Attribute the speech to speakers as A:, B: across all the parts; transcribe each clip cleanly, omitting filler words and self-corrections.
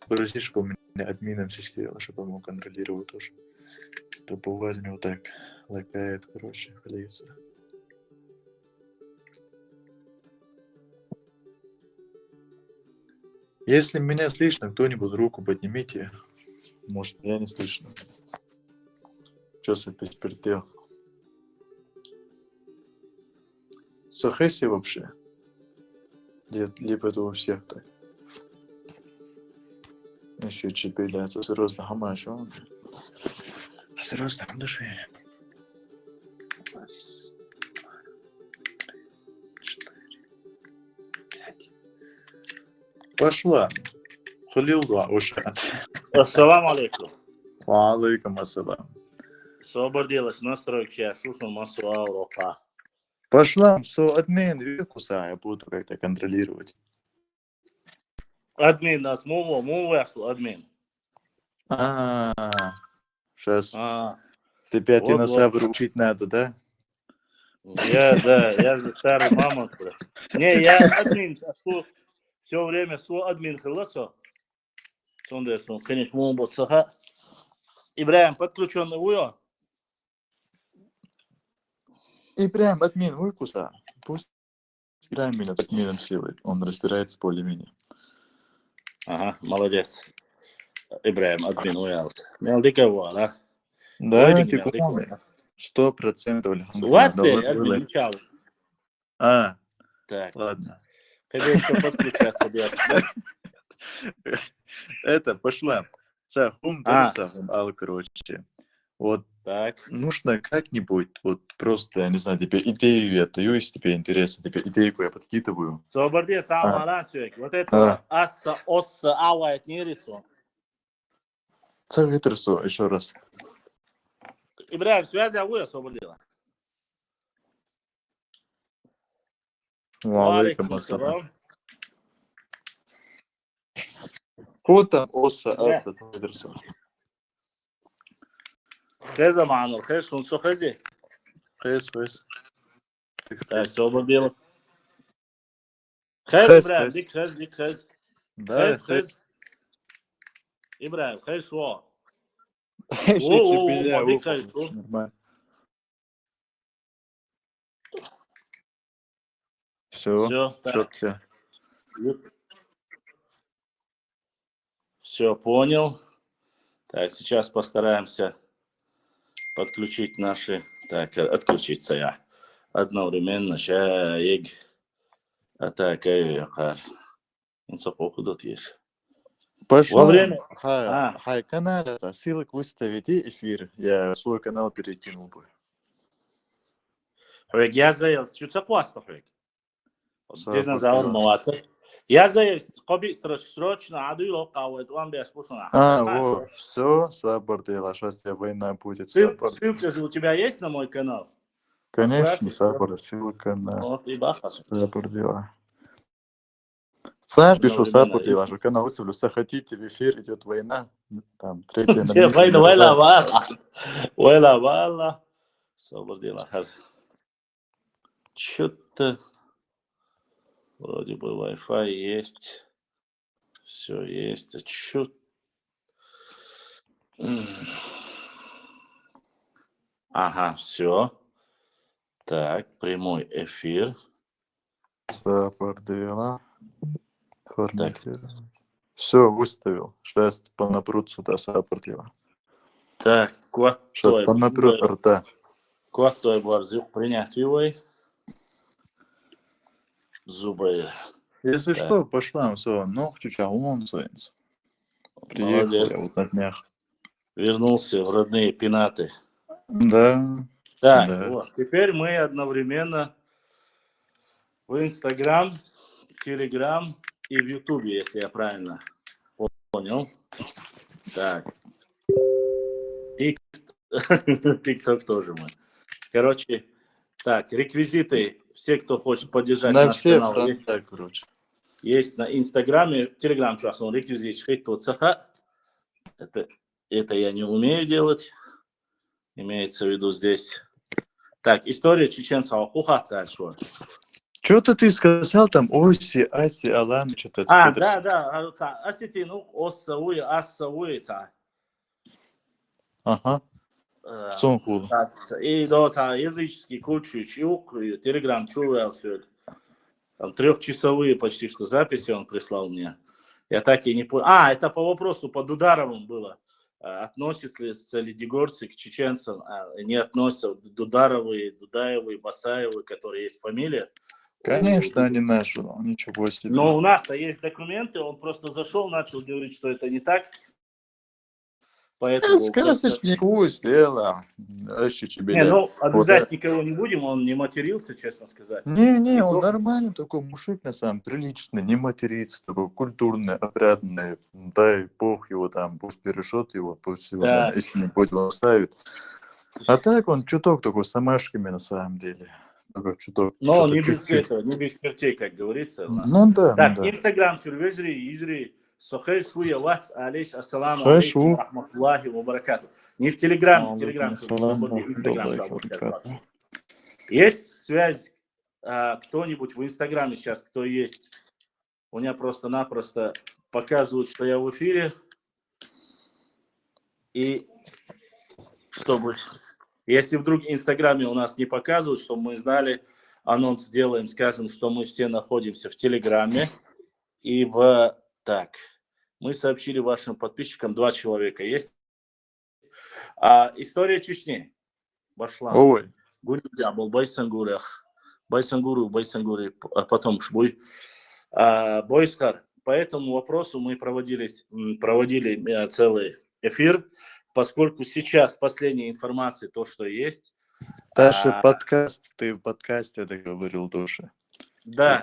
A: Спроси, чтобы у меня админом сидела, чтобы он мог контролировать тоже. То бывает у него так лакает, короче, хлеется. Если меня слышно, кто-нибудь руку поднимите. Может, меня не слышно. Что я перспертел? Сахеси вообще? Либо это у всех так. Еще чипиляться серьезно хамашу. Серьезно, души. Пошла. Халилла ушат.
B: Ассаламу алейкум.
A: Алейкум ассалам.
B: Собор делаешь настройки, я слушал массу аурока.
A: Пошла, что админ векуса, я буду как-то контролировать.
B: Админ нас мову ясл, админ.
A: Сейчас
B: А,
A: тебя
B: вот.
A: динозавр учить надо, да?
B: Я же старый мамонт. Не, я админ, все время свой админ хиласо. Сондерсон, конечно, мову цаха. Ибраим, подключенный уё.
A: И прям админ выкуса. Пусть играем меня админом силой. Он разбирается более-менее.
B: Ага, молодец. Ибраим, админ уялся. Мелдика вуала.
A: Да, ты помнишь. 100%.
B: What's the админ начал? Так.
A: Ладно.
B: Тебе еще подключаться делать, да?
A: Это, пошла. Хум дарса, короче. Вот
B: так.
A: Нужно как-нибудь, вот просто, я не знаю, тебе идею я даю, если тебе интересно, тебе идейку я подкидываю.
B: Соборди, вот это асса, осса, ауайт не рисуем.
A: Целый рису, еще раз.
B: Ибраим, связи ауя, собордила.
A: Алейкум ассалам. Кота, осса, асса, целый рису.
B: Хеза ману, хез, он со хези.
A: Хез.
B: Так, собордила. Хез, Ибраим, дик хез.
A: Да,
B: хез. Ибраим, хез шо?
A: Еще
B: хез шо?
A: Нормально. Все, четко.
B: Все, понял. Так, сейчас постараемся подключить наши... Так, отключиться я. Одновременно. Шаиг. А так, инсапохудот есть.
A: Пошла.
B: Во время...
A: Хай, канал, ссылок выставите эфир. Я свой канал перекинул бы.
B: Я заел, чуть запасно, Динозавр молодцы. Я заел, коби срочно, адуйло, кауэт, он без пушна.
A: Вот, все, сабор дела, сейчас тебя война будет.
B: Ссылка же у тебя есть на мой канал?
A: Конечно, сабор, ссылка на
B: сабор
A: дела. Сам пишу сабор дела, что канал выставлю, захотите, в эфир идет война. Там, третья на
B: война. Сабор дела. Что-то... Вроде бы Wi-Fi есть. Все есть. А чё? Ага, все. Так, прямой эфир.
A: Саппорт дела. Все, выставил. Сейчас понапрут сюда саппорт дела.
B: Так,
A: сейчас понапрут рта.
B: Кватой борзюк принять его. Зубы.
A: Если так. Что, пошла, все, чуть-чуть, он своится. Приехал я вот на днях.
B: Вернулся в родные пенаты.
A: Да.
B: Так,
A: да.
B: Вот. Теперь мы одновременно в Инстаграм, в Телеграм и в Ютубе, если я правильно понял. Так. ТикТок тоже мы. Короче, так, реквизиты, все, кто хочет поддержать
A: на
B: наш
A: все
B: канал,
A: фронта, короче.
B: Есть на Инстаграме, Телеграм, часом реквизит шхитоцаха. Это я не умею делать. Имеется в виду здесь. Так, история чеченцев хухата.
A: Что-то ты сказал там, ойси, аси, алан, что-то
B: Да, аситину, оссауи, ассауи,
A: Ага, сон хул.
B: И да, языческий кучу, чук, телеграм чувал все. Там 3-часовые почти что записи он прислал мне. Я так и не понял. Это по вопросу под Дударовым было. Относятся ли дегорцы к чеченцам? Не относятся. Дударовы, Дудаевы, Басаевы, которые есть фамилия.
A: Конечно, они наши, ничего себе.
B: Но у нас-то есть документы, он просто зашел, начал говорить, что это не так. Поэтому...
A: Скажешь, никакого сделала.
B: Обязать никого не будем, он не матерился, честно сказать.
A: Не, он нормальный такой мужик, на самом деле, приличный, не матерится, такой культурный, опрятный. Дай бог его там, пусть перешет его, пусть его на месте не будет, он оставит. А так он чуток такой с замашками на самом деле. Такой чуток.
B: Но не без этого, не без чертей, как говорится у нас. Так, Инстаграм, Чурвежри, Ижри, Сохей Суя, Ватс, Алейш, Ассаламу алейкум, рахматуллахи ва баракату. Не в Телеграме, Инстаграм. Есть связь, кто-нибудь в Инстаграме сейчас, кто есть? У меня просто-напросто показывают, что я в эфире. И чтобы... Если вдруг в Инстаграме у нас не показывают, чтобы мы знали, анонс сделаем, скажем, что мы все находимся в Телеграме. И Так, мы сообщили вашим подписчикам, 2 человека есть. История Чечни. Башлан.
A: Ой.
B: Был Байсангуру, потом Шбуй. Бойскар. По этому вопросу мы проводили целый эфир, поскольку сейчас последняя информация, то, что есть.
A: Даже подкаст, ты в подкасте это говорил тоже.
B: Да,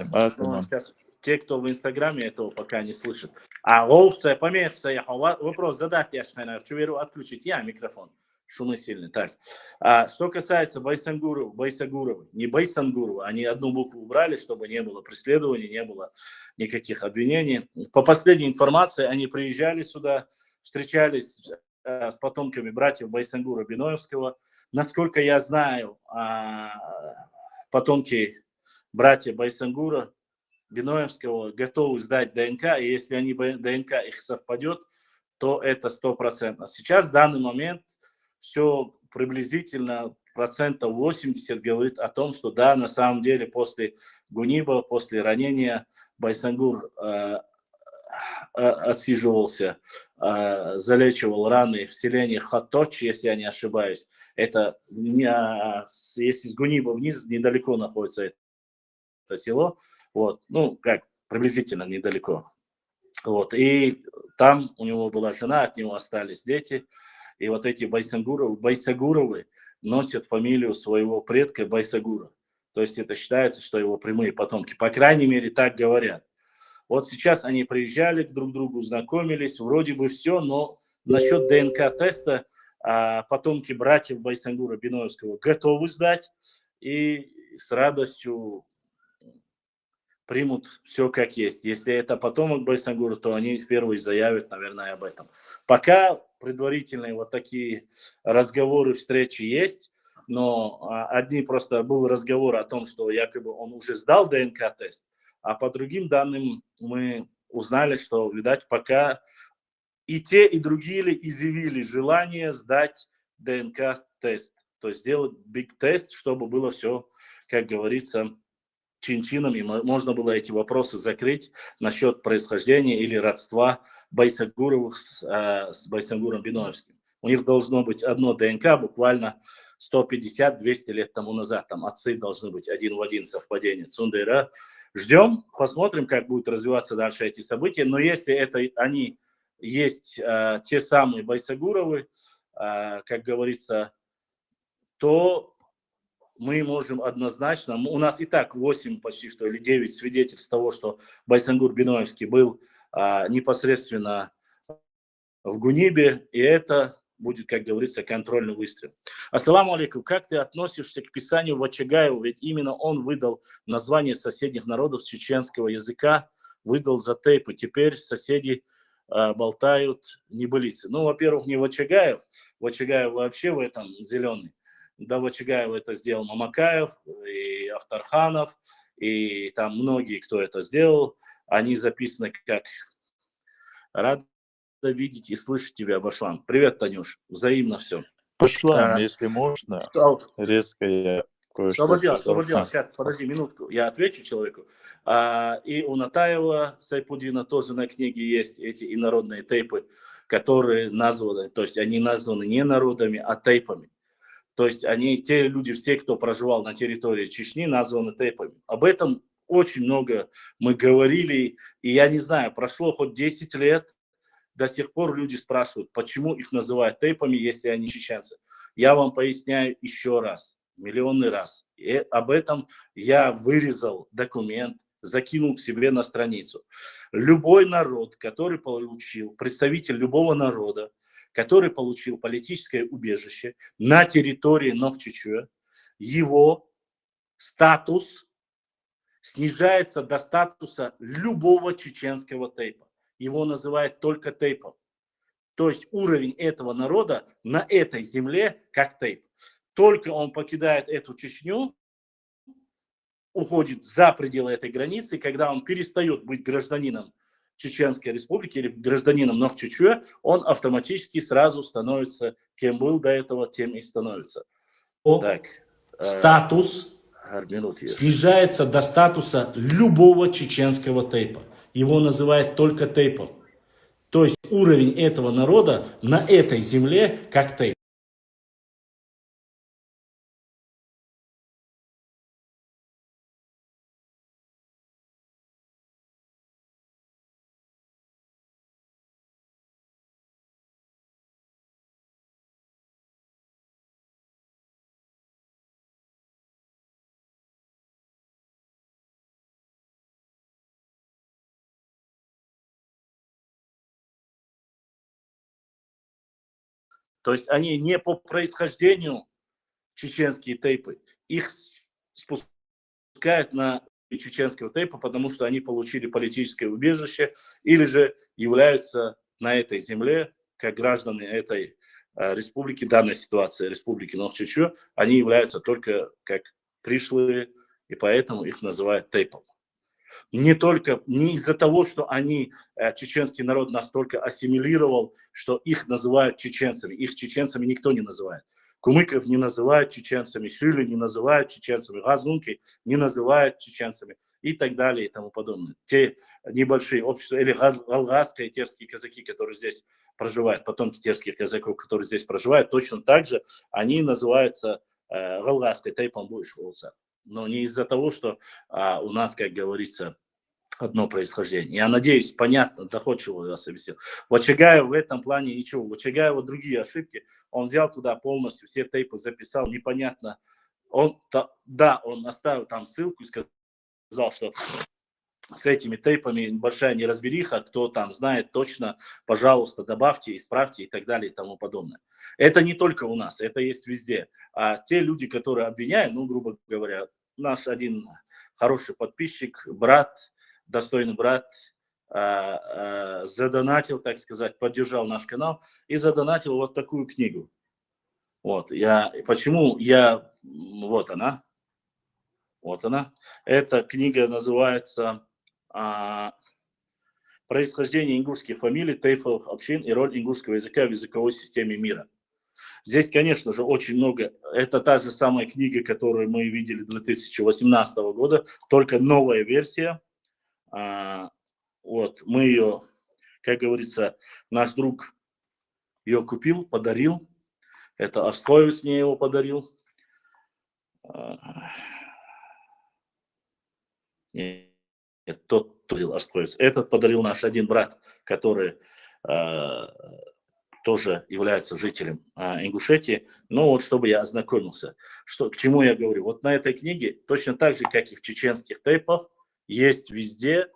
B: сейчас те, кто в Инстаграме, этого пока не слышат. Лоушция, поменьше ехал. Вопрос задать, я наверное, отключить я микрофон. Шумы сильные. Так. Что касается Байсагурова, не Байсангурова, они одну букву убрали, чтобы не было преследований, не было никаких обвинений. По последней информации, они приезжали сюда, встречались с потомками братьев Байсангура Биноевского. Насколько я знаю, потомки братья Байсангура Биноевского готовы сдать ДНК, и если они ДНК их совпадет, то это 100%. Сейчас в данный момент все приблизительно 80% говорит о том, что да, на самом деле после Гуниба, после ранения Байсангур отсиживался, залечивал раны в селении Хатточ, если я не ошибаюсь. Это если с Гуниба вниз недалеко находится это село, приблизительно недалеко. И там у него была жена, от него остались дети. И вот эти Байсагуровы носят фамилию своего предка Байсагура. То есть это считается, что его прямые потомки. По крайней мере, так говорят. Вот сейчас они приезжали, друг к другу знакомились, вроде бы все, но насчет ДНК-теста потомки братьев Байсангура Биноевского готовы сдать и с радостью примут все как есть. Если это потомок Байсангура, то они первые заявят, наверное, об этом. Пока предварительные вот такие разговоры, встречи есть, но просто был разговор о том, что якобы он уже сдал ДНК-тест, а по другим данным мы узнали, что, видать, пока и те, и другие изъявили желание сдать ДНК-тест. То есть сделать биг-тест, чтобы было все, как говорится, чин-чином, и можно было эти вопросы закрыть насчет происхождения или родства Байсагуровых с Байсангуром Биноевским. У них должно быть одно ДНК буквально 150-200 лет тому назад. Там отцы должны быть один в один совпадение. Цундера. Ждем, посмотрим, как будут развиваться дальше эти события. Но если это они есть те самые Байсагуровы, как говорится, то мы можем однозначно, у нас и так 8 почти что или 9 свидетельств того, что Байсангур Биноевский был непосредственно в Гунибе, и это будет, как говорится, контрольный выстрел. Ассаламу алейкум, как ты относишься к писанию Вачагаева, ведь именно он выдал название соседних народов с чеченского языка, выдал за тейпы, теперь соседи болтают небылицы. Во-первых, не Вачагаев, Вачагаев вообще в этом зеленый. До Вачагаева это сделал Мамакаев и Ахтарханов, и там многие, кто это сделал, они записаны как «Рад видеть и слышать тебя, Башлан». Привет, Танюш, взаимно все.
A: Башлан, если можно, резко я кое-что
B: Свободил.
A: сказал.
B: Сейчас, подожди минутку, я отвечу человеку. И у Натаева Сайпудина тоже на книге есть эти инородные тейпы, которые названы, то есть они названы не народами, а тейпами. То есть они, те люди, все, кто проживал на территории Чечни, названы тейпами. Об этом очень много мы говорили, и я не знаю, прошло хоть 10 лет, до сих пор люди спрашивают, почему их называют тейпами, если они чеченцы. Я вам поясняю еще раз, миллионный раз. И об этом я вырезал документ, закинул к себе на страницу. Любой народ, который получил, представитель любого народа, который получил политическое убежище на территории Нохчичуя, его статус снижается до статуса любого чеченского тейпа. Его называют только тейпом. То есть уровень этого народа на этой земле как тейп. Только он покидает эту Чечню, уходит за пределы этой границы, когда он перестает быть гражданином Чеченской Республики или гражданином Нохчичуя, он автоматически сразу становится, кем был до этого, тем и становится. Так, статус снижается до статуса любого чеченского тейпа. Его называют только тейпом. То есть уровень этого народа на этой земле как тейп. То есть они не по происхождению чеченские тейпы, их спускают на чеченского тейпа, потому что они получили политическое убежище или же являются на этой земле, как граждане этой республики, данной ситуации республики Нохчичу, они являются только как пришлые, и поэтому их называют тейпом. Не из-за того, что чеченский народ настолько ассимилировал, что их называют чеченцами. Их чеченцами никто не называет. Кумыков не называют чеченцами, Шили не называют чеченцами, Газунки не называют чеченцами и так далее и тому подобное. Те небольшие общества, или галгасские терские казаки, которые здесь проживают, потомки терских казаков, которые здесь проживают, точно так же они называются галгасской тейпом будешь волоса. Но не из-за того, что у нас, как говорится, одно происхождение. Я надеюсь, понятно, доходчиво вас объяснил. Вачагаев в этом плане ничего. Вачагаева другие ошибки. Он взял туда полностью, все тейпы записал, непонятно. Он оставил там ссылку и сказал, что с этими тейпами большая неразбериха, кто там знает точно, пожалуйста, добавьте, исправьте и так далее и тому подобное. Это не только у нас, это есть везде. А те люди, которые обвиняют, грубо говоря, наш один хороший подписчик, брат, достойный брат, задонатил, так сказать, поддержал наш канал и задонатил вот такую книгу. Вот, вот она. Эта книга называется «Происхождение ингушских фамилий, тейфовых общин и роль ингушского языка в языковой системе мира». Здесь, конечно же, очень много. Это та же самая книга, которую мы видели 2018 года, только новая версия. Вот, мы ее, как говорится, наш друг ее купил, подарил. Это Арстоевец мне его подарил. Нет, тот подарил Арстоевец. Этот подарил наш один брат, который тоже является жителем Ингушетии. Но вот чтобы я ознакомился, к чему я говорю. Вот на этой книге, точно так же, как и в чеченских тейпах, есть везде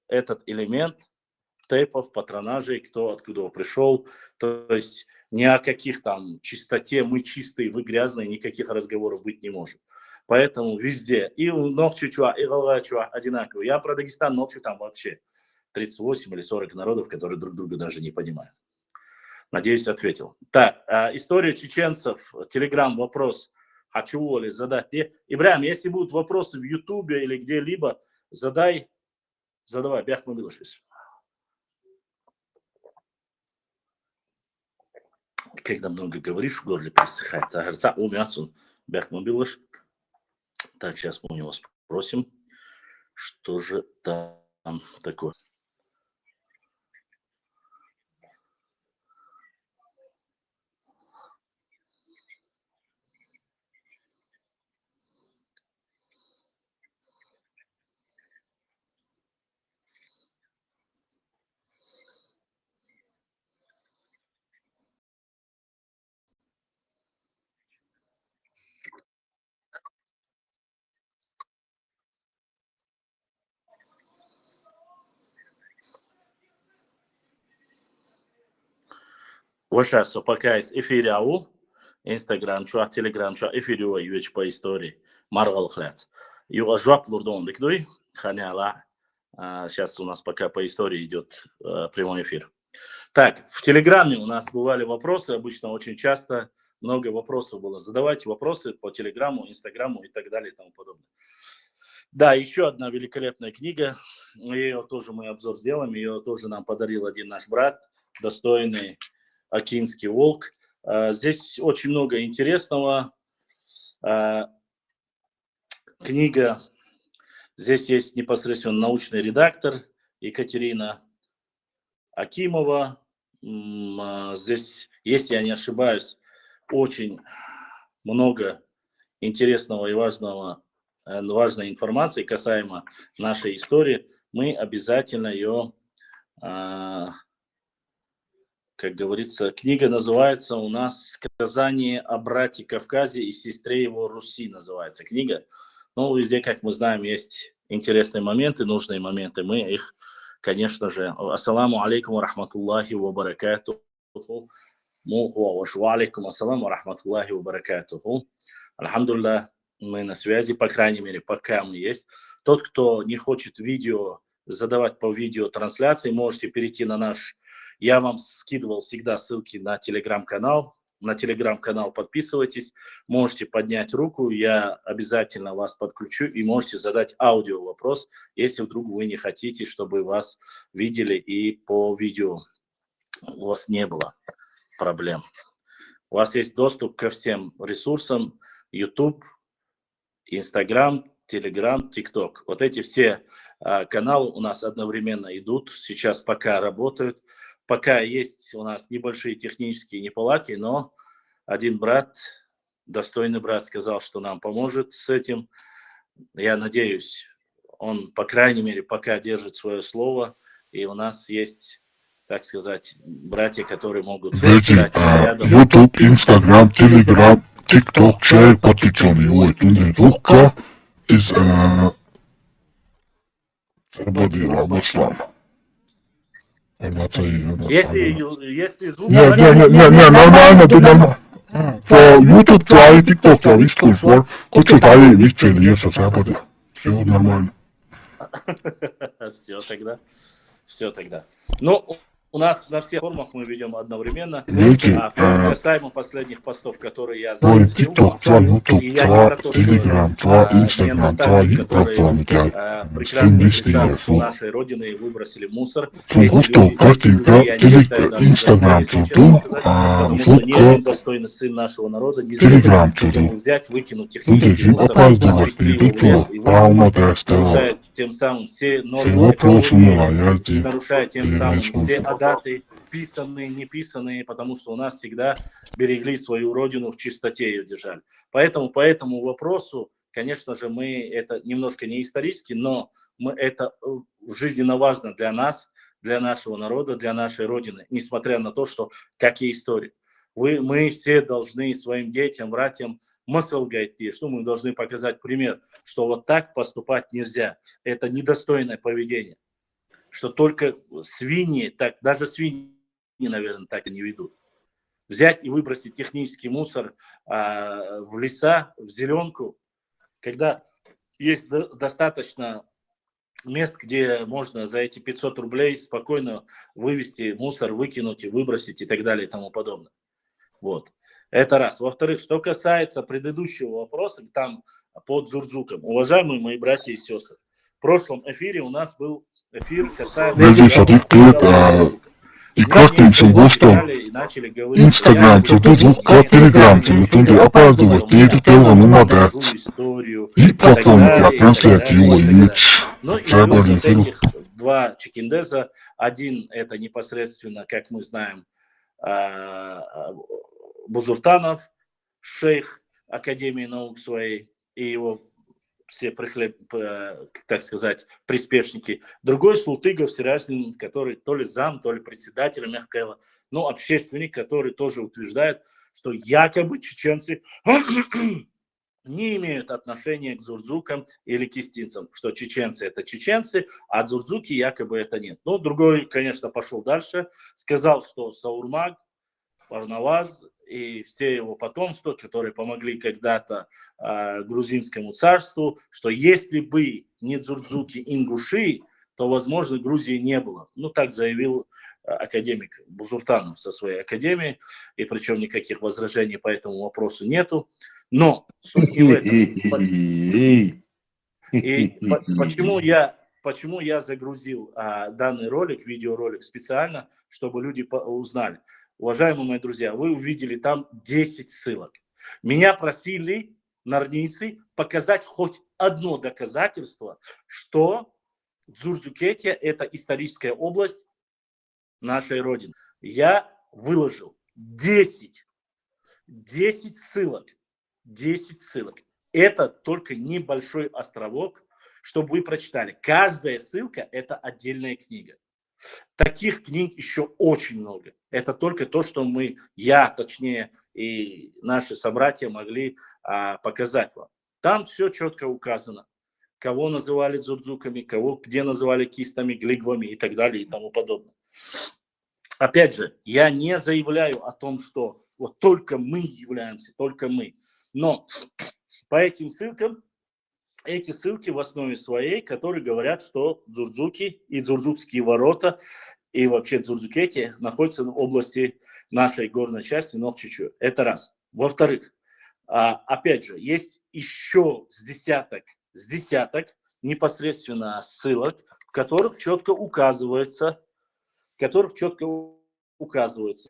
B: этот элемент тейпов, патронажей, кто откуда пришел. То есть ни о каких там чистоте, мы чистые, вы грязные, никаких разговоров быть не может. Поэтому везде, и у Нохчичуа, и Галгачуа одинаково. Я про Дагестан молчу, там вообще 38 или 40 народов, которые друг друга даже не понимают. Надеюсь, ответил. Так, история чеченцев, телеграм, вопрос. хочу ли задать. Ибрахим, если будут вопросы в Ютубе или где-либо, задавай, Бяхман Билышвис. Когда много говоришь, в горле пересыхает. А умяцун Бяхман Билыш. Так, сейчас мы у него спросим, что же там такое. Сейчас пока из эфира Инстаграм, Телеграм, эфире юэч по истории. Маргал хлят. Юга жвап лурдон дикдуй. Ханяла. Сейчас у нас пока по истории идет прямой эфир. Так, в Телеграме у нас бывали вопросы, обычно очень часто много вопросов было. Задавайте вопросы по Телеграму, Инстаграму и так далее и тому подобное. Да, еще одна великолепная книга. Ее тоже мы обзор сделаем. Ее тоже нам подарил один наш брат, достойный Окинский волк. Здесь очень много интересного. Книга. Здесь есть непосредственно научный редактор Екатерина Акимова. Здесь, если я не ошибаюсь, очень много интересного и важной информации касаемо нашей истории. Мы обязательно ее, как говорится, книга называется у нас «Сказание о брате Кавказе и сестре его Руси» называется книга. Но везде, как мы знаем, есть интересные моменты, нужные моменты. Мы их, конечно же, ассаламу алейкум ва рахматуллахи ва баракатуху. Ва алейкум ассаламу ва рахматуллахи ва баракатуху. Альхамдулилlah, мы на связи, по крайней мере, пока мы есть. Тот, кто не хочет видео задавать по видеотрансляции, можете перейти на наш... Я вам скидывал всегда ссылки на телеграм-канал. На телеграм-канал подписывайтесь. Можете поднять руку, я обязательно вас подключу и можете задать аудио вопрос, если вдруг вы не хотите, чтобы вас видели и по видео у вас не было проблем. У вас есть доступ ко всем ресурсам: YouTube, Instagram, Telegram, TikTok. Вот эти все каналы у нас одновременно идут, сейчас пока работают. Пока есть у нас небольшие технические неполадки, но один брат, достойный брат, сказал, что нам поможет с этим. Я надеюсь, он, по крайней мере, пока держит свое слово, и у нас есть, так сказать, братья, которые могут стать рядом.
C: YouTube, Instagram, Telegram, TikTok, человек подключенный у двух из Свободы Рабослам.
B: Если звук...
C: Не, нормально, ты нормально. YouTube, твой, TikTok, твой, Instagram, хочу твои викцели, есть Свободы. Все нормально.
B: Все тогда. Ну, у нас на всех формах мы ведем одновременно. Касаемо последних постов, которые я
C: твой
B: запустил,
C: TikTok, твой YouTube,
B: и я не про то,
C: твой Telegram, твой Instagram, твои платформы,
B: прекрасные места нашей родины выбросили в мусор.
C: Фото, картинка, Instagram,
B: потому что ни один достойный сын нашего народа не
C: Telegram,
B: чтобы взять, выкинуть технический мусор, отвезти его в лес и нарушая тем самым все нормы экологии, нарушая тем самым все адаты, писанные, неписанные, потому что у нас всегда берегли свою родину, в чистоте ее держали. Поэтому по этому вопросу, конечно же, мы это немножко не исторически, но это жизненно важно для нас, для нашего народа, для нашей родины, несмотря на то, что какие истории. Мы все должны своим детям, братьям мысль гайти, что мы должны показать пример, что вот так поступать нельзя. Это недостойное поведение. Что только свиньи, так, даже свиньи, наверное, так и не ведут. Взять и выбросить технический мусор в леса, в зеленку, когда есть достаточно мест, где можно за эти 500 рублей спокойно вывести мусор, выкинуть и выбросить и так далее и тому подобное. Вот. Это раз. Во-вторых, что касается предыдущего вопроса, там под Зурдзуком. Уважаемые мои братья и сестры, в прошлом эфире у нас был эфир касаемо...
C: И как ты чего, что Инстаграм, Фейсбук, как Телеграм, Телефон, опаздывает, и это тело не могат. И платформа для трансляции уйдешь.
B: Ну и плюс вот этих два чекиндеза. Один это непосредственно, как мы знаем, Бузуртанов, шейх Академии наук своей, и его все, так сказать, приспешники. Другой Слутыгов Сираждин, который то ли зам, то ли председатель Мягкайла, но общественник, который тоже утверждает, что якобы чеченцы не имеют отношения к зурдзукам или кистинцам, что чеченцы это чеченцы, а дзурдзуки якобы это нет. Но другой, конечно, пошел дальше, сказал, что Саурмаг, Варнаваз и все его потомства, которые помогли когда-то грузинскому царству, что если бы не дзурдзуки, ингуши, то, возможно, Грузии не было. Ну, так заявил академик Бузуртанов со своей академией, и причем никаких возражений по этому вопросу нету. Но суть не в этом. И почему я загрузил данный ролик, видеоролик специально, чтобы люди узнали. Уважаемые мои друзья, вы увидели там 10 ссылок. Меня просили нарнийцы показать хоть одно доказательство, что Дзурдзукетия это историческая область нашей Родины. Я выложил 10 ссылок. 10 ссылок. Это только небольшой островок, чтобы вы прочитали. Каждая ссылка это отдельная книга. Таких книг еще очень много. Это только то, что точнее, и наши собратья могли показать вам. Там все четко указано. Кого называли дзурдзуками, кого где называли кистами, глигвами и так далее и тому подобное. Опять же, я не заявляю о том, что вот только мы являемся, только мы. Но по этим ссылкам, эти ссылки в основе своей, которые говорят, что дзурдзуки и дзурдзукские ворота и вообще Дзурдзукетия находятся в области нашей горной части Нохчичу. Это раз. Во-вторых, опять же, есть еще с десяток непосредственно ссылок, в которых четко указывается,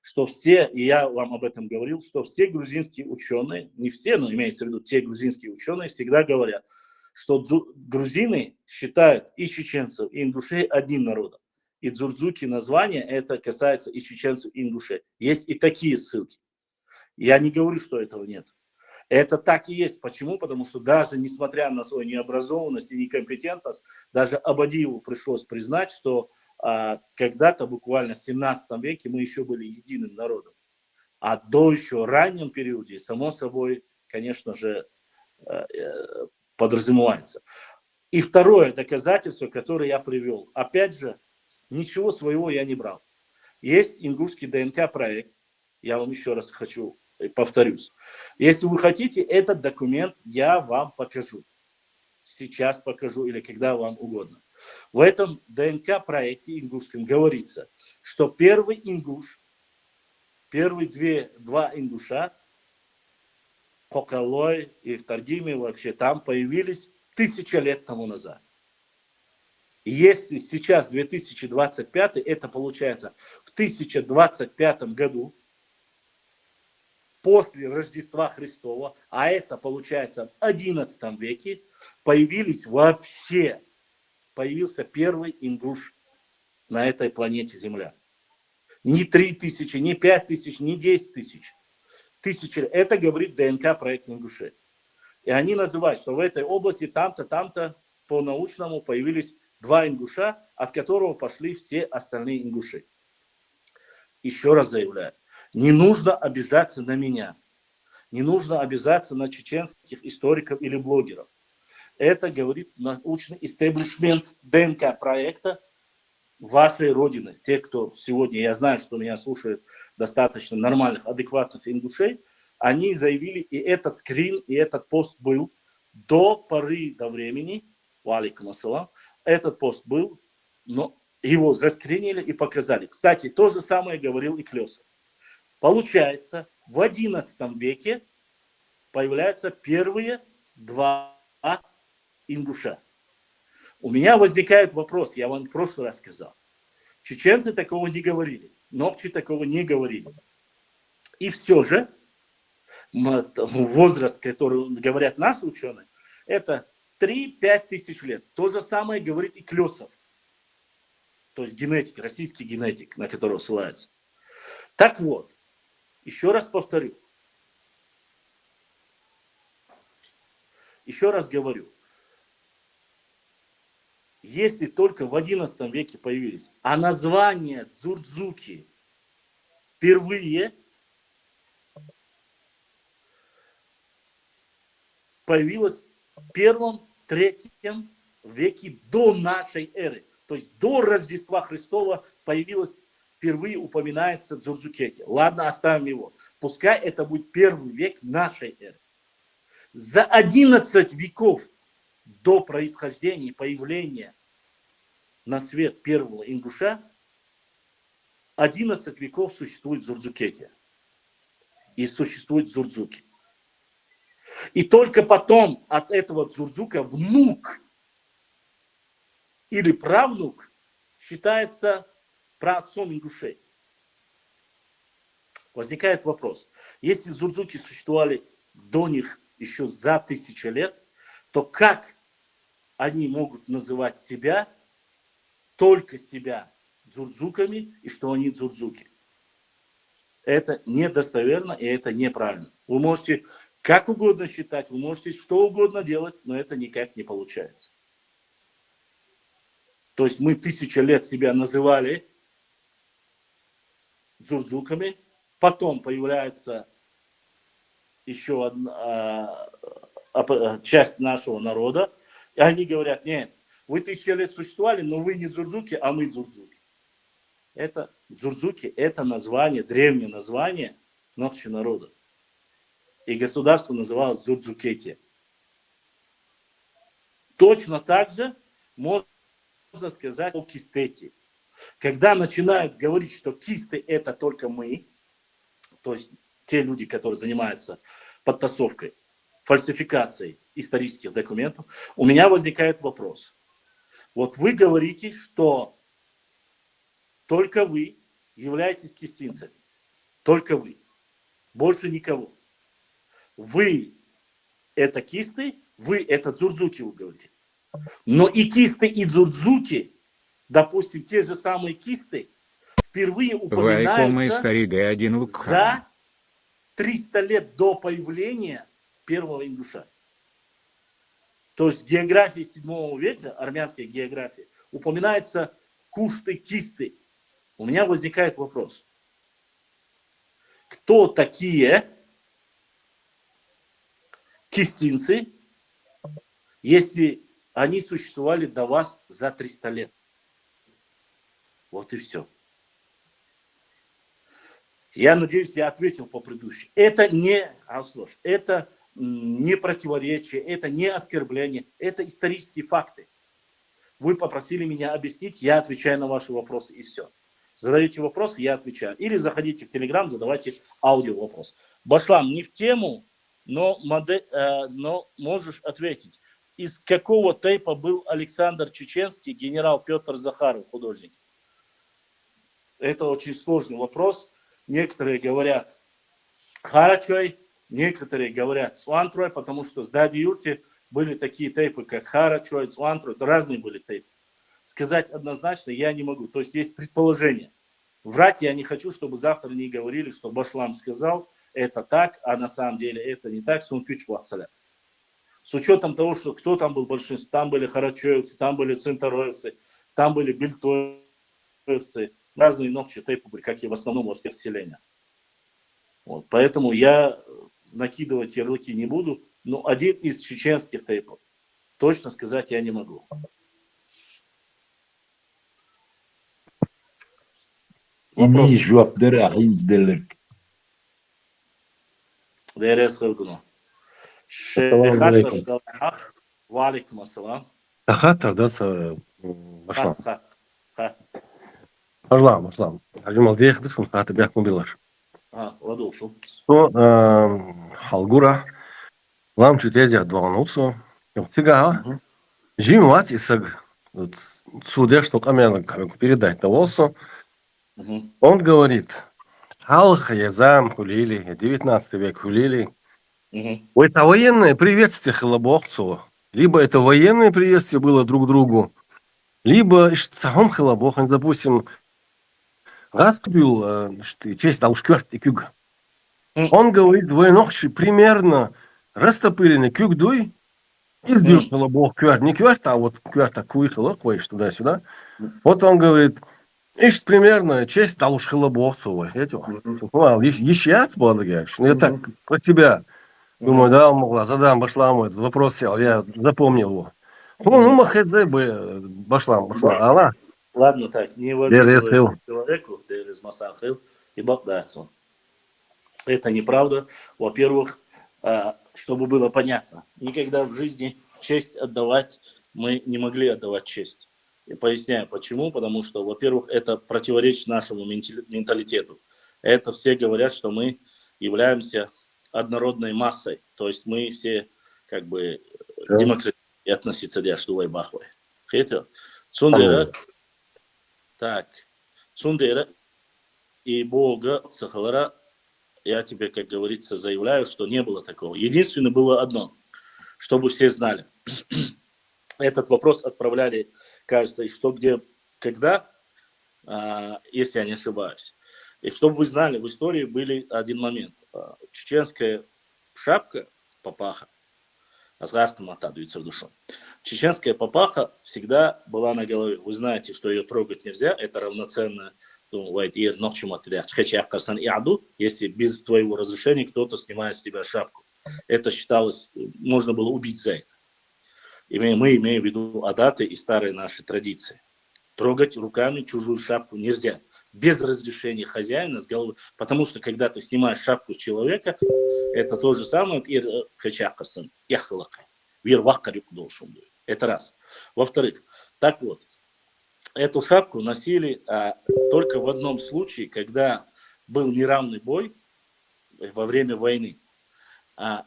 B: что все, и я вам об этом говорил, что все грузинские ученые, не все, но имеется в виду те грузинские ученые, всегда говорят, что грузины считают и чеченцев, и ингушей одним народом. И дзурдзуки название, это касается и чеченцев, и ингушей. Есть и такие ссылки. Я не говорю, что этого нет. Это так и есть. Почему? Потому что даже несмотря на свою необразованность и некомпетентность, даже Абадиеву пришлось признать, что когда-то, буквально в 17 веке, мы еще были единым народом. А до еще раннем периоде, само собой, конечно же, подразумевается. И второе доказательство, которое я привел. Опять же, ничего своего я не брал. Есть ингушский ДНК-проект. Я вам еще раз повторюсь. Если вы хотите, этот документ я вам покажу. Сейчас покажу или когда вам угодно. В этом ДНК-проекте ингушском говорится, что первый ингуш, первые два ингуша, Кокалой и в Таргиме вообще там появились 1000 лет тому назад. И если сейчас 2025, это получается в 1025 году, после Рождества Христова, а это получается в XI веке, появился первый ингуш на этой планете Земля. Не 3000, не 5000, не 10 тысяч. 1000. Это говорит ДНК-проект ингушей. И они называют, что в этой области там-то по-научному появились два ингуша, от которого пошли все остальные ингуши. Еще раз заявляю, не нужно обижаться на меня. Не нужно обижаться на чеченских историков или блогеров. Это говорит научный истеблишмент ДНК-проекта вашей родины. Те, кто сегодня, я знаю, что меня слушают достаточно нормальных, адекватных ингушей, они заявили, и этот скрин, и этот пост был до поры до времени, валикум ассалам, этот пост был, но его заскринили и показали. Кстати, то же самое говорил и Клёсов. Получается, в XI веке появляются первые два ингуша. У меня возникает вопрос, я вам в прошлый раз сказал. Чеченцы такого не говорили, нокчи такого не говорили. И все же возраст, который говорят наши ученые, это 3-5 тысяч лет. То же самое говорит и Клесов. То есть генетик, российский генетик, на которого ссылается. Так вот, еще раз повторю. Еще раз говорю. Если только в XI веке появились, а название дзурдзуки впервые появилось в первом-третьем веке до нашей эры. То есть до Рождества Христова появилось, впервые упоминается дзурдзукете. Ладно, оставим его. Пускай это будет первый век нашей эры. За 11 веков до происхождения и появления на свет первого ингуша 11 веков существует дзурдзукете. И существует дзурдзуки. И только потом от этого дзурдзука внук или правнук считается праотцом ингушей. Возникает вопрос. Если дзурдзуки существовали до них еще за 1000 лет, то как они могут называть себя, только себя, дзурдзуками, и что они дзурдзуки? Это недостоверно и это неправильно. Вы можете как угодно считать, вы можете что угодно делать, но это никак не получается. То есть мы 1000 лет себя называли дзурдзуками, потом появляется еще одна часть нашего народа, и они говорят: нет, вы 1000 лет существовали, но вы не дзурдзуки, а мы дзурдзуки. Это дзурдзуки, это название, древнее название нокчи народа. И государство называлось Дзурдзукете. Точно так же можно сказать о кистете. Когда начинают говорить, что кисты это только мы, то есть те люди, которые занимаются подтасовкой, фальсификацией исторических документов, у меня возникает вопрос. Вот вы говорите, что только вы являетесь кистинцами. Только вы. Больше никого. Вы это кисты, вы это дзурдзуки, вы говорите. Но и кисты, и дзурдзуки, допустим, те же самые кисты, впервые упоминаются за 300 лет до появления первого ингуша. То есть в географии 7 века, армянской географии, упоминаются кушты, кисты. У меня возникает вопрос. Кто такие кистинцы, если они существовали до вас за 300 лет? Вот и все. Я надеюсь, я ответил по предыдущему. Это не Ауслош, это не противоречие, это не оскорбление, это исторические факты. Вы попросили меня объяснить, я отвечаю на ваши вопросы и все. Задаете вопросы, я отвечаю. Или заходите в Телеграм, задавайте аудио вопрос. Башлам, не в тему, но можешь ответить. Из какого тейпа был Александр Чеченский, генерал Петр Захаров, художник? Это очень сложный вопрос. Некоторые говорят Харачой, некоторые говорят Цуантрой, потому что с Дади Юрти были такие тейпы, как Харачой, Цуантрой, разные были тейпы. Сказать однозначно я не могу. То есть есть предположение. Врать я не хочу, чтобы завтра не говорили, что Башлам сказал, это так, а на самом деле это не так. С учетом того, что кто там был большинство, там были харачоевцы, там были центароевцы, там были бельтоевцы, разные нокчи тейпы были, как и в основном во всех селениях. Вот, поэтому я накидывать ярлыки не буду, но один из чеченских тейпов точно сказать я не могу.
D: İyi cevapları ahiz derler.
B: Değerli Kılgın'a. Şeyhat Taşdalak. Ve aleyküm assalam.
E: Хаттар, да, Башлам.
B: Hat.
E: Башлам. Ажимал дехды, шун хаты бяк мобилар.
B: Ладошел.
E: Халгура, лам чутезя двануцу, цигара, жимать и саг, судя, что камера передать на волосу, он говорит, Алха, Язам, Хулили, 19 век Хулили. Это военное приветствие Хилабохцу. Либо это военное приветствие было друг другу, либо сам Хилабох, допустим, раскрыл честь Алшкверт и Кюг. Он говорит, двойнохши примерно растопыленный Кюг дуй, избил Хилабох Кверт. Не Кверт, а вот Кверт, а Куихила, кое туда-сюда. Вот он говорит, ишь примерно честь Алшхилабохцу. Еще отсбладаешь. Я так про тебя. Думаю, да, задам Башлам этот вопрос сел, я запомнил его. Ну, махэзэ бы Башлам.
B: Ладно, так, не валидируй человеку, дерез масахил, и бабдацу. Это неправда. Во-первых, чтобы было понятно, никогда в жизни честь отдавать мы не могли отдавать честь. Я поясняю, почему. Потому что, во-первых, это противоречит нашему менталитету. Это все говорят, что мы являемся однородной массой. То есть мы все как бы демократически относятся к Штувай Бахвай. Хотел? Цундера. Так. Цундера и Бога Сахалара, я тебе, как говорится, заявляю, что не было такого. Единственное было одно, чтобы все знали. Этот вопрос отправляли, кажется, и что, где, когда, если я не ошибаюсь. И чтобы вы знали, в истории был один момент. Чеченская шапка, папаха, чеченская папаха всегда была на голове. Вы знаете, что ее трогать нельзя. Это равноценно, если без твоего разрешения кто-то снимает с тебя шапку. Это считалось, можно было убить за это. Мы имеем в виду адаты и старые наши традиции. Трогать руками чужую шапку нельзя. Без разрешения хозяина с головы. Потому что когда ты снимаешь шапку с человека, это то же самое. Это раз. Во-вторых, так вот, эту шапку носили только в одном случае, когда был неравный бой во время войны. А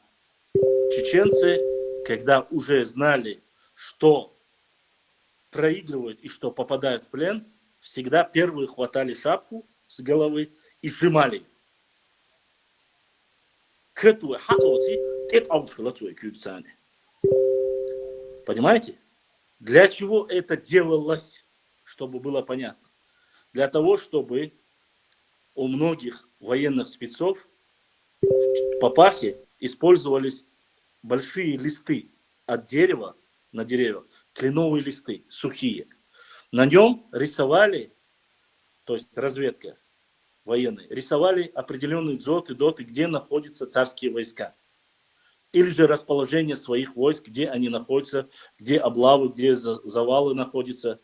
B: чеченцы, когда уже знали, что проигрывают и что попадают в плен, всегда первые хватали шапку с головы и сжимали. Понимаете? Для чего это делалось, чтобы было понятно? Для того, чтобы у многих военных спецов в папахе использовались большие листы от дерева на деревьях, кленовые листы, сухие. На нем рисовали, то есть разведка военная, рисовали определенные дзоты, доты, где находятся царские войска. Или же расположение своих войск, где они находятся, где облавы, где завалы находятся,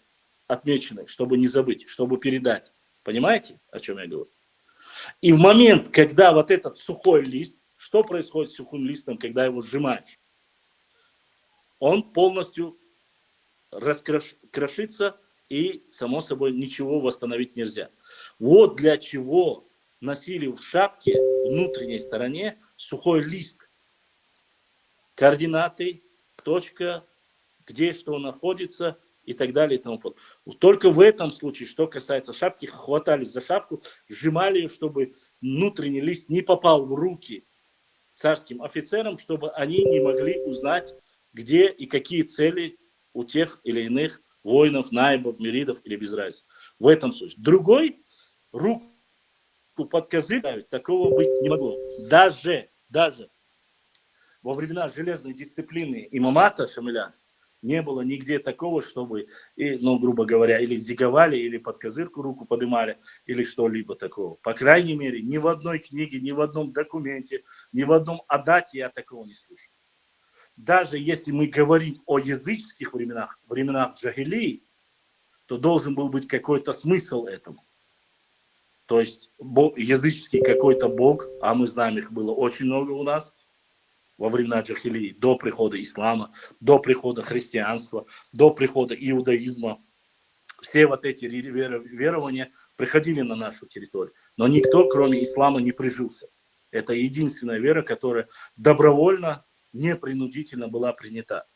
B: отмечены, чтобы не забыть, чтобы передать. Понимаете, о чем я говорю? И в момент, когда вот этот сухой лист, что происходит с сухим листом, когда его сжимаешь? Он полностью раскрошится, и, само собой, ничего восстановить нельзя. Вот для чего носили в шапке внутренней стороне сухой лист. Координаты, точка, где что находится и так далее и тому подобное. Только в этом случае, что касается шапки, хватались за шапку, сжимали ее, чтобы внутренний лист не попал в руки царским офицерам, чтобы они не могли узнать, где и какие цели у тех или иных воинов, наибов, миридов или без разницы. В этом случае. Другой руку под козырь ставить, такого быть не могло. Даже во времена железной дисциплины имамата Шамиля не было нигде такого, чтобы, грубо говоря, или зиговали, или под козырку руку поднимали, или что-либо такого. По крайней мере, ни в одной книге, ни в одном документе, ни в одном адате я такого не слышал. Даже если мы говорим о языческих временах джахилии, то должен был быть какой-то смысл этому. То есть языческий какой-то бог, а мы знаем, их было очень много у нас во времена джахилии, до прихода ислама, до прихода христианства, до прихода иудаизма. все вот эти верования приходили на нашу территорию. Но никто, кроме ислама, не прижился. Это единственная вера, которая добровольно, непринудительно была принята.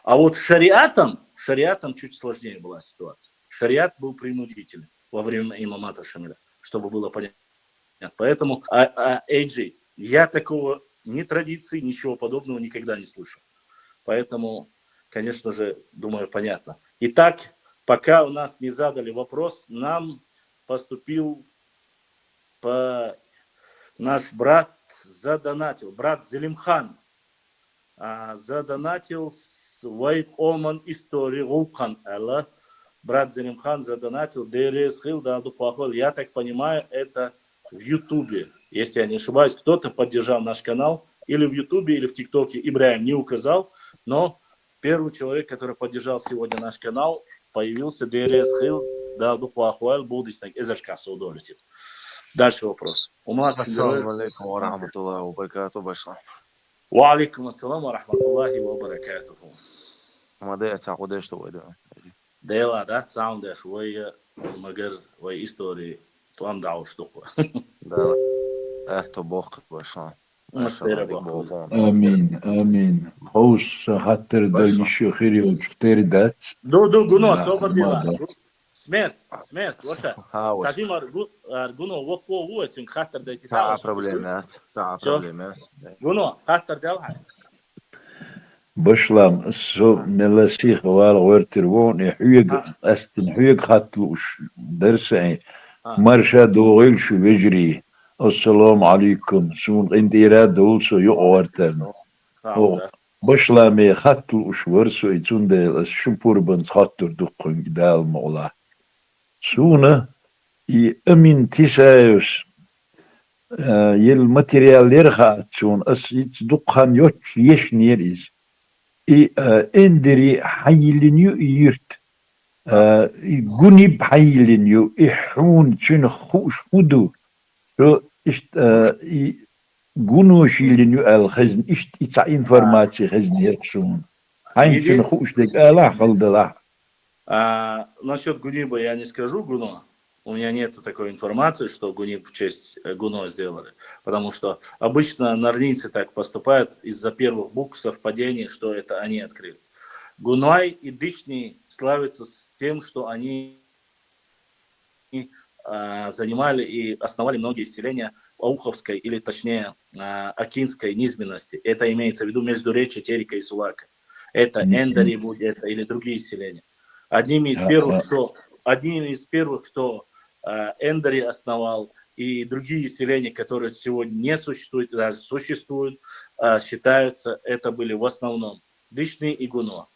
B: А вот шариатом чуть сложнее была ситуация. Шариат был принудительным во время имамата Шамиля, чтобы было понятно. Поэтому, Эйджи, я такого ни традиции, ничего подобного никогда не слышал. Поэтому, конечно же, думаю, понятно. Итак, пока у нас не задали вопрос, нам поступил наш брат задонатил, брат Зелимхан, задонатил свой оман историю Улкан Элла. Брат Зелимхан задонатил я так понимаю, это в Ютубе, если я не ошибаюсь, кто-то поддержал наш канал, или в Ютубе, или в ТикТоке, Ибраим не указал, но первый человек, который поддержал сегодня наш канал, появился Дальше вопрос.
F: Ассаламу алейкум ва рахматуллахи ва баракатуху, башлам.
B: Ва алейкум ассалам ва рахматуллахи ва баракатуху.
F: ما تعقد ايش تبغى ده
B: ديلا ده ساوند شوية مجر وإستوري توام دعوش تقوى
F: ده اهتو بوخ باشا
B: مسيرة بوخ
D: آمين خوش خاطر دايش خيري وشفتير دات
B: دو جنو صبر ديلا سمعت وشا ساجي مار جنو وقو هو سين خاطر دايتي
F: تاع بروبليمات
B: جنو خاطر ديلا
D: بشلام سو نلاسيخ والغورتر وون يحيق استن حيق خاتلوش درسين مرشا دوغيل شو بيجري السلام عليكم سون انديرا دولسو يقورتن بشلامي خاتلوش ورسو يتون دي شمبور بنز خاطر دقن دال مولا سونا امين تسايوس يل ماتيريال خاتشون اس يتدقن يوش يشنيريز اندري حيلنيو يرت جنب حيلنيو إحون شن خوش خدو شو إشت جنو شيلنيو الخزن إشت إتع إنفورماتي خزن يرشون حين شن خوش دك لا خلد لا
B: Насчет Гуниба я не скажу Гуно. У меня нет такой информации, что Гуниб в честь Гуно сделали. Потому что обычно нарнийцы так поступают из-за первых букв совпадений, что это они открыли. Гунай и Дышни славятся с тем, что они занимали и основали многие селения Ауховской, или точнее Акинской низменности. Это имеется в виду междуречье Терека и Сулака. Это Эндари будет, или другие селения. Одним из первых, кто Эндари основал, и другие селения, которые сегодня не существуют, даже существуют, считаются, это были в основном Дышни и Гуно.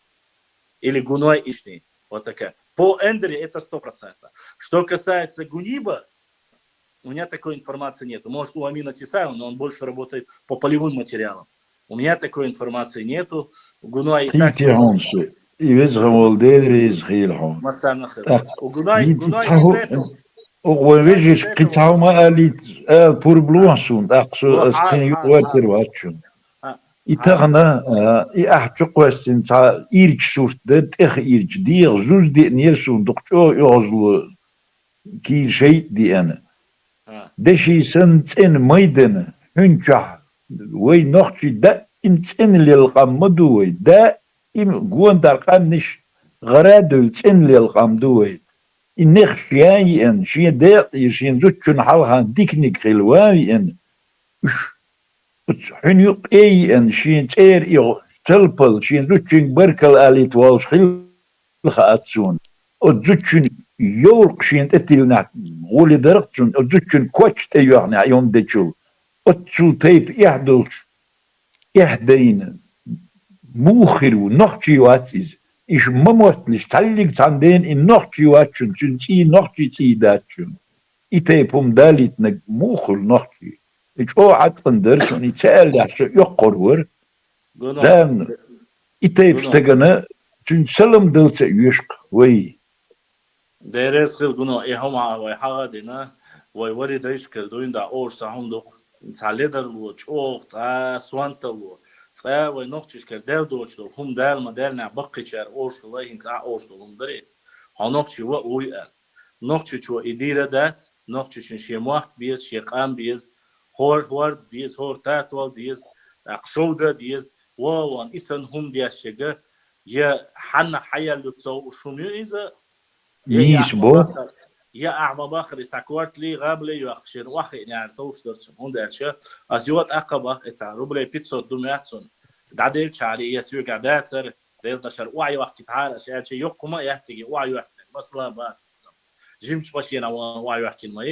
B: Или Гуно и Ишни. Вот такая. По Эндари это 100%. Что касается Гуниба, у меня такой информации нет. Может, у Амина Тисаева, но он больше работает по полевым материалам. У меня такой информации нету. Гуно и так...
D: يوزغم والديري زغيرهم
B: مسانا خير وغناي
D: وويجيش قطعه ما قالت بور بلوانسون اقصو اسكن يواتر واتشون يتغنى يحجق واسن تا إيرج سورت دت اخ إيرج ديغ زوز دي نيرسون دقشو يغزلو كي شيء دي انا دشي سنتين ميدن هنجح وي نخشي دا انتين للقمدو وي دا جوان دارقام نش غرادو تن للقمدوي إنخ شيء إن شيء ده يشين زوجن حالها ديكنيك خلواي إن حنيق أي إن شيء تير إيو تلبل شيء زوجن بركل آليت والش خلخاتسون زوجن يورق شيء تتلنا غولي درقتون زوجن كوتش تيوحنا يوم دجو أتسو تيب إحدين موخرو نخشي واتسيز إيش مموتلش تعلق تعندين إن نخشي واتشن تنسي نخشي تيداتشن إتايبهم داليت نج موخر نخشي إيش أو عطن درسون يتسأل يحشو يقرور زان إتايب ستغنى تنسلم دلت يشق وي
B: ديريس خير قنو إيهم ويحاقدنا ويوري دايش كردوين دا أور ساهم دو تعليدر وچ أوغ تا سوانتلو وي نوختش كردو دوچ هم دال ما دال نا بقي چار اوش الله انسا اوش دولم دري هنوخشي ويقال نوخشي شو إديرة دات نوخشي شن موح بيز شيقام بيز هور ديز هور تاتوال ديز أقشودة ديز وان إسن هم دي الشجع يا حنا حيا لتصو شنو إذا
D: ميش بو
B: يا أعمى باخر يسكوارت لي غابلي يأخشين واحد يعني توش درسون هون ده أشياء أزيوت أقبة يتعرب لي بيتزا دمياتون دعديل شعري يسوي قعدات سر ليلة شر وعي وقت تعال أشياء شيء يقوم يحتاج وعي وقت مثلا بس جيمش باشينا وعي وقت ما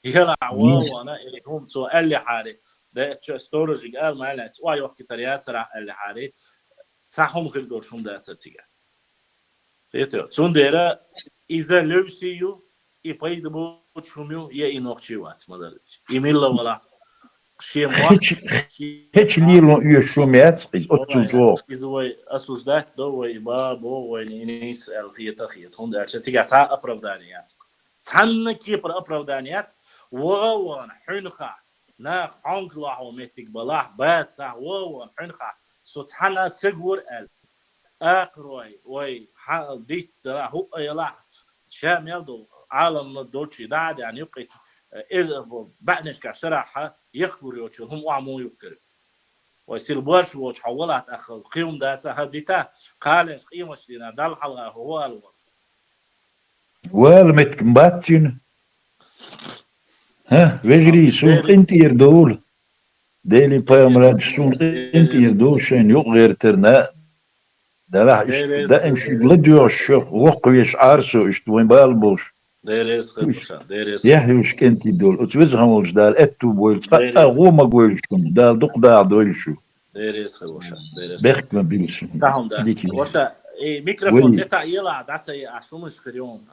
B: يلا وانا اللي هم سؤال لي حالي ده ستورج قال ما لا وعي وقت تريات سر اللي حالي صحهم غير دور شون ده ترتيجا يتو شون ده إذا لوسيو يبيد بود شوميو يا إنوخشي واس مدرج يميل ولا شيء
D: هيك ليلو يشوميات أتوجو
B: إذا أسوجدات دو ويبابو وينيس الخية تخيط هون عشان تيجي تعا أبرودانيات تحن كيبر أبرودانيات ووان حنخا ناخ عنك لاحو ميتك بلاح بات سا ووان حنخا سو تحنا تسجور ال أقروي وي ديت هو يلاح شام يلدو عالم دولتشي داد يعني يبقى إذا بعنش كشرحة يخبر يوتشل هم وعمو يفكر ويصير برش وش حولت أخذ قيم داتا هديتا قالش قيمش لنا دال حلقة هو الوش
D: والمتك مباتين ها وجري سوق انت يردول ديلي بايمراد سوق انت يردول شين يغير ترنا ده راح ده امشي بلديو الشيخ وقويش عارسو اشتوين بالبوش
B: ديريس خبوشا ديريس
D: يحيوش كنتي دول اتوزهم وش دال اتو بويل اغو ما بويلشون دال دق دا دويلشو
B: ديريس خبوشا ديريس
D: بخت ما بيلشون
B: تاهم داس وشا اي ميكروفون تتا يلا داتسي عشومش خريون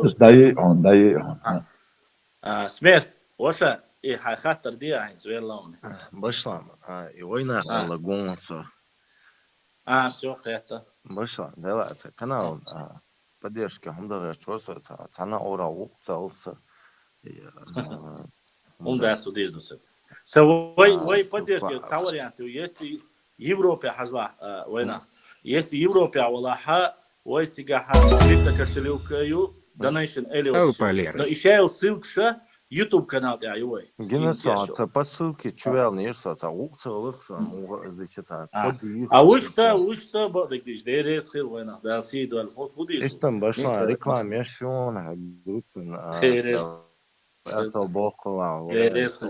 D: بس دايقون
B: سمعت وشا اي خاطر دي عين سوير لون
F: باشلام وين لاغونسا
B: все это
F: башла давайте канал поддержки хумдага чувствуется цена ора уцался
B: он да сюда идут свой поддержки цаварианты если Европе хазла война если Европе валаха вой сигаха битка кошелюкаю donation элиот но еще ссылка YouTube канал да ой
F: генерация по ссылке чувел не саца уцался зачитать
B: وش بدك ديريس خير وين ده سيد والفوت بدي
F: استم باشا ريكلام يشون هدوتن это бокла
B: ديريس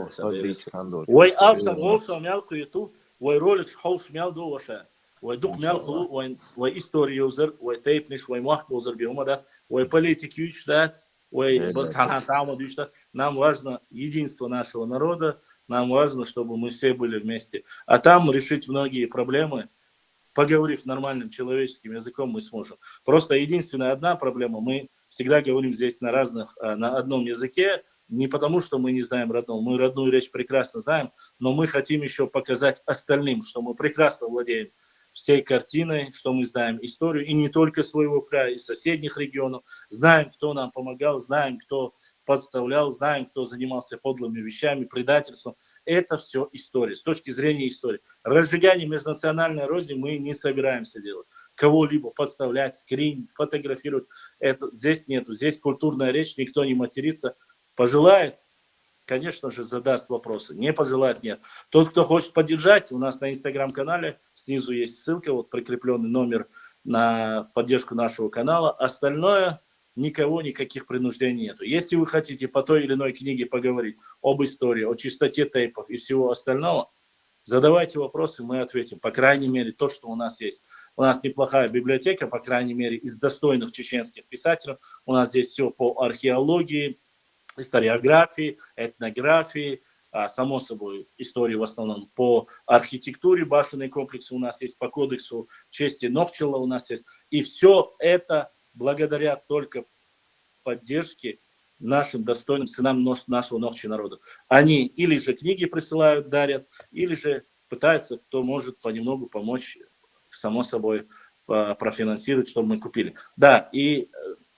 B: وي اصلا وصل مالكو يتو وي رولك حوش مال دوشه وي دوق مال خلو وي استوري يوزر وي تيبنش وي واحد يوزر بيوم داس وي политик юч дат وي бацхан дюшта нам важно единство нашего народа, нам важно, чтобы мы все были вместе. А там решить многие проблемы, поговорив нормальным человеческим языком, мы сможем. Просто единственная одна проблема, мы всегда говорим здесь на одном языке, не потому, что мы не знаем родного, мы родную речь прекрасно знаем, но мы хотим еще показать остальным, что мы прекрасно владеем всей картиной, что мы знаем историю, и не только своего края, и соседних регионов, знаем, кто нам помогал, знаем, кто подставлял, знаем, кто занимался подлыми вещами, предательством. Это все история, с точки зрения истории. Разжигание межнациональной розни мы не собираемся делать. Кого-либо подставлять, скринить, фотографировать, это здесь нету. Здесь культурная речь, никто не матерится. Пожелает, конечно же, задаст вопросы. Не пожелает, нет. Тот, кто хочет поддержать, у нас на инстаграм-канале снизу есть ссылка, вот прикрепленный номер на поддержку нашего канала. Остальное, никаких принуждений нету. Если вы хотите по той или иной книге поговорить об истории, о чистоте тейпов и всего остального, задавайте вопросы, мы ответим. По крайней мере, то, что у нас есть. У нас неплохая библиотека, по крайней мере, из достойных чеченских писателей. У нас здесь все по археологии, историографии, этнографии, само собой, истории в основном по архитектуре, башенные комплексы у нас есть, по кодексу чести Нохчела у нас есть. И все это благодаря только поддержке нашим достойным сынам нашего Нохчи народа. Они или же книги присылают, дарят, или же пытаются, кто может понемногу помочь, само собой, профинансировать, чтобы мы купили. Да, и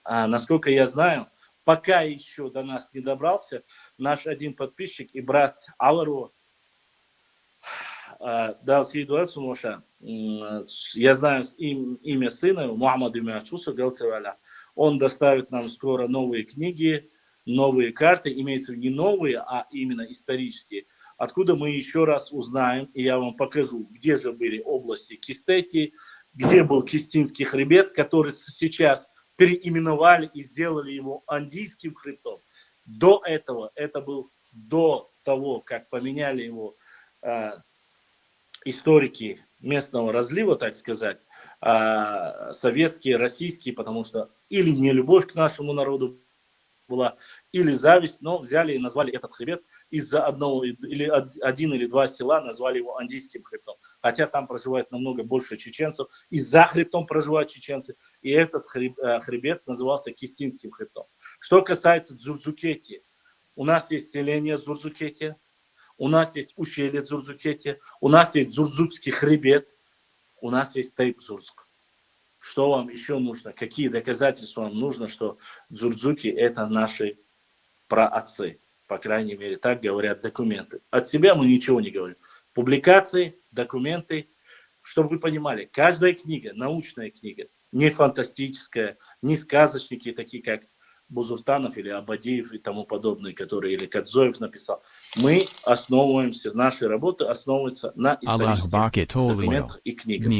B: насколько я знаю, пока еще до нас не добрался, наш один подписчик и брат Алару дал ситуацию, Моша. Я знаю имя сына, Мухаммад Имячуса, Он доставит нам скоро новые книги, новые карты, имеется в виду не новые, а именно исторические, откуда мы еще раз узнаем, и я вам покажу, где же были области Кистетии, где был Кистинский хребет, который сейчас переименовали и сделали его Андийским хребтом. До этого, это был до того, как поменяли его историки местного разлива, так сказать, советские, российские, потому что или не любовь к нашему народу была, или зависть, но взяли и назвали этот хребет из-за одного, или один или два села, назвали его Андийским хребтом. Хотя там проживает намного больше чеченцев, и за хребтом проживают чеченцы, и этот хребет назывался Кистинским хребтом. Что касается Дзурзукетии, у нас есть селение Дзурзукетия, у нас есть ущелье Дзурзукетия, у нас есть Дзурзукский хребет, у нас есть Тайп-Дзурзк. Что вам еще нужно? Какие доказательства вам нужно, что дзурзуки это наши праотцы? По крайней мере, так говорят документы. От себя мы ничего не говорим. Публикации, документы, чтобы вы понимали, каждая книга, научная книга, не фантастическая, не сказочники, такие как Бузуртанов или Абадиев и тому подобные, которые или Кадзоев написал. Мы основываемся, наши работы основываются на исторических документах и книгах.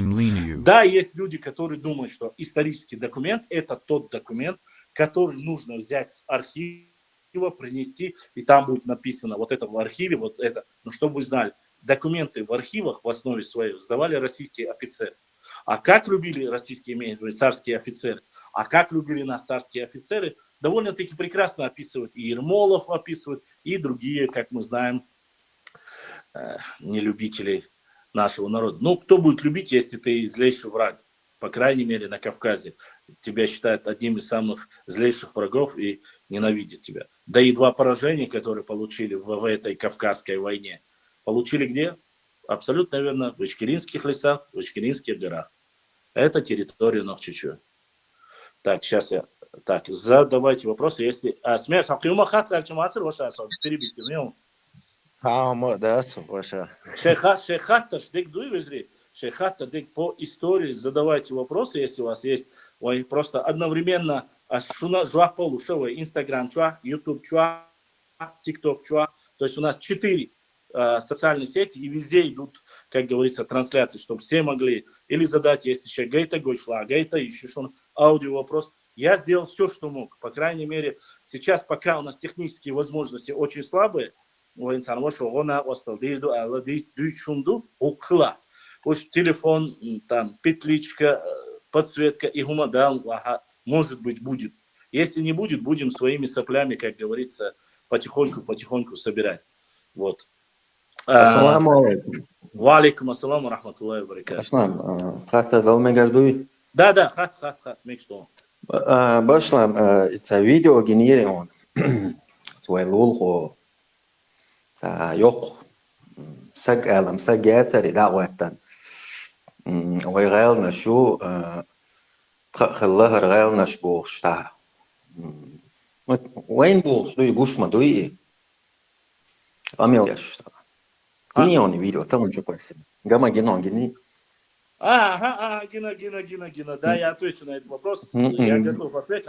B: Да, есть люди, которые думают, что исторический документ это тот документ, который нужно взять с архива, принести, и там будет написано вот это в архиве, вот это. Но чтобы вы знали, документы в архивах в основе своей сдавали российские офицеры. А как любили российские царские офицеры, а как любили нас царские офицеры, довольно-таки прекрасно описывают. И Ермолов описывает, и другие, как мы знаем, нелюбителей нашего народа. Ну, кто будет любить, если ты злейший враг? По крайней мере, на Кавказе. Тебя считают одним из самых злейших врагов и ненавидят тебя. Да и два поражения, которые получили в этой Кавказской войне, получили где? Абсолютно верно, в Ичкеринских лесах, в Ичкеринских горах. Это территория Нохчичу. Так, сейчас я... Так, задавайте вопросы, если... Смерть, перебите, мне. Шейхаттер, штык дуй, Шейхаттер, по истории задавайте вопросы, если у вас есть. Ой, просто одновременно шуна жуа полу шоу, Инстаграм чуа, Ютуб чуа, ТикТок чуа. То есть у нас 4 социальные сети, и везде идут, как говорится, трансляции, чтобы все могли или задать, если еще гайта гойшла, гайта еще что аудио вопрос. Я сделал все, что мог. По крайней мере, сейчас, пока у нас технические возможности очень слабые, уж телефон, там, петличка, подсветка и гумадан, может быть, будет. Если не будет, будем своими соплями, как говорится, потихоньку собирать. Вот.
G: Ассаламу алейкум.
B: Ва алейкум ассаламу рахматуллахи ва баракатуху.
G: Башлам, хатта далмегардуй.
B: Да, хат, мечту.
G: Башлам, это видеогенерирован. Суайлулхо. Yok. Sag alam, sag yatsari da'watan. ويغيرنا شو خلاها غيرنا شبوش تاع وين بوش دوي بوش ما دوي أميوش Гениальный видео, там уже классно. Гамма геном гени.
B: Гина. Да, я отвечу на этот вопрос. Я готов ответить.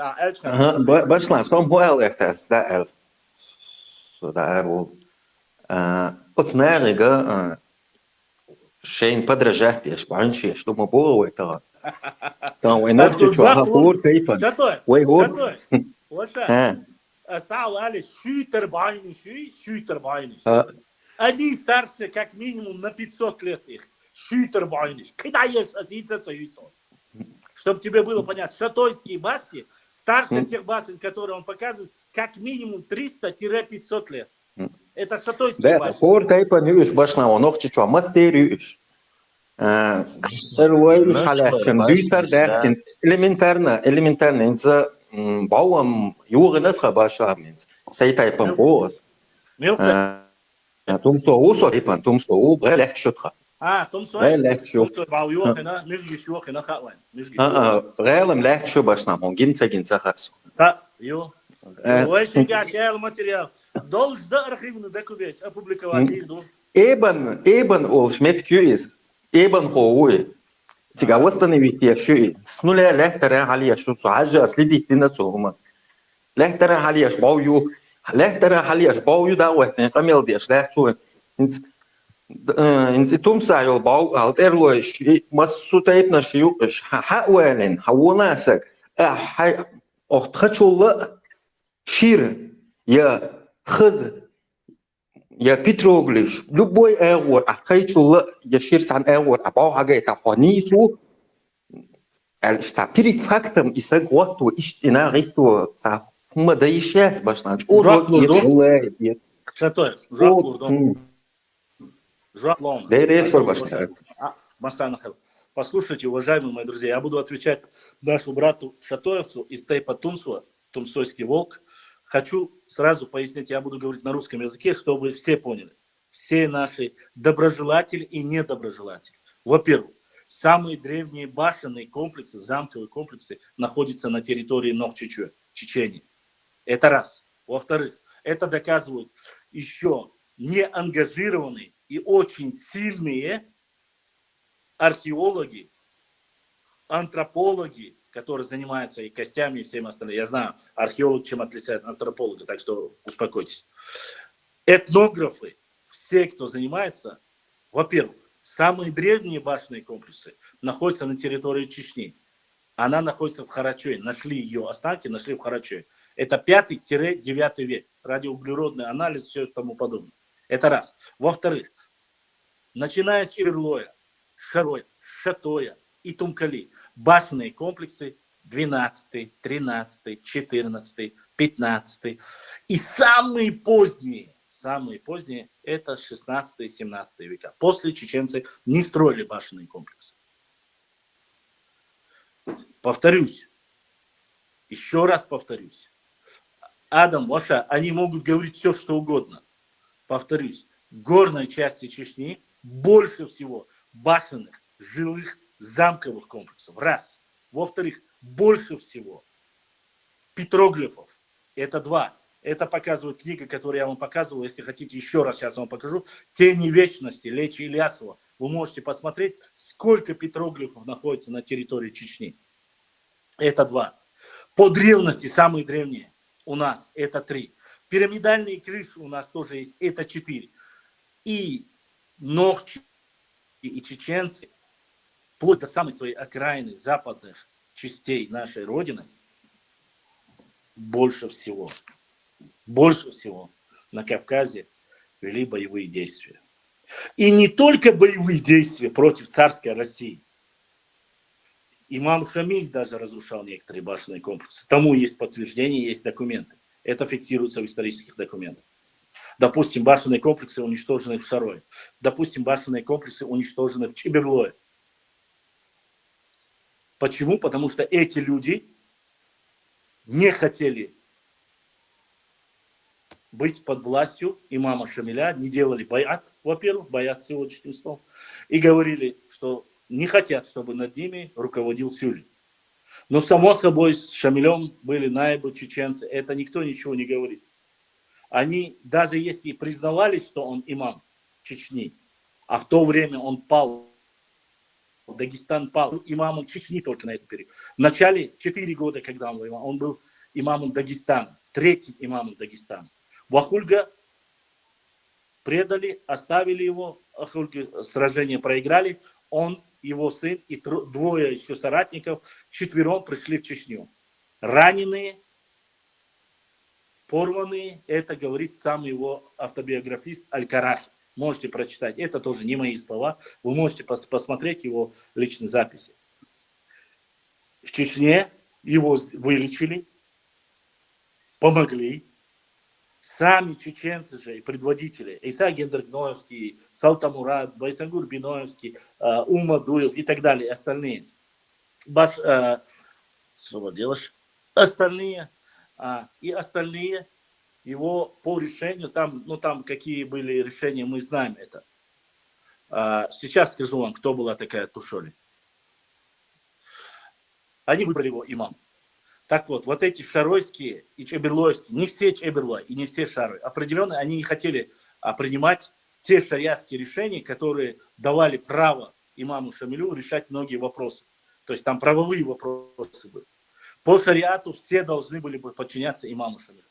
G: Башлам, там хуэл эхтас, да, эльф. Да, эрвул. От снайрига шейн подражать, я шпанчи, что мы было это. Там война все хапур кейпан. Ой, вот.
B: Сауали шутер байниш. Они старше как минимум на 500 лет их. Шутер байниш. Кидаешь, чтобы тебе было понятно, шатойские башни старше тех башен, которые он показывает, как минимум 300-500 лет. Это шатойские башни.
G: Да, пор кейпан юж башна, он ох чичо, массерюш. Элементарно, инца бауам югенет хабаша минс. Сейтай пампор. Тумсо усо типан, тумсо у брелех шутха.
B: Тумсо.
G: Брелех шут.
B: Тумсо бау юхена, мижги шухена хаван.
G: Брелем лех шу башна, он гинца хасу.
B: Да, ю. Уэшига шел материал. Долж да архивный документ опубликовать.
G: Eben ол schmet кюис. Eben хоуи. Тебя восстановить еще с нуля лехтера халия что сажа следить на цума. Лехтера халия бою, лехтера халия бою да вот не камел деш лехчу. Инс том сайол бау алтерло массу тайп на шию хауэлен хаунасак охтхачулла шир я хз я Петроглиш, любой эвор, а хайчула, я ширсан эвор, а баугай тапонису, альста перед фактом и сагвату, истина риту, та мадайшес башнач,
B: Жак Лурдон.
G: Дерес башнач.
B: Послушайте, уважаемые мои друзья, я буду отвечать нашему брату Шатоевцу из Тейпа Тумсуа, Тумсойский волк. Хочу сразу пояснить, я буду говорить на русском языке, чтобы все поняли. Все наши доброжелатели и недоброжелатели. Во-первых, самые древние башенные комплексы, замковые комплексы находятся на территории Нохчичуэ, Чечении. Это раз. Во-вторых, это доказывают еще неангажированные и очень сильные археологи, антропологи, которые занимаются и костями, и всем остальным. Я знаю, археолог чем отличает антрополога, так что успокойтесь. Этнографы, все, кто занимается, во-первых, самые древние башенные комплексы находятся на территории Чечни. Она находится в Харачое. Нашли ее останки, нашли в Харачое. Это 5-9 век. Радиоуглеродный анализ, все и тому подобное. Это раз. Во-вторых, начиная с Чеверлоя, Шароя, Шатоя и Тумкали, башенные комплексы 12, 13, 14, 15 и самые поздние это 16 и 17 века. После чеченцы не строили башенные комплексы. Повторюсь, еще раз повторюсь. Адам, Ваша, они могут говорить все, что угодно. Повторюсь, в горной части Чечни больше всего башенных, жилых, замковых комплексов. Раз. Во-вторых, больше всего петроглифов. Это два. Это показывает книга, которую я вам показывал. Если хотите, еще раз сейчас вам покажу. «Тени вечности» Лечи Ильясова. Вы можете посмотреть, сколько петроглифов находится на территории Чечни. Это два. По древности самые древние у нас это 3. Пирамидальные крыши у нас тоже есть. Это 4. И нохчи и чеченцы, вплоть до самой своей окраины западных частей нашей Родины, больше всего на Кавказе вели боевые действия. И не только боевые действия против царской России. Имам Шамиль даже разрушал некоторые башенные комплексы. Тому есть подтверждение, есть документы. Это фиксируется в исторических документах. Допустим, башенные комплексы уничтожены в Шарое. Допустим, башенные комплексы уничтожены в Чеберлое. Почему? Потому что эти люди не хотели быть под властью имама Шамиля, не делали баят, во-первых, баят сегодняшним словом, и говорили, что не хотят, чтобы над ними руководил Сюлин. Но само собой с Шамилем были наибы чеченцы, это никто ничего не говорит. Они, даже если признавались, что он имам Чечни, а в то время он пал, Дагестан пал имамом Чечни только на этот период. В начале 4 года, когда он был имамом, он был имамом Дагестана, 3-м имамом Дагестана. Вахульга предали, оставили его, Ахульга сражение проиграли, он, его сын и 2 еще соратников, 4 пришли в Чечню. Раненые, порванные, это говорит сам его автобиографист Аль-Карахи. Можете прочитать, это тоже не мои слова, вы можете посмотреть его личные записи. В Чечне его вылечили, помогли. Сами чеченцы же и предводители, Иса Гендерк-Ноевский, Салтамурат, Байсангур Биноевский, Ума Дуев и так далее, остальные. Что делаешь? Остальные его по решению, там какие были решения, мы знаем это. Сейчас скажу вам, кто была такая Тушоли. Они выбрали его имам. Так вот эти шаройские и чеберлоевские, не все чеберлой и не все шарой, определенно они не хотели принимать те шариатские решения, которые давали право имаму Шамилю решать многие вопросы. То есть там правовые вопросы были. По шариату все должны были бы подчиняться имаму Шамилю.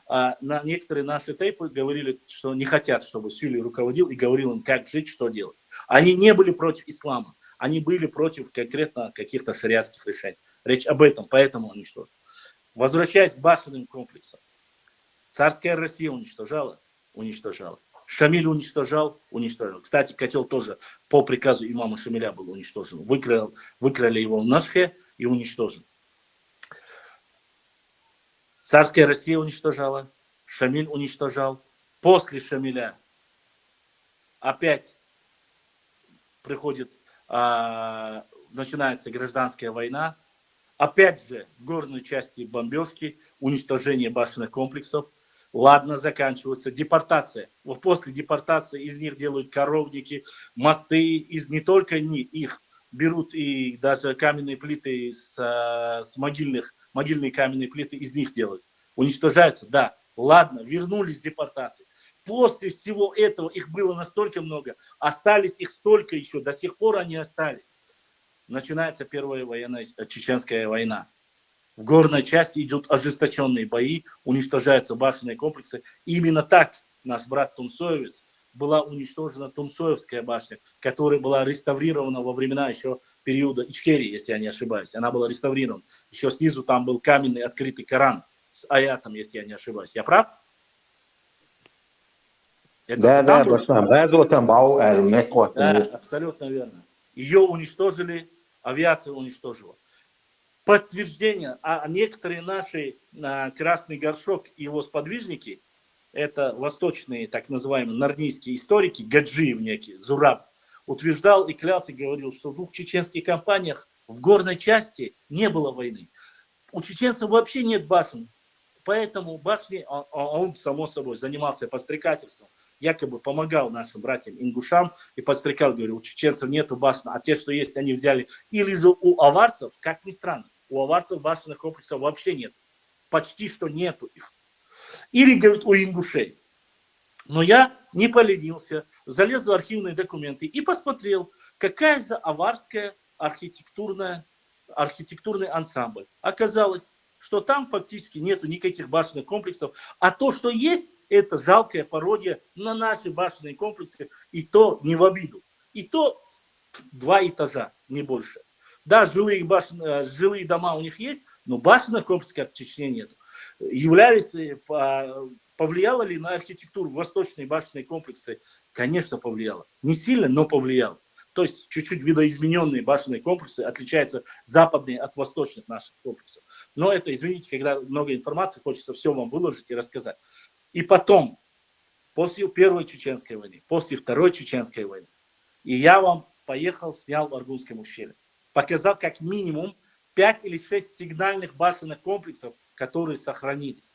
B: А на некоторые наши тейпы говорили, что не хотят, чтобы Сюли руководил и говорил им, как жить, что делать. Они не были против ислама. Они были против конкретно каких-то шариатских решений. Речь об этом, поэтому уничтожили. Возвращаясь к башенным комплексам. Царская Россия уничтожала. Шамиль уничтожал. Кстати, котел тоже по приказу имама Шамиля был уничтожен. Выкрали его в Нашхе и уничтожен. Царская Россия уничтожала. Шамиль уничтожал. После Шамиля опять начинается гражданская война. Опять же, в горной части бомбежки, уничтожение башенных комплексов. Ладно, заканчивается депортация. После депортации из них делают коровники, мосты. Не только их берут и даже каменные плиты с могильные каменные плиты из них делают. Уничтожаются, да. Ладно, вернулись с депортации. После всего этого их было настолько много, остались их столько еще, до сих пор они остались. Начинается первая чеченская война. В горной части идут ожесточенные бои, уничтожаются башенные комплексы. Именно так наш брат Тумсоевец была уничтожена Тумсоевская башня, которая была реставрирована во времена еще периода Ичкерии, если я не ошибаюсь. Она была реставрирована. Еще снизу там был каменный открытый Коран с аятом, если я не ошибаюсь. Я прав?
G: Да,
B: абсолютно верно. Ее уничтожили, авиация уничтожила. Подтверждение, а некоторые наши Красный Горшок и его сподвижники, это восточные так называемые нарнийские историки, Гаджиев некий, Зураб, утверждал и клялся, и говорил, что в двух чеченских компаниях в горной части не было войны. У чеченцев вообще нет башен. Поэтому башни, он, само собой, занимался подстрекательством, якобы помогал нашим братьям-ингушам и подстрекал, говорил, у чеченцев нету башен, а те, что есть, они взяли. Или же у аварцев, как ни странно, у аварцев башенных комплексов вообще нет. Почти что нету их. Или, говорит, у ингушей. Но я не поленился, залез в архивные документы и посмотрел, какая же аварская архитектурный ансамбль. Оказалось, что там фактически нету никаких башенных комплексов, а то, что есть, это жалкая пародия на наши башенные комплексы, и то не в обиду. И то 2 этажа, не больше. Да, жилые дома у них есть, но башенных комплексов, как в Чечне, нет. Повлияло ли на архитектуру восточные башенные комплексы? Конечно, повлияло. Не сильно, но повлияло. То есть чуть-чуть видоизмененные башенные комплексы отличаются западные от восточных наших комплексов. Но это, извините, когда много информации, хочется все вам выложить и рассказать. И потом, после Первой Чеченской войны, после Второй Чеченской войны, и я вам поехал, снял в Аргунском ущелье. Показал как минимум 5 или 6 сигнальных башенных комплексов, которые сохранились.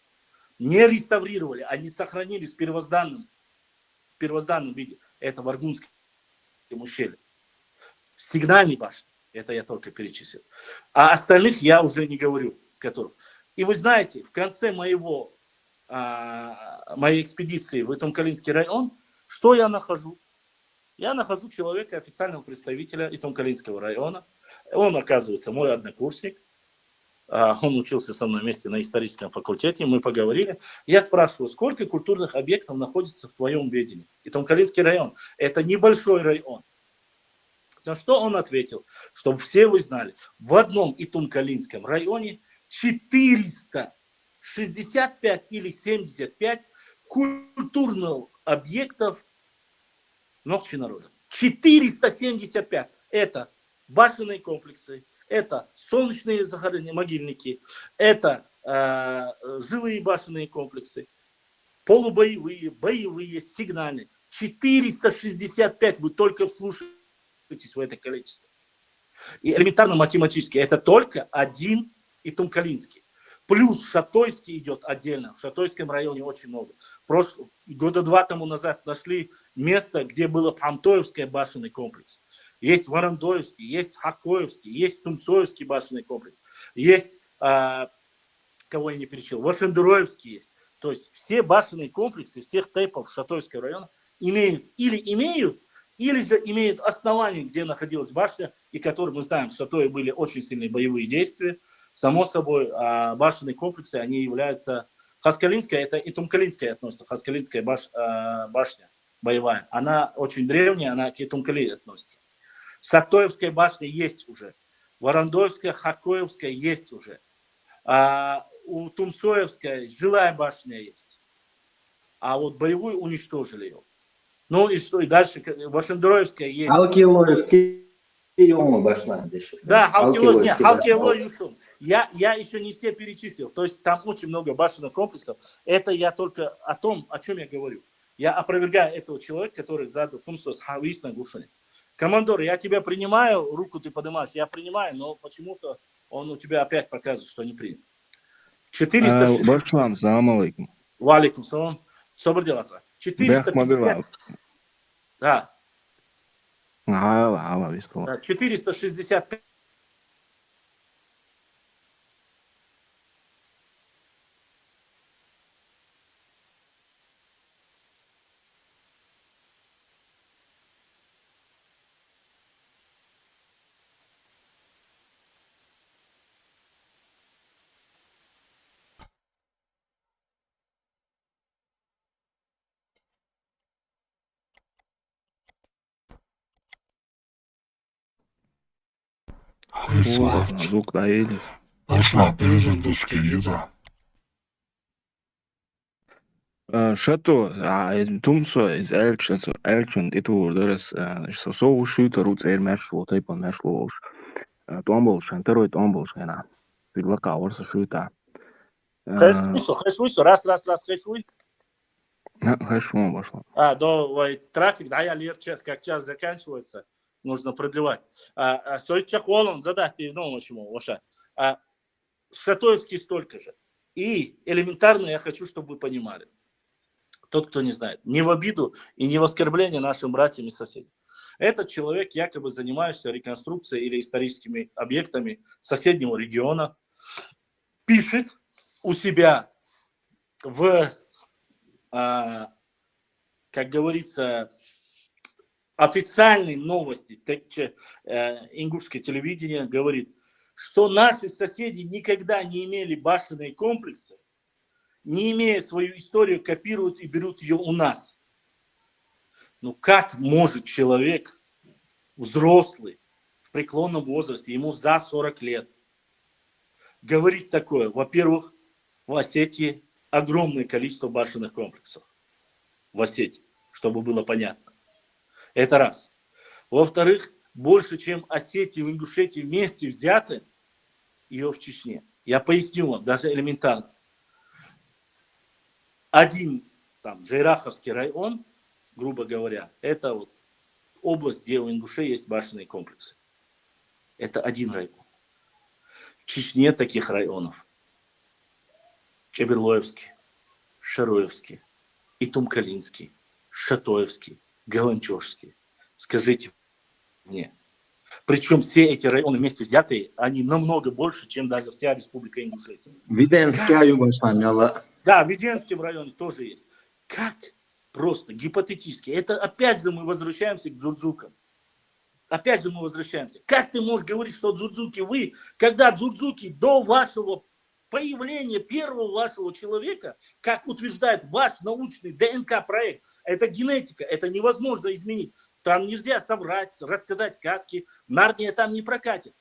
B: Не реставрировали, они сохранились в первозданном виде. Это в Аргунском ущелье. Сигнальные башни, это я только перечислил. А остальных я уже не говорю. И вы знаете, в конце моей экспедиции в Итомкалинский район, что я нахожу? Я нахожу человека, официального представителя Итомкалинского района. Он, оказывается, мой однокурсник. Он учился со мной вместе на историческом факультете. Мы поговорили. Я спрашиваю, сколько культурных объектов находится в твоем ведении? Итомкалинский район. Это небольшой район. На что он ответил, чтобы все вы знали, в одном Итомкалинском районе 465 или 75 культурных объектов Ногчи народа. 475. Это башенные комплексы, это солнечные могильники, это жилые башенные комплексы, полубоевые, боевые, сигнальные. 465. Вы только вслушайтесь в это количество. И элементарно математически это только один Итомкалинский. Плюс Шатойский идет отдельно. В Шатойском районе очень много. Года 2 тому назад нашли место, где было Памтоевский башенный комплекс. Есть Варандоевский, есть Хакоевский, есть Тумсоевский башенный комплекс. Есть, кого я не перечислил, Вашендероевский есть. То есть все башенные комплексы всех тейпов Шатойского района имеют, или же имеют основание, где находилась башня, и которые мы знаем, что то и были очень сильные боевые действия. Само собой, башенные комплексы, они являются... Хаскалинская, это и Тумкалинская относится, Хаскалинская башня боевая. Она очень древняя, она к Итумкали относится. Сактоевская башня есть уже. Варандоевская, Хакоевская есть уже. У Тумсоевская жилая башня есть. А вот боевую уничтожили ее. Ну и что, и дальше Вашендроевская есть. Да, Халкило Юшун. Я еще не все перечислил. То есть там очень много башенных комплексов. Это я только о том, о чем я говорю. Я опровергаю этого человека, который задал Тумсос Хавис на Гушуне. Командор, я тебя принимаю, руку ты поднимаешь, я принимаю, но почему-то он у тебя опять показывает, что не принял. 460.
H: Башлам, салам алейкум.
B: Валикум салам. Собр делаться. 450. Да. 465.
H: Звук доедет.
C: Башла, перезагрузка еда.
H: Шато, Тумсо из Элчин, и тут дырыс, соу шута рут эрмершло, тайпан мершлош. Томболш, второй томболш, она. Пидлака, орса шута.
B: Хэшвуйсо, раз, хэшвуй.
H: Хэшвуй, башла.
B: Трафик, да, я лер час, как час заканчивается. Нужно продлевать. Сойчак Уолон задать ты ну почему, Ваша. Шатоевский столько же. И элементарно я хочу, чтобы вы понимали. Тот, кто не знает. Не в обиду и не в оскорбление нашим братьям и соседям. Этот человек, якобы занимающийся реконструкцией или историческими объектами соседнего региона, пишет у себя в, как говорится, официальной новости ингушское телевидение говорит, что наши соседи никогда не имели башенные комплексы, не имея свою историю, копируют и берут ее у нас. Ну как может человек, взрослый, в преклонном возрасте, ему за 40 лет, говорить такое? Во-первых, в Осетии огромное количество башенных комплексов. В Осетии, чтобы было понятно. Это раз. Во-вторых, больше, чем Осетии и Ингушетии вместе взяты, ее в Чечне. Я поясню вам, даже элементарно. Один там Джайраховский район, грубо говоря, это вот область, где у ингушей есть башенные комплексы. Это один район. В Чечне таких районов. Чеберлоевский, Шароевский, Итумкалинский, Шатоевский, Галанчожский. Скажите мне. Причем все эти районы вместе взятые, они намного больше, чем даже вся республика Ингушетия. Да, в Веденском районе тоже есть. Как? Просто гипотетически. Это опять же мы возвращаемся к дзурдзукам. Опять же мы возвращаемся. Как ты можешь говорить, что дзурдзуки вы, когда дзурдзуки до вашего появления первого вашего человека, как утверждает ваш научный ДНК-проект, это генетика, это невозможно изменить. Там нельзя соврать, рассказать сказки, Нарния там не прокатит.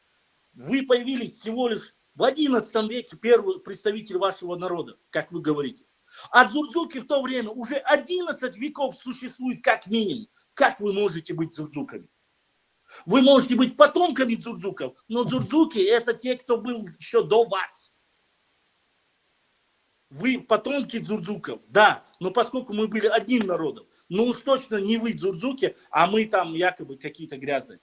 B: Вы появились всего лишь в 11 веке, первый представитель вашего народа, как вы говорите. А дзурдзуки в то время уже 11 веков существуют как минимум. Как вы можете быть дзурдзуками? Вы можете быть потомками дзурдзуков, но дзурдзуки это те, кто был еще до вас. Вы потомки дзурдзуков, да, но поскольку мы были одним народом, ну уж точно не вы дзурдзуки, а мы там якобы какие-то грязные.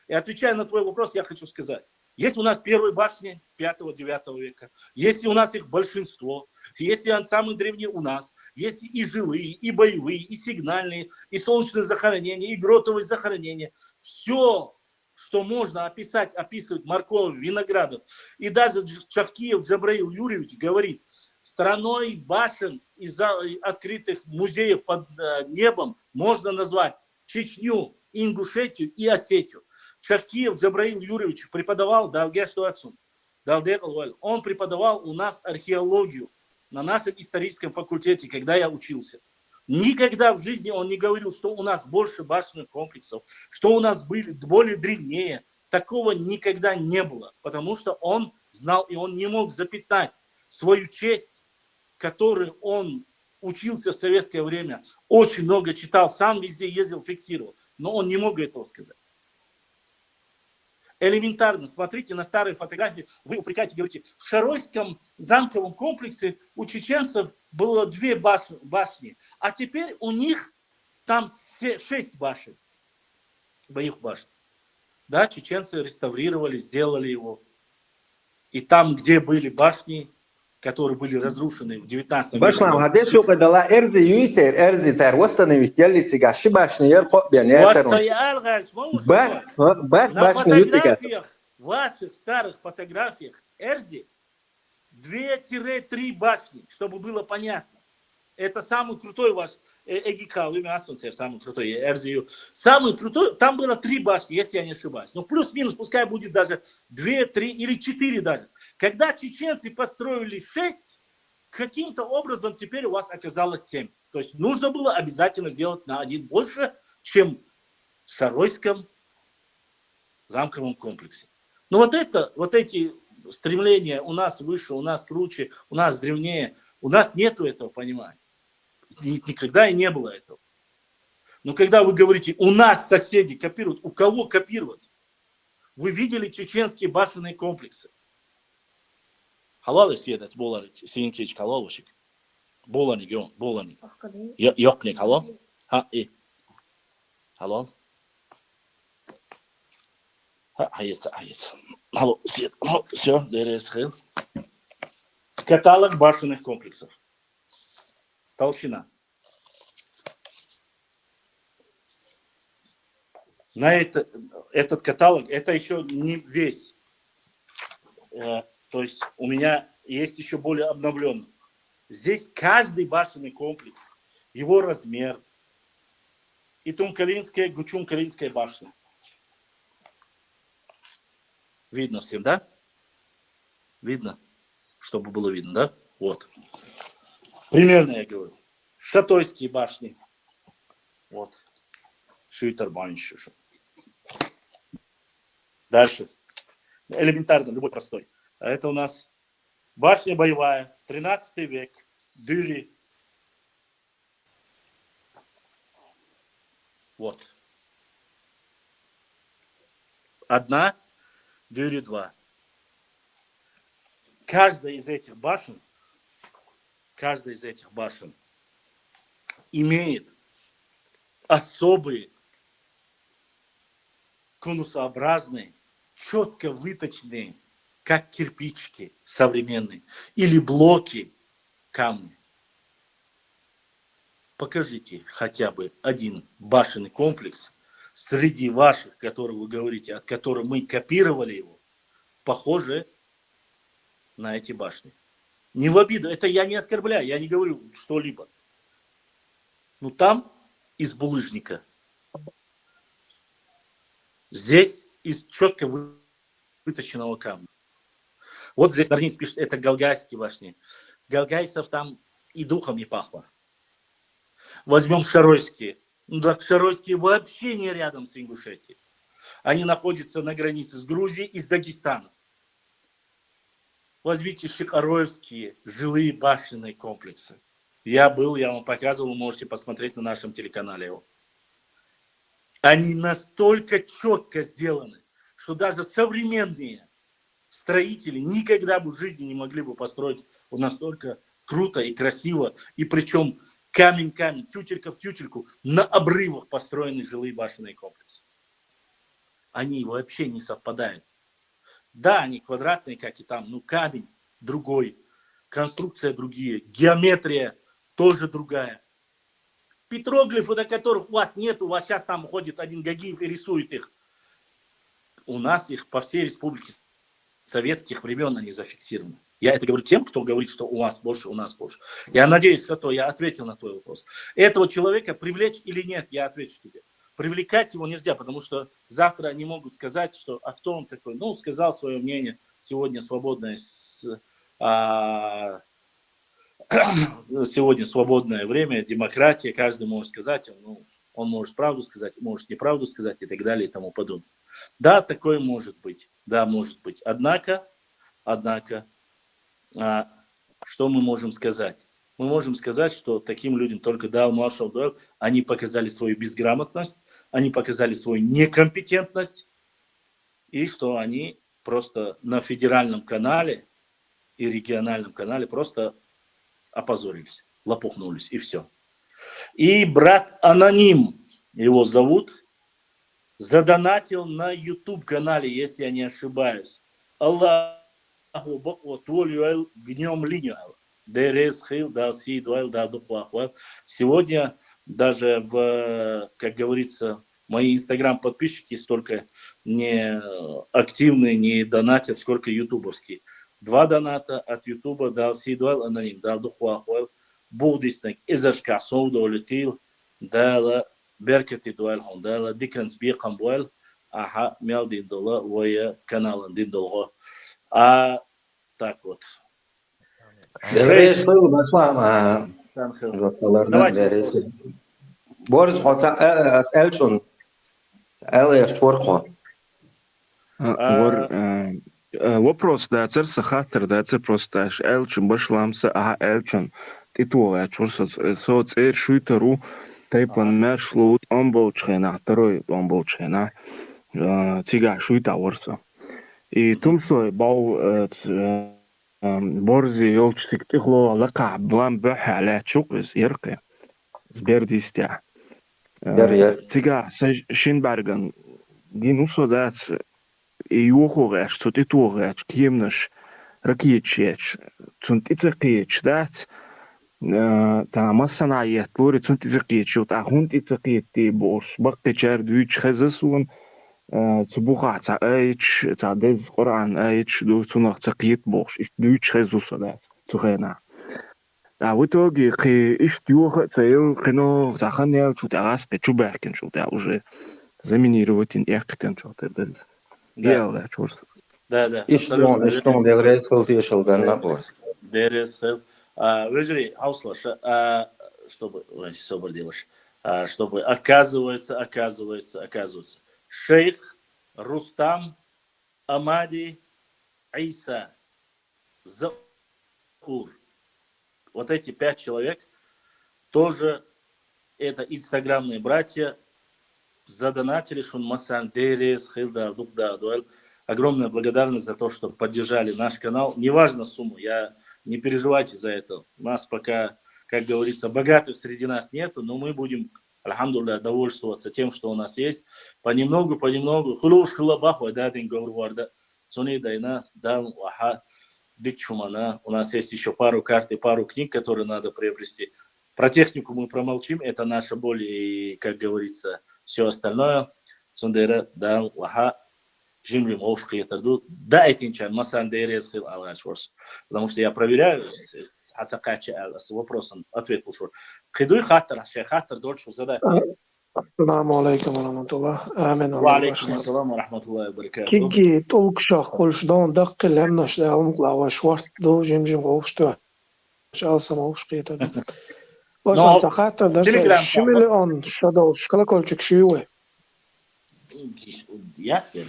B: И отвечая на твой вопрос, я хочу сказать. Есть у нас первые башни 5-9 века, есть у нас их большинство, есть и самые древние у нас, есть и жилые, и боевые, и сигнальные, и солнечные захоронения, и гротовые захоронения. Все, что можно описать, описывать Марков, Виноградов. И даже Чавкиев Джабраил Юрьевич говорит, страной башен из открытых музеев под небом можно назвать Чечню, Ингушетию и Осетию. Чаркиев Джабраил Юрьевич преподавал, он преподавал у нас археологию на нашем историческом факультете, когда я учился. Никогда в жизни он не говорил, что у нас больше башенных комплексов, что у нас были более древнее. Такого никогда не было, потому что он знал, и он не мог запятнать свою честь, которую он учился в советское время, очень много читал, сам везде ездил, фиксировал, но он не мог этого сказать. Элементарно, смотрите на старые фотографии, вы упрекаете, говорите, в Шаройском замковом комплексе у чеченцев было 2 башни, а теперь у них там 6 башен, боевых башен. Да, чеченцы реставрировали, сделали его. И там, где были башни, которые были разрушены в 19 веке.
G: Başlam, hadi şu kadar erzi وسطني يتجلي تجاشي باشني يرقب يعني
B: на фотографиях, ваших старых фотографиях Эрзи 2-3 башни, чтобы было понятно. Это самый крутой ваш Эгикал, самый крутой Эрзию. Самый крутой, там было 3 башни, если я не ошибаюсь. Но плюс-минус, пускай будет даже 2, 3 или 4 даже. Когда чеченцы построили 6, каким-то образом теперь у вас оказалось 7. То есть нужно было обязательно сделать на 1 больше, чем в Шаройском замковом комплексе. Но вот эти стремления у нас выше, у нас круче, у нас древнее, у нас нету этого понимания. Никогда и не было этого. Но когда вы говорите, у нас соседи копируют, у кого копировать? Вы видели чеченские башенные комплексы? Халал съедать, болар, синкич халалушек. Боланик, боланик. Ёкник, халал? И. Халал? Ается. Алло, свет. Все, ДРСХ. Каталог башенных комплексов. Толщина. На этот каталог, это еще не весь. То есть у меня есть еще более обновленный. Здесь каждый башенный комплекс, его размер. И Тум-Калинская, Гучум-Калинская башня. Видно всем, да? Видно? Чтобы было видно, да? Вот. Примерно я говорю. Шатойские башни. Вот. Шуйтер-банщу. Дальше. Элементарно, любой простой. А это у нас башня боевая, 13 век, Дюри. Вот. 1, Дюри 2. Каждая из этих башен имеет особые конусообразные, четко выточенные, как кирпичики современные, или блоки камня. Покажите хотя бы один башенный комплекс среди ваших, которые вы говорите, от которых мы копировали его, похожий на эти башни. Не в обиду, это я не оскорбляю, я не говорю что-либо. Но там из булыжника. Здесь из четко выточенного камня. Вот здесь Дарниц пишет, это галгайские башни. Галгайцев там и духом не пахло. Возьмем Шаройские. Ну да, Шаройские вообще не рядом с Ингушетией. Они находятся на границе с Грузией и с Дагестаном. Возьмите Шикароевские жилые башенные комплексы. Я вам показывал, можете посмотреть на нашем телеканале его. Они настолько четко сделаны, что даже современные строители никогда бы в жизни не могли бы построить вот настолько круто и красиво. И причем камень-камень, тютелька в тютельку, на обрывах построены жилые башенные комплексы. Они вообще не совпадают. Да, они квадратные, как и там, но камень другой, конструкция другие, геометрия тоже другая. Петроглифы, до которых у вас нет, у вас сейчас там ходит один Гагиев и рисует их. У нас их по всей республике советских времен они зафиксированы. Я это говорю тем, кто говорит, что у вас больше, у нас больше. Я надеюсь, что я ответил на твой вопрос. Этого человека привлечь или нет, я отвечу тебе. привлекать его нельзя, потому что завтра они могут сказать, что а кто он такой? Ну, сказал свое мнение, сегодня свободное, сегодня свободное время, демократия, каждый может сказать, ну, он может правду сказать, может неправду сказать и так далее и тому подобное. Да, такое может быть, да, может быть. Однако, что мы можем сказать? Мы можем сказать, что таким людям только дал маршал дуэл, они показали свою безграмотность, они показали свою некомпетентность, и что они просто на федеральном канале и региональном канале просто опозорились, лопухнулись, и все. И брат Аноним, его зовут, задонатил на YouTube-канале, если я не ошибаюсь. Аллаху Баква Туалюэл Гнем Линюэл. Сегодня даже в, как говорится, мои инстаграм-подписчики столько не активные, не донатят, сколько ютубовские. 2 доната от ютуба дал Сидуэл Аноним, дал Духуахуэл, Буддистник, Изашка Соудолетил, дала Беркети Дуэл Хон, дала Дикенс Бикамбуэл, аха, Мелдин Дола, Воя каналан Дин Долго. А так вот.
G: Devre soru başla
B: Давайте.
G: Борис хотя Эльшон Элья Шторхо.
H: Вопрос, да, церса хатер, да, цер просто Эльчин башламса, ага, Эльчин. Титул, чурса, соц шуйтеру, тайпан мершлут, омболчхена, второй омболчхена, тига шуйта ворса. И тумсой бау борзи ёлчтик тихло лака блам баха ла чукс яркы сбердистя тига шинбарган гинусо дац и юхогаш тутитугаш кимнаш ракиечеч цунтицекеч дац та масанаият лори цунтицекеч ут ахунтицекети бош бактечар двич хазасун تبوخا تا ايش تا دز قرآن ايش دو تناق تقيت بوش إش دوش خزوسا ده تخينا وتوجي خي إش ديوخ تايل خنو تخنيا شو تغاس بتشو بحكن شو ده уже заминировать яктен شو ده يلا ده شورس
B: Да.
G: İşton devre soru yaşılgan ne bu?
B: Выжри, Аусла, чтобы, собор делаешь, чтобы оказывается, шейх Рустам Амади Иса Заур. Вот эти 5 человек тоже это инстаграмные братья, задонатили шун масан дерес хилда дукда дуэль. Огромная благодарность за то, что поддержали наш канал. Неважно сумму, не переживайте за это. У нас пока, как говорится, богатых среди нас нету, но мы будем, альхамдулилля, довольствоваться тем, что у нас есть. Понемногу. Хулуш хилабаху, дадин говорварда. Цуни дайна, дан ваха, дитчумана. У нас есть еще пару карт и пару книг, которые надо приобрести. Про технику мы промолчим, это наша боль и, как говорится, все остальное. Цундера, дан ваха. Жимрим ошки это да этинчан масан дерез хил алашворс, потому что я проверяю с вопросом ответ ушел. Хидуй хаттер, шейх хаттер дольше задать.
I: Ассаламу алейкум ва рахматуллах. Амин.
B: Ва алейкум ассалам ва рахматуллахи ва баракатух.
I: Киги толк шах холшдан даққил хамнаш да алмукла ва шварт до жимжим гошто. Шалсам ошки это. Башан хаттер да шимили он шадол шкала колчик шиуе.
B: Ясно.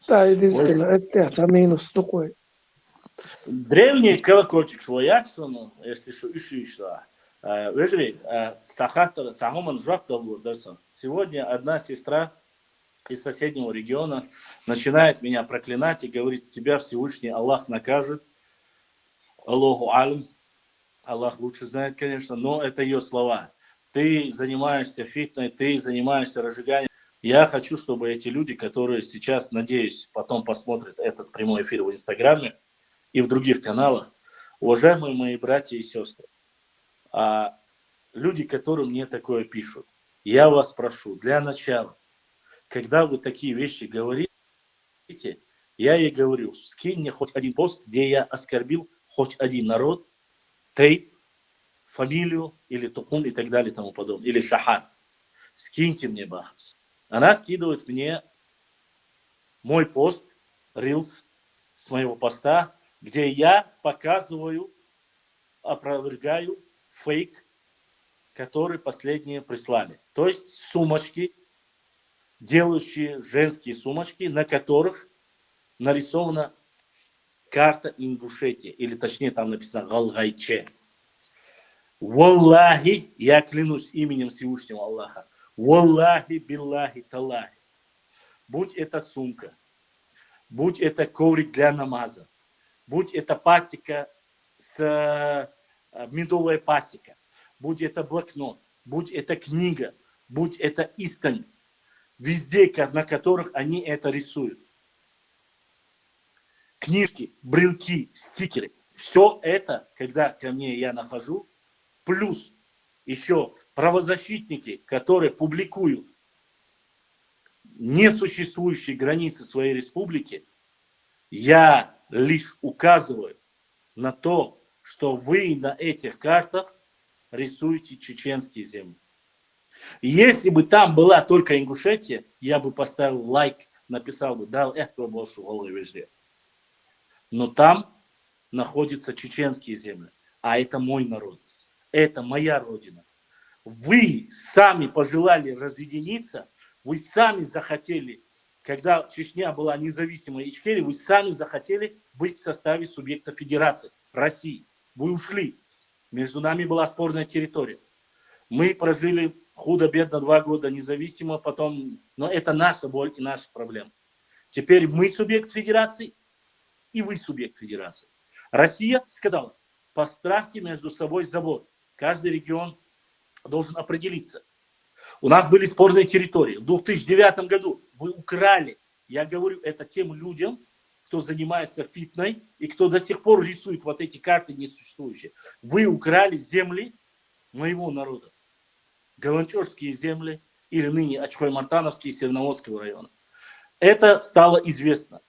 I: Да, единственно, это минус такой.
B: Древний колокольчик швояксон, если что, еще. Вежри, Сахатор, Цахоман Жактову, сегодня одна сестра из соседнего региона начинает меня проклинать и говорит, тебя Всевышний Аллах накажет. Аллаху алим. Аллах лучше знает, конечно, но это ее слова. Ты занимаешься фитной, ты занимаешься разжиганием. Я хочу, чтобы эти люди, которые сейчас, надеюсь, потом посмотрят этот прямой эфир в Инстаграме и в других каналах, уважаемые мои братья и сестры, люди, которые мне такое пишут, я вас прошу, для начала, когда вы такие вещи говорите, я ей говорю, скинь мне хоть один пост, где я оскорбил хоть один народ, тейп, фамилию или Тукум и так далее и тому подобное, или Шахан. Скиньте мне бахас. Она скидывает мне мой пост, рилс с моего поста, где я показываю, опровергаю фейк, который последние прислали. То есть сумочки, делающие женские сумочки, на которых нарисована карта Ингушетии, или точнее там написано Галгайче. Валлахи, я клянусь именем Всевышнего Аллаха, валлахи, биллахи, таллахи. Будь это сумка, будь это коврик для намаза, будь это пасека медовая пасека, будь это блокнот, будь это книга, будь это истань, везде, на которых они это рисуют. Книжки, брелки, стикеры. Все это, когда ко мне я нахожу, плюс еще правозащитники, которые публикуют несуществующие границы своей республики, я лишь указываю на то, что вы на этих картах рисуете чеченские земли. Если бы там была только Ингушетия, я бы поставил лайк, написал бы, дал это больше головы везде. Но там находятся чеченские земли, а это мой народ, это моя родина. Вы сами пожелали разъединиться, вы сами захотели, когда Чечня была независимой Ичкерии, вы сами захотели быть в составе субъекта федерации России. Вы ушли. Между нами была спорная территория. Мы прожили худо-бедно 2 года независимо, потом, но это наша боль и наша проблема. Теперь мы субъект федерации, и вы субъект федерации. Россия сказала, поставьте между собой забор. Каждый регион должен определиться. У нас были спорные территории. В 2009 году вы украли, я говорю это тем людям, кто занимается фитной и кто до сих пор рисует вот эти карты несуществующие. Вы украли земли моего народа. Галанчорские земли или ныне Очкой-Мартановские, Серноводского района. Это стало известно.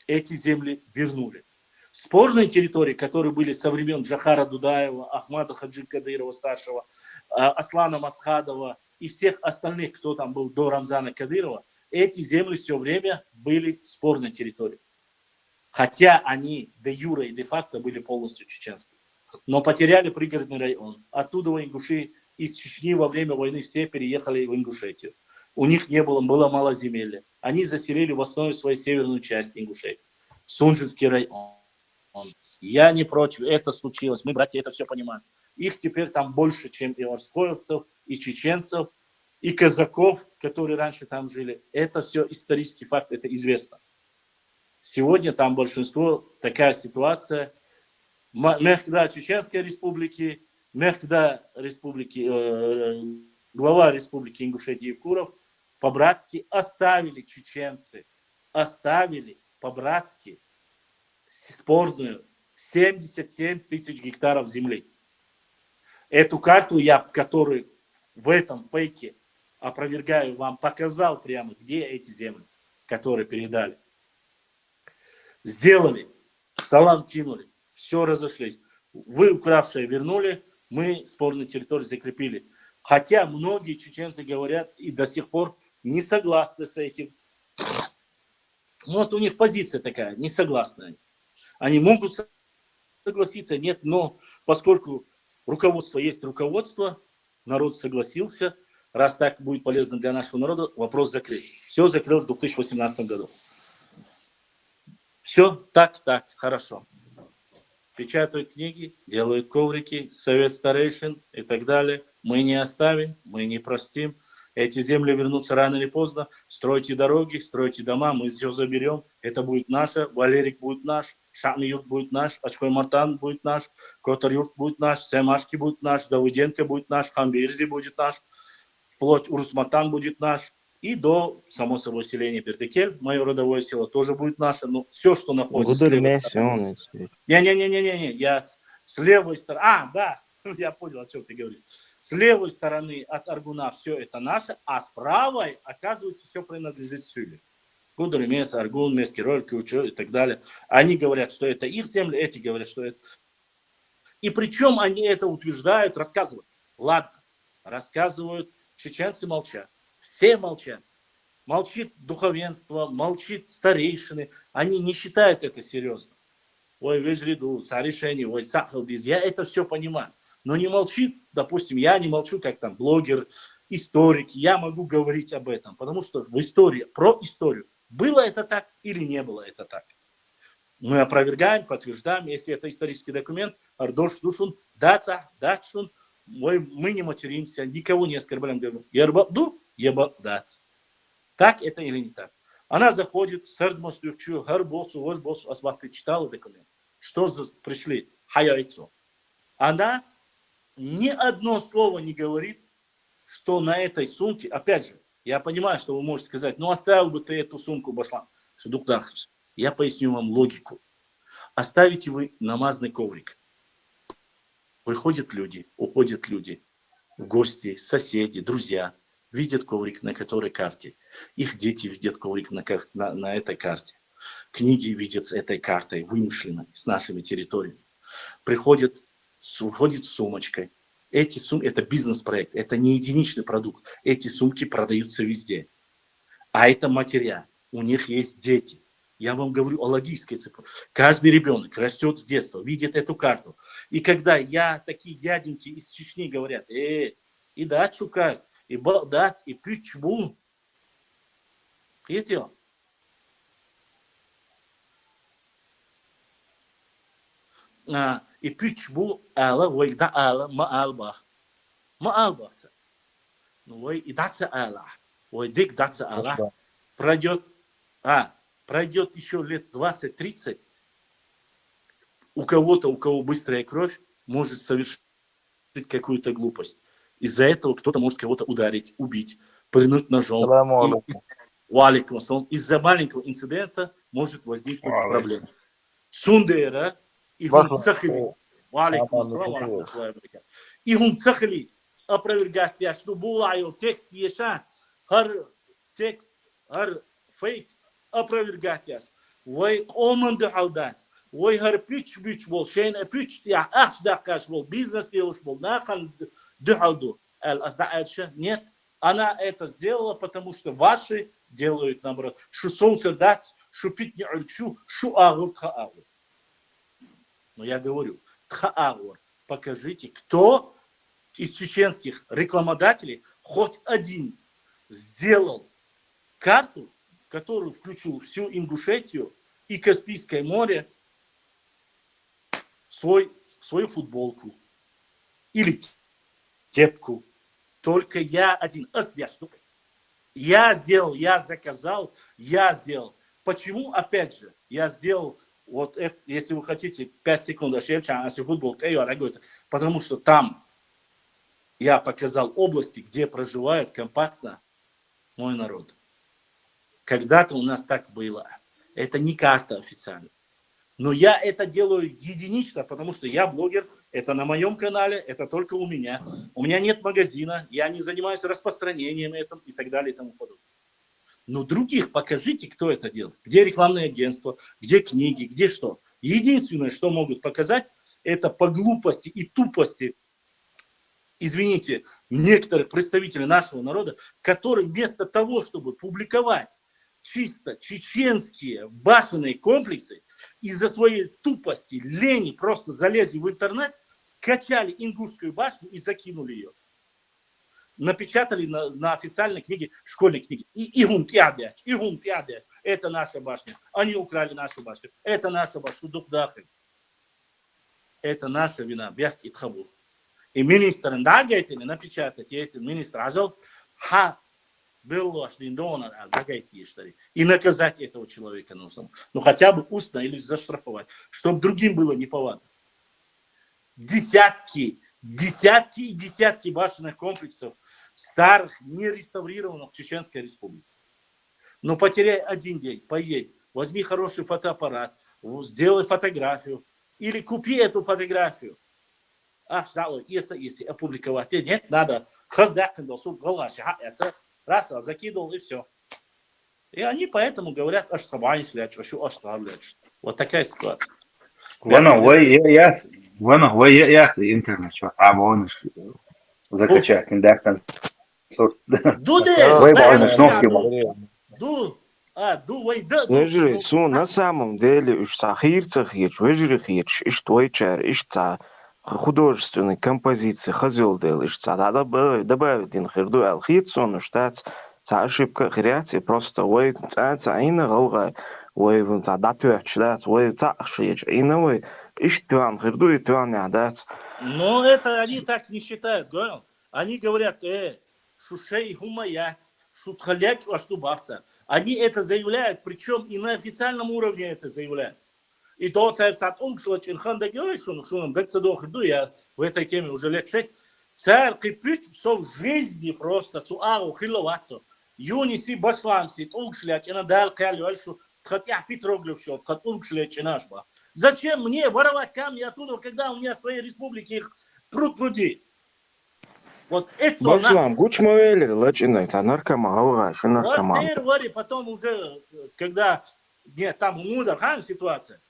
B: Эти земли вернули. Спорные территории, которые были со времен Джахара Дудаева, Ахмада Хаджи Кадырова старшего, Аслана Масхадова и всех остальных, кто там был до Рамзана Кадырова, эти земли все время были спорной территорией. Хотя они де юре и де факто были полностью чеченские. Но потеряли пригородный район. Оттуда ингуши из Чечни во время войны все переехали в Ингушетию. У них не было, было мало земель. Они заселили в основе своей северную часть Ингушетии. Сунжинский район. Я не против, это случилось. Мы, братья, это все понимаем. Их теперь там больше, чем и орскоевцев, и чеченцев, и казаков, которые раньше там жили. Это все исторический факт, это известно. Сегодня там большинство, такая ситуация. Мехкда Чеченской республики, Мехкда республики, глава республики Ингушетия Евкуров по-братски оставили чеченцы, оставили по-братски спорную 77 тысяч гектаров земли. Эту карту я, которую в этом фейке опровергаю, вам показал прямо, где эти земли, которые передали. Сделали, салам кинули, все разошлись. Вы укравшие вернули, мы спорную территорию закрепили. Хотя многие чеченцы говорят и до сих пор не согласны с этим. Вот у них позиция такая, не согласны. Они могут согласиться, нет, но поскольку руководство есть руководство, народ согласился, раз так будет полезно для нашего народа, вопрос закрыт. Все закрылось в 2018 году. Все так, хорошо. Печатают книги, делают коврики, совет старейшин и так далее. Мы не оставим, мы не простим. Эти земли вернутся рано или поздно. Стройте дороги, стройте дома, мы все заберем. Это будет наше, Валерик будет наш, Шамиюрт будет наш, Очкой-Мартан будет наш, Котар-Юрт будет наш, Семашки будет наш, Давыденко будет наш, Хамбирзи будет наш, вплоть Урус-Мартан будет наш. И до, само собой, селения Пердекель, мое родовое село, тоже будет наше. Но все, что находится... Не-не-не, я с левой стороны... да, я понял, о чем ты говоришь. С левой стороны от Аргуна все это наше, а с правой, оказывается, все принадлежит Сюле. Гудур, Мес, Аргун, Месский Роль, Кючо и так далее. Они говорят, что это их земли, эти говорят, что это... И причем они это утверждают, рассказывают. Ладно, рассказывают, чеченцы молчат. Все молчат. Молчит духовенство, молчит старейшины. Они не считают это серьезно. Ой, вежриду, царешение, ой, сахалдиз. Я это все понимаю. Но не молчит, допустим, я не молчу, как там блогер, историк. Я могу говорить об этом. Потому что в истории, про историю, было это так или не было это так. Мы опровергаем, подтверждаем, если это исторический документ, ардош душун, даца, датшун, мы не материмся, никого не оскорбляем, говорим, ербабду, ебабдац. Так это или не так? Она заходит, сардмостюкчу, гарбоцу, возбоцу, асбахты читала документ. Что за пришли? Хаяйцу. Она ни одно слово не говорит, что на этой сумке, опять же, я понимаю, что вы можете сказать, ну оставил бы ты эту сумку, Башлан. Я поясню вам логику. Оставите вы намазный коврик. Приходят люди, уходят люди, гости, соседи, друзья, видят коврик на которой карте. Их дети видят коврик на этой карте. Книги видят с этой картой, вымышленной, с нашими территориями. Приходят, уходят с сумочкой. Эти сумки, это бизнес-проект, это не единичный продукт. Эти сумки продаются везде. А это материал. У них есть дети. Я вам говорю о логической цепочке. Каждый ребенок растет с детства, видит эту карту. И когда такие дяденьки из Чечни говорят, и да, чукать, и балдать, и пичбу. Видите? И пичбу ала, вайгда ала, маалбах. Маалбахца. Ну, вай и даца ала. Вай дик даца ала. Пройдет еще лет 20-30, у кого быстрая кровь, может совершить какую-то глупость. Из-за этого кто-то может кого-то ударить, убить, пырнуть ножом. Из-за маленького инцидента может возникнуть проблема. Сундера и Гумцахали. И Гумцахали опровергать я, что булаю текст еша, текст, фейк, опровергать я. Вай команду халдать. Вай хар пич бол, шейн пич тя аш дакаш бол, бизнес делаешь бол, нахан духалду. Нет, она это сделала, потому что ваши делают наоборот. Шу солнце дать, шу пить не альчу, шу агур тхаагур. Но я говорю, тхаагур, покажите, кто из чеченских рекламодателей хоть один сделал карту, которую включил всю Ингушетию и Каспийское море, свою футболку или кепку. Только я один. Я сделал, я заказал, я сделал. Почему? Опять же, я сделал, вот это, если вы хотите, 5 секунд, потому что там я показал области, где проживает компактно мой народ. Когда-то у нас так было. Это не карта официальная. Но я это делаю единично, потому что я блогер, это на моем канале, это только у меня. У меня нет магазина, я не занимаюсь распространением этого и так далее и тому подобное. Но других покажите, кто это делает. Где рекламное агентство, где книги, где что. Единственное, что могут показать, это по глупости и тупости, извините, некоторых представителей нашего народа, которые вместо того, чтобы публиковать чисто чеченские башенные комплексы, из-за своей тупости, лени просто залезли в интернет, скачали ингушскую башню и закинули ее. Напечатали на официальной книге, школьной книге. И игум-тядяч. Это наша башня. Они украли нашу башню. Это наша башня. Это наша вина. Бях и тхабух. И министр напечатать, эти министр ажал, и наказать этого человека нужно. Ну хотя бы устно или заштрафовать, чтобы другим было неповадно. Десятки и десятки башенных комплексов старых, не реставрированных в Чеченской Республике. Но потеряй один день, поедь, возьми хороший фотоаппарат, сделай фотографию или купи эту фотографию. Если опубликовать, нет, надо раз, закидывал и все. И они поэтому говорят, вот такая ситуация.
J: Bueno, güey, وانا هو يأتي انترنت شو عم закачать индактор сорт
B: Дуде,
H: Вежри, су на самом деле уж сахирцах ешь, вежри ешь, иш твойчер, иш ца художественной композиции хазил дел, иш ца добавить ин хирду алхитсон, уж тац ца ошибка хряти, просто ой ца ина галга, ой вон ца датуяч, дац, ой ца шиеч, ина ой иш туан хирду и туан дац.
B: Но это они так не считают, говорил. Они говорят, шушей гумаят, шутхалять, а что бавца. Они это заявляют, причем и на официальном уровне это заявляют. И то царь царь Унгшлач Инхан говорит, что нам дается до ходу, я в этой теме уже лет 6. Царь кипит все в жизни просто, цуару хиловацу. Юниси басламси, Унгшляч, она дал калю, что хотя Петроглев все, как Унгшляч наш ба. Зачем мне воровать камни оттуда, когда у меня в своей республике их пруд-пруди? Вот это
H: Баслам, гуч мовели, лачина, это наркоман, что наркоман.
B: Вот потом уже, когда нет, там у Мудархан ситуация,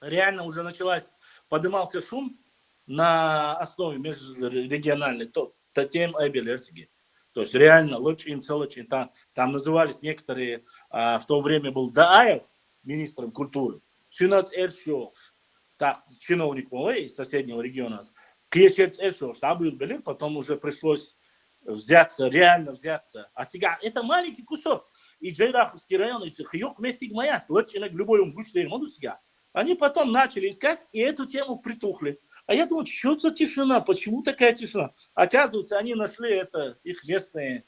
B: реально уже началась, поднимался шум на основе межрегиональной, то тем Эбелерсиги. То есть реально Лочин, Целочин, там назывались некоторые, в то время был Дааев, министром культуры, Чинац Эршош, так, чиновник мой из соседнего региона, Кьечерц Эршош, там был Белин, потом уже пришлось взяться, реально взяться. А сега это маленький кусок. И Джейраховский район, и Хьюк Меттиг Маяц, Лочинок, любой умгушный ремонт сега. Они потом начали искать, и эту тему притухли. А я думаю, что за тишина, почему такая тишина? Оказывается, они нашли это, их местные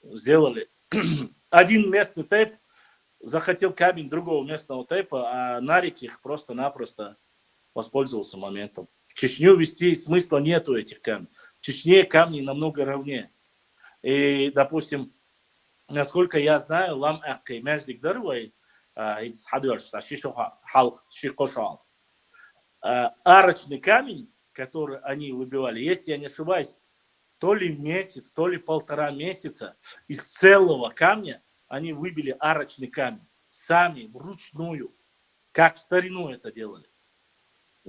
B: сделали. Один местный тейп захотел камень другого местного тейпа, а Нарик их просто-напросто воспользовался моментом. В Чечню вести смысла нету этих камней. В Чечне камни намного ровнее. И, допустим, насколько я знаю, лам ахкей междик дарвай, арочный камень, который они выбивали, если я не ошибаюсь, то ли месяц, то ли 1,5 месяца из целого камня они выбили арочный камень. Сами, вручную. Как в старину это делали.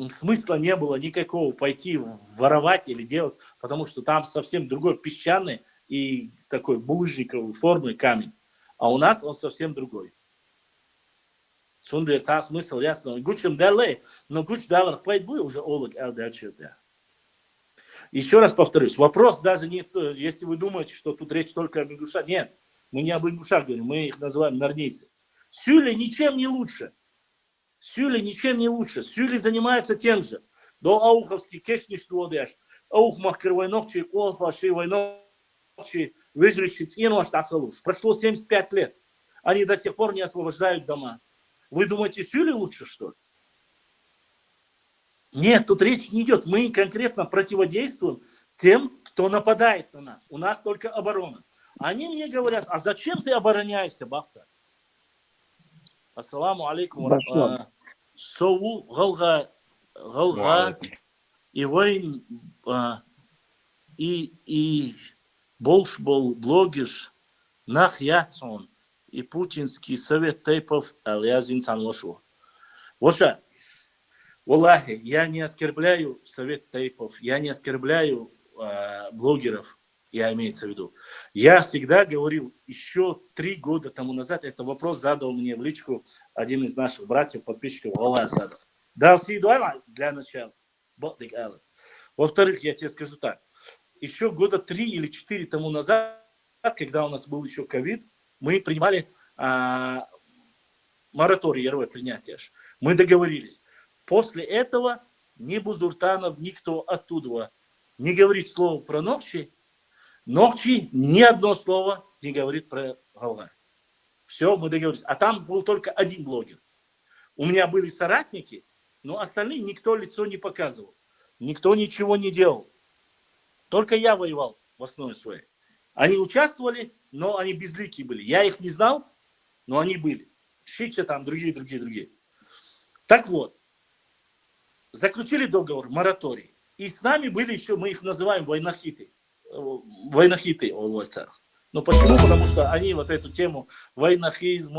B: Смысла не было никакого пойти воровать или делать, потому что там совсем другой песчаный и такой булыжниковой формы камень. А у нас он совсем другой. Сундер, смысл ясно. Гучем далее, но гуч далар пойдет уже олог элдачета. Еще раз повторюсь, вопрос даже не, если вы думаете, что тут речь только об ингушах. Нет, мы не об ингушах говорим, мы их называем нарнийцы. Сюли ничем не лучше. Сюли ничем не лучше. Сюли занимаются тем же. До ауховский кешниш водяш. Аухмах кровойногчий, колфаши, войногчий, выжрищий цену штасалуш. Прошло 75 лет. Они до сих пор не освобождают дома. Вы думаете, Сюли лучше, что ли? Нет, тут речь не идет. Мы конкретно противодействуем тем, кто нападает на нас. У нас только оборона. Они мне говорят, а зачем ты обороняешься, бахца? Ассаламу алейкум. Соу галга и войн и больше был блогиш нах яцон и путинский совет тейпов алязин санлошу. Воша, валлахи, я не оскорбляю совет тейпов, я не оскорбляю блогеров, я имеется в виду. Я всегда говорил, еще 3 года тому назад, этот вопрос задал мне в личку один из наших братьев, подписчиков, Аллах задал. Дал съедуала для начала. Во-вторых, я тебе скажу так. Еще года 3 или 4 тому назад, когда у нас был еще ковид, мы принимали мораторий, яровое принятие. Мы договорились. После этого ни Бузуртанов, никто оттуда не говорит слово про Нохчи. Нохчи ни одно слово не говорит про Галга. Все, мы договорились. А там был только один блогер. У меня были соратники, но остальные никто лицо не показывал. Никто ничего не делал. Только я воевал в основе своей. Они участвовали, но они безликие были. Я их не знал, но они были. Шича там, другие. Так вот, заключили договор, мораторий. И с нами были еще, мы их называем войнахиты. Войнахиты, Ну почему? Потому что они вот эту тему войнахизм,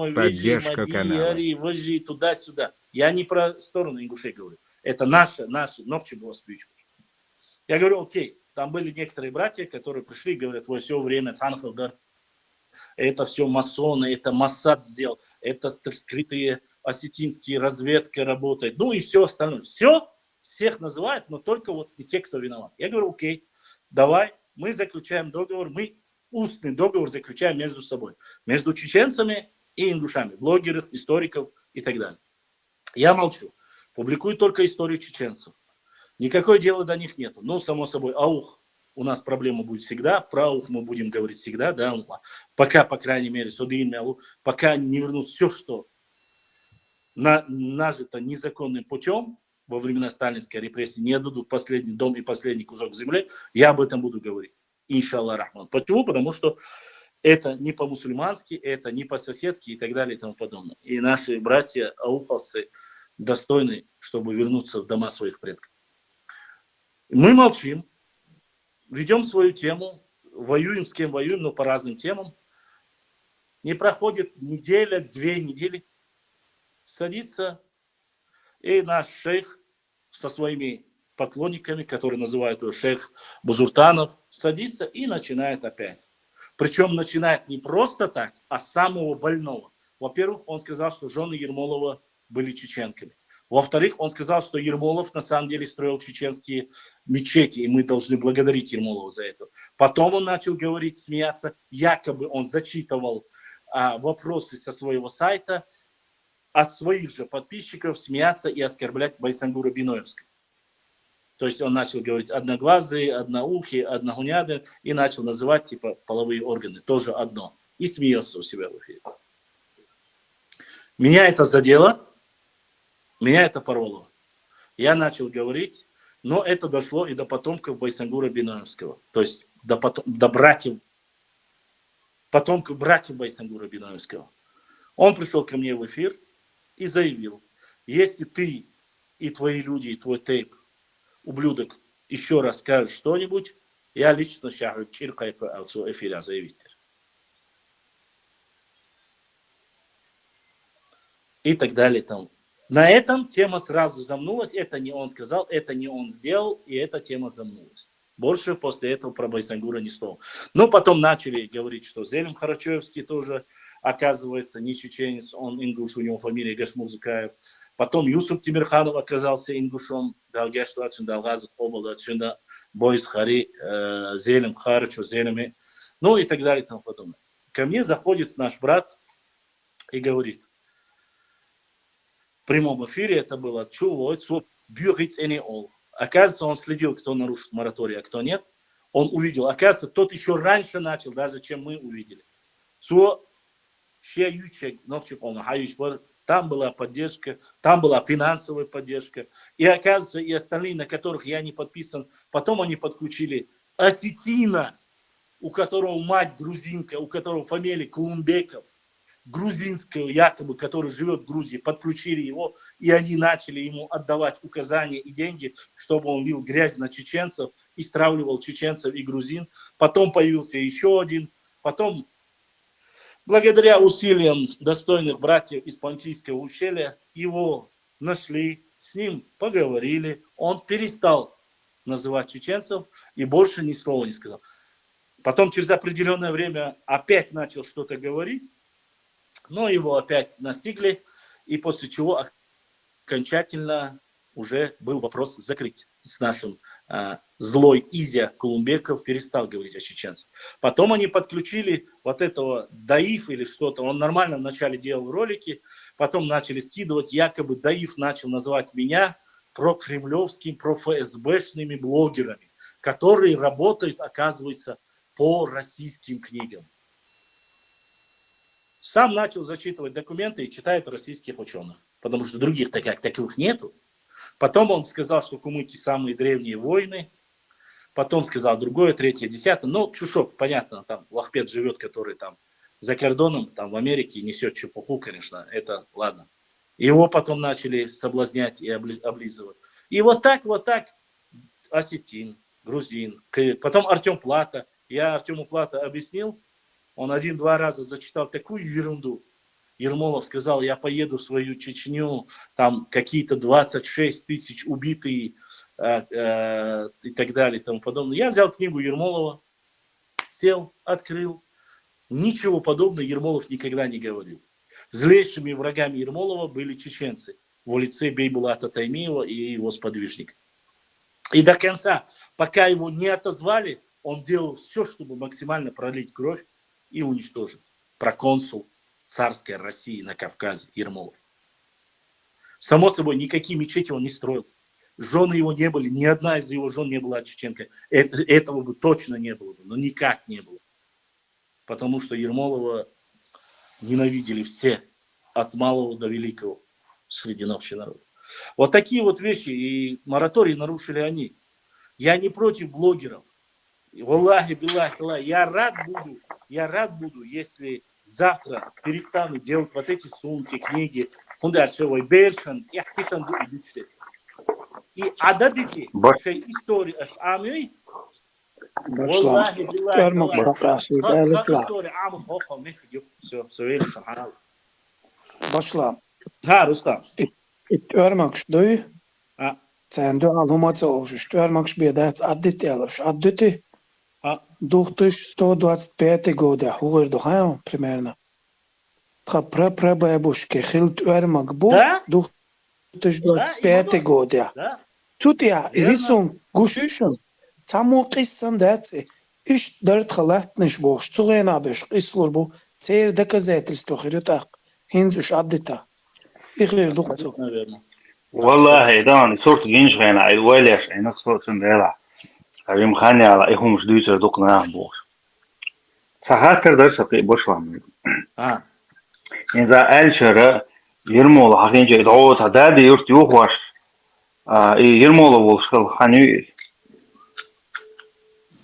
B: вожи, туда-сюда. Я не про сторону ингушей говорю. Это наши новче было спичку. Я говорю, окей, там были некоторые братья, которые пришли и говорят, вот все время Цанхалдар, это все масоны, это Моссад сделал, это скрытые осетинские разведки работают, ну и все остальное. Все, всех называют, но только вот не те, кто виноват. Я говорю, окей, давай, мы заключаем договор, мы устный договор заключаем между собой, между чеченцами и ингушами, блогеров, историков и так далее. Я молчу, публикую только историю чеченцев. Никакое дела до них нету. Ну, само собой, аух, у нас проблема будет всегда, про аух мы будем говорить всегда, да, пока, по крайней мере, пока они не вернут все, что нажито незаконным путем во времена сталинской репрессии, не отдадут последний дом и последний кусок земли, я об этом буду говорить. Иншаллах рахман. Почему? Потому что это не по-мусульмански, это не по-соседски и так далее и тому подобное. И наши братья ауховцы достойны, чтобы вернуться в дома своих предков. Мы молчим, ведем свою тему, воюем с кем воюем, но по разным темам. Не проходит неделя, 2 недели, садится и наш шейх со своими поклонниками, которые называют его шейх Бузуртанов, садится и начинает опять. Причем начинает не просто так, а с самого больного. Во-первых, он сказал, что жены Ермолова были чеченками. Во-вторых, он сказал, что Ермолов на самом деле строил чеченские мечети, и мы должны благодарить Ермолова за это. Потом он начал говорить, смеяться, якобы он зачитывал вопросы со своего сайта от своих же подписчиков, смеяться и оскорблять Байсангура Биноевского. То есть он начал говорить одноглазые, одноухие, одногуняды и начал называть типа половые органы, тоже одно. И смеется у себя в эфире. Меня это задело. Меня это порвало. Я начал говорить, но это дошло и до потомков Байсангура Биноевского. То есть до братьев, потомков братьев Байсангура Биноевского. Он пришел ко мне в эфир и заявил, если ты и твои люди, и твой тейп, ублюдок, еще раз скажешь что-нибудь, я лично шагаю чиркай по отцу эфира заявить. И так далее там. На этом тема сразу замнулась, это не он сказал, это не он сделал, и эта тема замнулась. Больше после этого про Байсангура ни слова. Но потом начали говорить, что Зелим Харачевский тоже, оказывается, не чеченец, он ингуш, у него фамилия Гашмурзыкаев. Потом Юсуп Тимирханов оказался ингушом, Далгешту отсюда, Алгазут обл отсюда, Бойс Хари, Зелим Харачу, Зелими, ну и так далее и тому подобное. Ко мне заходит наш брат и говорит, в прямом эфире это было, оказывается, он следил, кто нарушит мораторий, а кто нет. Он увидел, оказывается, тот еще раньше начал, даже чем мы увидели. Там была поддержка, там была финансовая поддержка. И оказывается, и остальные, на которых я не подписан, потом они подключили осетина, у которого мать грузинка, у которого фамилия Колумбеков, грузинского якобы, который живет в Грузии, подключили его, и они начали ему отдавать указания и деньги, чтобы он лил грязь на чеченцев и стравливал чеченцев и грузин. Потом появился еще один. Потом, благодаря усилиям достойных братьев из Пантийского ущелья, его нашли, с ним поговорили, он перестал называть чеченцев и больше ни слова не сказал. Потом через определенное время опять начал что-то говорить, но его опять настигли, и после чего окончательно уже был вопрос закрыть с нашим злой Изя Колумбеков, перестал говорить о чеченцах. Потом они подключили вот этого Даиф или что-то, он нормально вначале делал ролики, потом начали скидывать, якобы Даиф начал называть меня прокремлевскими, проФСБшными блогерами, которые работают, оказывается, по российским книгам. Сам начал зачитывать документы и читает российских ученых, потому что других таковых нету. Потом он сказал, что кумыки самые древние войны. Потом сказал другое, третье, десятое. Ну, чушок, понятно, там лохпет живет, который там за кордоном, там в Америке несет чепуху, конечно, это ладно. Его потом начали соблазнять и облизывать. И вот так осетин, грузин. Потом Артем Плата. Я Артему Плата объяснил. Он 1-2 раза зачитал такую ерунду. Ермолов сказал, я поеду в свою Чечню, там какие-то 26 тысяч убитые и так далее и тому подобное. Я взял книгу Ермолова, сел, открыл. Ничего подобного Ермолов никогда не говорил. Злейшими врагами Ермолова были чеченцы в лице Бейбулата Таймиева и его сподвижник. И до конца, пока его не отозвали, он делал все, чтобы максимально пролить кровь и уничтожить. Проконсул царской России на Кавказе Ермолов. Само собой, никакие мечети он не строил. Жены его не были, ни одна из его жен не была чеченкой. Этого бы точно не было, но никак не было. Потому что Ермолова ненавидели все, от малого до великого, среди общего народа. Вот такие вот вещи, и мораторий нарушили они. Я не против блогеров. Валлахи, биллахи, я рад буду, если завтра перестанут делать вот эти сумки, книги, и ададики, истории, амей, валлахи, биллахи,
I: Başla.
B: Ha, Rustam.
I: Örmek şuduy. Sen de alhumatsa olmuş. Örmek biedats addit yalış. Additi. 2125 года. Хугыр духаем примерно. Прабабушки хилт örmek bu. 2025 года. Тут я рисун гушишун. Саму киссан датси. İş dört halatmış boş. Çuğena beş. İslur bu. Цейр доказательство хирютак. Хинзуш аддита. إخير دقته.
J: والله دان صورت جينش غينا عيد ويلش عينا صورت سندلا كريم خاني على إيهم مش دويتر دقنا بوش ساعات درس قي بوش وعمل إذا ألشر يرمول حقين جاي دعوت هذا يرت يوخوش يرمول وش خاني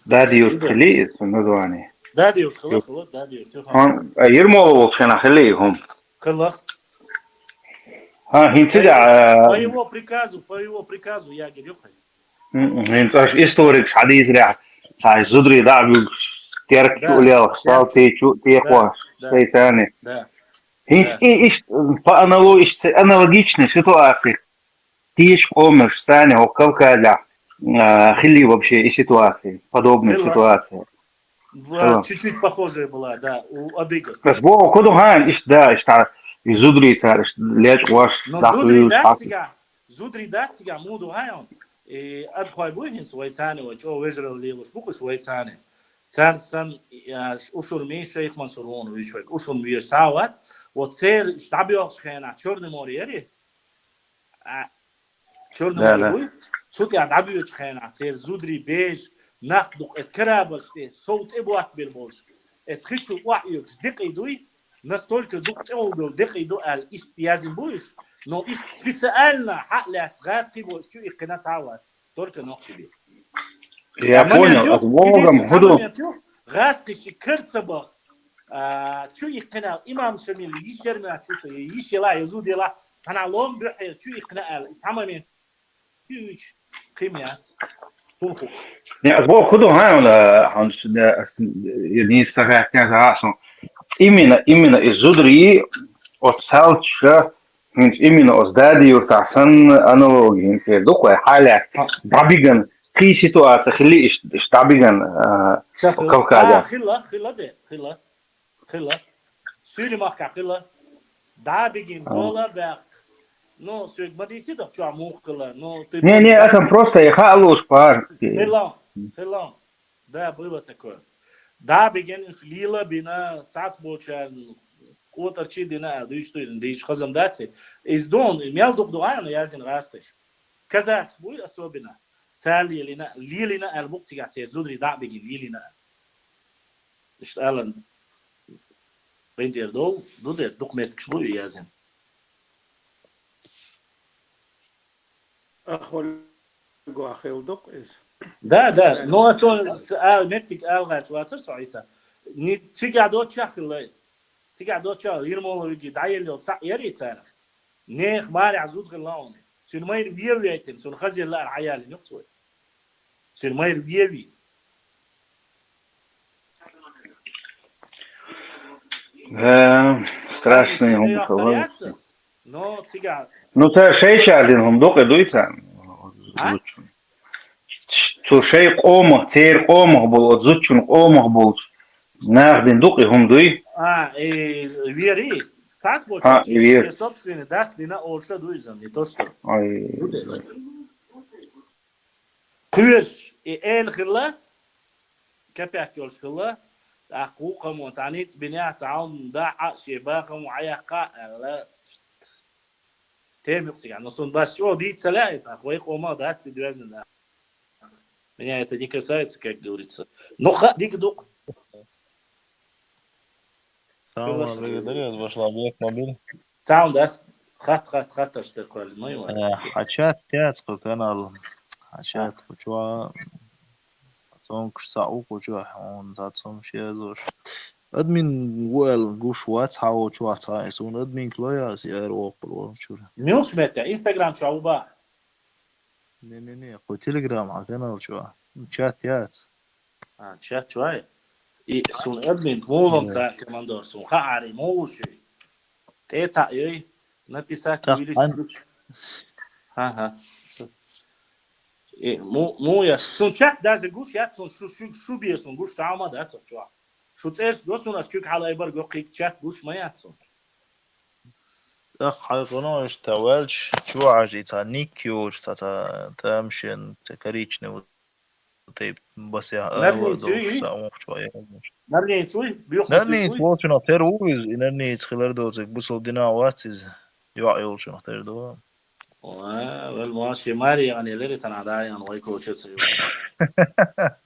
J: دادي يرت خليه سندواني
B: دادي يرت خلاص دادي يرت
J: يرمول وش أنا خليهم
B: خلاص
J: هنتدع
B: по его приказу я говорю.
J: هنتاش историк عادي يزرع صاي زدري دعبي تيرك تقولي صار تيقوى شيء ثاني هنت إيش аналогичная ситуация тиш помнишь ثاني هو Кавказа خلي вообще и ситуации подобные ситуации
B: чуть-чуть похожая была, да, у адыгов.
J: بس بو كده هان إيش ده إيش تعرف زودري تعرف ليش واش
B: زودري داتسيجا مودو هايون أدخل بوين سويساني وجو وجر الليل سبوك سويساني تارسن أشور مي شيخ منصورون ويشوي أشور مي ساوات وتصير شتابيوش خينا شورن موريري شورن موريري صوتي عدابيوش خينا تصير زودري بيج ناخدو اسكرابشتي صوت إبوات بالموش اسخيشو واحد دقي دوي настолько дыхайду аль истиязин будешь, но их специально хатлят газки будешь, что их канацавать, только ног себе.
J: Я понял, от Богом буду.
B: Газки шикарцабах, что их канал, имам шамил, ишерна, что ишела, язудела, таналом бухер, что их канал, самами huge химият.
J: Ja, het wordt goed omheen, Hans. Je dienst daar echt niet aan. Именно из Зудри от Салча, именно от Дади Уртасан аналогии. Докой халя Бабиган, три ситуации, хили Штабиган Кавказа.
B: Хила. Сюлимахка хила. Дабигин дола бах. Ну, сюль мадиси да чуа мухкала.
J: Не, это просто я халуш пар.
B: Хила. Да, было такое. Да, бегениш лила бина цацбочан оторчи дина дыш хазам дати. Из дон мял дугдуан язин растеш. Казах буй особенно. Сали лилина албуктигатер зудри да бегин лилина. Ишталан бендер дол дудер документ кшбуй язин.
K: أخوال جواخيل دق إز.
B: Да, но это метик алгат ватсар соиса. Не тигадот чахлай. Тигадот чах Ермоловги дайело ярицар. Не хмар азуд гылаун. Сулмайр виевийтен, сун хазилар аяли нуцой. Сулмайр виеви.
J: страшные هم
B: но цыган.
J: Ну, це ще один هم дуйца. Цо ще قومه цер قومه был от зучун قومه был. Нардин дук и هم дуй.
B: Вери. Так вот, собственно, даст ли на олша дуйзам, не то что. Куш и элхла, كبيك يلشكله أخوكم وصانيت بنيات عون داع شباكم وعيقاء لا تيم يقصي يعني نصون باش شو دي تلاقي أخوي قوما ده تدوزن ده يعني это не касается, как говорится. Но дик дук.
F: Самое благодарю, вошла объект мобиль.
B: Сам даст хат что такое, ну его.
F: Хачат тяцко канал. Хачат хоча صوم كشتاو كوجا هون زات صوم شيزوش ادمين ويل جوش واتس هاو تشوات هايسون ادمين كلايا سيار وقلو شورا
B: ميوش متى انستغرام شعوبا
F: ني خو تيليجرام على قناه شو شات يات
B: شات شوي اي سون ادمين مولم سا كماندور سون خاري موشي تيتا اي написать увеличить ага مو يا سون شات داز جوش يات سون شو بيسون جوش تعما داز شو شو تسير جوسون اشكيك على ايبر جوقيك شات جوش ما ياتسون
F: اخ حيقولون اشتوالش شو عجيتا نيكيوش تا تمشين تكريتشني طيب بس يا
B: نرني تسوي بيخ
F: نرني تسوي شنو تروز نرني تخلر دوزك بوصل دينا واتز يعيول شنو تردو
B: والماشي ماري يعني ليريس انا داعي انا ويكو تشيلسي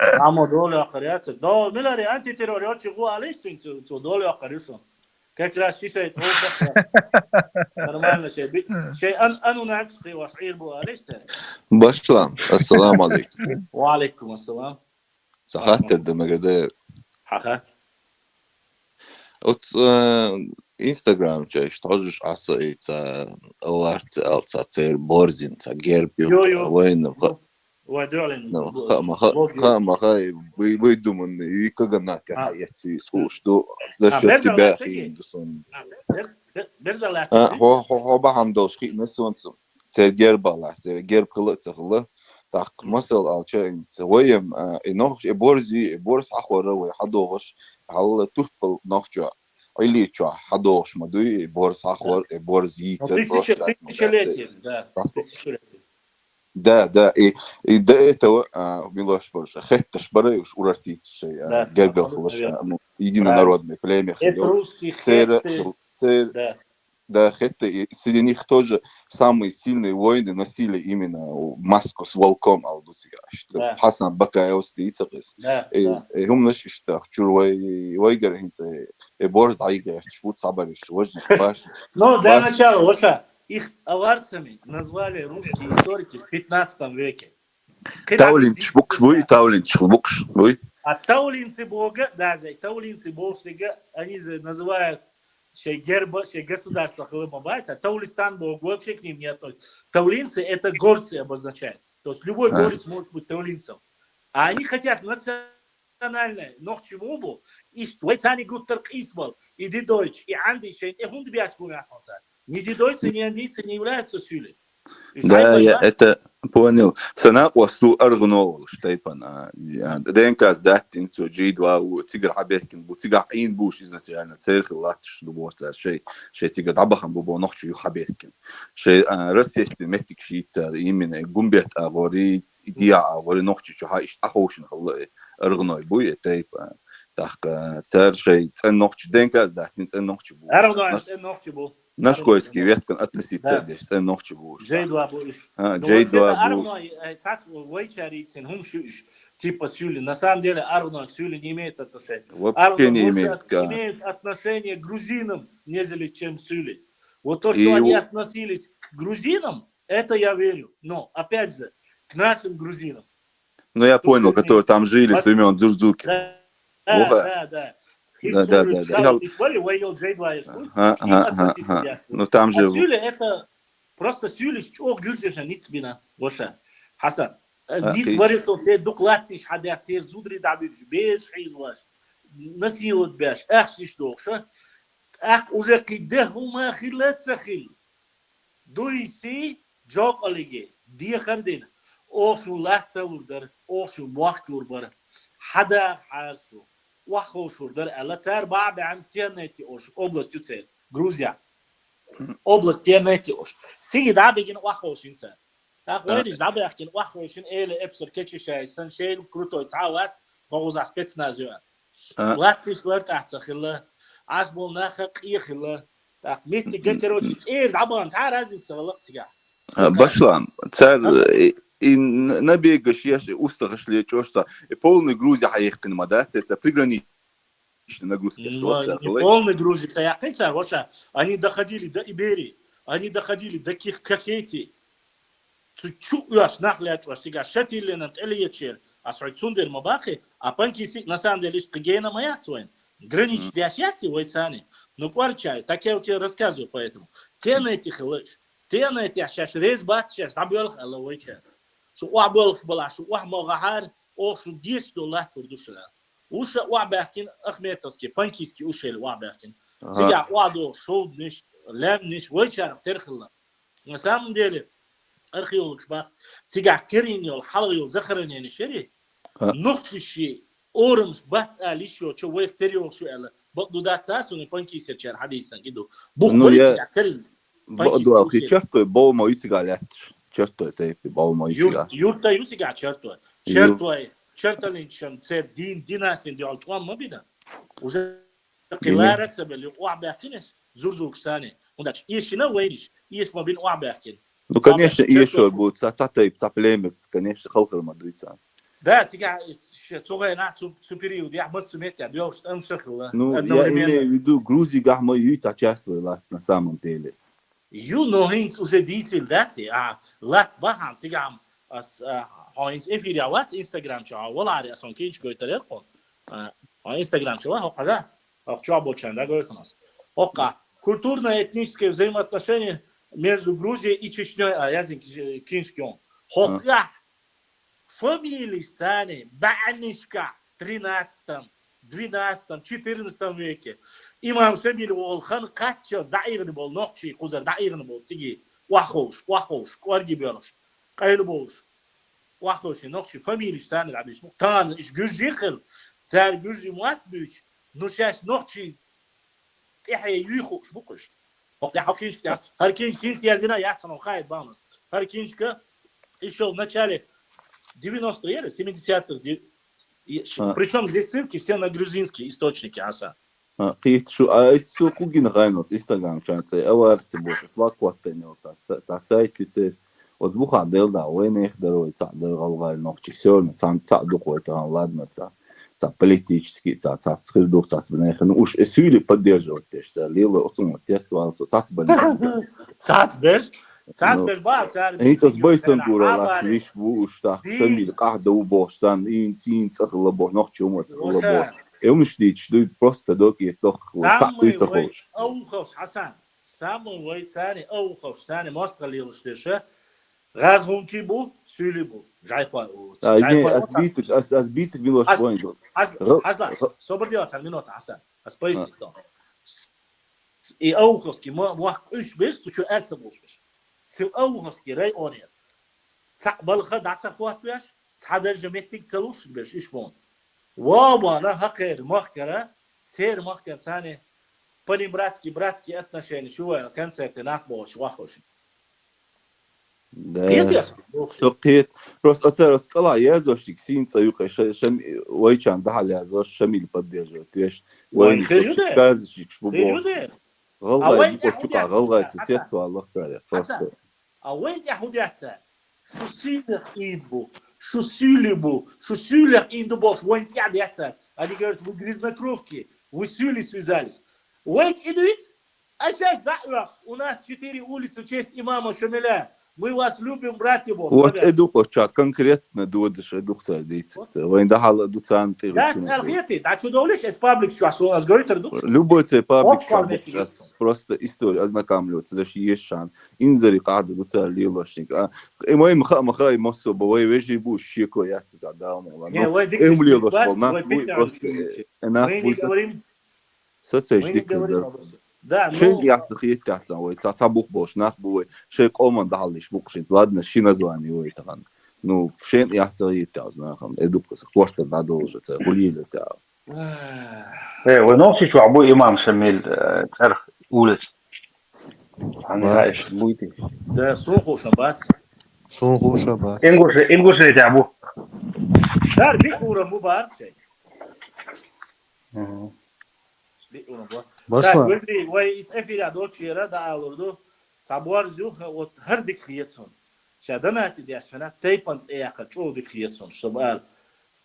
B: عمو دول اخريات دول ميلاري انتي تيروريوتشي غو عليش تو دول اخريسون как раз شيء نورمально شيء انا نعكس في وصعير بو عليش
A: باشلام السلام عليكم
B: وعليكم السلام
A: صحات الدمجدة
B: حقات
A: ات انستغرام جايش تحجش عصاي تا الارت التا تير بورزين تا جيربيو وين
B: ودولين
A: خا خاي بيدو من يكغنا كحياتي سوش دو زشت تباخي دوسون
B: برزلات
A: هو بهم دوش خي نسون تير جيربالا تير جيرب خلص تاق مثل الشيء ويم انوش بورزي بورس اخور ويحدوش على تربل نوخجا или что حدوش مدوي بورس اخور بورزي
B: тысячелетие
A: да и до этого Милош Борж хетташ бараюш урартит шей гергал хлаш единонародное племя
B: это русский хетты
A: да хетты среди них тоже самые сильные воины носили именно маску с волком алдуцига что Хасан Бакаев стицапес هم نش اشتاق чурвай вайгар хинце борз дайга чфут сабариш вожни баш
B: ну для начала воша их аварцами назвали русские историки в 15 веке.
A: Таулинч букш буй, таулинч букш буй.
B: А таулинцы бога, даже таулинцы бога, они же называют герба, государство Хлымабайца, а Таулистан бог вообще к ним не относится. Таулинцы это горцы обозначают. То есть любой горец может быть таулинцем. А они хотят национальное, но к чему бы? И что они гуттер кисбал, и дидойч, и андишент, и хунд бьяч бумятонса. Ни дидойцы, ни андийцы не являются сюли.
A: Да, я это понял. Сана وصلوا أرغنول شتيبنا يعني دين كاز داتين تو جيدوا وتيجر عبيكن بوتيجر عين بوش إذا يعني تاريخ الله تشلبوت شيء تيجر دعبهم بوبو نخشوا يحبيكن شيء رسيت المتك شيء تار يمين جنبيت أغوريت إديا أغوري نخشوا شو هايش أخوش نخلي أرغنول بوي تيب تاخ تار شيء تنخش دين كاز داتين تنخش بو
B: أرغنول تنخش بو
A: ناش كويسكي ويتكن أتلسي تادش تنخش بوش
B: جيدوا بوش
A: جيدوا بوش
B: цат войчарицин хум шуиш типа сюли. На самом деле Аргунок сюли не имеет отношения.
A: Вообще не имеет.
B: Имеет отношение к грузинам, нежели чем сюли. Вот то, что они относились к грузинам, это я верю. Но, опять же, к нашим грузинам.
A: Ну, я понял, которые там жили с времен Дзурдзуки.
B: Да.
A: Ну, там же...
B: Сюли это просто сюли, что гюрзевша ницбина. Воша. Хасан. Ниц варисов, те докладниш хадер, те зудри дабиш, беш хизваш. Насилот беш, эхшиш докша. ах уже киде хума хилецахил дуйси жок олиге дие хардин ошу лахта урдар ошу вақт урбар حدا حاسو وخوش وردر الله تار بعد عن تيانتي اوش область تيل грузия область тиянети اوش سيجي دا بيجين وخوش انت так войдешь да бяхкин وخوش эле эпсор кечишай сан шейл крутой цаават богуз спецназио латвиш ларт ахцахилла аз болнаха қиихилла так митти гетерочи цэр дабан цаа разница валактига
L: Башлан, цар и набегаешь, устаешь ли чё-то, и полный Грузия хаехтин мадать, это приграничная нагрузка.
B: Полный Грузия, я хотел, вообще, они доходили до Иберии, они доходили до Кахети, чуть-чуть уж нахлять, что сега шатили на телечер, а сойцундер мабахи, а панки на самом деле лишь кагена моя своин, граничные асиаты войцаны, ну кварчай, так я у тебя рассказываю поэтому, те на этих лыж. تيانا تياشاش ريز باتشاش دابيولخ الله ويتشا سو وابولخ بلا سو وحموغهار او سو ديش دولار تردوشلا وش واباكين اخميتوسكي بانكيسكي وشيل واباكين سيجا وادو شود نش لام نش ويتشا ترخلا на самом деле археолог ба سيجا كرينيول حلغيول زخرني نشري نختشي اورمس بات اليشو تشو ويختريو شو الا بدو داتاسو ني بانكيسير حديثا كده بوخوري كرين
L: Богдуал, ты чертой, бол мой цигалят, чертой, ты бол мой цигалят.
B: Юрта юсига чертой, чертой, черталинчан, цер династин диал туан мабида. Уже киларат себе уабахинес, зурзуксани. Ундач, ишина вейниш, иш мабин уабахин.
L: Ну, конечно, еще будет цатай, цаплемец, конечно, халкар мадрица.
B: Да, сега, цугай на цупериуд, я мастумет, я бьёшь, там шахла.
L: Ну, я имею в виду, Грузия гахма юица участвовала на самом деле.
B: You know hints уже дитель дати, а лат бахам тигам ас хойнс эфиря ват Instagram ча валари асон кинч гойтер кон. Instagram ча хокада, хча болчан да гойтнас. Ока культурно-этнические взаимоотношения между Грузией и Чечней, а язык кинчкион. Хока фамилии сани банишка 13 12 14 веке имам Шамиль Волхан каччас даирны бол нохчи кузар даирны бол сиги вахош кварги бёрш кайыл болш вахош нохчи фамилия стан рабиш тан иш гүржихл цар гүржи мат бүч нушаш нохчи тихе юхош букуш وقت حكينش هر كينش язина ятно хайд бамас هر кинчка еще в начале 90-х 70-х причем здесь ссылки все на грузинские источники, аса.
L: قيت شو اسو كوجين غاينوت انستغرام شانتي اوارتي بوت لاكوات نوت تا سايت كتير وتبوخ عدل دا وين يقدروا يتعدل غلغال نوكتي سول تاع تعدو قوتان لادنا تاع политический تاع تخدو تاع بناخن وش اسولي поддерживать تاع ليلو اوتوم تاع تاع بناخن
B: تاع با تاع
L: انت بيسن غورا ليش بوش تاع شميل قاعده وبوشتان ان سين تغلبو نوكتي ومتغلبو Eu nu știu, știu prost doc e toch țapuiță hoș.
B: Au hoș Hasan. Samul voițani, au hoș sani mostra lil șteșă. Razvunki bu, süli bu. Jai khoi u.
L: As bitic miloš point.
B: Hazla. Sober dela san minut Hasan. As paisi to. I au hoski mo üç beş suçu erse boşmuş. Sil au hoski ray oraya. Balxa datsa xwat beş. Sadar jemettik tsaluş beş iş bon. Ваба, на хакер, махкера, цер махкер, цани, братские отношения, чувствую, концерты, нахбош, вахош.
L: Да. Сокет, просто оцерос кала, я зоштик синца юка, шем, вайчан, да халя, зош шамиль поддерживает, веш, вайчан, казчик, шбубош. Галгай, почука, галгай, цецу, Аллах царя, просто.
B: А вайн я худятся, шусилах идбу. Шусюлях индубов, войн пьядятся. Они говорят, вы грязнокровки, вы сюли связались. Войн идут, а сейчас да, у нас 4 улицы в честь имама Шамиля. Мы вас любим, братья Бог.
L: Вот иду почат, конкретно додыш, иду цадить. Войн да хала ду цанты.
B: Да, царгеты, да что довлечь, это паблик, что у нас говорит,
L: любой цей паблик, сейчас просто история ознакомливаться, даже есть шанс. Инзари قاعدة ду цар лилошник. И мои махай мосо бовой вежи бу щеко я цуда даму.
B: Не, вы
L: дикли лилош полна, просто
B: мы не говорим.
L: соцсети дикли.
B: Да,
L: شين يعصخ يتعصن ويتصابوخ بوش ناخ بوي شيء قوم دهالش بوقشين زادنا شي نزواني ويتغن نو شين يعصخ يتعصن ناخم ادوقس كورت بعدوجة خليل تاع
J: ونوصي شو عبو إمام شميل تاريخ أولس أنا هايش بويتي
B: ده سوقو شنباس
L: صوغو شبات
J: إنغوش اللي تعبو
B: دار بيقورا مو بار شيء بيقورا مو بار
L: باشا
B: ولدي ويس افيرا دوتشي ردا alurdu sabuar zюх вот хардик хиетсон шаданати дяшана тейпанс эяха чудик хиетсон чтобы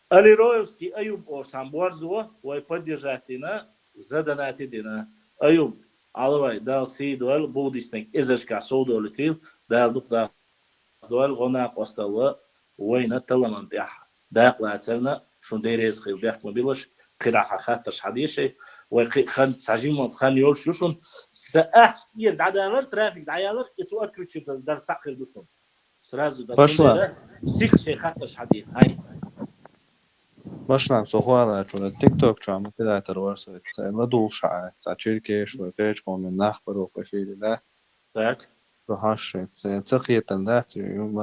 B: Алироевский Аюб о самбуар зюо вой поддержатина заданати дина Аюб алвай дал си дуэл будистник изашка соудолитил дал дукда дуэл гона постала وين تلمن تاعها داق لاتسلنا شون ديريز خيل بيحك مبيلش قراءة خاطرش حديشي وخن تسعجين من خان يول شوشون سأحت يرد عدالر ترافيك دعيالر اتوأكل شي در ساقل دوشون سرازو در
L: باشلا
B: سيخ شي خاطرش حديش هاي
L: باشلا سوخوانا چون تيك توك چون كده تروارسو لا دوشا تشيركيش وفيش كون نخبر وقفيل لا
B: так
L: روحاش تقيتن لا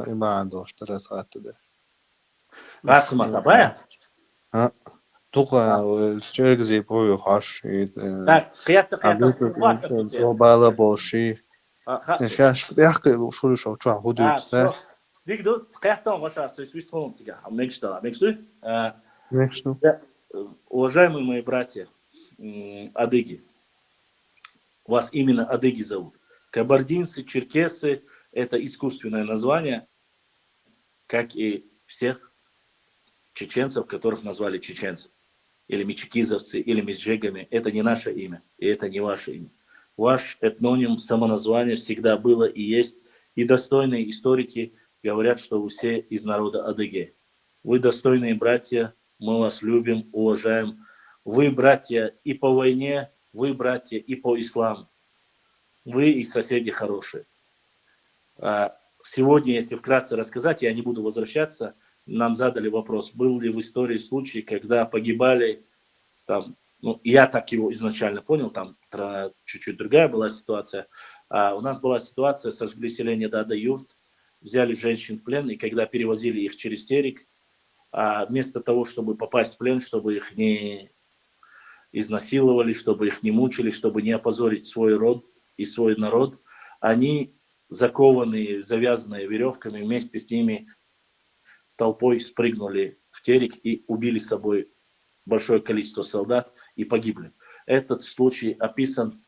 L: ما عندوش دراسات ده
B: راسخ ما طبعا
L: ها توقع تشيرك زي بوي خاش
B: так قيادة
L: بالا بوشي
B: خاصة
L: شاش يحكي شو شو حدود ده
B: ديك دو قيادة وغشا سويس تخلون تيجا ميكشتا мечту
L: Мечту.
B: Уважаемые мои братья адыги, вас именно адыги зовут. Кабардинцы, черкесы – это искусственное название, как и всех чеченцев, которых назвали чеченцы. Или мичикизовцы, или мисджегами. Это не наше имя, и это не ваше имя. Ваш этноним, самоназвание всегда было и есть. И достойные историки говорят, что вы все из народа адыги. Вы достойные братья, мы вас любим, уважаем. Вы братья и по войне, вы братья и по исламу. Вы и соседи хорошие. Сегодня, если вкратце рассказать, я не буду возвращаться, нам задали вопрос, был ли в истории случай, когда погибали, там, ну, я так его изначально понял, там чуть-чуть другая была ситуация. У нас была ситуация, сожгли селение Дада-Юрт, взяли женщин в плен, и когда перевозили их через Терек, вместо того, чтобы попасть в плен, чтобы их не изнасиловали, чтобы их не мучили, чтобы не опозорить свой род и свой народ, они, закованные, завязанные веревками, вместе с ними толпой спрыгнули в Терек и убили с собой большое количество солдат и погибли. Этот случай описан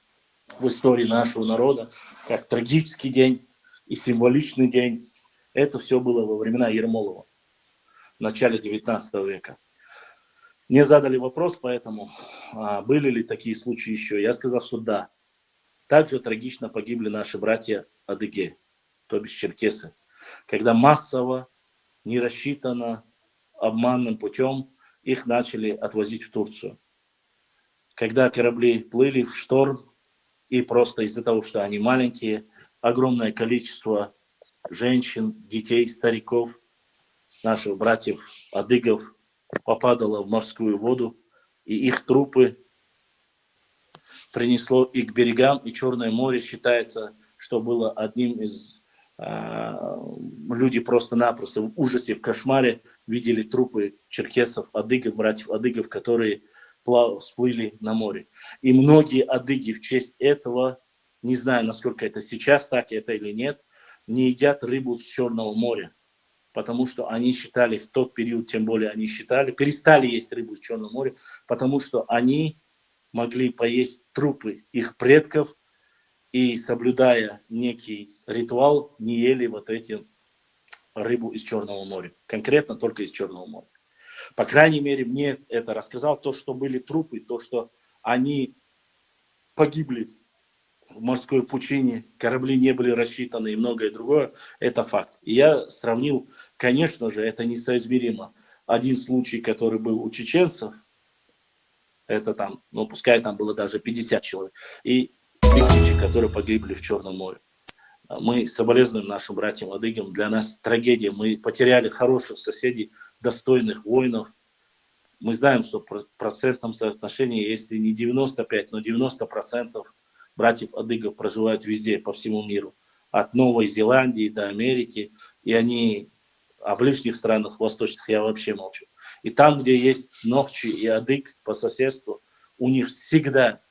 B: в истории нашего народа как трагический день и символичный день. Это все было во времена Ермолова, в начале 19 века. Мне задали вопрос, поэтому были ли такие случаи еще. Я сказал, что да. Также трагично погибли наши братья адыги, то бишь черкесы, когда массово, не рассчитанно, обманным путем их начали отвозить в Турцию. Когда корабли плыли в шторм, и просто из-за того, что они маленькие, огромное количество женщин, детей, стариков, наших братьев адыгов попадало в морскую воду, и их трупы принесло и к берегам, и Черное море считается, что было одним из... люди просто-напросто в ужасе, в кошмаре видели трупы черкесов, адыгов, братьев адыгов, которые всплыли на море. И многие адыги в честь этого, не знаю, насколько это сейчас так, это или нет, не едят рыбу с Черного моря. Потому что они считали, в тот период, тем более они считали, перестали есть рыбу с Черного моря, потому что они могли поесть трупы их предков и, соблюдая некий ритуал, не ели вот эти рыбу из Черного моря. Конкретно только из Черного моря. По крайней мере, мне это рассказал, то, что были трупы, то, что они погибли в морской пучине, корабли не были рассчитаны и многое другое, это факт. И я сравнил, конечно же, это несоизмеримо. Один случай, который был у чеченцев, это там, ну пускай там было даже 50 человек, и тысячи, которые погибли в Черном море. Мы соболезнуем нашим братьям адыгам, для нас трагедия, мы потеряли хороших соседей, достойных воинов. Мы знаем, что в процентном соотношении, если не 95, но 90% братьев адыгов проживают везде, по всему миру. От Новой Зеландии до Америки. И они, о ближних странах восточных я вообще молчу. И там, где есть нохчи и адыг по соседству, у них всегда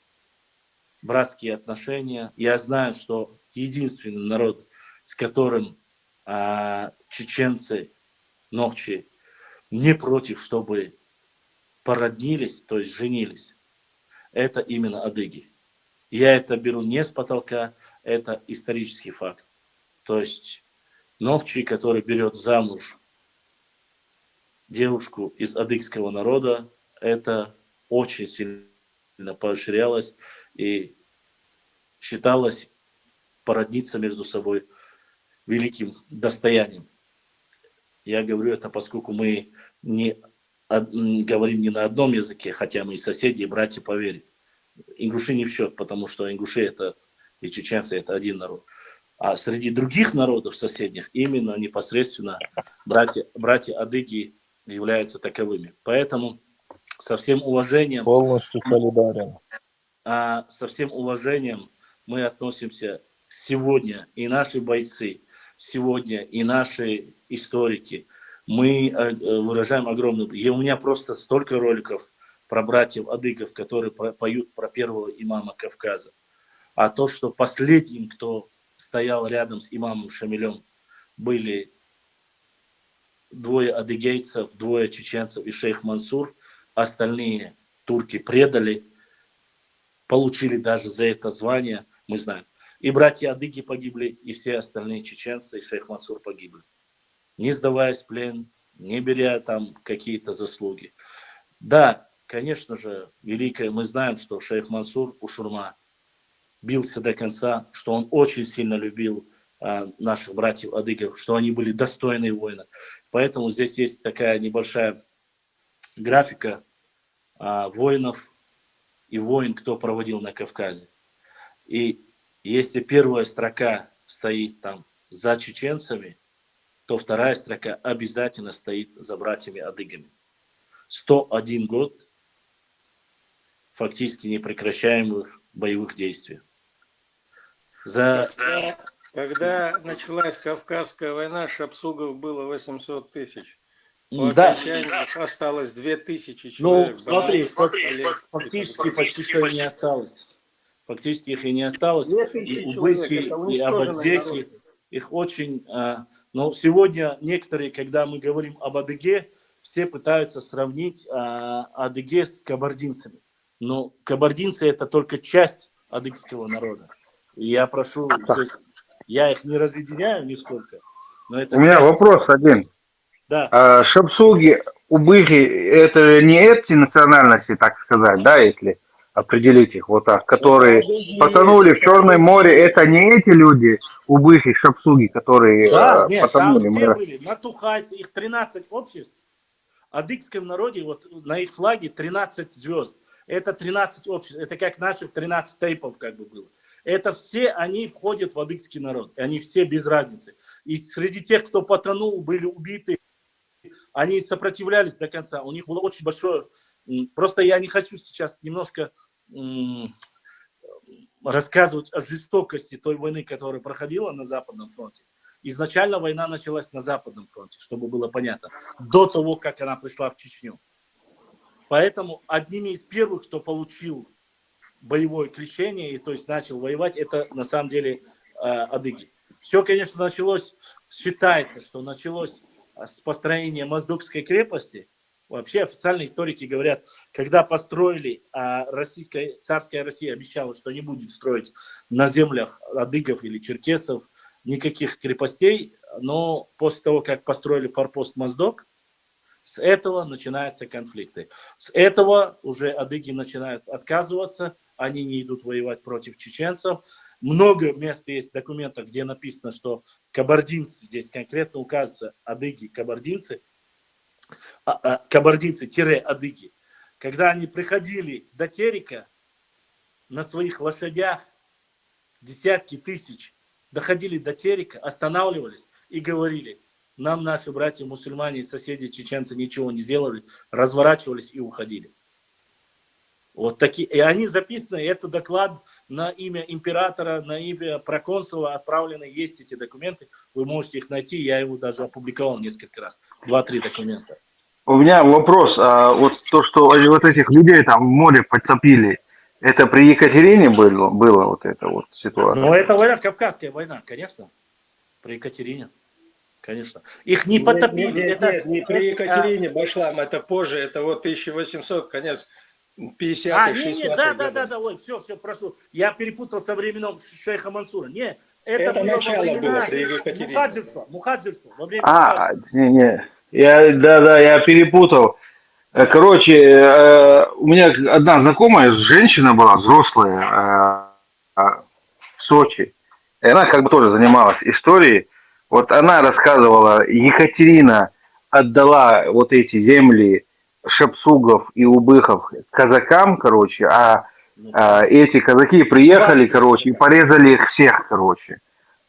B: братские отношения. Я знаю, что единственный народ, с которым чеченцы, нохчи, не против, чтобы породнились, то есть женились, это именно адыги. Я это беру не с потолка, это исторический факт. То есть нохчи, который берет замуж девушку из адыгского народа, это очень сильно поощрялось и считалось породниться между собой великим достоянием. Я говорю это, поскольку мы говорим не на одном языке, хотя мы и соседи, и братья по вере. Ингуши не в счет, потому что ингуши это и чеченцы это один народ. А среди других народов соседних именно непосредственно братья адыги являются таковыми. Поэтому со всем уважением,
F: Полностью солидарен.
B: со всем уважением мы относимся сегодня, и наши бойцы, сегодня и наши историки, мы выражаем огромную... И у меня просто столько роликов про братьев адыгов, которые поют про первого имама Кавказа. А то, что последним, кто стоял рядом с имамом Шамилем, были двое адыгейцев, двое чеченцев и шейх Мансур, остальные турки предали, получили даже за это звание, мы знаем. И братья адыги погибли, и все остальные чеченцы и шейх Мансур погибли. Не сдаваясь в плен, не беря там какие-то заслуги. Да, конечно же, великое, мы знаем, что шейх Мансур Ушурма бился до конца, что он очень сильно любил наших братьев адыгов, что они были достойные воины. Поэтому здесь есть такая небольшая графика воинов и войн, кто проводил на Кавказе. И если первая строка стоит там за чеченцами, то вторая строка обязательно стоит за братьями адыгами. 101 год фактически непрекращаемых боевых действий.
K: Когда началась Кавказская война, шапсугов было 800 тысяч. По
B: Да.
K: окончании осталось 2000 человек.
B: Ну, смотри, фактически почти что и не осталось. Фактически их и не осталось. И убыхи, и абадзехи, их очень... Но сегодня некоторые, когда мы говорим об адыге, все пытаются сравнить адыге с кабардинцами. Но кабардинцы это только часть адыгского народа. И я прошу, то есть, я их не разъединяю нисколько. Но это
J: у меня вопрос один.
B: Да.
J: Шапсуги, убыхи, это не эти национальности, так сказать, да, если определить их вот так, которые потонули в Черное море, это не эти люди, убыхи, шапсуги, которые
B: нет,
J: потонули.
B: там все были, натухайцы, их 13 обществ. В адыгском народе, вот на их флаге 13 звезд. Это 13 обществ, это как наших 13 тейпов как бы было. Это все, они входят в адыгский народ, они все без разницы. И среди тех, кто потонул, были убиты, они сопротивлялись до конца. У них было очень большое... Просто я не хочу сейчас немножко рассказывать о жестокости той войны, которая проходила на Западном фронте. Изначально война началась на Западном фронте, чтобы было понятно, до того, как она пришла в Чечню. Поэтому одними из первых, кто получил боевое крещение, и то есть начал воевать, это на самом деле адыги. Все, конечно, началось, считается, что началось с построения Моздокской крепости. Вообще официальные историки говорят, когда построили, царская Россия обещала, что не будет строить на землях адыгов или черкесов никаких крепостей, но после того, как построили форпост Моздок, с этого начинаются конфликты. С этого уже адыги начинают отказываться, они не идут воевать против чеченцев. Много мест есть в документах, где написано, что кабардинцы, здесь конкретно указываются адыги, кабардинцы, кабардинцы-адыги. Когда они приходили до Терека на своих лошадях, десятки тысяч, доходили до Терека, останавливались и говорили: нам наши братья-мусульмане и соседи чеченцы ничего не сделали, разворачивались и уходили. Вот такие, и они записаны, это доклад на имя императора, на имя проконсула отправлены, есть эти документы, вы можете их найти, я его даже опубликовал несколько раз, 2-3 документа.
J: У меня вопрос, а вот то, что вот этих людей там в море потопили, это при Екатерине было вот эта вот ситуация?
B: Ну, это война, Кавказская война, конечно, при Екатерине, конечно. Их не потопили.
K: Нет, не при Екатерине, Башлам, это позже, это вот 1800, конец 50-х, 60-х.
B: Да, ой, все, прошу. Я перепутал со временем шейха Мансура. Не,
K: это
B: было
K: начало
B: во
K: было при Екатерине.
B: Мухаджирство, во время
J: Не, я перепутал. Короче, у меня одна знакомая, женщина была, взрослая, в Сочи. И она как бы тоже занималась историей. Вот она рассказывала, Екатерина отдала вот эти земли шапсугов и убыхов казакам, короче, эти казаки приехали, короче, и порезали их всех, короче.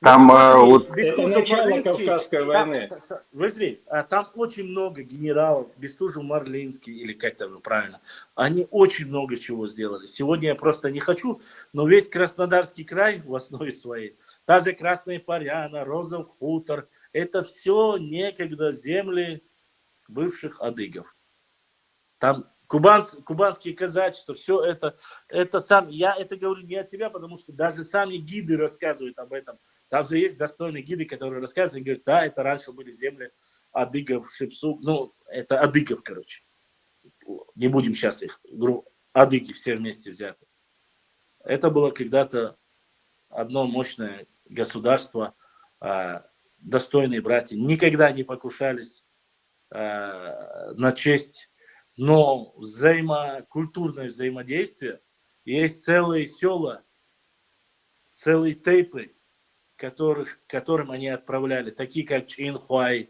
J: Там вот...
K: Это начало Кавказской войны.
B: Выжди, там очень много генералов, Бестужев-Марлинский, или как там правильно, они очень много чего сделали. Сегодня я просто не хочу, но весь Краснодарский край в основе своей, та же Красная Поляна, Розов хутор, это все некогда земли бывших адыгов. Там кубанские казачества, все это сам, я это говорю не от себя, потому что даже сами гиды рассказывают об этом. Там же есть достойные гиды, которые рассказывают и говорят, да, это раньше были земли адыгов, шипсук, ну, это адыгов, короче. Не будем сейчас их, адыги все вместе взяты. Это было когда-то одно мощное государство, достойные братья, никогда не покушались на честь. Но культурное взаимодействие, есть целые села, целые тейпы, которым они отправляли, такие как Чинхуай,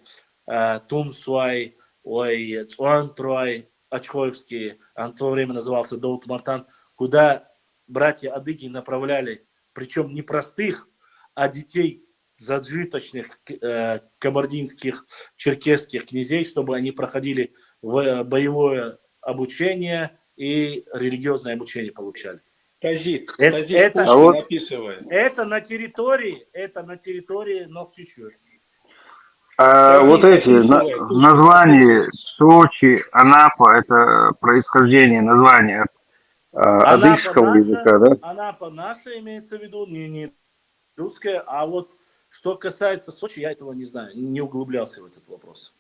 B: Тумсуай, Цуантруай, Ачхоевские, он в то время назывался Даут-Мартан, куда братья адыги направляли, причем не простых, а детей зажиточных кабардинских, черкесских князей, чтобы они проходили боевое обучение и религиозное обучение получали.
K: Тазик
B: Это
K: Пушкин описывает.
B: Это на территории Нохчичур.
J: Вот эти названия Сочи, Анапа, это происхождение названия адыгского языка, да?
B: Анапа наша имеется в виду, не русская, а вот что касается Сочи, я этого не знаю, не углублялся в этот вопрос.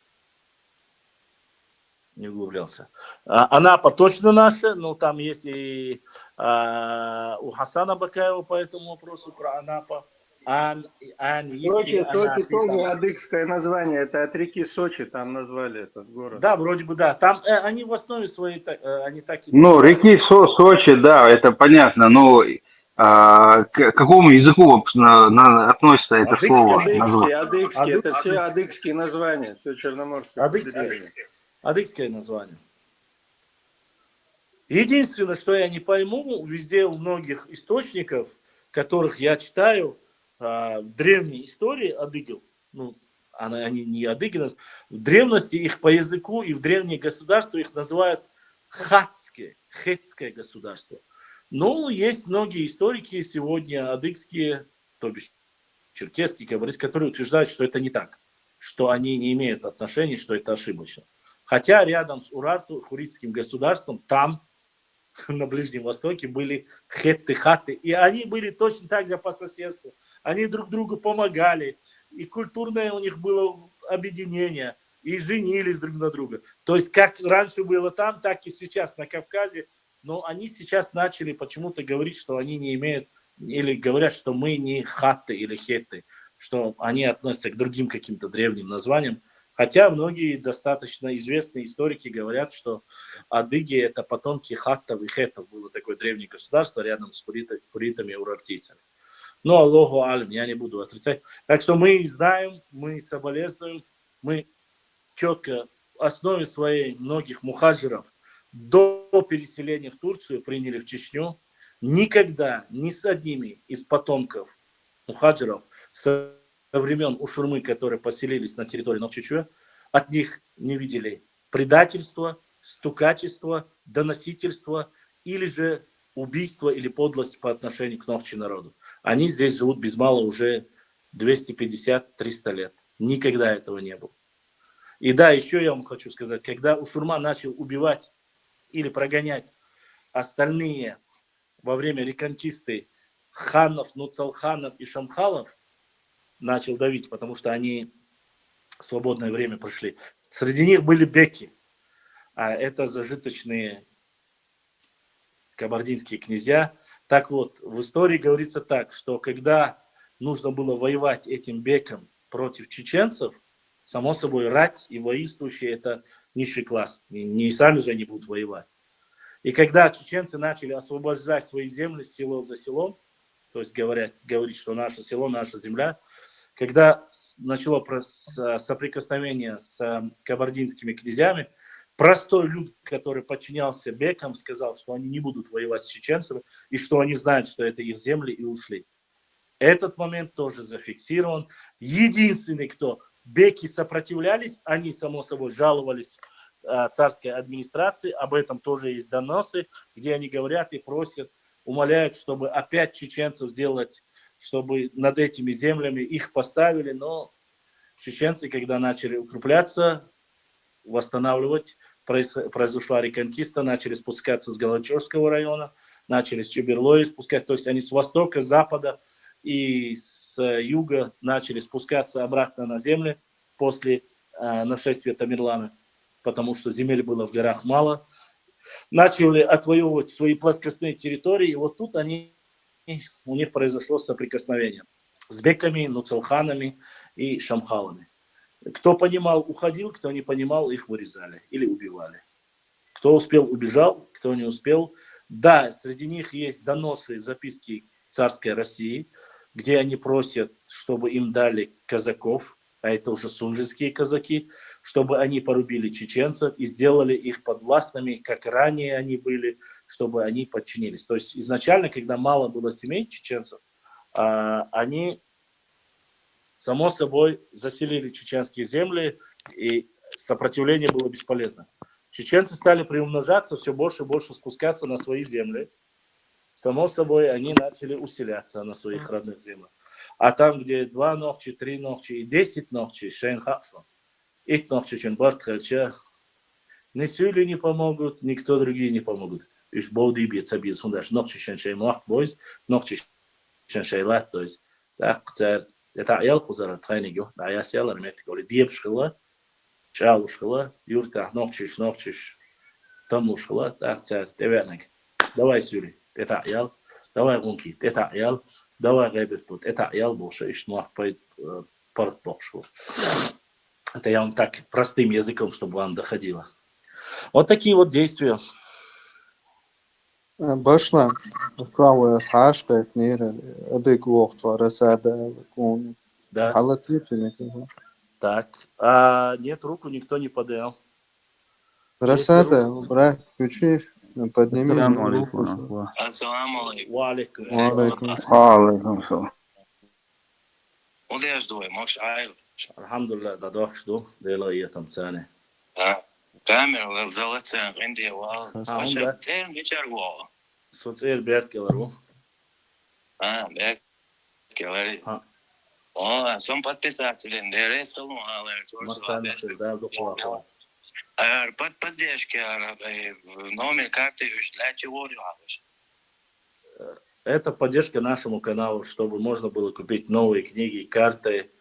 B: Не углублялся. Анапа точно наша, но там есть и у Хасана Бакаева по этому вопросу про Анапа.
K: Сочи тоже адыгское название, это от реки Сочи, там назвали этот город.
B: Да, вроде бы да. Там они в основе своей, они так и...
J: Ну, реки Сочи, да, это понятно, но... к какому языку относится это слово?
K: Адыгский, это все адыгские названия, все черноморские.
B: Адыгское название. Единственное, что я не пойму, везде у многих источников, которых я читаю, в древней истории адыгов, ну, они не адыги, в древности их по языку и в древние государства их называют хетское государство. Ну, есть многие историки сегодня адыгские, то бишь черкесские, которые утверждают, что это не так, что они не имеют отношения, что это ошибочно. Хотя рядом с Урарту, хуритским государством, там, на Ближнем Востоке, были хетты, и они были точно так же по соседству. Они друг другу помогали, и культурное у них было объединение, и женились друг на друга. То есть, как раньше было там, так и сейчас на Кавказе. Но они сейчас начали почему-то говорить, что они не имеют, или говорят, что мы не хатты или хетты, что они относятся к другим каким-то древним названиям. Хотя многие достаточно известные историки говорят, что адыги – это потомки хаттов и хеттов. Было такое древнее государство рядом с хуритами и урартийцами. Но Аллаху алим, я не буду отрицать. Так что мы знаем, мы соболезнуем, мы четко в основе своей многих мухаджиров до переселения в Турцию приняли в Чечню. Никогда ни с одними из потомков мухаджиров со времен Ушурмы, которые поселились на территории Нохчичуя, от них не видели предательства, стукачества, доносительства или же убийство или подлость по отношению к Нохчи народу. Они здесь живут без мало уже 250-300 лет. Никогда этого не было. И да, еще я вам хочу сказать, когда Ушурман начал убивать или прогонять остальные во время реконкисты ханов, нуцалханов и шамхалов, начал давить, потому что они в свободное время пришли. Среди них были беки, а это зажиточные кабардинские князья. Так вот, в истории говорится так, что когда нужно было воевать этим бекам против чеченцев, само собой, рать и воинствующие – это низший класс. Не сами же они будут воевать. И когда чеченцы начали освобождать свои земли село за селом, то есть говорить, что наше село, наша земля, когда начало соприкосновение с кабардинскими князьями, простой люд, который подчинялся бекам, сказал, что они не будут воевать с чеченцами, и что они знают, что это их земли, и ушли. Этот момент тоже зафиксирован. Единственный, кто беки сопротивлялись, они, само собой, жаловались царской администрации, об этом тоже есть доносы, где они говорят и просят, умоляют, чтобы опять чеченцев сделать, чтобы над этими землями их поставили, но чеченцы, когда начали укрепляться, восстанавливать, произошла реконкиста, начали спускаться с Галачевского района, начали с Чеберлоя спускать, то есть они с востока, с запада и с юга начали спускаться обратно на земли после нашествия Тамерлана, потому что земель было в горах мало, начали отвоевывать свои плоскостные территории, и вот тут у них произошло соприкосновение с беками, нуцалханами и шамхалами. Кто понимал, уходил, кто не понимал, их вырезали или убивали. Кто успел, убежал, кто не успел. Да, среди них есть доносы, записки царской России, где они просят, чтобы им дали казаков, а это уже сунжинские казаки, чтобы они порубили чеченцев и сделали их подвластными, как ранее они были, чтобы они подчинились. То есть изначально, когда мало было семей чеченцев, они, само собой, заселили чеченские земли, и сопротивление было бесполезно. Чеченцы стали приумножаться, все больше и больше спускаться на свои земли. Само собой, они начали усиляться на своих родных землях. А там, где 2 ногчи, 3 ногчи и 10 ногчи, шейн хаксон, ит ногчи чен барт хальча, ни сюли не помогут, никто другие не помогут. Иш боуди бьет сабьет сундаш, ногчи шен шей мах бойз, ногчи шен шей лат, то есть, так, это аял хузара тренигу, а я сел, арметик, оли диеп шхила, чал шхила, юрта, ногчиш, тому шхила, так, теверник, давай сюли, это аял, давай гунки, это аял, давай ребят тут, это аял больше, иш мах порт бокшу. Это я вам так простым языком, чтобы вам доходило. Вот такие вот действия.
F: Башла, правая сашка, книга, адекватно, рассада, кон.
B: Да.
F: Халатицами.
B: Так, нет, руку никто не поднял.
F: Рассада, брат, включи, подними руку.
B: Ассаламу алейкум.
J: Алейкум.
B: Удеш двое, мокш айл. Алхамдулилlah, да дохшду, дела и там цены. Камера велзалеца Индия вал. Аша тен вечерво. Соцер берткелеру. Берткелери. Сом подписателен, дерестал малый. Масана да доклад. Поддержки номер карты для чего делаешь? Это поддержка нашему каналу, чтобы можно было купить новые книги, карты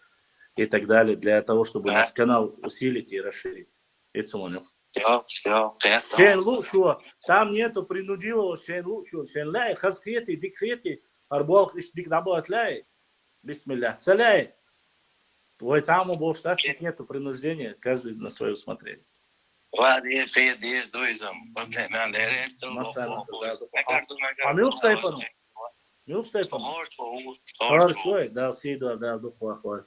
B: и так далее, для того, чтобы наш канал усилить и расширить. Это понял. Шен лучше, там нету принудилого, шен лучше, шен лай, хасхети, дикхети, арбуал хиш дик набуат лай, бисмиллах, целяй. Твой там больше так нету принуждения, каждый на свое усмотрение. А мил Степану? Мил Степану? Хорошо, да, сида, да, духвахвай.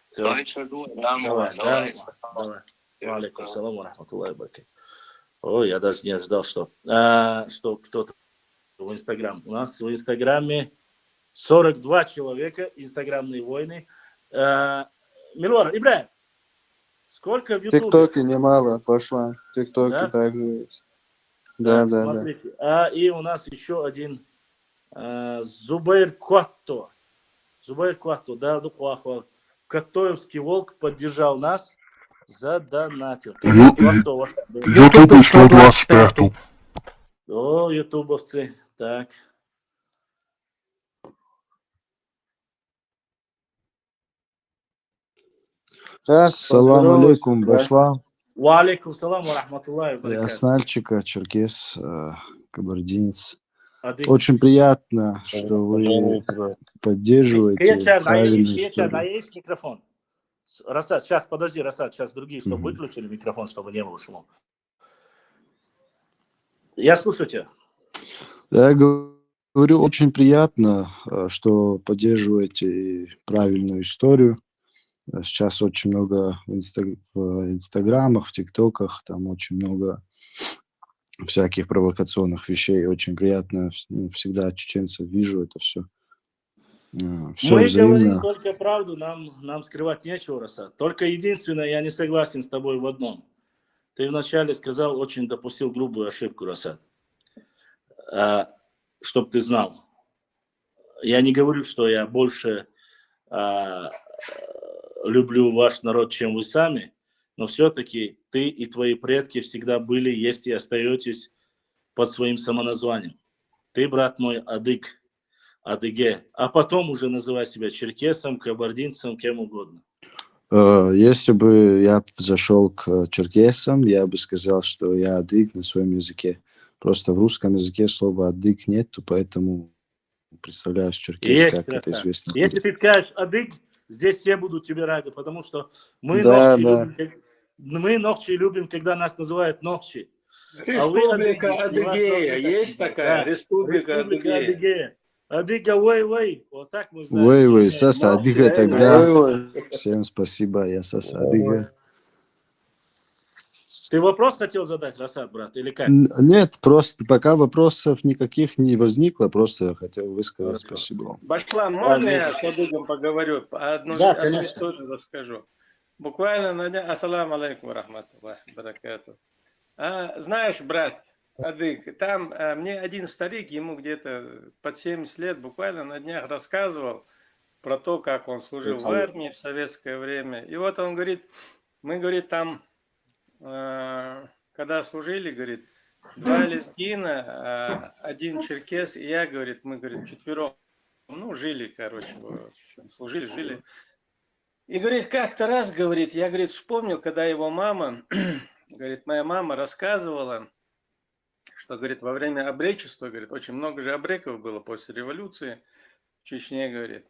B: Все. Давай. Алейкум салам рахматуллахи баракатуху. Ой, я даже не ожидал, что кто-то в Инстаграм. У нас в Инстаграме 42 человека, инстаграмные войны. Милор, Ибраим, Сколько в
M: В
B: Ютубе?
M: ТикТоке немало пошло. В ТикТоке
B: Да?
M: также есть. Да,
B: Так,
M: да, да.
B: смотрите. И у нас еще один Зубайр Куатто. Зубайр Куатто, да, Катоевский волк поддержал нас, задонатил.
C: Ютуб 125.
B: О, ютубовцы. Так.
M: Салам алейкум, Башлам.
B: Ва алейкум салам ва рахматуллахи ва
M: Я
B: баракатух.
M: с Нальчика, черкес, кабардинец.
B: Адык.
M: Очень приятно, что вы поддерживаете правильную
B: Кеча,
M: историю.
B: наесть микрофон. Расад, сейчас, подожди, Расад, сейчас другие, чтобы выключили микрофон, чтобы не было шума. Я слушаю тебя.
M: Я говорю, очень приятно, что поддерживаете правильную историю. Сейчас очень много в инстаграмах, в тиктоках, там очень много всяких провокационных вещей. Очень приятно, всегда чеченцев вижу, это все. Все
B: Мы говорим
M: взаимно.
B: только правду, нам скрывать нечего, Расад. Только единственное, я не согласен с тобой в одном. Ты вначале сказал, очень допустил грубую ошибку, Расад. Чтоб ты знал. Я не говорю, что я больше люблю ваш народ, чем вы сами, но все-таки ты и твои предки всегда были, есть и остаетесь под своим самоназванием. Ты, брат мой, адык, адыге, а потом уже называй себя черкесом, кабардинцем, кем угодно.
M: Если бы я зашел к черкесам, я бы сказал, что я адык на своем языке. Просто в русском языке слова адык нету, поэтому представляю черкес,
B: Есть,
M: как это
B: красавец.
M: известно.
B: Если ты скажешь адык, здесь все будут тебе рады, потому что мы
M: Да,
B: ногчи
M: да.
B: любим, мы ногчи любим, когда нас называют ногчи. А вы
K: Республика
B: адыги, и вас тоже
K: Адыгея.
B: так
K: Есть
B: называют.
K: такая?
B: Да.
K: Республика Адыгея.
B: Адыгея. Адыга вей-вей. Вот так мы знаем.
M: Вы, Саса Адыга
K: Ой,
M: тогда. Всем спасибо, я Саса Адыга.
B: Ты вопрос хотел задать, Расад, брат, или как?
M: Нет, просто пока вопросов никаких не возникло, просто я хотел высказать
B: Хорошо.
M: спасибо вам.
K: Башлан, можно
B: Ладно,
K: я с Адыгом поговорю? Одну
B: конечно.
K: историю расскажу. Буквально на дня... Ассаламу алейкум рахматуллахи баракату. Знаешь, брат, Адык, там мне один старик, ему где-то под 70 лет, буквально на днях рассказывал про то, как он служил в армии в советское время. И вот он говорит, мы, говорит, там, когда служили, говорит, 2 лезгина, 1 черкес, и я, говорит, мы, говорит, 4, ну, жили, короче, служили, жили. И, говорит, как-то раз, говорит, я, говорит, вспомнил, когда его мама, говорит, моя мама рассказывала, что, говорит, во время обречества, говорит, очень много же обреков было после революции в Чечне, говорит.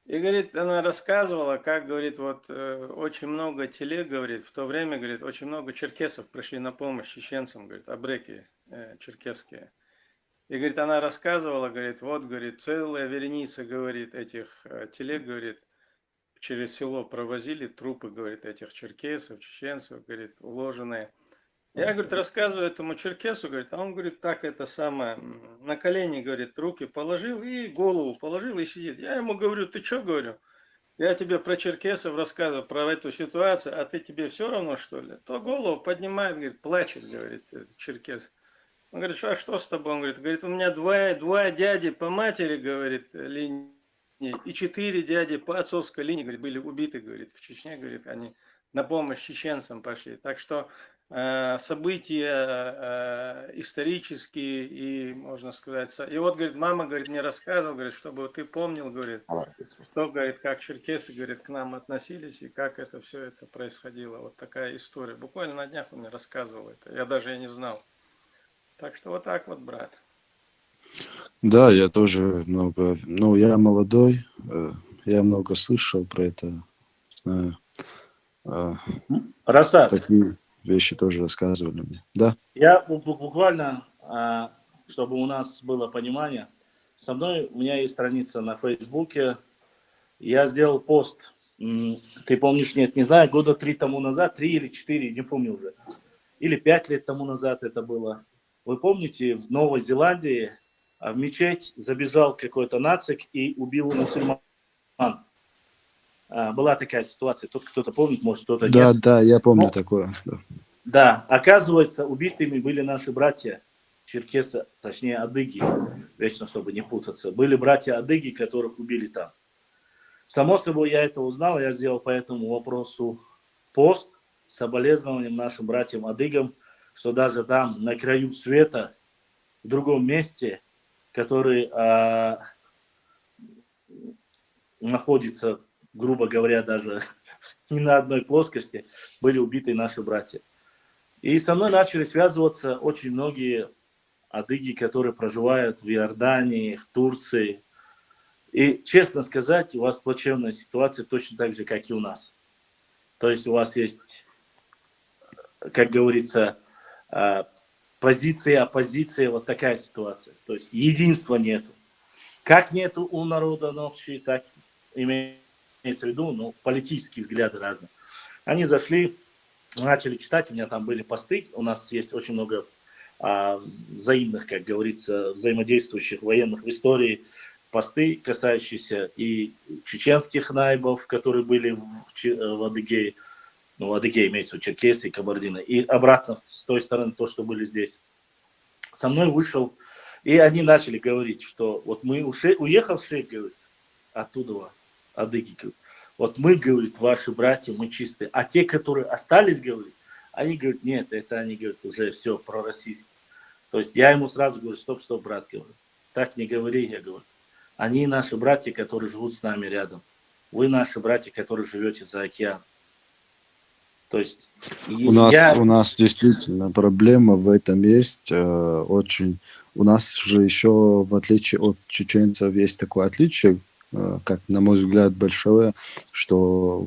K: И, говорит, она рассказывала, как, говорит, вот очень много телег, говорит, в то время, говорит, очень много черкесов пришли на помощь чеченцам, говорит, обреки черкесские. И, говорит, она рассказывала, говорит, вот, говорит, целая вереница, говорит, этих телег, говорит, через село провозили трупы, говорит, этих черкесов, чеченцев, говорит, уложенные. Я, говорит, рассказываю этому черкесу, говорит, а он, говорит, так это самое, на колени, говорит, руки положил и голову положил и сидит. Я ему говорю, ты что, говорю, я тебе про черкесов рассказываю, про эту ситуацию, а ты тебе все равно, что ли? То голову поднимает, говорит, плачет, говорит, этот черкес. Он говорит, а что с тобой? Он говорит, у меня два дяди по матери, говорит, линии, и 4 дяди по отцовской линии, говорит, были убиты, говорит, в Чечне, говорит, они на помощь чеченцам пошли. Так что события исторические и, можно сказать, и вот, говорит, мама, говорит, мне рассказывала, говорит, чтобы ты помнил, говорит, что, говорит, как черкесы, говорит, к нам относились и как это все это происходило. Вот такая история. Буквально на днях он мне рассказывал это. Я даже и не знал. Так что вот так вот, брат.
M: Да, я тоже много, ну, я молодой, я много слышал про это, знаю.
B: Расад.
M: Такие вещи тоже рассказывали мне. Да.
B: Я буквально, чтобы у нас было понимание, со мной, у меня есть страница на Фейсбуке, я сделал пост, ты помнишь, нет, не знаю, года 3 тому назад, 3 или 4, не помню уже, или 5 лет тому назад это было. Вы помните, в Новой Зеландии в мечеть забежал какой-то нацик и убил мусульман. была такая ситуация, тут кто-то помнит, может кто-то
M: Да,
B: нет.
M: да, я помню
B: Но,
M: такое. Да.
B: да, оказывается, убитыми были наши братья, черкесы, точнее адыги, вечно, чтобы не путаться. Были братья адыги, которых убили там. Само собой, я это узнал, я сделал по этому вопросу пост с соболезнованием нашим братьям-адыгам, что даже там, на краю света, в другом месте, который находится, грубо говоря, даже не на одной плоскости, были убиты наши братья. И со мной начали связываться очень многие адыги, которые проживают в Иордании, в Турции. И, честно сказать, у вас плачевная ситуация точно так же, как и у нас. То есть у вас есть, как говорится, позиция, оппозиция, вот такая ситуация. То есть единства нету. Как нету у народа Нохчи, так имеется в виду, ну, политические взгляды разные. Они зашли, начали читать, у меня там были посты, у нас есть очень много взаимных, как говорится, взаимодействующих военных в истории, посты, касающиеся и чеченских найбов, которые были в Адыгее, ну, Адыгея имеется в виду Черкесии, Кабардино, и обратно с той стороны то, что были здесь. Со мной вышел, и они начали говорить, что вот мы уехавшие, говорит, оттуда, адыги, говорит, вот мы, говорит, ваши братья, мы чистые, а те, которые остались, говорит, они говорят, нет, это они, говорят, уже все пророссийские. То есть я ему сразу говорю, стоп, брат, говорю, так не говори, я говорю. Они наши братья, которые живут с нами рядом. Вы наши братья, которые живете за океаном. То есть
M: у нас действительно проблема в этом есть очень. У нас же еще, в отличие от чеченцев, есть такое отличие, как, на мой взгляд, большое, что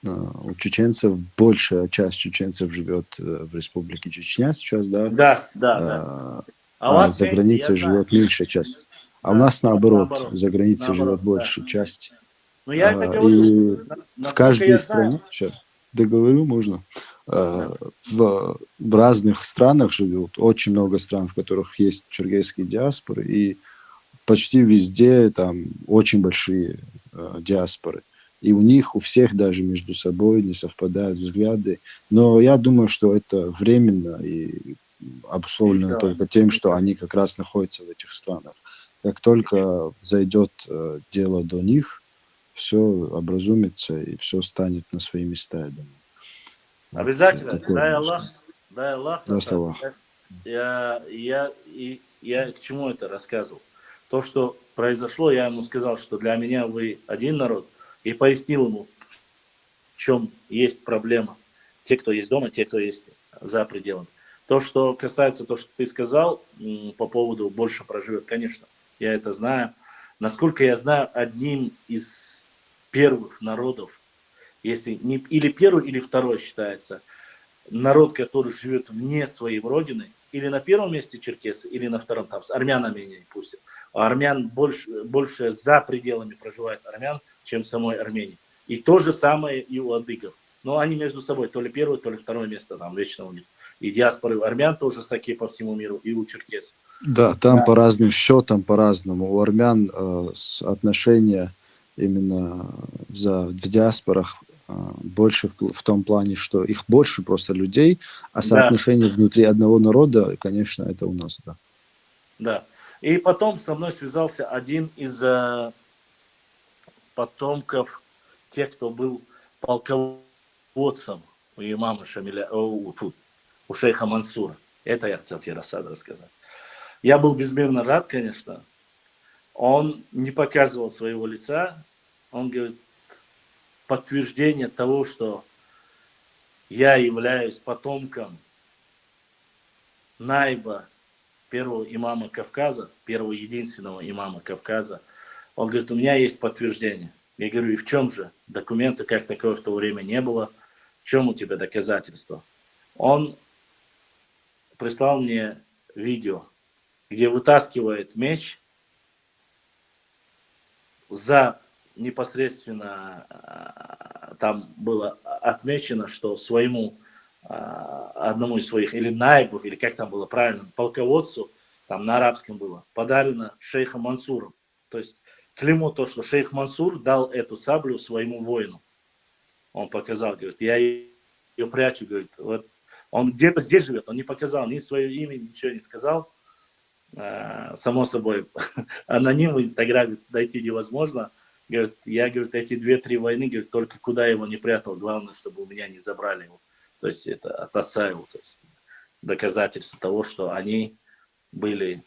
M: у чеченцев большая часть чеченцев живет в республике Чечня сейчас, да?
B: Да.
M: А за границей живет меньшая часть. А у нас наоборот, за границей живет большая часть.
B: Но я это говорю.
M: И в каждой стране, договорю, можно. В разных странах живут, очень много стран, в которых есть черкесские диаспоры, и почти везде там очень большие диаспоры. И у них, у всех даже между собой не совпадают взгляды. Но я думаю, что это временно и обусловлено только тем, что они как раз находятся в этих странах. Как только зайдет дело до них, все образумится и все станет на свои места, я думаю.
B: Обязательно.
M: Вот,
B: дай Аллах.
M: Даст Аллах.
B: Я к чему это рассказывал? То, что произошло, я ему сказал, что для меня вы один народ, и пояснил ему, в чем есть проблема. Те, кто есть дома, те, кто есть за пределами. То, что касается того, что ты сказал, по поводу больше проживет, конечно, я это знаю. Насколько я знаю, одним из первых народов, если не или первый, или второй считается, народ, который живет вне своей родины, или на первом месте черкесы, или на втором, там с армянами не пустят. А армян больше за пределами проживает армян, чем в самой Армении. И то же самое и у адыгов. Но они между собой то ли первое, то ли второе место там вечно у них. И диаспоры армян тоже такие по всему миру, и у черкесов.
M: Да, там по разным счетам, по-разному. У армян отношения именно в диаспорах больше в том плане, что их больше просто людей, а соотношение внутри одного народа, конечно, это у нас, да.
B: Да. И потом со мной связался один из потомков тех, кто был полководцем у имама Шамиля, у шейха Мансура. Это я хотел тебе рассказать. Я был безмерно рад, конечно. Он не показывал своего лица. Он говорит, подтверждение того, что я являюсь потомком найба первого имама Кавказа, первого единственного имама Кавказа. Он говорит, у меня есть подтверждение. Я говорю, и в чем же? Документа как такого в то время не было. В чем у тебя доказательства? Он прислал мне видео, где вытаскивает меч за непосредственно, там было отмечено, что одному из своих, или наибов, или как там было правильно, полководцу, там на арабском было, подарено шейхом Мансуром. То есть клеймо то, что шейх Мансур дал эту саблю своему воину. Он показал, говорит, я ее прячу, говорит, вот он где-то здесь живет, он не показал ни свое имя, ничего не сказал. Само собой, аноним в Инстаграме найти невозможно. Говорит, я, говорит, эти 2-3 войны, говорит, только куда его не прятал, главное, чтобы у меня не забрали его. То есть это от отца его, то есть доказательство того, что они были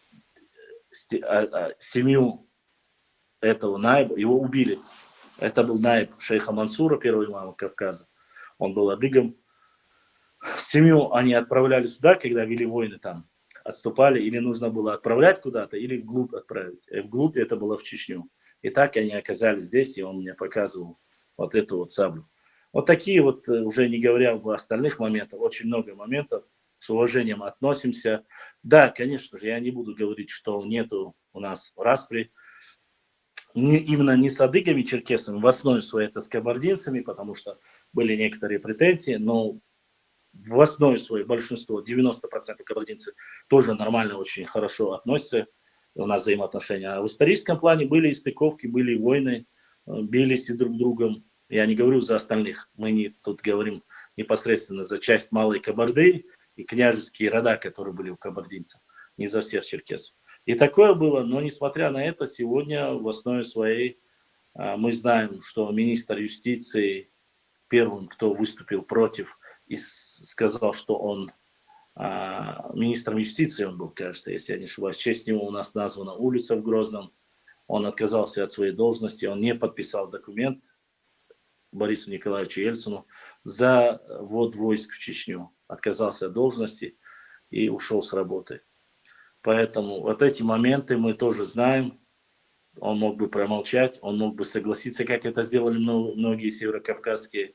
B: семью этого наиба, его убили. Это был наиб шейха Мансура, первого имама Кавказа. Он был адыгом. Семью они отправляли сюда, когда вели войны там, отступали, или нужно было отправлять куда-то, или вглубь отправить. И вглубь это было в Чечню. И так они оказались здесь, и он мне показывал вот эту вот саблю. Вот такие вот, уже не говоря об остальных моментах, очень много моментов, с уважением относимся. Да, конечно же, я не буду говорить, что нету у нас распри, именно не с адыгами, черкесами, в основе своей это с кабардинцами, потому что были некоторые претензии, но в основе своей большинство, 90% кабардинцы тоже нормально, очень хорошо относятся, у нас взаимоотношения. А в историческом плане были и стыковки, были и войны, бились и друг другом. Я не говорю за остальных, мы не тут говорим непосредственно за часть Малой Кабарды и княжеские рода, которые были у кабардинцев, не за всех черкесов. И такое было, но несмотря на это, сегодня в основе своей мы знаем, что министр юстиции первым, кто выступил против и сказал, что он министром юстиции, он был, кажется, если я не ошибаюсь, в честь него у нас названа улица в Грозном, он отказался от своей должности, он не подписал документ Борису Николаевичу Ельцину за ввод войск в Чечню, отказался от должности и ушел с работы. Поэтому вот эти моменты мы тоже знаем. Он мог бы промолчать, он мог бы согласиться, как это сделали многие северокавказские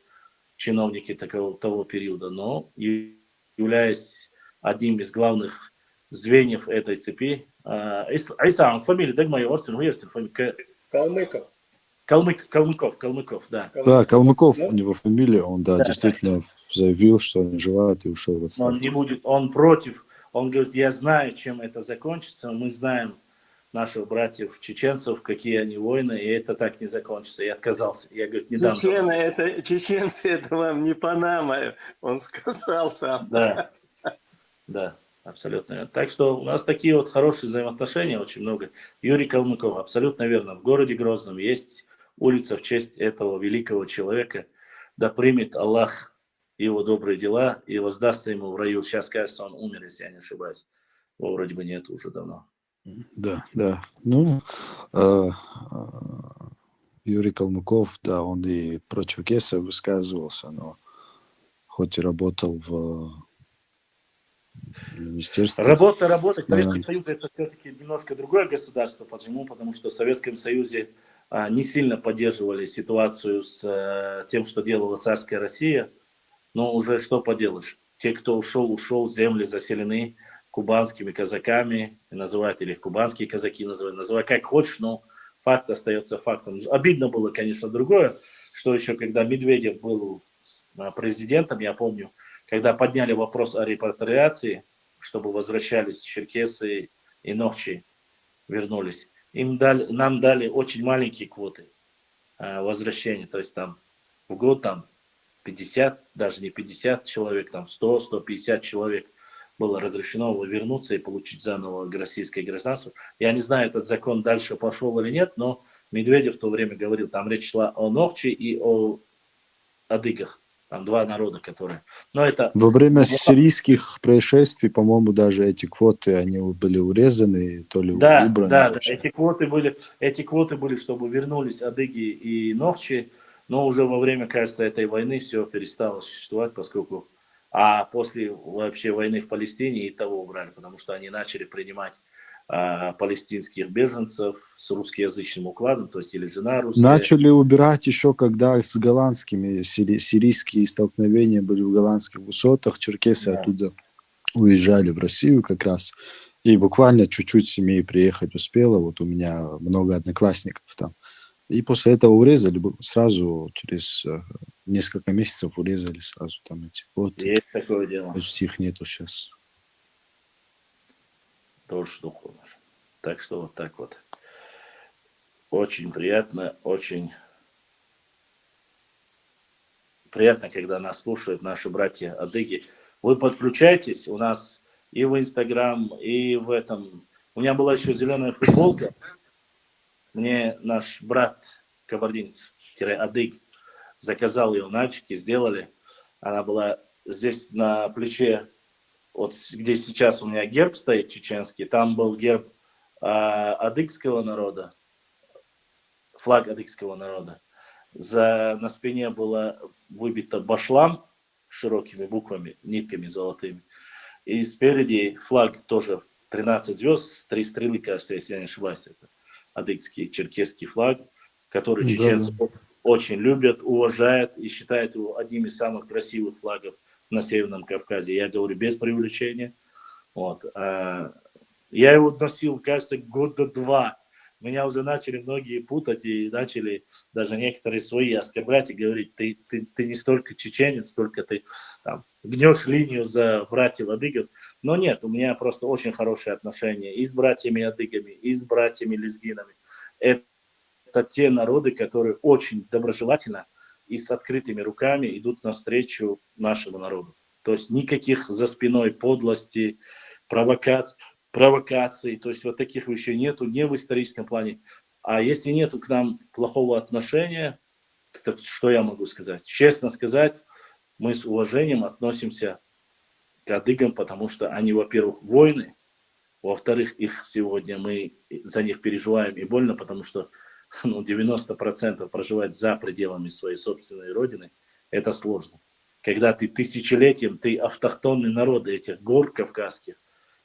B: чиновники того периода. Но являясь одним из главных звеньев этой цепи, Айсан, фамилия, Дагмай, Орсин, Уерсин, фамилия.
K: Калмыков.
B: Калмыков, да.
M: Да, Калмыков, у него фамилия, он, да, действительно заявил, что он желает и ушел в отставку.
B: Он не будет, он против, он говорит, я знаю, чем это закончится, мы знаем наших братьев чеченцев, какие они воины, и это так не закончится. И отказался. Я, говорит, не дам.
K: Чеченцы, это вам не Панама, он сказал там.
B: Да, да, абсолютно. Так что у нас такие вот хорошие взаимоотношения, очень много. Юрий Калмыков, абсолютно верно. В городе Грозном есть улица в честь этого великого человека. Да примет Аллах его добрые дела и воздаст ему в раю. Сейчас, кажется, он умер, если я не ошибаюсь. Его вроде бы нет уже давно.
M: Да, да. Ну, Юрий Калмыков, да, он и про черкесов высказывался, но хоть и работал в министерстве.
B: Работа. Советский Союз это все-таки немножко другое государство. Почему? Потому что в Советском Союзе не сильно поддерживали ситуацию с тем, что делала царская Россия. Но уже что поделаешь. Те, кто ушел, земли заселены кубанскими казаками, называют или их кубанские казаки, называй как хочешь, но факт остается фактом. Обидно было, конечно, другое, что еще когда Медведев был президентом, я помню, когда подняли вопрос о репатриации, чтобы возвращались черкесы и нохчи, вернулись, нам дали очень маленькие квоты возвращения, то есть там в год там 50, даже не 50 человек, там 100-150 человек было разрешено вернуться и получить заново российское гражданство. Я не знаю, этот закон дальше пошел или нет, но Медведев в то время говорил, там речь шла о нохчи и о адыгах. Там два народа, которые... Но это...
M: Во время сирийских происшествий, по-моему, даже эти квоты, они были урезаны, то ли убраны.
B: Да, эти квоты были, чтобы вернулись адыги и нохчи, но уже во время, кажется, этой войны все перестало существовать, поскольку... А после вообще войны в Палестине и того убрали, потому что они начали принимать палестинских беженцев с русскоязычным укладом, то есть или жена русская.
M: Начали убирать еще, когда с голландскими сирийские столкновения были в голландских высотах, черкесы оттуда уезжали в Россию как раз, и буквально чуть-чуть семей приехать успело, вот у меня много одноклассников там. И после этого урезали сразу, через несколько месяцев урезали сразу там эти квоты.
B: Есть такое дело.
M: Почти их нету сейчас.
B: Тоже штуку. Так что вот так вот. очень приятно, когда нас слушают наши братья-адыги. Вы подключайтесь, у нас и в Инстаграм, и в этом. У меня была еще зеленая футболка. Мне наш брат, кабардинец-адыг, заказал ее, мальчики сделали. Она была здесь на плече, вот где сейчас у меня герб стоит чеченский, там был герб адыгского народа, флаг адыгского народа. На спине была выбита башлам широкими буквами, нитками золотыми. И спереди флаг тоже 13 звезд, 3 стрелы, кажется, если я не ошибаюсь. Это адыгский, черкесский флаг, который чеченцы очень любят, уважают и считают его одним из самых красивых флагов на Северном Кавказе. Я говорю без преувеличения. Вот. Я его носил, кажется, года 2. Меня уже начали многие путать и начали даже некоторые свои оскорблять и говорить, ты не столько чеченец, сколько ты там, гнешь линию за братьев адыгов. Но нет, у меня просто очень хорошие отношения и с братьями адыгами, и с братьями лезгинами. Это те народы, которые очень доброжелательно и с открытыми руками идут навстречу нашему народу. То есть никаких за спиной подлости, провокаций, то есть вот таких вещей нету, не в историческом плане. А если нету к нам плохого отношения, то что я могу сказать? Честно сказать, мы с уважением относимся к адыгам, потому что они, во-первых, воины, во-вторых, их сегодня мы за них переживаем и больно, потому что 90% проживать за пределами своей собственной родины, это сложно. Когда ты тысячелетием, ты автохтонный народ этих гор кавказских,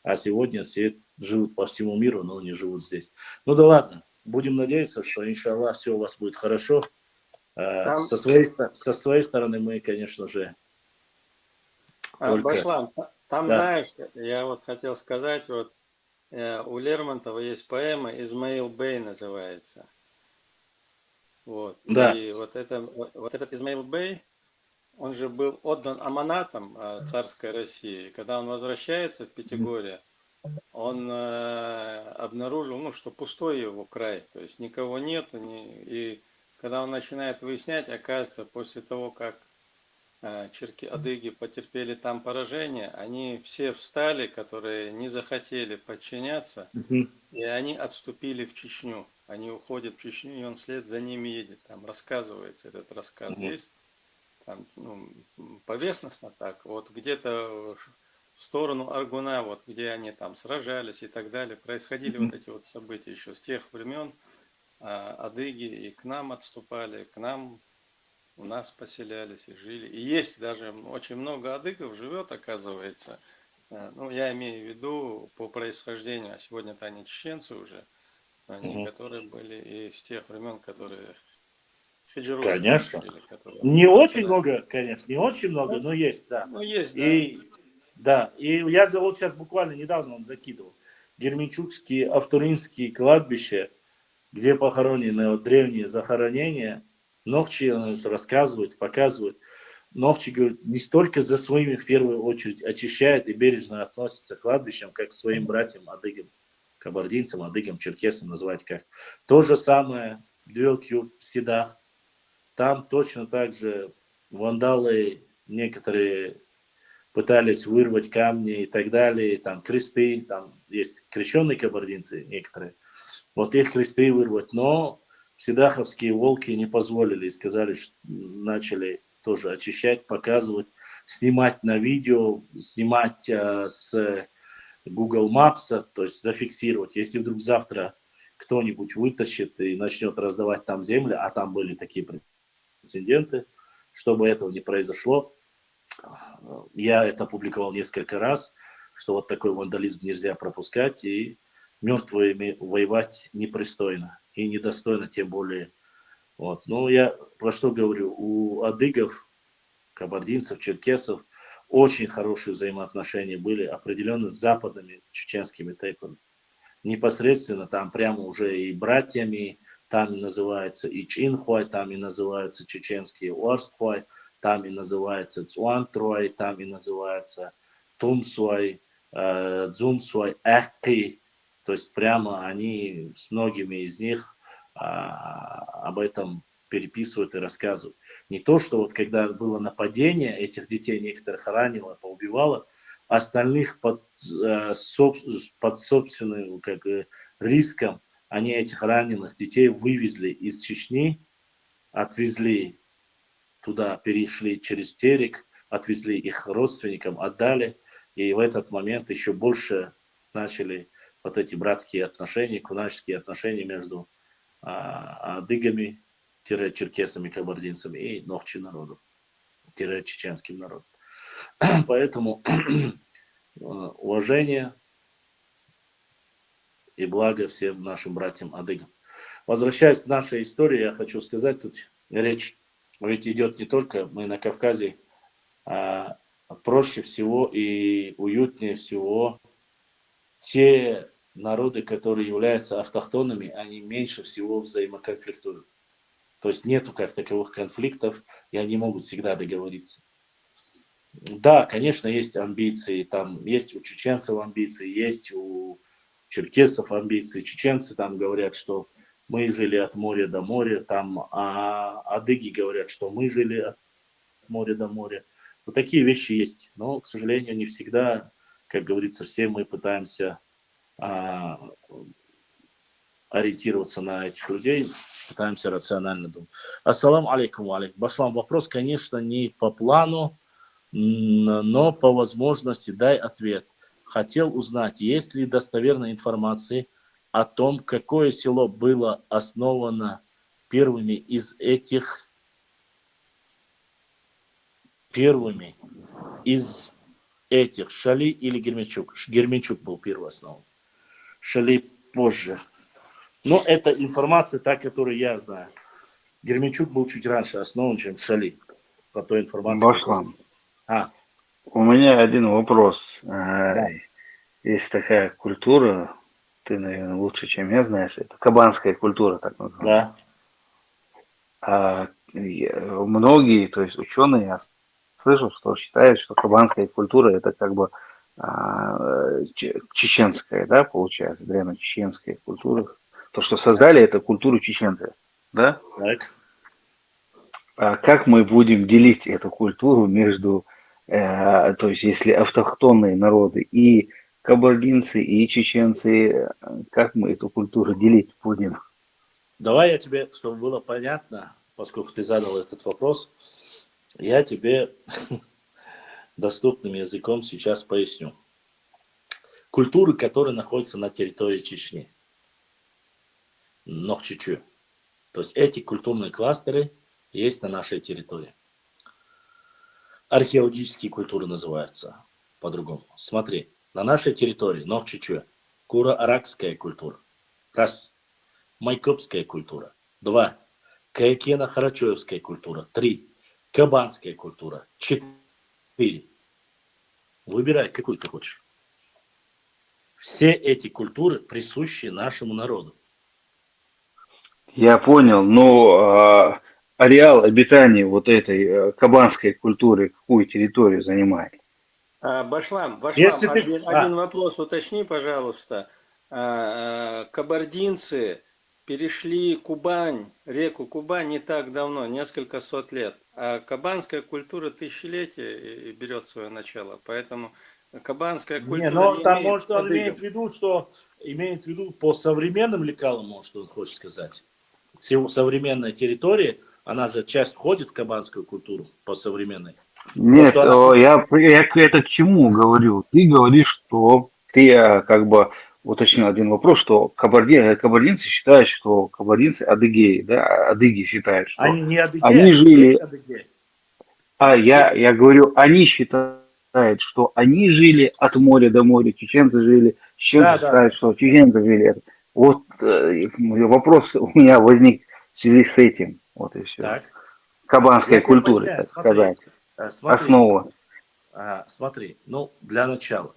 B: а сегодня все живут по всему миру, но не живут здесь. Ну да ладно, будем надеяться, что, иншаллах, все у вас будет хорошо. Со своей стороны мы, конечно же, только...
K: Башлам, там,
B: Да.
K: знаешь, я вот хотел сказать, вот у Лермонтова есть поэма «Измаил Бей» называется. Вот.
B: Да.
K: И вот этот Измаил Бей, он же был отдан аманатом царской России. И когда он возвращается в Пятигорье, он обнаружил, что пустой его край, то есть никого нет. И когда он начинает выяснять, оказывается, после того, как адыги потерпели там поражение, они все встали, которые не захотели подчиняться, и они отступили в Чечню. Они уходят в Чечню, и он вслед за ними едет. Там рассказывается, этот рассказ есть. Там, поверхностно так. Вот где-то в сторону Аргуна, вот где они там сражались и так далее, происходили вот эти вот события еще с тех времен. Адыги и к нам отступали, к нам, у нас поселялись и жили. И есть даже очень много адыгов живет, оказывается. Я имею в виду по происхождению, а сегодня-то они чеченцы уже, они, которые были и с тех времен, которые хиджру
B: Конечно.
K: совершили, которые...
B: Не очень много, конечно, не очень много, но есть, да.
K: Ну, есть, да.
B: И я вот сейчас буквально недавно он закидывал. Герменчугские, Автуринские кладбища, где похоронены древние захоронения, Нохчи рассказывают, показывают. Нохчи, говорит, не столько за своими в первую очередь очищает и бережно относится к кладбищам, как к своим братьям, адыгам, кабардинцам, адыгам, черкесам, называть как. То же самое в Седах. Там точно так же вандалы некоторые пытались вырвать камни и так далее, там кресты, там есть крещенные кабардинцы некоторые, вот их кресты вырвать, но седаховские волки не позволили и сказали, что начали тоже очищать, показывать, снимать на видео, снимать с Google Maps, то есть зафиксировать, если вдруг завтра кто-нибудь вытащит и начнет раздавать там земли, а там были такие прецеденты, чтобы этого не произошло. Я это публиковал несколько раз, что вот такой вандализм нельзя пропускать, и мертвыми воевать непристойно и недостойно, тем более. Вот. Но я про что говорю, у адыгов, кабардинцев, черкесов очень хорошие взаимоотношения были определенно с западными чеченскими тайпами. Непосредственно там прямо уже и братьями, там и называется и Чинхуай, там и называются чеченские Уарсхуай, там и называется Цуантруай, там и называется Тумсуай, Дзумсуай, Эхки. То есть прямо они с многими из них об этом переписывают и рассказывают. Не то, что вот когда было нападение, этих детей некоторых ранило, поубивало, остальных под собственным риском они этих раненых детей вывезли из Чечни, отвезли туда, перешли через Терек, отвезли их родственникам, отдали. И в этот момент еще больше начали вот эти братские отношения, кунашские отношения между адыгами, черкесами, кабардинцами и нохчи народом, чеченским народом. Поэтому уважение и благо всем нашим братьям адыгам. Возвращаясь к нашей истории, я хочу сказать, тут речь ведь идет не только, мы на Кавказе, проще всего и уютнее всего те народы, которые являются автохтонными, они меньше всего взаимоконфликтуют. То есть нету как таковых конфликтов, и они могут всегда договориться. Да, конечно, есть амбиции, там есть у чеченцев амбиции, есть у черкесов амбиции. Чеченцы там говорят, что мы жили от моря до моря, там, а адыги говорят, что мы жили от моря до моря. Вот такие вещи есть, но, к сожалению, не всегда, как говорится, все мы пытаемся ориентироваться на этих людей, пытаемся рационально думать. Ассаламу алейкум, алейкум. Башлам, вопрос, конечно, не по плану, но по возможности дай ответ. Хотел узнать, есть ли достоверная информация о том, какое село было основано первыми из этих Шали или Герменчук. Герменчук был первый основан. Шали позже. Но это информация, та, которую я знаю. Герменчук был чуть раньше основан, чем Шали. По той информации.
J: Башлам, у меня один вопрос.
B: Да.
J: Есть такая культура, ты, наверное, лучше, чем я знаешь, это кабанская культура, так называемая.
B: Да.
J: Многие, то есть ученые, я слышал, что считают, что кабанская культура это как бы чеченская, да, получается, древно-чеченская культура. То, что создали, это культуру чеченцев, да?
B: Так.
J: А как мы будем делить эту культуру между, то есть если автохтонные народы и кабардинцы, и чеченцы, как мы эту культуру делить будем?
B: Давай я тебе, чтобы было понятно, поскольку ты задал этот вопрос, я тебе доступным языком сейчас поясню. Культуры, которые находятся на территории Чечни, Нохчичу. То есть эти культурные кластеры есть на нашей территории. Археологические культуры называются по-другому. Смотри, на нашей территории Нохчичу куро-аракская культура. Раз. Майкопская культура. 2. Каякена-Харачоевская культура. 3. Кабанская культура. 4. Выбирай, какую ты хочешь. Все эти культуры присущи нашему народу.
J: Я понял, но ареал обитания вот этой кабанской культуры какую территорию занимает?
K: Башлам,
B: Если ты...
K: один вопрос уточни, пожалуйста. Кабардинцы перешли Кубань, реку Кубань не так давно, несколько сот лет. А кабанская культура тысячелетия берет свое начало. Поэтому кабанская культура не
B: там,
K: имеет
B: может, он
K: адыгов.
B: имеет в виду по современным лекалам, может, он хочет сказать. Современная территория, она же часть входит в кабанскую культуру по современной.
J: Нет, я это к чему говорю? Ты говоришь, что ты как бы уточнил один вопрос, что кабардинцы считают, что кабардинцы адыгеи, да, адыги считают, что
B: они не адыгеи,
J: они жили...
B: адыгеи.
J: Я говорю, они считают, что они жили от моря до моря, чеченцы считают, что чеченцы жили. Вот вопрос у меня возник в связи с этим. Вот и все.
B: Так.
J: Кабанской культуры, так сказать. Основа.
B: Смотри, для начала.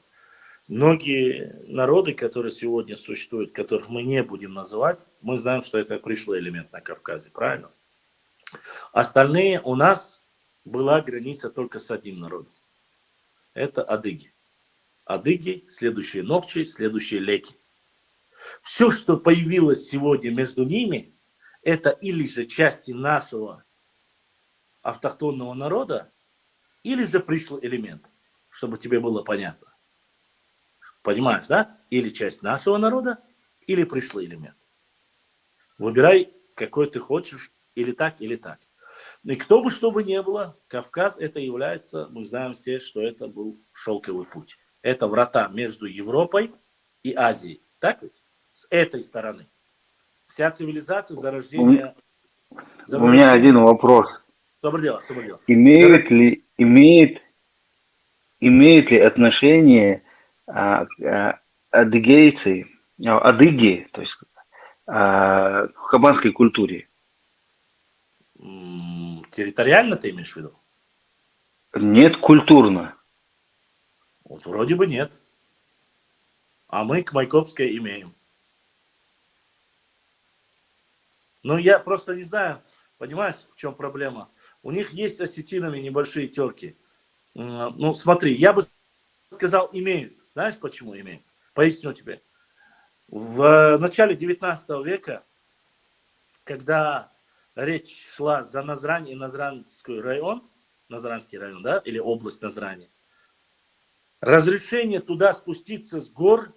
B: Многие народы, которые сегодня существуют, которых мы не будем называть, мы знаем, что это пришлый элемент на Кавказе, правильно? Остальные у нас была граница только с одним народом. Это адыги. Адыги, следующие нохчи, следующие леки. Все, что появилось сегодня между ними, это или же части нашего автохтонного народа, или же пришлый элемент, чтобы тебе было понятно. Понимаешь, да? Или часть нашего народа, или пришлый элемент. Выбирай, какой ты хочешь, или так, или так. И кто бы что бы ни было, Кавказ это является, мы знаем все, что это был шелковый путь. Это врата между Европой и Азией. Так ведь? С этой стороны. Вся цивилизация, зарождение...
J: У меня один вопрос.
B: Собрал.
J: Имеет ли отношение адыгейцы, адыги, то есть к кабанской культуре?
B: Территориально ты имеешь в виду?
J: Нет, культурно.
B: Вот вроде бы нет. А мы к Майкопской имеем. Ну, я просто не знаю, понимаешь, в чем проблема? У них есть с осетинами небольшие терки. Ну, смотри, я бы сказал, имеют. Знаешь, почему имеют? Поясню тебе. В начале 19 века, когда речь шла за Назрань и Назранский район, да, или область Назрани, разрешение туда спуститься с гор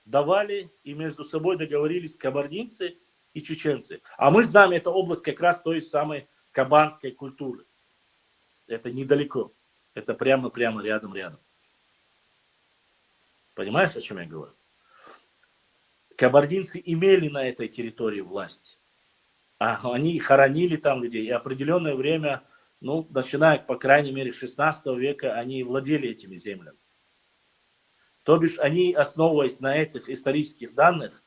B: давали и между собой договорились кабардинцы и чеченцы. А мы знаем, это область как раз той самой кабанской культуры. Это недалеко. Это прямо рядом. Понимаешь, о чем я говорю? Кабардинцы имели на этой территории власть. Они хоронили там людей. И определенное время, ну, начиная, по крайней мере, 16 века, они владели этими землями. То бишь, они, основываясь на этих исторических данных,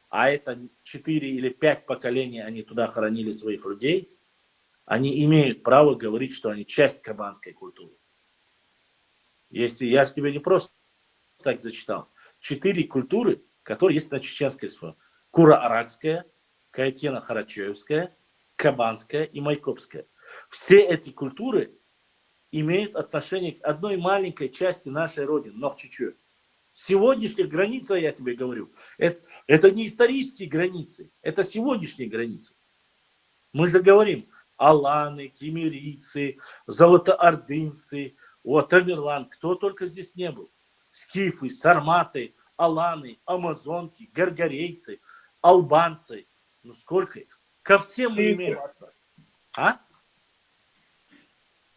B: а это 4 или 5 поколений, они туда хоронили своих людей, они имеют право говорить, что они часть кабанской культуры. Если я тебе не просто так зачитал. 4 культуры, которые есть на чеченской языке. Кура-аракская, Каякена-Харачевская, Кабанская и Майкопская. Все эти культуры имеют отношение к одной маленькой части нашей родины, Нохчичу. Сегодняшняя граница, я тебе говорю, это не исторические границы, это сегодняшние границы. Мы же говорим, аланы, кемерийцы, золотоордынцы, Тамерлан, кто только здесь не был. Скифы, сарматы, аланы, амазонки, гаргарейцы, албанцы. Ну сколько их? Ко всем мы имеем.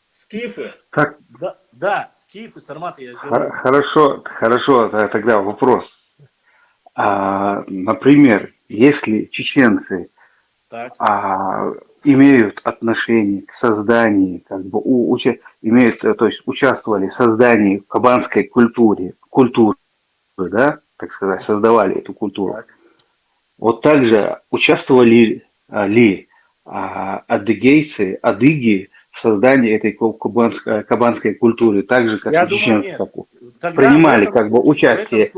B: Скифы.
J: Так.
B: Да, скифы, сарматы, я говорю.
J: Хорошо, тогда вопрос. Например, если чеченцы имеют отношение к созданию, как бы то есть участвовали в создании кабанской культуры, да, так сказать, создавали эту культуру.
B: Так.
J: Вот также участвовали ли адыгейцы, адыги в создании этой кабанской культуры, так же, как и чеченцы? Принимали как бы участие.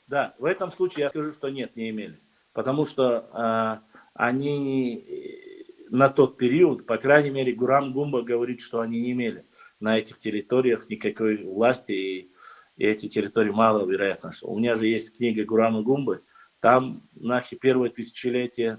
B: В этом случае я скажу, что нет, не имели. Потому что они на тот период, по крайней мере, Гурам Гумба говорит, что они не имели на этих территориях никакой власти, и эти территории маловероятно. У меня же есть книга Гурама Гумбы, там нахи первое тысячелетие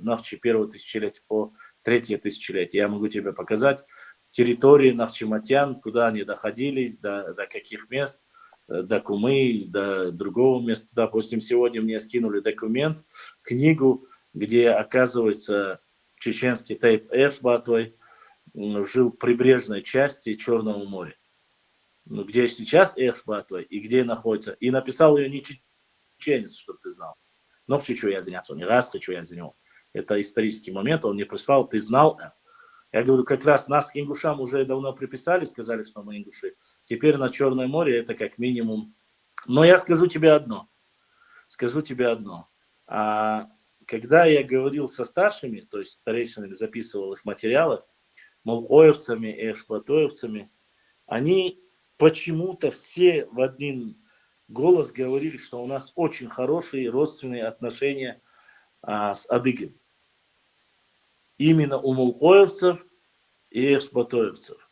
B: по третье тысячелетие. Я могу тебе показать территории нахчиматян, куда они доходились, до каких мест, до Кумы, до другого места. Допустим, сегодня мне скинули документ, книгу, где, оказывается, чеченский Тайп Эшбатой жил в прибрежной части Черного моря. Где сейчас Эшбатой и где находится. И написал ее не чеченец, чтобы ты знал. Но в Чечу я заняться, он не раз хочу я занял. Это исторический момент, он мне прислал, ты знал. Я говорю, как раз нас к ингушам уже давно приписали, сказали, что мы ингуши. Теперь на Черное море это как минимум. Но я скажу тебе одно. Когда я говорил со старшими, то есть старейшинами, записывал их материалы, молхоевцами и эшплатоевцами, они почему-то все в один голос говорили, что у нас очень хорошие родственные отношения с адыгами. Именно у молхоевцев и эшплатоевцев.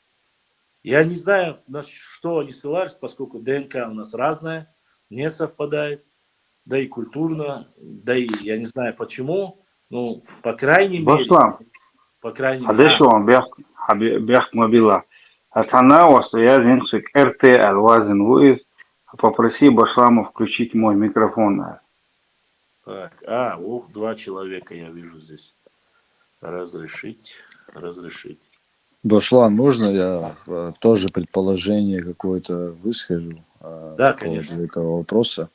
B: Я не знаю, на что они ссылались, поскольку ДНК у нас разная, не совпадает. Да и культурно, да и я не знаю почему, Ну, по крайней мере,
J: Баслам,
B: по крайней мере.
J: حديثهم بيحكوا مобила. Ацанаос, я зиншик РТЛ вазен вуиз. Попроси Баслама включить мой микрофон.
B: Так, два человека я вижу здесь. Разрешить.
M: Башлан, можно я тоже предположение какое-то выскажу
B: Да,
M: по
B: конечно.
M: поводу этого вопроса?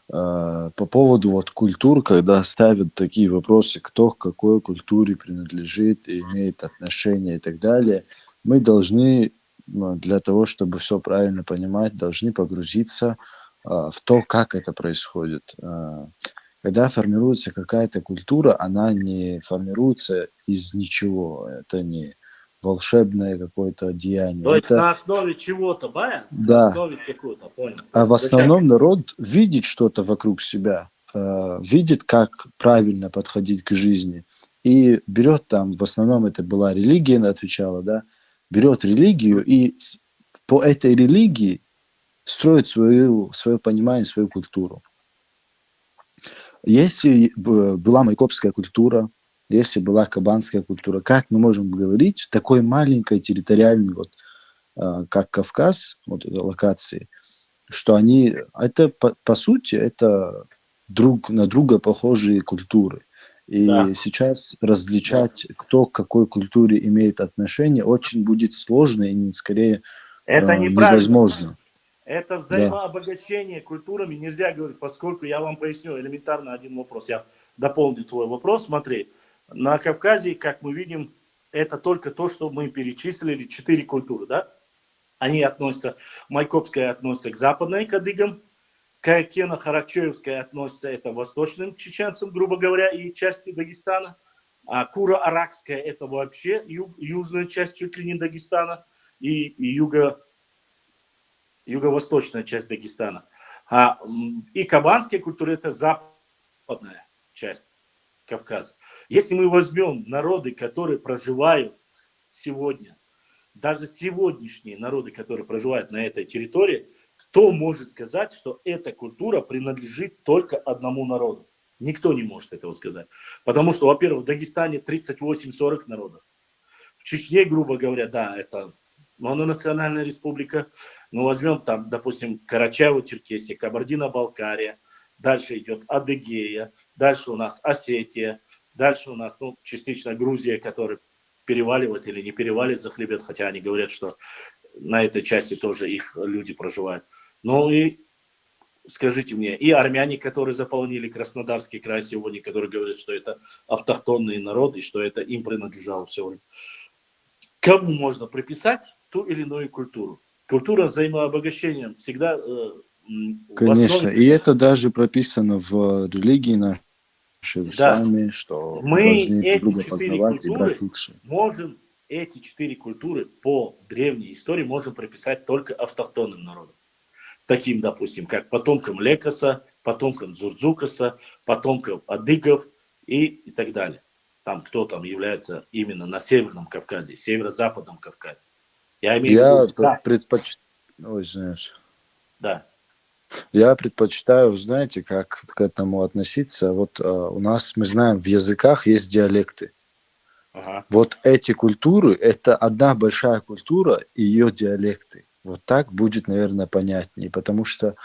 M: По поводу вот культур, когда ставят такие вопросы, кто к какой культуре принадлежит, и имеет отношение и так далее, мы должны, для того, чтобы все правильно понимать, должны погрузиться в то, как это происходит. Когда формируется какая-то культура, она не формируется из ничего. Это не волшебное какое-то деяние.
B: То есть
M: Это,
B: на основе чего-то, Баян? На
M: да.
B: основе чего-то, понял.
M: А в
B: Зачем?
M: основном народ видит что-то вокруг себя, видит, как правильно подходить к жизни. И берет там, в основном это была религия, она отвечала, да, берет религию и по этой религии строит свое понимание, свою культуру. Если была майкопская культура, если была кабанская культура, как мы можем говорить в такой маленькой территориальной, вот, как Кавказ, вот этой локации, что они, это по сути, это друг на друга похожие культуры. И
B: Да.
M: сейчас различать, кто к какой культуре имеет отношение, очень будет сложно и скорее
B: Это неправильно.
M: невозможно.
B: Это взаимообогащение культурами нельзя говорить, поскольку я вам поясню элементарно один вопрос. Я дополню твой вопрос. Смотри, на Кавказе, как мы видим, это только то, что мы перечислили, 4 культуры, да? Они относятся, майкопская относится к западной кадыгам, Каякена-Харачевская относится это восточным чеченцам, грубо говоря, и части Дагестана, а Кура-Аракская это вообще южная часть чуть ли не Дагестана и юго-восточная часть Дагестана. И кабанская культура это западная часть Кавказа. Если мы возьмем народы, которые проживают сегодня, даже сегодняшние народы, которые проживают на этой территории, кто может сказать, что эта культура принадлежит только одному народу? Никто не может этого сказать. Потому что, во-первых, в Дагестане 38-40 народов. В Чечне, грубо говоря, да, это мононациональная республика. Но возьмем там, допустим, Карачаево-Черкесия, Кабардино-Балкария. Дальше идет Адыгея. Дальше у нас Осетия. Дальше у нас частично Грузия, которая переваливает или не переваливает за хребет. Хотя они говорят, что на этой части тоже их люди проживают. Ну и скажите мне, и армяне, которые заполнили Краснодарский край сегодня, которые говорят, что это автохтонные народы, что это им принадлежало все время. Кому можно приписать ту или иную культуру? Культура взаимообогащения всегда
M: Конечно, и это даже прописано в религии нашей, в исламе, что мы должны друг друга познавать и брать лучше.
B: Можем эти 4 культуры по древней истории можем приписать только автохтонным народам. Таким, допустим, как потомкам Лекоса, потомкам Дзурдзукаса, потомкам адыгов и так далее. Там кто там является именно на Северном Кавказе, Северо-Западном Кавказе. Я имею в виду...
M: Ой, знаешь.
B: Да.
M: Я предпочитаю, знаете, как к этому относиться. Вот у нас, мы знаем, в языках есть диалекты.
B: Ага.
M: Вот эти культуры, это одна большая культура и ее диалекты. Вот так будет, наверное, понятнее, потому что,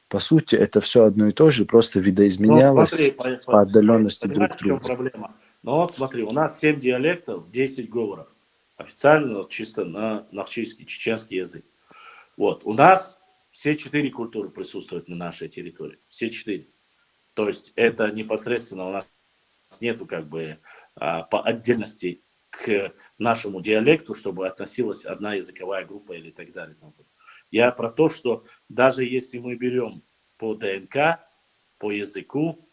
M: по сути, это все одно и то же, просто видоизменялось по отдаленности друг от друга.
B: Проблема? Ну вот смотри, у нас 7 диалектов, 10 говоров. Официально чисто на нахчийский, чеченский язык. Вот, у нас все 4 культуры присутствуют на нашей территории. Все 4. То есть это непосредственно у нас нету как бы по отдельности к нашему диалекту, чтобы относилась одна языковая группа или так далее. Я про то, что даже если мы берем по ДНК, по языку,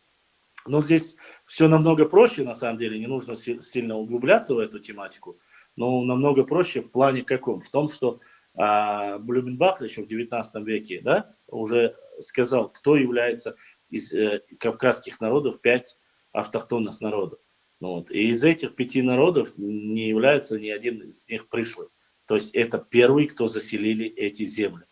B: но здесь все намного проще, на самом деле, не нужно сильно углубляться в эту тематику, но намного проще в плане каком? В том, что Блюменбах еще в 19 веке, да, уже сказал, кто является из кавказских народов 5 автохтонных народов. Ну, вот. И из этих 5 народов не является ни один из них пришлый. То есть это первые, кто заселили эти земли.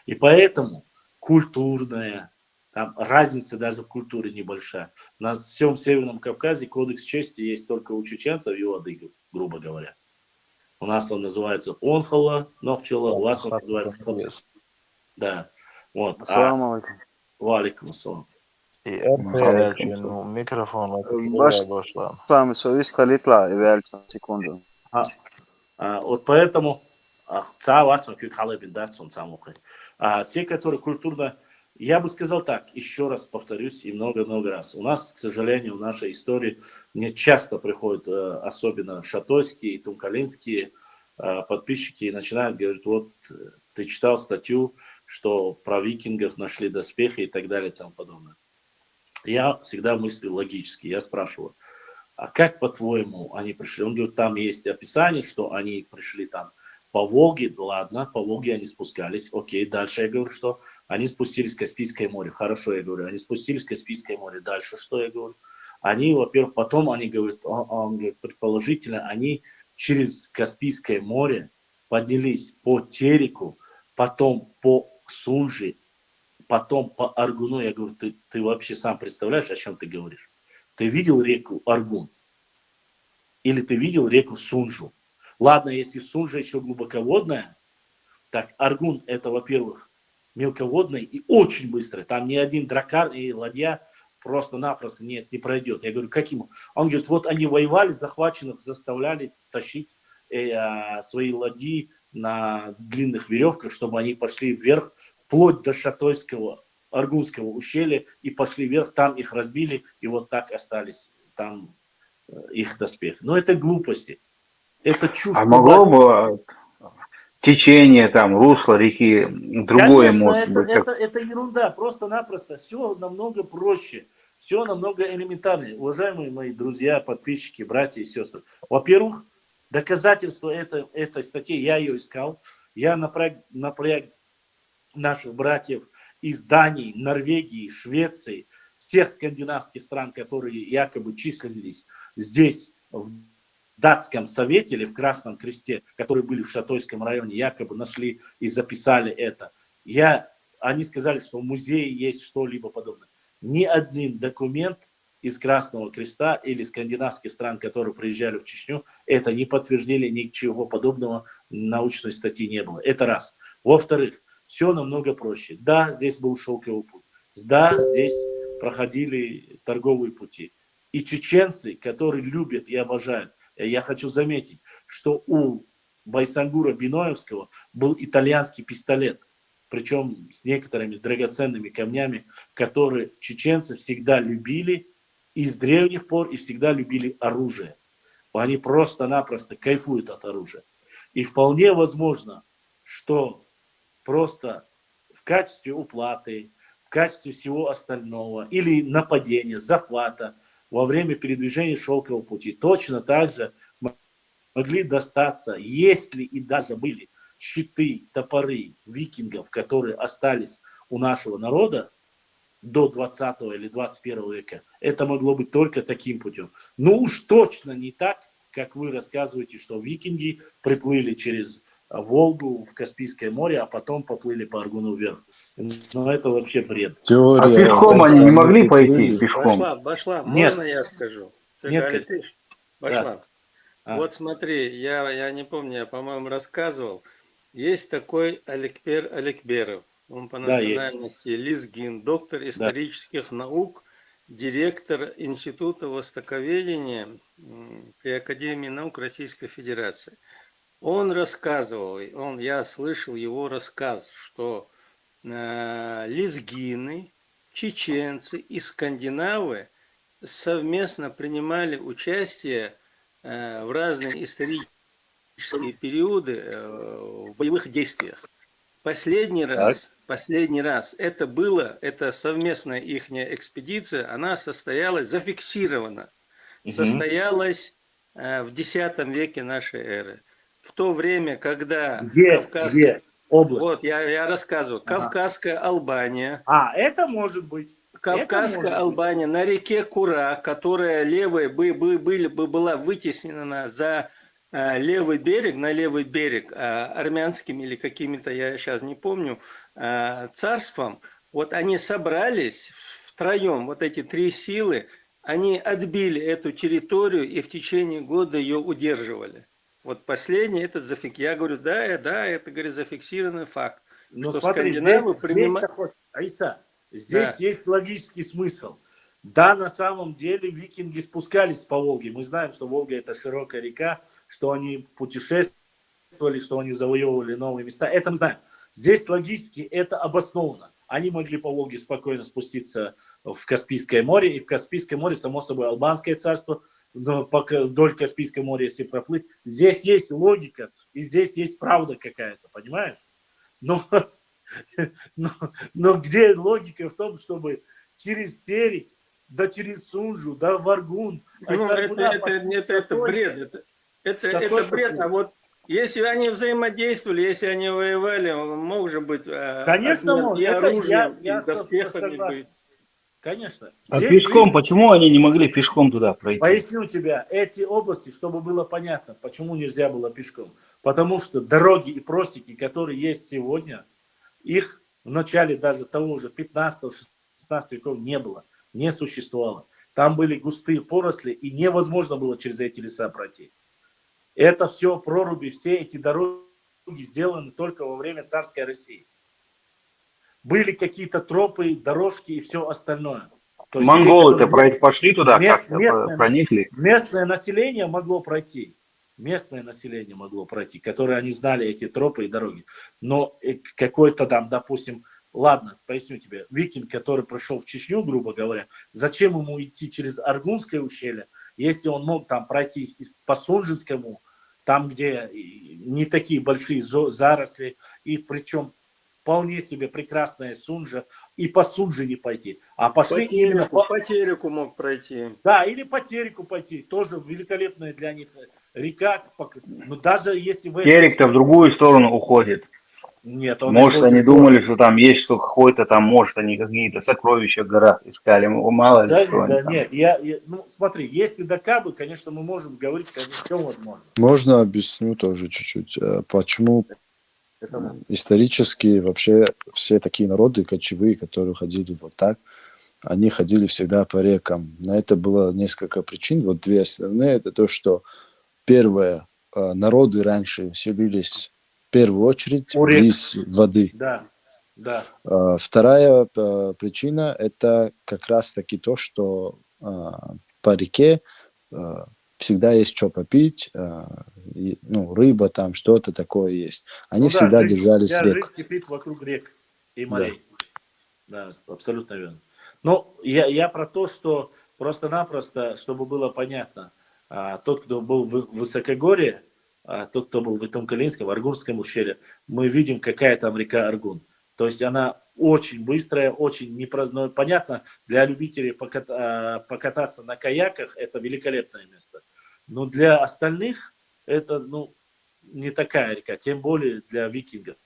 B: И поэтому культурная, Там разница даже в культуре небольшая. На всем Северном Кавказе кодекс чести есть только у чеченцев и у адыгов, грубо говоря. У нас он называется онхала, нохчела, у вас он называется хапс. Да. Вот.
F: Ассаламу алейкум.
B: Валикум ассалам.
F: Микрофон.
L: Başla viskalitla evvelsen sekundu.
B: Вот поэтому те, которые культурно, я бы сказал так, еще раз повторюсь и много-много раз. У нас, к сожалению, в нашей истории мне часто приходят, особенно шатойские и тумкалинские подписчики, и начинают говорить, вот ты читал статью, что про викингов нашли доспехи и так далее и тому подобное. Я всегда мыслю логически, я спрашиваю, а как, по-твоему, они пришли? Он говорит, там есть описание, что они пришли там по Волге, да ладно, по Волге они спускались, окей, дальше я говорю, что они спустились в Каспийское море, хорошо, я говорю, они спустились в Каспийское море, дальше что я говорю? Они, во-первых, потом они говорят, он говорит, предположительно, они через Каспийское море поднялись по Тереку, потом по Сунжи, потом по Аргуну. Я говорю, ты вообще сам представляешь, о чем ты говоришь? Ты видел реку Аргун? Или ты видел реку Сунжу? Ладно, если Сунжа еще глубоководная, так Аргун это, во-первых, мелководный и очень быстрый. Там ни один дракар и ладья просто-напросто не пройдет. Я говорю, каким? Он говорит, вот они воевали, захваченных заставляли тащить свои ладьи на длинных веревках, чтобы они пошли вверх, вплоть до Шатойского, Аргунского ущелья, и пошли вверх, там их разбили, и вот так остались там их доспехи. Но это глупости. Это чушь.
J: А могло бы течение, там, русло реки, другое
B: Конечно,
J: может быть?
B: это ерунда, просто-напросто. Все намного проще, все намного элементарнее. Уважаемые мои друзья, подписчики, братья и сестры. Во-первых, доказательство этой статьи, я ее искал. Я напряг наших братьев из Дании, Норвегии, Швеции, всех скандинавских стран, которые якобы числились здесь, в Датском совете или в Красном Кресте, которые были в Шатойском районе, якобы нашли и записали это. Они сказали, что в музее есть что-либо подобное. Ни один документ из Красного Креста или скандинавских стран, которые приезжали в Чечню, это не подтверждили, ничего подобного научной статьи не было. Это раз. Во-вторых, все намного проще. Да, здесь был шелковый путь. Да, здесь проходили торговые пути. И чеченцы, которые любят и обожают, я хочу заметить, что у Байсангура Биноевского был итальянский пистолет, причем с некоторыми драгоценными камнями, которые чеченцы всегда любили и с древних пор, и всегда любили оружие. Они просто-напросто кайфуют от оружия. И вполне возможно, что просто в качестве уплаты, в качестве всего остального, или нападения, захвата, во время передвижения шелкового пути точно так же могли достаться, если и даже были щиты, топоры викингов, которые остались у нашего народа до 20 или 21 века. Это могло быть только таким путем. Но уж точно не так, как вы рассказываете, что викинги приплыли через Волгу в Каспийское море, а потом поплыли по Аргуну вверх. Но это вообще бред.
J: А пешком они не могли пойти? Пешком?
K: Башлам,
B: Нет.
K: можно я скажу?
B: Нет,
K: Башлам.
B: Да.
K: Вот смотри, я не помню, я, по-моему, рассказывал. Есть такой Аликбер Аликберов. Он по национальности лезгин, доктор исторических наук, директор Института востоковедения при Академии наук Российской Федерации. Он рассказывал, я слышал его рассказ, что лезгины, чеченцы и скандинавы совместно принимали участие в разные исторические периоды в боевых действиях. Последний раз, это совместная их экспедиция, она состоялась, зафиксирована, состоялась в X веке нашей эры. В то время, когда Кавказская область. Вот, я рассказываю. Кавказская Албания.
B: Это может быть.
K: Кавказская Албания на реке Кура, которая левая была вытеснена за левый берег, на левый берег армянским или какими-то, я сейчас не помню, царством, Вот они собрались втроем, вот эти три силы, они отбили эту территорию и в течение года ее удерживали. Вот последний этот я говорю, да, это, говорит, зафиксированный факт.
B: Но
K: что
B: смотри,
K: скандинавы
B: здесь есть логический смысл. Да, на самом деле викинги спускались по Волге. Мы знаем, что Волга это широкая река, что они путешествовали, что они завоевывали новые места. Это мы знаем. Здесь логически это обосновано. Они могли по Волге спокойно спуститься в Каспийское море. И в Каспийское море, само собой, Албанское царство, вдоль Каспийского моря, если проплыть. Здесь есть логика, и здесь есть правда какая-то, понимаешь? Но где логика в том, чтобы через Терек, да через Сунжу, да в Аргун.
K: Это бред. Это бред. А вот если они взаимодействовали, если они воевали, мог же быть
B: конечно,
K: и оружием, и доспехами быть.
B: Конечно.
J: А пешком, почему они не могли пешком туда пройти?
B: Поясню тебе, эти области, чтобы было понятно, почему нельзя было пешком. Потому что дороги и просеки, которые есть сегодня, их в начале даже того же 15-16 веков не было, не существовало. Там были густые поросли, и невозможно было через эти леса пройти. Это все проруби, все эти дороги сделаны только во время царской России. Были какие-то тропы, дорожки и все остальное.
J: Монголы-то пошли туда, как-то проникли?
B: Местное население могло пройти. Местное население могло пройти, которые они знали эти тропы и дороги. Но какой-то там, допустим, ладно, поясню тебе, викинг, который пришел в Чечню, грубо говоря, зачем ему идти через Аргунское ущелье, если он мог там пройти по Сунжинскому, там, где не такие большие заросли, и причем вполне себе прекрасная Сунжа, и по Сунже не пойти, а пошли именно
K: по Тереку мог пройти.
B: Да, или по Тереку пойти, тоже великолепная для них река, но даже если в
J: Терек-то в другую сторону уходит.
B: Нет,
J: может, они думали, что там есть что какой-то там, может, они какие-то сокровища в горах искали, мало ли.
B: Да, нет, ну смотри, если до Кабы, конечно, мы можем говорить, что возможно.
M: Можно объясню тоже чуть-чуть, почему исторически вообще все такие народы кочевые, которые ходили вот так, они ходили всегда по рекам. На это было несколько причин. Вот две основные. Это то, что первое, народы раньше селились в первую очередь близ воды.
B: Да, да.
M: Вторая причина – это как раз-таки то, что по реке всегда есть что попить, ну, рыба там, что-то такое есть. Они всегда держались рек.
B: Жизнь кипит вокруг рек и морей. Да, абсолютно верно. Но я про то, что просто-напросто, чтобы было понятно, тот, кто был в Высокогорье, тот, кто был в Итум-Калинском, в Аргунском ущелье, мы видим, какая там река Аргун. То есть она очень быстрая, очень непрозная. Понятно, для любителей покататься на каяках это великолепное место. Но для остальных это не такая река, тем более для викингов.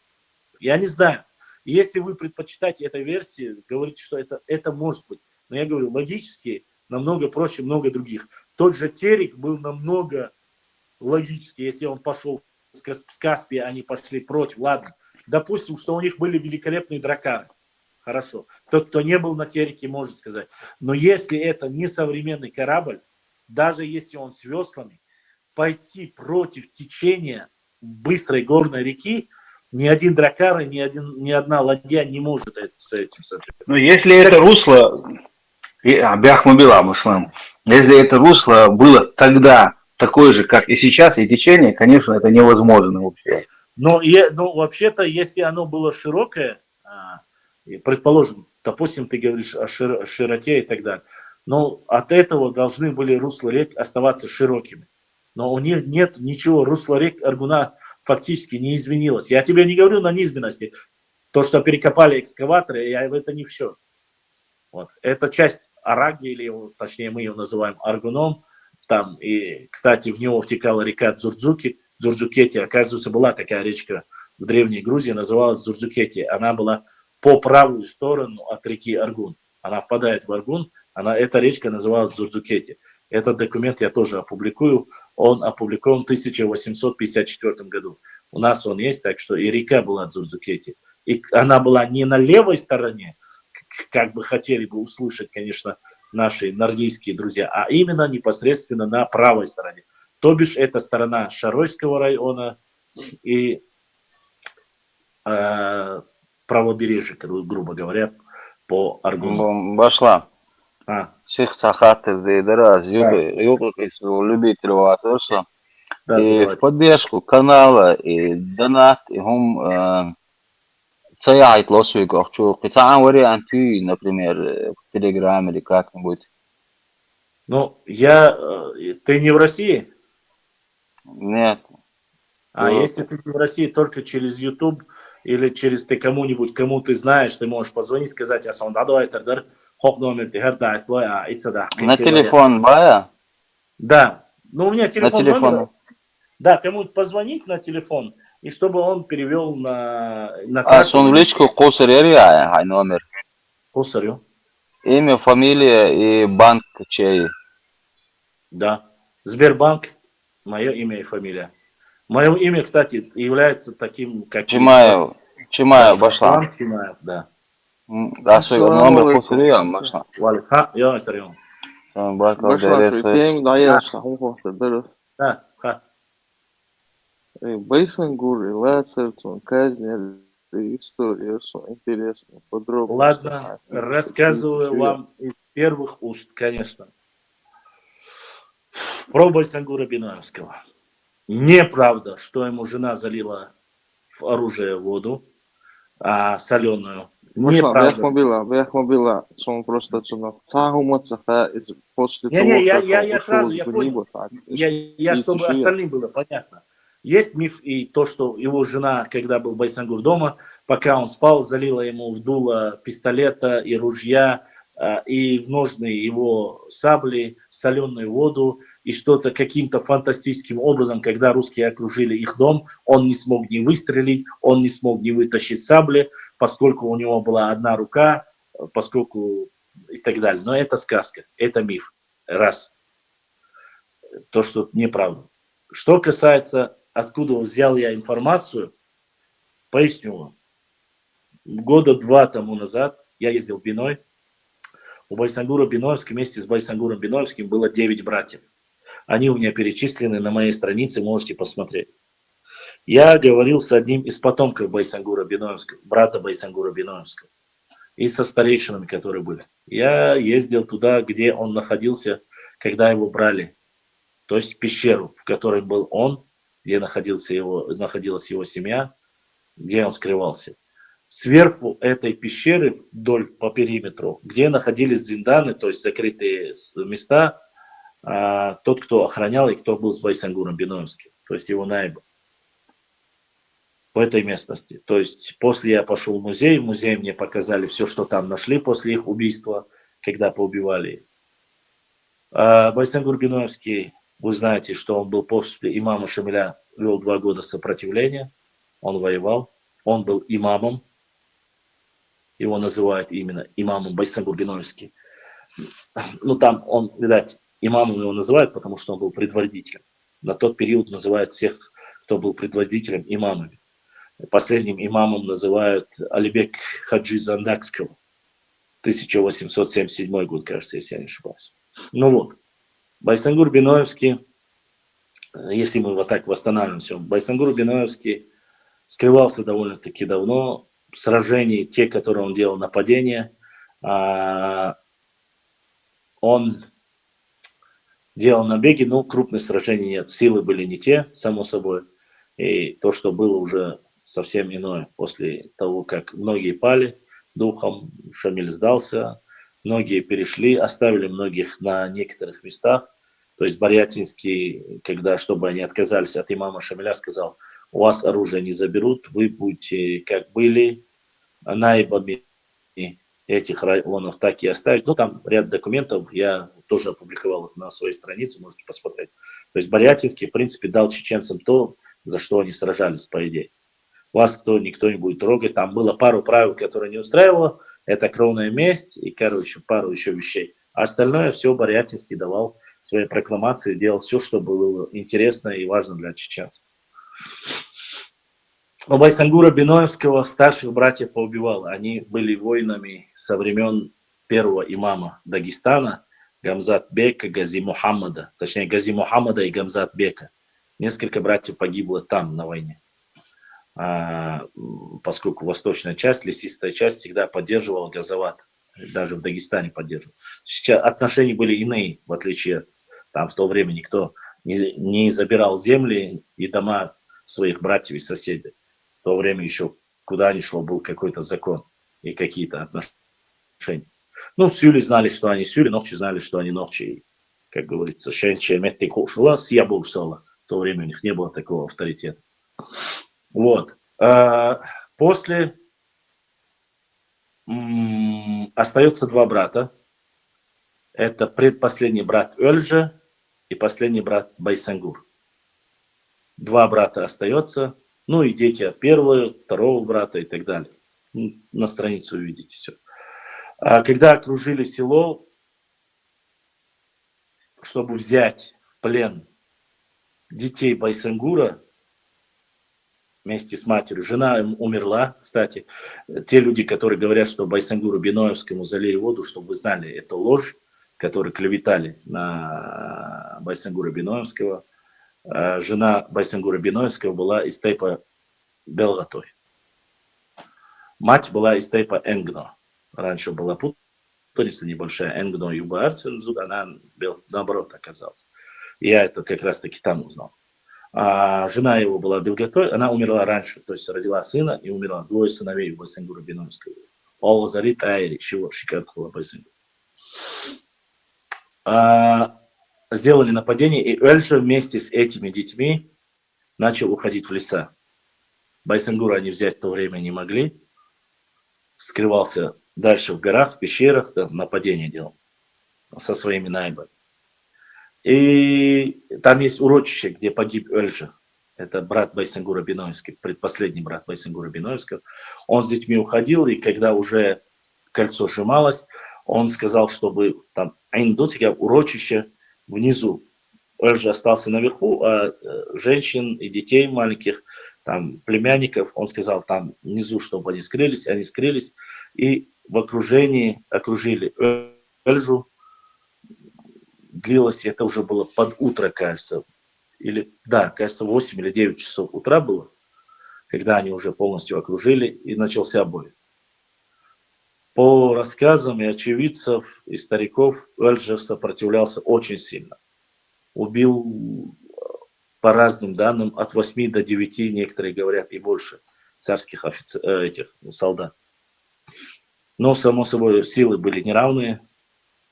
B: Я не знаю. Если вы предпочитаете этой версии, говорите, что это может быть. Но я говорю, логически намного проще, много других. Тот же Терек был намного логически, если он пошел с Каспия, они пошли против. Ладно, допустим, что у них были великолепные дракары. Хорошо. Тот, кто не был на Тереке, может сказать. Но если это не современный корабль, даже если он с веслами, пойти против течения быстрой горной реки, ни один дракар, ни одна ладья не может с этим соответствовать.
J: Ну, если это русло, если это русло было тогда такое же, как и сейчас, и течение, конечно, это невозможно вообще.
B: Но вообще-то, если оно было широкое, предположим, допустим, ты говоришь о широте и так далее, но от этого должны были русла рек оставаться широкими. Но у них нет ничего, русло рек Аргуна фактически не изменилось. Я тебе не говорю на низменности. То, что перекопали экскаваторы, это не все. Вот. Это часть Араги, или точнее мы ее называем Аргуном. Там, и, кстати, в него втекала река Дзурдзукети. Оказывается, была такая речка в Древней Грузии, называлась Дзурдзукети. Она была по правую сторону от реки Аргун. Она впадает в Аргун, эта речка называлась Дзурдзукети. Этот документ я тоже опубликую. Он опубликован в 1854 году. У нас он есть, так что и река была Дзурдзукети. И она была не на левой стороне, как бы хотели бы услышать, конечно, наши норвежские друзья, а именно непосредственно на правой стороне. То бишь, это сторона Шаройского района и правобережья, грубо говоря, по Аргуну.
F: Башла. Всех сахаты раз любитель ватоса. И в поддержку канала, и донат, и хум цаяет лосуйков, что кицаан варианты, например, в Телеграме или как-нибудь.
B: Ну, ты не в России?
F: Нет.
B: А если ты в России только через YouTube или через ты кому-нибудь, кому ты знаешь, ты можешь позвонить, сказать,
F: на телефон, бая?
B: Да. Ну, у меня телефон номер. Да, кому-то позвонить на телефон, и чтобы он перевел на карту.
F: Сон в личку косарь номер.
B: Косарю.
F: Имя, фамилия и банк чей?
B: Да. Сбербанк, мое имя и фамилия. Мое имя, кстати, является таким, как...
F: Чимаев, Башла.
B: Чимаев, да.
F: А свой номер косарю, Башла.
B: Ха, я это рем. Да, ха.
N: Байсангур, Лацерцон, казнь, история, интересно, подробно.
B: Ладно, рассказываю вам из первых уст, конечно. Про Байсангура Биноевского. Неправда, что ему жена залила в оружие воду, соленую.
N: Неправда. Бяхмобила, он просто после того,
B: я сразу, я понял. Я чтобы остальным было понятно. Есть миф и то, что его жена, когда был Байсангур дома, пока он спал, залила ему в дуло пистолета и ружья, и в ножны его сабли, соленую воду, и что-то каким-то фантастическим образом, когда русские окружили их дом, он не смог ни выстрелить, он не смог ни вытащить сабли, поскольку у него была одна рука, поскольку и так далее. Но это сказка, это миф. Раз. То, что неправда. Что касается, откуда взял я информацию, поясню вам. Года 2 тому назад я ездил в Биной. У Байсангура Биноевского вместе с Байсангуром Биноевским было 9 братьев. Они у меня перечислены на моей странице, можете посмотреть. Я говорил с одним из потомков Байсангура Биноевского, брата Байсангура Биноевского, и со старейшинами, которые были. Я ездил туда, где он находился, когда его брали. То есть в пещеру, в которой был он, где находилась его семья, где он скрывался. Сверху этой пещеры, вдоль по периметру, где находились зинданы, то есть закрытые места, тот, кто охранял и кто был с Байсангуром Биноевским, то есть его наиба, в этой местности. То есть после я пошел в музей мне показали все, что там нашли после их убийства, когда поубивали их. Байсангур Биноевский, вы знаете, что он был после имама Шамиля, вел 2 года сопротивления, он воевал, он был имамом, его называют именно имамом Байсангур Биноевский. Ну там он, видать, имамом его называют, потому что он был предводителем. На тот период называют всех, кто был предводителем, имамами. Последним имамом называют Алибек Хаджи Зандакского. 1877 год, кажется, если я не ошибаюсь. Ну вот, Байсангур Биноевский, если мы вот так восстанавливаемся, Байсангур Биноевский скрывался довольно-таки давно. Сражений, те, которые он делал, нападения, он делал набеги, но крупных сражений нет. Силы были не те, само собой. И то, что было, уже совсем иное. После того, как многие пали духом, Шамиль сдался, многие перешли, оставили многих на некоторых местах. То есть Барятинский, когда, чтобы они отказались от имама Шамиля, сказал: у вас оружие не заберут, вы будете, как были, наибами этих районов, так и оставить. Ну, там ряд документов, я тоже опубликовал их на своей странице, можете посмотреть. То есть Барятинский, в принципе, дал чеченцам то, за что они сражались, по идее. Вас никто не будет трогать. Там было пару правил, которые не устраивало. Это кровная месть и, короче, пару еще вещей. А остальное все Барятинский давал свои прокламации, делал все, что было интересно и важно для чеченцев. У Байсангура Биноевского старших братьев поубивал. Они были воинами со времен первого имама Дагестана, Гамзат Бека, Гази Мухаммада. Точнее, Гази Мухаммада и Гамзат Бека. Несколько братьев погибло там, на войне. Поскольку восточная часть, лесистая часть всегда поддерживала Газават. Даже в Дагестане поддерживал. Сейчас отношения были иные, в отличие от... Там в то время никто не забирал земли и дома своих братьев и соседей. В то время еще куда ни шло, был какой-то закон и какие-то отношения. Ну, сюли знали, что они сюли, ногчи знали, что они ногчи. Как говорится, шенче метты кошла, сия богсала. В то время у них не было такого авторитета. Вот. После остается два брата. Это предпоследний брат Өлжа и последний брат Байсангур. Два брата остается. Ну и дети от первого, второго брата и так далее. На странице увидите все. Когда окружили село, чтобы взять в плен детей Байсангура вместе с матерью, жена умерла, кстати. Те люди, которые говорят, что Байсангуру Биноевскому залили воду, чтобы вы знали, это ложь, которые клеветали на Байсангура Биноевского. Жена Байсангура Биноевского была из тайпа Белгатой. Мать была из тайпа Энгно. Раньше была путаница небольшая. Энгно и Убаарцинзуд, она наоборот оказалась. Я это как раз таки там узнал. А жена его была Белгатой, она умерла раньше, то есть родила сына и умерла. Двое сыновей у Байсангура Биноевского. Олзарит Айри, чего Шикартхала Байсангур. Сделали нападение, и Өлжа вместе с этими детьми начал уходить в леса. Байсангура они взять в то время не могли. Скрывался дальше в горах, в пещерах, там нападение делал со своими найбами. И там есть урочище, где погиб Өлжа. Это брат Байсангура Биноевский, предпоследний брат Байсангура Биноевского. Он с детьми уходил, и когда уже кольцо сжималось, он сказал, чтобы там урочище внизу. Өлжа остался наверху, а женщин и детей маленьких, там племянников, он сказал там внизу, чтобы они скрылись, и в окружении окружили Өлжу. Длилось, это уже было под утро, кажется, кажется, 8 или 9 часов утра было, когда они уже полностью окружили, и начался бой. По рассказам и очевидцев, и стариков, Өлжа сопротивлялся очень сильно. Убил, по разным данным, от 8 до 9, некоторые говорят, и больше царских солдат. Но, само собой, силы были неравные.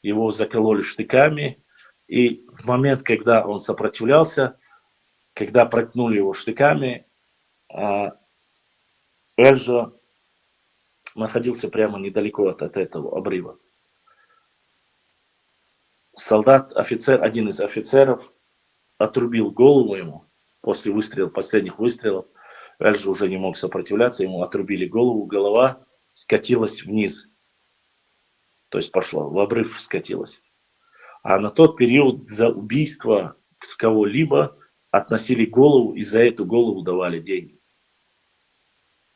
B: Его закололи штыками. И в момент, когда он сопротивлялся, когда проткнули его штыками, Өлжа находился прямо недалеко от этого обрыва. Один из офицеров отрубил голову ему после последних выстрелов. Өлжа уже не мог сопротивляться, ему отрубили голову, голова скатилась вниз. То есть пошла, в обрыв скатилась. А на тот период за убийство кого-либо относили голову, и за эту голову давали деньги.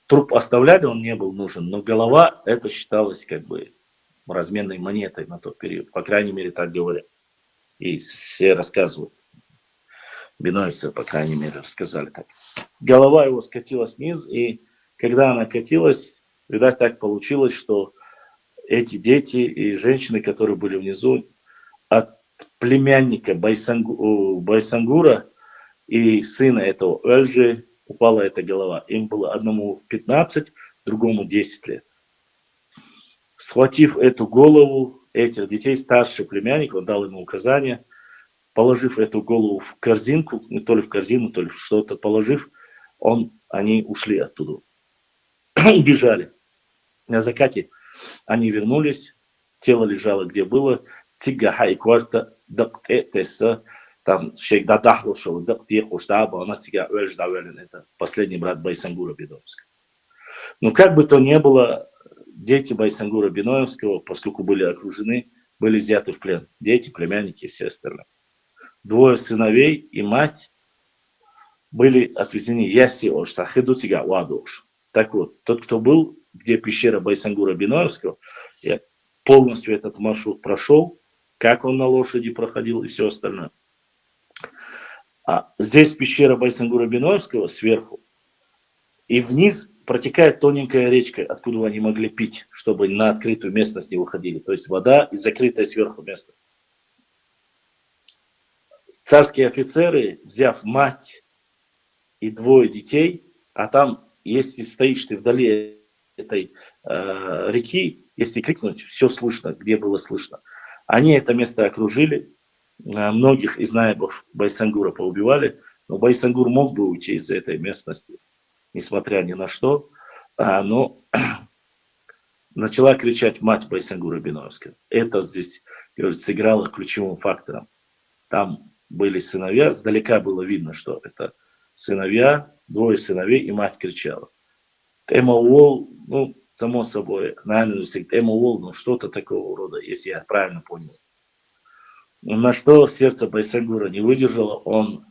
B: Труп оставляли, он не был нужен, но голова, это считалось как бы разменной монетой на тот период. По крайней мере, так говорят. И все рассказывают. Биноевцы, по крайней мере, рассказали так. Голова его скатилась вниз, и когда она катилась, видать, так получилось, что эти дети и женщины, которые были внизу, от племянника Байсангура и сына этого Өлжи упала эта голова. Им было одному 15, другому 10 лет. Схватив эту голову этих детей, старший племянник, он дал ему указание, положив эту голову в корзинку, не то ли в корзину, то ли в что-то положив, они ушли оттуда. Убежали. На закате они вернулись, тело лежало где было, цигахай кварта дактетеса, там всегда дахлошел, дактехуштаба, она цига Өлждавелин, это последний брат Байсангура Биноевского. Но как бы то ни было, дети Байсангура Биноевского, поскольку были окружены, были взяты в плен. Дети, племянники и все остальные. Двое сыновей и мать были отвезены Яси Ош, Сахедутига, Уадош. Так вот, тот, кто был, где пещера Байсангура Биноевского, я полностью этот маршрут прошел, как он на лошади проходил и все остальное. А здесь пещера Байсангура Биноевского сверху, и вниз протекает тоненькая речка, откуда они могли пить, чтобы на открытую местность не выходили. То есть вода и закрытая сверху местность. Царские офицеры, взяв мать и 2 детей, а там, если стоишь ты вдали этой реки, если крикнуть, все слышно, где было слышно. Они это место окружили, многих из наибов Байсангура поубивали, но Байсангур мог бы уйти из этой местности, несмотря ни на что, но начала кричать мать Байсангура Биноевского. Это здесь, говорит, сыграло ключевым фактором. Там были сыновья, сдалека было видно, что это сыновья, 2 сыновей, и мать кричала. Эмауол, ну, само собой, наверное, Эмауол, ну, что-то такого рода, если я правильно понял. На что сердце Байсангура не выдержало, он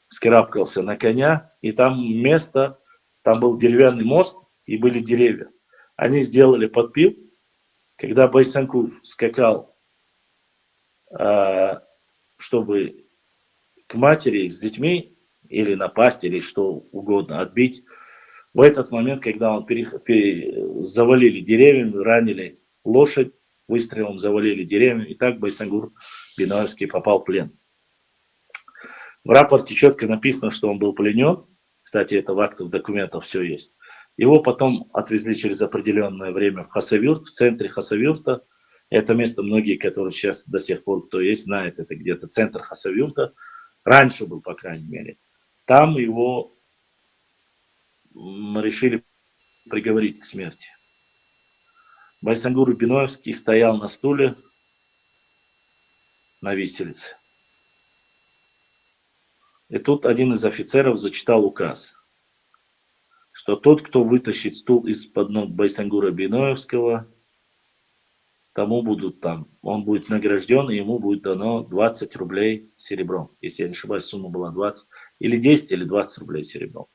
B: вскарабкался на коня, и там место, там был деревянный мост, и были деревья. Они сделали подпил, когда Байсангур скакал, чтобы к матери с детьми, или напасть, или что угодно, отбить. В этот момент, когда он завалили деревьями, ранили лошадь, выстрелом завалили деревьями, и так Байсангур Биноевский попал в плен. В рапорте четко написано, что он был пленен. Кстати, это в актах документов все есть. Его потом отвезли через определенное время в Хасавюрт, в центре Хасавюрта. Это место многие, которые сейчас до сих пор, кто есть, знает, это где-то центр Хасавюрта. Раньше был, по крайней мере. Там его решили приговорить к смерти. Байсангур Биноевский стоял на стуле на виселице. И тут один из офицеров зачитал указ, что тот, кто вытащит стул из-под ног Байсангура Биноевского, тому будут там, он будет награжден, и ему будет дано 20 рублей серебром. Если я не ошибаюсь, сумма была 20, или 10, или 20 рублей серебром.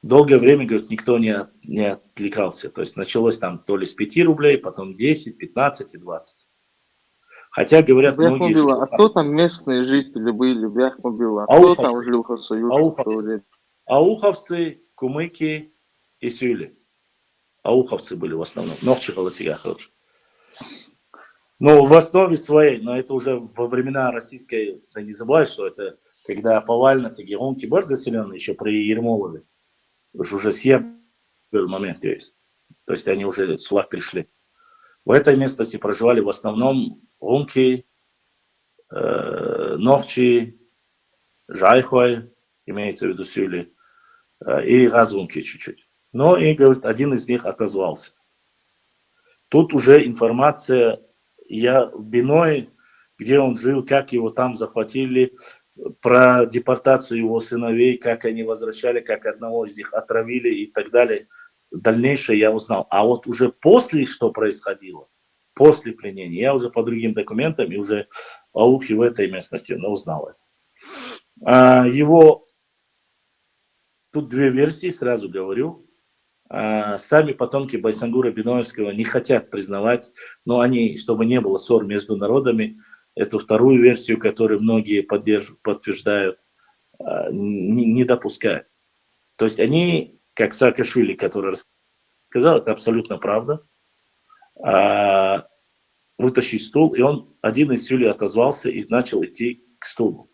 B: Долгое время, говорит, никто не отвлекался. То есть началось там то ли с 5 рублей, потом 10, 15 и 20. Хотя говорят многие, что...
N: А кто там местные жители были? Бяхмобила. Кто там жил в Хасавюрте?
B: Ауховцы, кумыки и сюли. Ауховцы были в основном. Но в основе своей, но это уже во времена российской, да не забывай, что это когда повально Тегеронки был заселен, еще при Ермолове. Уже съем был момент есть. То есть они уже сюда пришли. В этой местности проживали в основном рунки, новчи, жайхой, имеется в виду сюли, и разунки чуть-чуть. Но, и, говорит, один из них отозвался. Тут уже информация, я в Биной, где он жил, как его там захватили, про депортацию его сыновей, как они возвращали, как одного из них отравили и так далее. Дальнейшее я узнал. А вот уже после, что происходило, после пленения, я уже по другим документам и уже по ухе в этой местности узнал это. Его, тут 2 версии, сразу говорю. Сами потомки Байсангура Биноевского не хотят признавать, но они, чтобы не было ссор между народами, эту вторую версию, которую многие подтверждают, не допускают. То есть они, как Саакашвили, который рассказал, это абсолютно правда, вытащить стул, и он, один из Сюли отозвался и начал идти к стулу,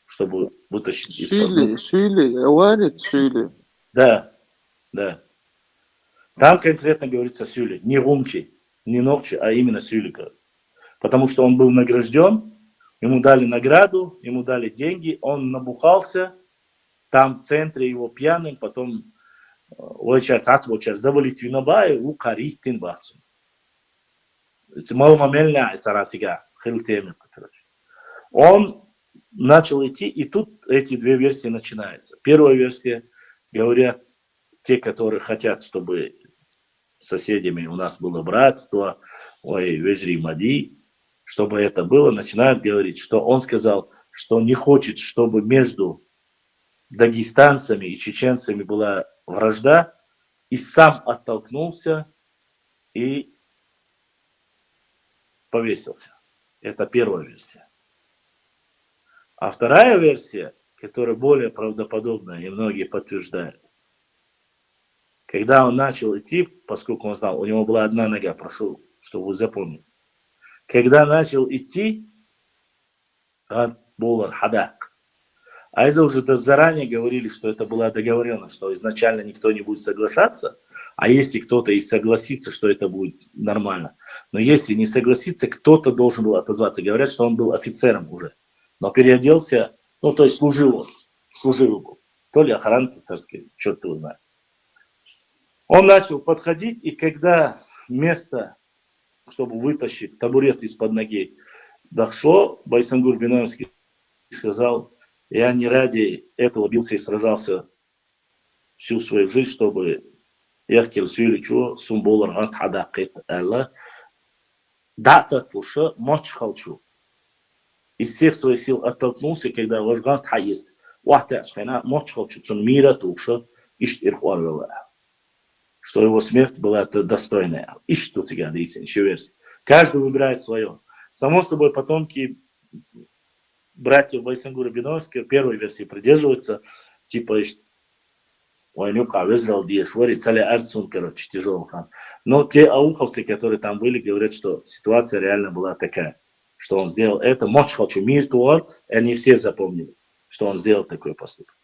B: чтобы вытащить из-под ног.
N: Сюли.
B: Да. Там конкретно говорится Сюли, не рунки, не ногчи, а именно Сюли. Потому что он был награжден, ему дали награду, ему дали деньги, он набухался, там в центре его пьяным, потом завалить винобай, укарить тинбацу. Он начал идти, и тут эти 2 версии начинаются. Первая версия, говорят, те, которые хотят, чтобы с соседями у нас было братство, ой, вежри мади, чтобы это было, начинают говорить, что он сказал, что не хочет, чтобы между дагестанцами и чеченцами была вражда, и сам оттолкнулся и повесился. Это первая версия. А вторая версия, которая более правдоподобная, и многие подтверждают, когда он начал идти, поскольку он знал, у него была одна нога, прошу, чтобы вы запомнили. Когда начал идти, он был хадак. А это уже заранее говорили, что это была договоренность, что изначально никто не будет соглашаться, а если кто-то и согласится, что это будет нормально. Но если не согласится, кто-то должен был отозваться. Говорят, что он был офицером уже, но переоделся, ну то есть служил был. То ли охранки царской, черт его знает. Он начал подходить, и когда место, чтобы вытащить табурет из-под ноги, дошло, Байсангур Биноевский сказал: я не ради этого бился и сражался всю свою жизнь, чтобы яхкил сюличу сумболар гат хадакет алла дата туша моч халчу. Из всех своих сил оттолкнулся, когда важгат хаист вахта ашкана моч халчу цун мира туша ишт ирхуар, что его смерть была достойная. Ишт тут сега дейцин шеверс. Каждый выбирает свое. Само собой, потомки братьев Байсангура Биноевского первой версии придерживаются, типа короче, тяжелый хан. Но те ауховцы, которые там были, говорят, что ситуация реально была такая, что он сделал это. Моч хочу мир туар, и они все запомнили, что он сделал такой поступок.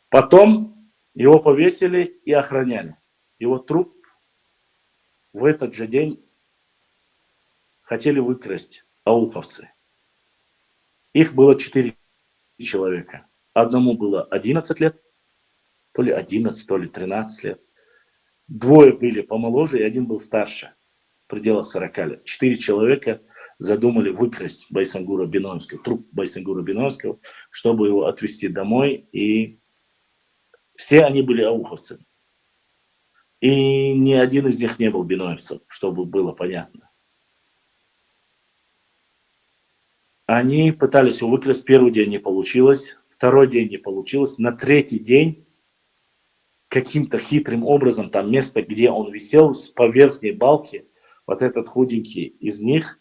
B: Потом его повесили и охраняли. Его труп в этот же день хотели выкрасть ауховцы. Их было 4 человека. Одному было 11 лет, то ли 11, то ли 13 лет. Двое были помоложе, и один был старше, в пределах 40 лет. 4 человека задумали выкрасть Байсангура Биноевского, труп Байсангура Биноевского, чтобы его отвезти домой. И все они были ауховцами. И ни один из них не был биноевцем, чтобы было понятно. Они пытались его выкрасть, первый день не получилось, второй день не получилось, на третий день каким-то хитрым образом, там место, где он висел, по верхней балке, вот этот худенький из них,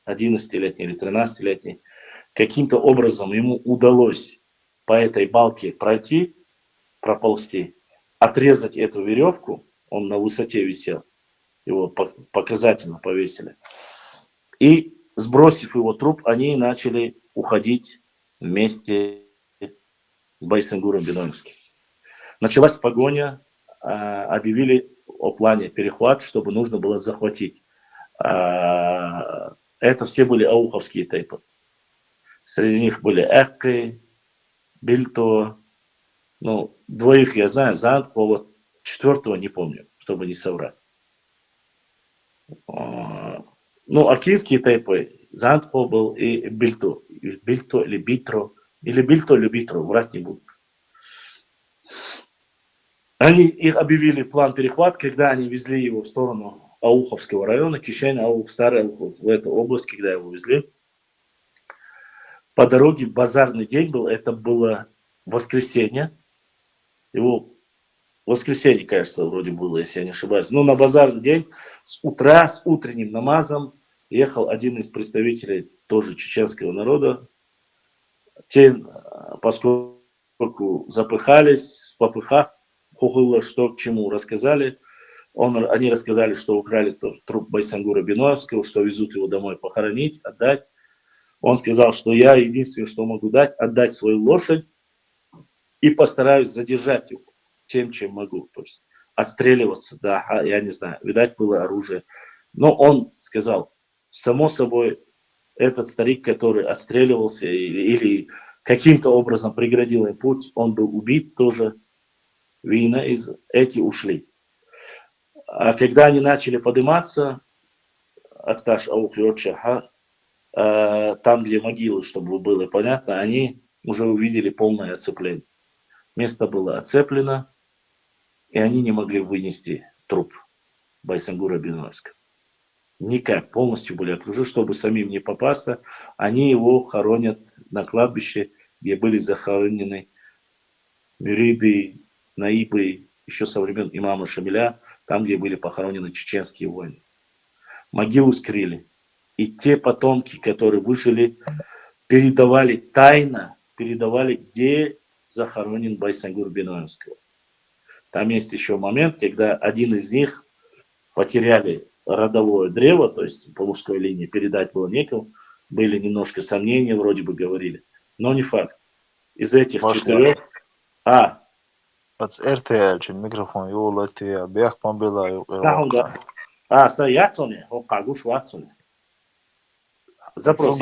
B: 11-летний или 13-летний, каким-то образом ему удалось по этой балке пройти, проползти, отрезать эту веревку, он на высоте висел, его показательно повесили, и сбросив его труп, они начали уходить вместе с Байсангуром Биноевским. Началась погоня, объявили о плане перехват, чтобы нужно было захватить. Это все были ауховские тайпы. Среди них были Экки, Бильто, ну, двоих я знаю, Зантко, вот 4-го не помню, чтобы не соврать. Ну, аркинские тайпы, Зантко был и Бильто. Бильто или Битро, или Бильто или Битро, врать не буду. Они их объявили план перехват, когда они везли его в сторону Ауховского района, Кишень, Аух, Старый Аухов, в эту область, когда его везли. По дороге базарный день был, это было воскресенье. Его воскресенье, кажется, вроде было, если я не ошибаюсь. Но на базарный день с утра, с утренним намазом ехал один из представителей тоже чеченского народа. Те, поскольку запыхались, в попыхах, хухыло, что к чему рассказали. Они рассказали, что украли труп Байсангура Биноевского, что везут его домой похоронить, отдать. Он сказал, что я единственное, что могу дать, отдать свою лошадь и постараюсь задержать его тем, чем могу. То есть отстреливаться, да, я не знаю, видать, было оружие. Но он сказал, само собой, этот старик, который отстреливался или каким-то образом преградил им путь, он был убит тоже. Вина из эти ушли. А когда они начали подниматься, Акташ Аухиотчаха, там, где могилы, чтобы было понятно, они уже увидели полное оцепление. Место было оцеплено, и они не могли вынести труп Байсангура Биноевского. Никак, полностью были окружены, чтобы самим не попасться. Они его хоронят на кладбище, где были захоронены мюриды, наибы, еще со времен имама Шамиля, там, где были похоронены чеченские воины. Могилу скрыли. И те потомки, которые выжили, передавали тайно, где захоронен Байсангур Биноевского. Там есть еще момент, когда один из них потеряли родовое древо, то есть по мужской линии передать было некому, были немножко сомнения, вроде бы говорили, но не факт. Из этих 4...
F: Pats RTL için mikrofon yolu ötüyor. Bir yakman bela yok.
B: Стоятся он, кагуш ватсуне. Запрос.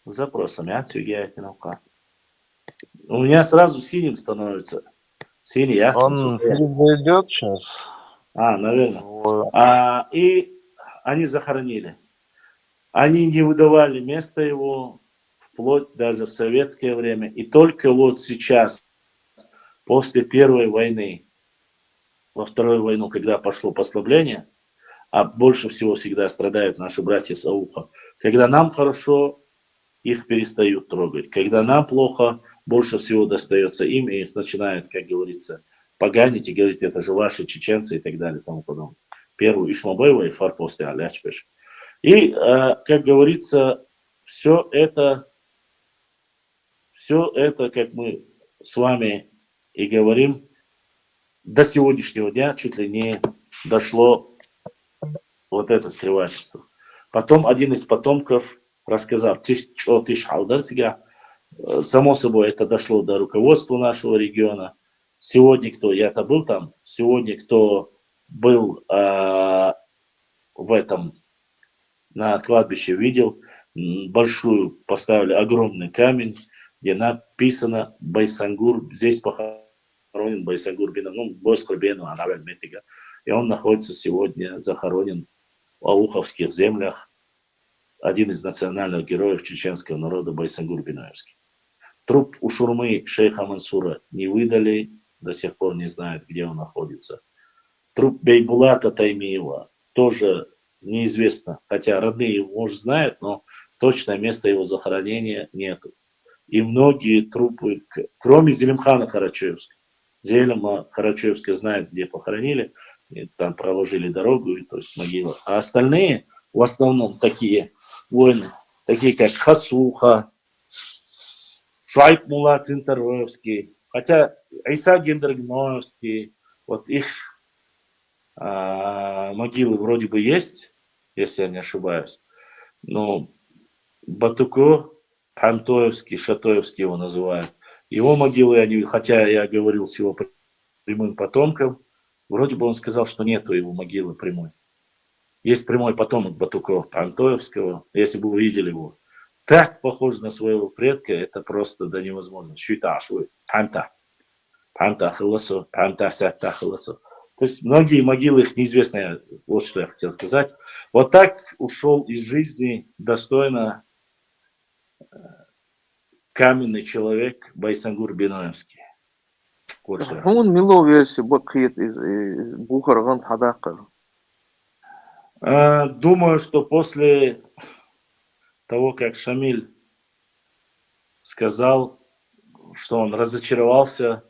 B: Запросом я отсюгяет наука. У меня сразу синим становится. Синий
F: Он фильм идет сейчас.
B: Наверное. И они захоронили. Они не выдавали место его вплоть даже в советское время. И только вот сейчас, после Первой войны, во Вторую войну, когда пошло послабление, а больше всего всегда страдают наши братья с ауха, когда нам хорошо, их перестают трогать. Когда нам плохо, больше всего достается им, и их начинают, как говорится, поганить и говорить, это же ваши чеченцы и так далее и тому подобное. Первую Ишмабаева и фарпосты Алячпеш. И, как говорится, все это, как мы с вами и говорим, до сегодняшнего дня чуть ли не дошло вот это скрывательство. Потом один из потомков рассказал, само собой это дошло до руководства нашего региона. Сегодня я-то был там, сегодня кто был в этом, на кладбище видел, большую поставили огромный камень, где написано Байсангур, здесь похоронен Байсангур Боско-Бену, и он находится сегодня захоронен в ауховских землях, один из национальных героев чеченского народа Байсангур Биноевский. Труп у Шурмы шейха Мансура не выдали, до сих пор не знают, где он находится. Труп Бейбулата Таймиева тоже неизвестно, хотя родные его, может, знают, но точное место его захоронения нет. И многие трупы, кроме Зелимхана Карачаевского, Зелима Карачаевская знает, где похоронили, и там проложили дорогу, то есть могила. А остальные, в основном, такие воины, такие как Хасуха, Шайб Мула Цинтаровский, хотя Иса Гендергноевский, вот их могилы вроде бы есть, если я не ошибаюсь, но Батуко, Пантоевский, Шатоевский его называют, его могилы, они, хотя я говорил с его прямым потомком, вроде бы он сказал, что нету его могилы прямой. Есть прямой потомок Батуко, Пантоевского, если бы вы видели его. Так похож на своего предка, это просто до невозможно. Шуйта, шуй, панта. Панта хыласу, панта сятта хыласу. То есть многие могилы, их неизвестно, вот что я хотел сказать. Вот так ушел из жизни достойно каменный человек Байсангур Биноевский. Вот что.
N: Он мило версии бакет из Бухарган Хадакар.
B: Думаю, что после того, как Шамиль сказал, что он разочаровался,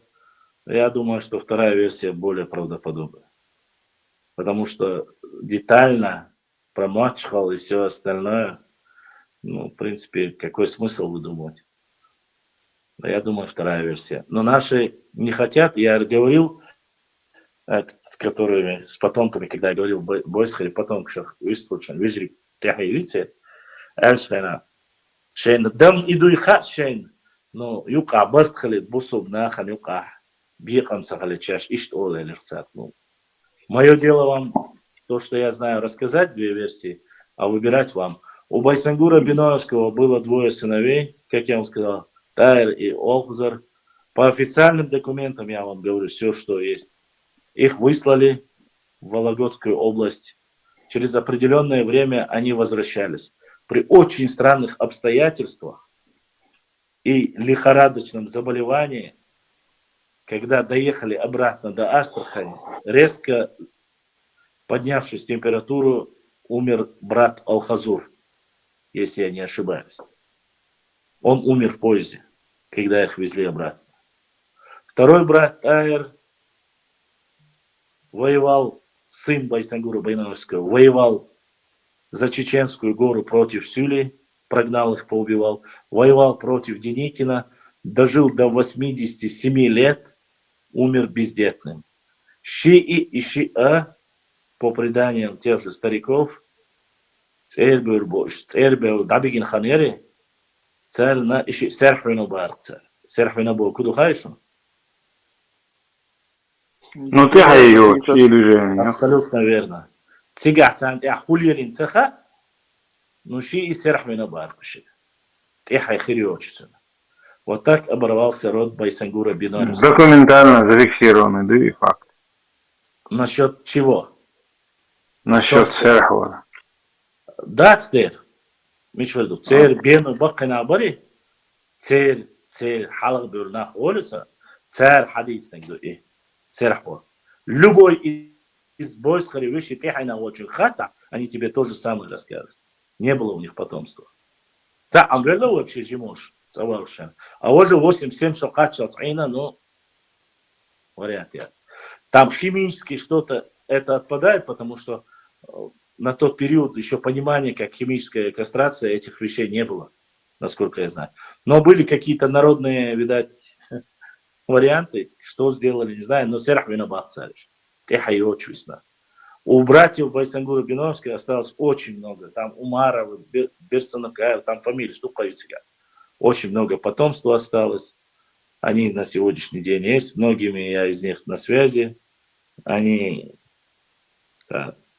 B: я думаю, что вторая версия более правдоподобная. Потому что детально промачхал и все остальное, в принципе, какой смысл выдумывать? Я думаю, вторая версия. Но наши не хотят. Я говорил с которыми, с потомками, когда я говорил в Бойсхаре, потомках Вистлучан, Вижри, Тяхаевице, Эльшена, Шейн, Дам иду и хат Шейн, но юка Бартхали, Бусуб, Нахан, юка, Бьекам Сахаличаш, Ишт Оле Лерцат. Мое дело вам, то, что я знаю, рассказать две версии, а выбирать вам. У Байсангура Биноевского было двое сыновей, как я вам сказал, Тайр и Олхзар. По официальным документам я вам говорю все, что есть. Их выслали в Вологодскую область. Через определенное время они возвращались. При очень странных обстоятельствах и лихорадочном заболевании, когда доехали обратно до Астрахани, резко поднявшись температуру, умер брат Алхазур, если я не ошибаюсь. Он умер в поезде, когда их везли обратно. Второй брат Тайр воевал, сын Байсангура Байновского, воевал за Чеченскую гору против Сюли, прогнал их, поубивал, воевал против Деникина, дожил до 87 лет, умер бездетным. Шии и Шиа, по преданиям тех же стариков, царь был Дабигин Ханери, царь на Иши Серхвину бар, Серхвина был Кудухайшу.
J: Ну ты ее или же?
B: Абсолютно верно. Сега цант я хулиерин цеха, ну Шии Серхвина бар куши. Тихай хириочсун. Вот так оборвался род Байсангура Биновского.
J: Документально зафиксированный, да и факт.
B: Насчет чего?
J: Насчет Серхова.
B: Да, царь. Мичведу. Царь бену бакана бари. Царь халах бюрнах улица. Царь хадис негду и. Серхова. Любой из бойских вещей техайна очень хата, они тебе то же самое расскажут. Не было у них потомства. За Амберда вообще жимош. А уже 8-7 шокачал цайна, но вариант яц. Там химически что-то это отпадает, потому что на тот период еще понимания, как химическая кастрация, этих вещей не было, насколько я знаю. Но были какие-то народные, видать, варианты, что сделали, не знаю, но Серхвина бахцариш. Техайочусно. У братьев Байсангура Биновских осталось очень много. Там Умаров, Берсанакаев, там фамилии, что поются. Очень много потомства осталось. Они на сегодняшний день есть. Многими я из них на связи. Они...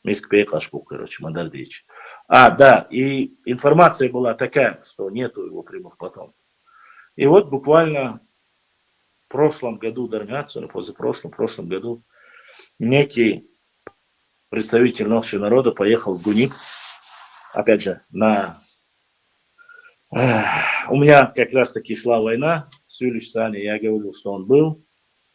B: Мискпекашпу, короче, Мадардич. Да, и информация была такая, что нету его прямых потомков. И вот буквально в прошлом году, Дармяцу, позапрошлом, в прошлом году, некий представитель нашего народа поехал в Гуниб. Опять же, у меня как раз таки шла война с Юлич Сани, я говорил, что он был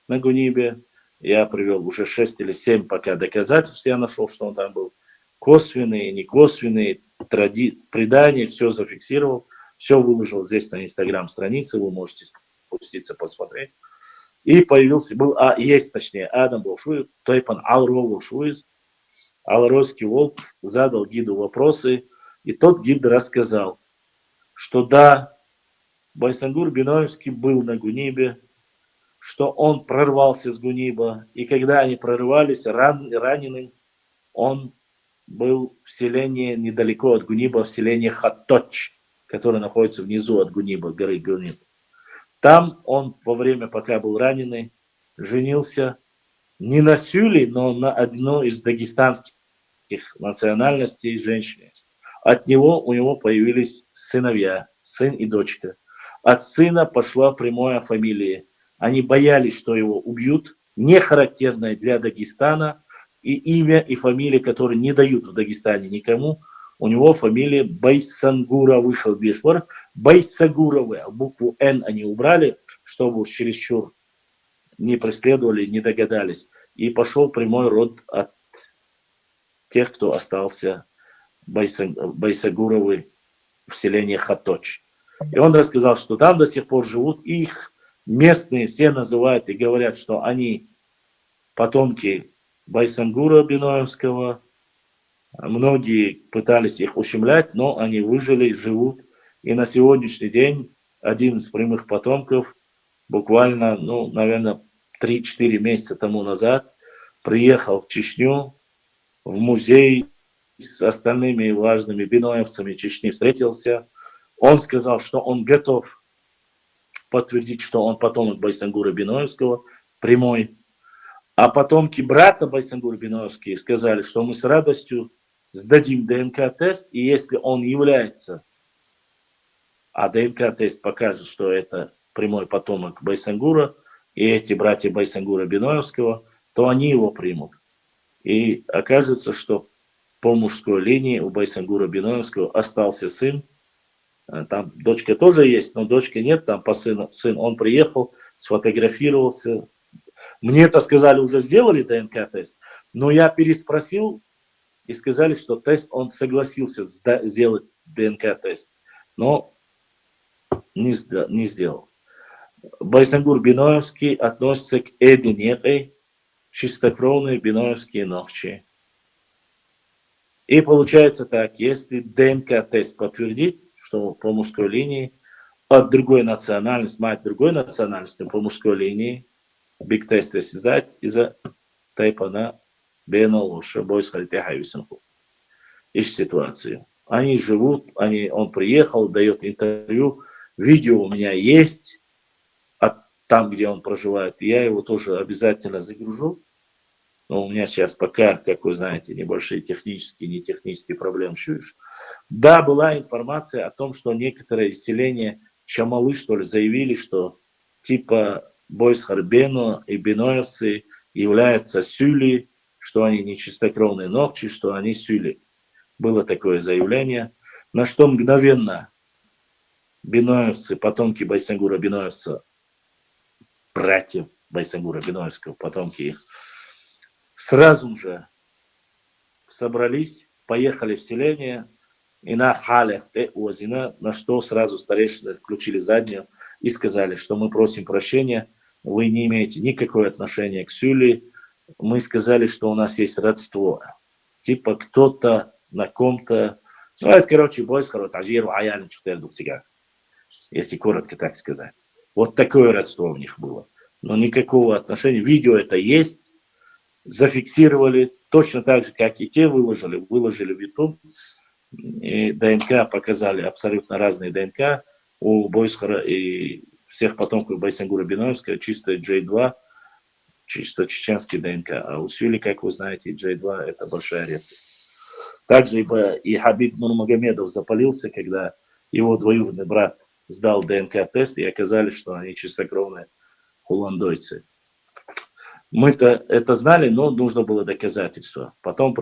B: на Гунибе. Я привел уже 6 или 7 пока доказательств, я нашел, что он там был. Косвенные, некосвенные, предания, все зафиксировал, все выложил здесь на инстаграм-странице, вы можете спуститься, посмотреть. И появился, есть точнее, Адам Болшуев, Тайпан Алро Болшуев, Аларойский волк, задал гиду вопросы, и тот гид рассказал, что да, Байсангур Биновский был на Гунибе, что он прорвался с Гуниба, и когда они прорывались раненым, он был в селении недалеко от Гуниба, в селении Хатточ, которое находится внизу от Гуниба, горы Гуниб. Там он во время, пока был раненый, женился не на Сюли, но на одной из дагестанских национальностей женщины. От него у него появились сыновья, сын и дочка. От сына пошла прямая фамилия. Они боялись, что его убьют, не характерное для Дагестана, и имя и фамилия, которые не дают в Дагестане никому. У него фамилия Байсангуровых Албешвар. Байсагуровы, букву Н они убрали, чтобы чересчур не преследовали, не догадались. И пошел прямой род от тех, кто остался Байсагуровы в селении Хаточ. И он рассказал, что там до сих пор живут их. Местные все называют и говорят, что они потомки Байсангура Биновского. Многие пытались их ущемлять, но они выжили, живут. И на сегодняшний день один из прямых потомков буквально, наверное, 3-4 месяца тому назад приехал в Чечню, в музей с остальными важными биноевцами Чечни встретился. Он сказал, что он готов подтвердить, что он потомок Байсангура Биновского, прямой. А потомки брата Байсангура Биновского сказали, что мы с радостью сдадим ДНК-тест, и если он является, а ДНК-тест покажет, что это прямой потомок Байсангура, и эти братья Байсангура Биновского, то они его примут. И окажется, что по мужской линии у Байсангура Биновского остался сын. Там дочка тоже есть, но дочки нет, там по сыну. Сын, он приехал, сфотографировался. Мне-то сказали, уже сделали ДНК-тест, но я переспросил, и сказали, что тест, он согласился сделать ДНК-тест, но не сделал. Байсангур Биноевский относится к Эдинекой, чистокровные биноевские ногчи. И получается так, если ДНК-тест подтвердит, что по мужской линии, от другой национальности, мать другой национальности по мужской линии, биг-тест если сдать, из-за тайпа на Беновуша, ищет ситуацию. Они живут, он приехал, дает интервью, видео у меня есть, там, где он проживает, я его тоже обязательно загружу. Но у меня сейчас пока, как вы знаете, небольшие технические, не технические проблемы. Да, была информация о том, что некоторые селения Чамалы, что ли, заявили, что типа Бойс-Харбено и Биноевцы являются сюли, что они не чистокровные ногчи, что они сюли. Было такое заявление, на что мгновенно Биноевцы, потомки Байсангура Биноевца, братьев Байсангура Биноевского, потомки их, сразу же собрались, поехали в селение, и на халях озина, на что сразу старейшины включили заднюю и сказали, что мы просим прощения, вы не имеете никакого отношения к сюли, мы сказали, что у нас есть родство, типа кто-то на ком-то, ну это, короче, бойс, короче, ажиру, аялин, если коротко так сказать. Вот такое родство у них было. Но никакого отношения. Видео это есть, зафиксировали, точно так же, как и те выложили в YouTube. И ДНК показали абсолютно разные ДНК. У Бойсхара и всех потомков Байсангура Биноевского чисто J2, чисто чеченский ДНК. А у Сюли, как вы знаете, J2 это большая редкость. Также и Хабиб Нурмагомедов запалился, когда его двоюродный брат сдал ДНК-тест, и оказалось, что они чистокровные хуландойцы. Мы-то это знали, но нужно было доказательства. Потом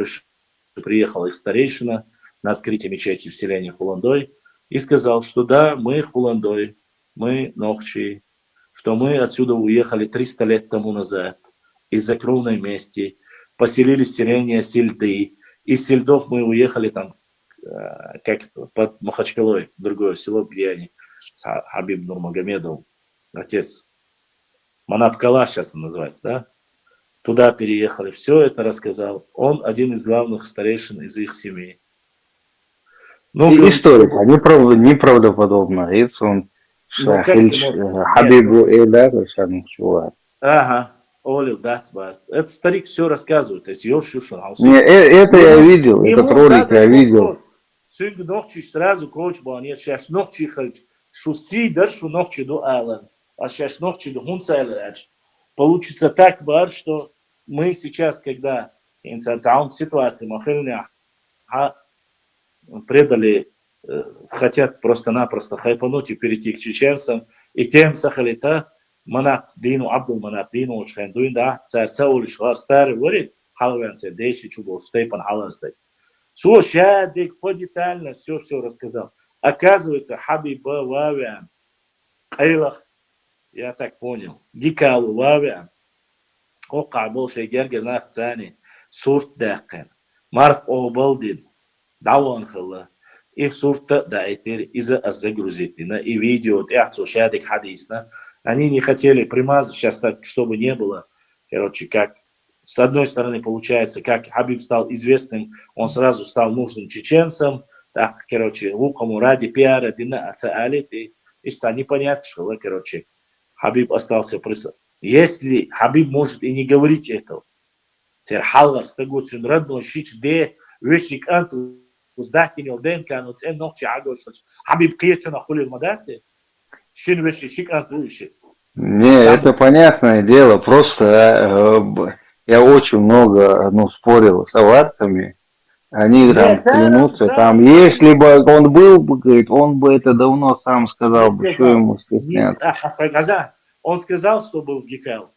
B: приехал их старейшина на открытие мечети в селении Хуландой и сказал, что да, мы Хуландой, мы Нохчи, что мы отсюда уехали 300 лет тому назад из-за кровной мести, поселились в селение Сельды. Из Сельдов мы уехали там как-то под Махачкалой, другое село, где они, Хабиб Нурмагомедов, отец Манапкала сейчас он называется, да? Туда переехали, все это рассказал. Он один из главных старейшин из их семьи. Ну,
J: историк, неправдоподобно. Это он Хабибу Эйдар,
B: ага, Олил Дацбат. Это старик все рассказывает. Это
J: я видел, этот ролик я видел.
B: Çünkü nokçi сразу коуч баня, сейчас нокчи хальч, шуси даршу нокчи до алан, а сейчас нокчи до хунцайлач. Получится так, бар, что мы сейчас, когда инсертаун ситуации махильня предали, хотят просто-напросто хайпануть и перейти к чеченцам, и тем сахалита манак дину Абдул манак дину учхендуин да царцаул швар старый ворит халвенце деши чубол степан халастай. Все шадик, подетально, все рассказал. Оказывается, Хабиба Вавиан, Кайлах, я так понял, Гикалу Вавиан, Ока больше Гергер Нахцани, Сурт Дахкан, Марх Обалдин, Даван Хала, их сурта дайтер из-за загрузитина и видео, тяцу шадик хадисна. Они не хотели примазать, сейчас так, чтобы не было, короче, как с одной стороны, получается, как Хабиб стал известным, он сразу стал нужным чеченцам, так, короче, лукому ради пиара, дина, ацаалит, и непонятно, что, короче, Хабиб остался при... Если Хабиб может и не говорить этого, халгар стагуцин родной шич де вешик анту сдатинил денка, но цен ногчи агош, Хабиб кьечена хулил мадаци, шин вешик анту вешик.
J: Не, это понятное дело, просто я очень много спорил с аварцами, они там клянутся, там, если бы он был, говорит, он бы это давно сам сказал бы, что ему стесняться.
B: Он сказал, что был в Гикал,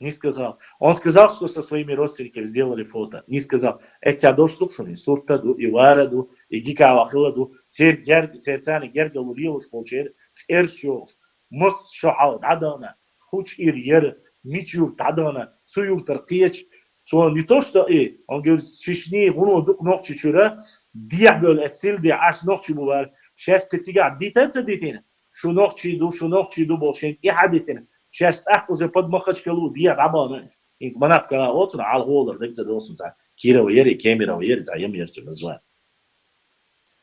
B: не сказал. Он сказал, что со своими родственниками сделали фото, не сказал. Эти адошлукшуни, суртаду, и вараду, и Гикал ахиладу, церцани гергалу рилуш полчер, церчев, мос шоал, адана, хуч ир ер, Мичур, Тадана, Суюртар, Кеч. Он не то, что он говорит, с Чечни, он дук ногчи чура, диабел этсил, ди аш ногчи бувар, шест катига, дитеца дитина, шу ногчи ду болшен, тиха дитина, шест ах уже под махачкалу, диа дабанаш. Инс манапка отсюда, алхолар, декса досунца, Кирова Ери, Кемерова Ери, заем ерчу называют.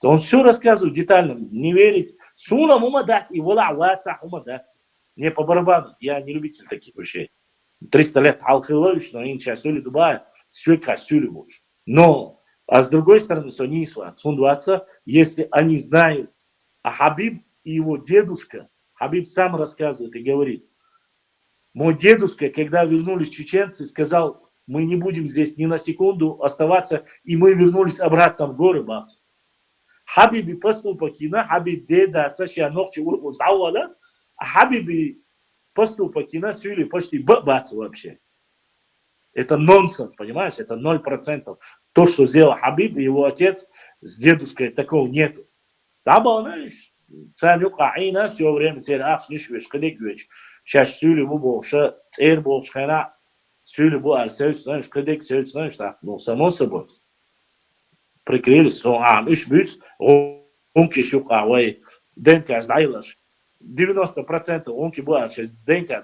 B: Он все рассказывает детально, не верить. Суна ума дать, и вола ваца ума дать. Не по барабану, я не любитель таких вещей. 300 лет халхилович, но инча сюли Дубая, сюлька сюли больше. Но, а с другой стороны, сонисва, сундуаца, если они знают, а Хабиб и его дедушка, Хабиб сам рассказывает и говорит, мой дедушка, когда вернулись чеченцы, сказал, мы не будем здесь ни на секунду оставаться, и мы вернулись обратно в горы, бабцу. Хабиби поступок кина, Хабиб деда, сашия ногчи урбуз давала, а Хабиби поступок кина сюли почти бабцу вообще. Это нонсенс, понимаешь? Это 0%. То, что сделал Хабиб и его отец с дедушкой, такого нету. Таба, знаешь, царюка айна все время царь ах, нишвеш, кадек веч. Сейчас сюли бубоша, царь бошхана, сюли бу арсевич, знаешь, кадек севич, знаешь, так, ну, само собой. Прикрылись, иш бюц, онки шука, ой, денка сдайлаш. 90% онки буа, сейчас денка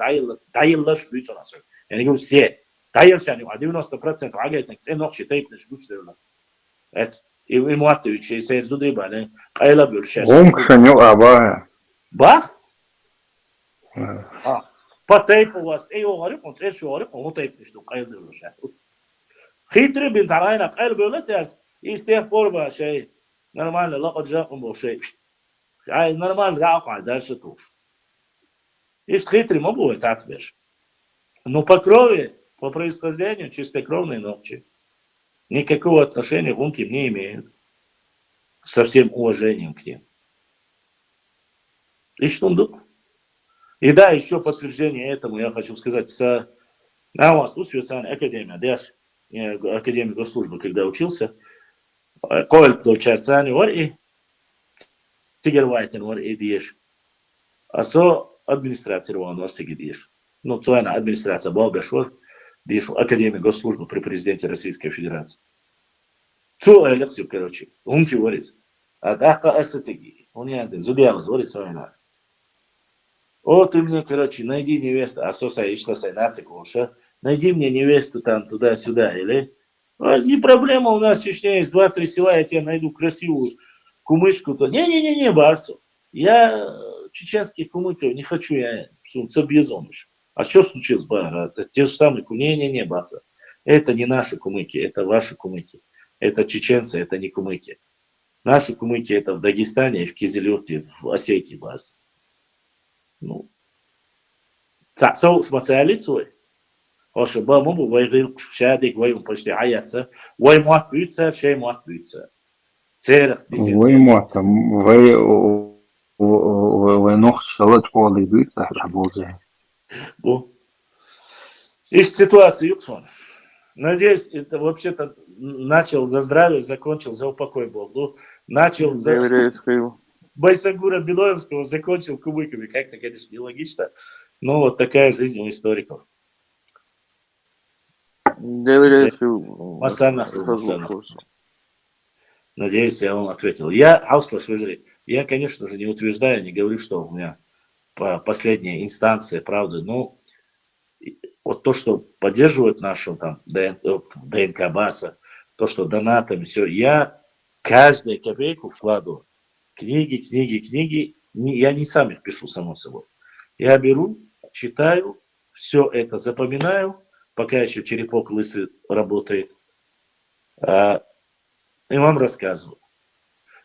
B: дайлаш бюц у нас. Я не говорю все. Дайлшани, а 90% агайтник, все ночи тейпнеш бюц девна. Это, и Муатович, и сэр Зудриба, не, кайла бюл сейчас.
J: Онкшаню аба.
B: Бах? По тейпу у вас, эй, огарик, он церь шуарик, он тейпнеш, ну, кайла бюл сейчас. Хитрый бин зарайна, кайла бюл, церь. И с тех пор вообще нормально, лапа джаком вообще. Нормально, да, дальше тоже. И хитрый могу быть отбежь. Но по крови, по происхождению, чистокровные ногчи, никакого отношения к унким не имеют. Со всем уважением к ним. И что? И да, еще подтверждение этому я хочу сказать. На вас, академия, да, академия госслужбы, когда учился, قلت دو ثاني ورقي تيجر وايتن ورقي ديش أسو администрация روان واسيجي ديش ну цоена администрация балбешвор диш академия госслужбы при президенте Российской Федерации цо лекцию короче он говорит а так ассатиги он я зудиал говорит цоена о ты мне короче найди невесту асоса ишла сайнацик уша найди мне невесту там туда-сюда или не проблема, у нас в Чечне есть 2-3 села, я тебе найду красивую кумышку. То... Не, барцу. Я чеченских кумыков не хочу, я цабьезоныш. А что случилось, бар? Это те же самые кумыки. Не, барца. Это не наши кумыки, это ваши кумыки. Это чеченцы, это не кумыки. Наши кумыки это в Дагестане, в Кизилюрте, в Осетии, барца. Ну, специалист Ошиба мобу вайгил шадик вайм почти аяца вай мат бюца шей мат бюца церах дисен
J: Вай мат вай нох шалат коли бюца работает.
B: Бо из ситуации юксон. Надеюсь, это вообще-то начал за здравие, закончил за упокой Бог. Ну, начал за Байсагура Белоевского, закончил кубыками. Как-то, конечно, нелогично, но вот такая жизнь у историков. Масанах. Надеюсь, я вам ответил. Я, конечно же, не утверждаю, не говорю, что у меня последняя инстанция правды, но вот то, что поддерживает нашу там ДНК Баса, то, что донатами, все, я каждую копейку вкладываю. Книги, я не сам их пишу, само собой. Я беру, читаю, все это запоминаю, пока еще черепок лысый работает, и вам рассказываю.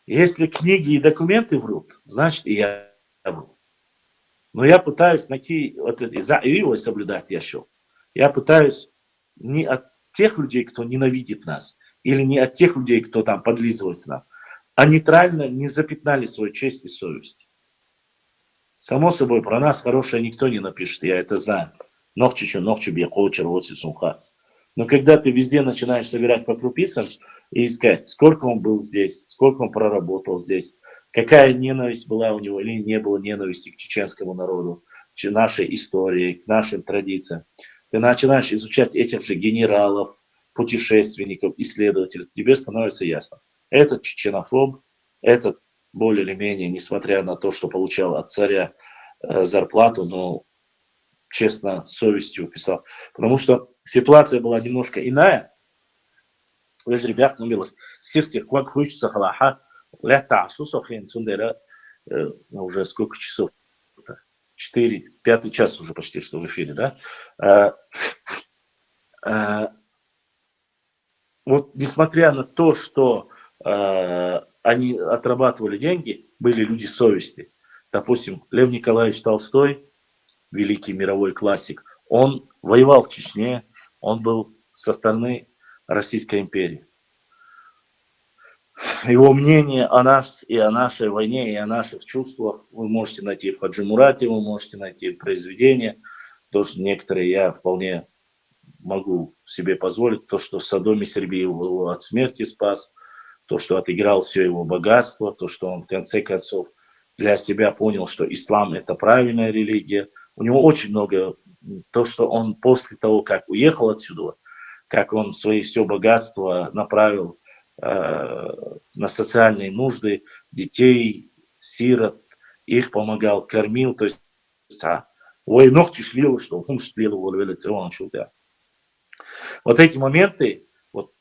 B: Если книги и документы врут, значит и я вру. Но я пытаюсь найти, вот это, и его соблюдать я еще. Я пытаюсь не от тех людей, кто ненавидит нас, или не от тех людей, кто там подлизывается нам, а нейтрально не запятнали свою честь и совесть. Само собой, про нас хорошее никто не напишет, я это знаю. Ногчу бья коучер, вот сумха. Но когда ты везде начинаешь собирать по крупицам и искать, сколько он был здесь, сколько он проработал здесь, какая ненависть была у него или не было ненависти к чеченскому народу, к нашей истории, к нашим традициям. Ты начинаешь изучать этих же генералов, путешественников, исследователей, тебе становится ясно. Этот чеченофоб, этот более или менее, несмотря на то, что получал от царя зарплату, но честно, с совестью писал. Потому что ситуация была немножко иная. Вы же, ребят, ну, милость, всех, как хочется, халаха, лета, сусохин, сундера, уже сколько часов? 4, 5 час уже почти, что в эфире, да? Вот несмотря на то, что они отрабатывали деньги, были люди совести. Допустим, Лев Николаевич Толстой, великий мировой классик, он воевал в Чечне, он был со стороны Российской империи. Его мнение о нас и о нашей войне, и о наших чувствах вы можете найти в Хаджи Мурате, вы можете найти в произведении. То, что некоторые я вполне могу себе позволить, то, что Содоме Сербиев его от смерти спас, то, что отыграл все его богатство, то, что он в конце концов для себя понял, что ислам это правильная религия. У него очень много, то, что он после того, как уехал отсюда, как он свои все богатство направил на социальные нужды детей, сирот, их помогал, кормил, то есть вот эти моменты, вот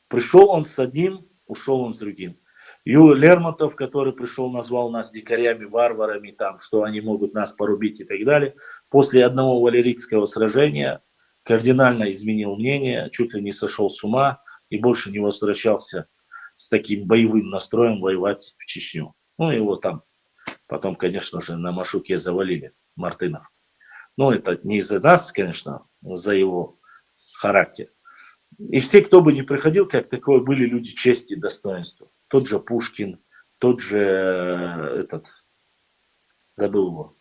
B: пришел он с одним, ушел он с другим. Юрий Лермонтов, который пришел, назвал нас дикарями, варварами, там, что они могут нас порубить и так далее, после одного валерийского сражения кардинально изменил мнение, чуть ли не сошел с ума и больше не возвращался с таким боевым настроем воевать в Чечню. Ну, его там потом, конечно же, на Машуке завалили, Мартынов. Но это не из-за нас, конечно, за его характер. И все, кто бы ни приходил, как такое, были люди чести и достоинства. Тот же Пушкин, тот же забыл его,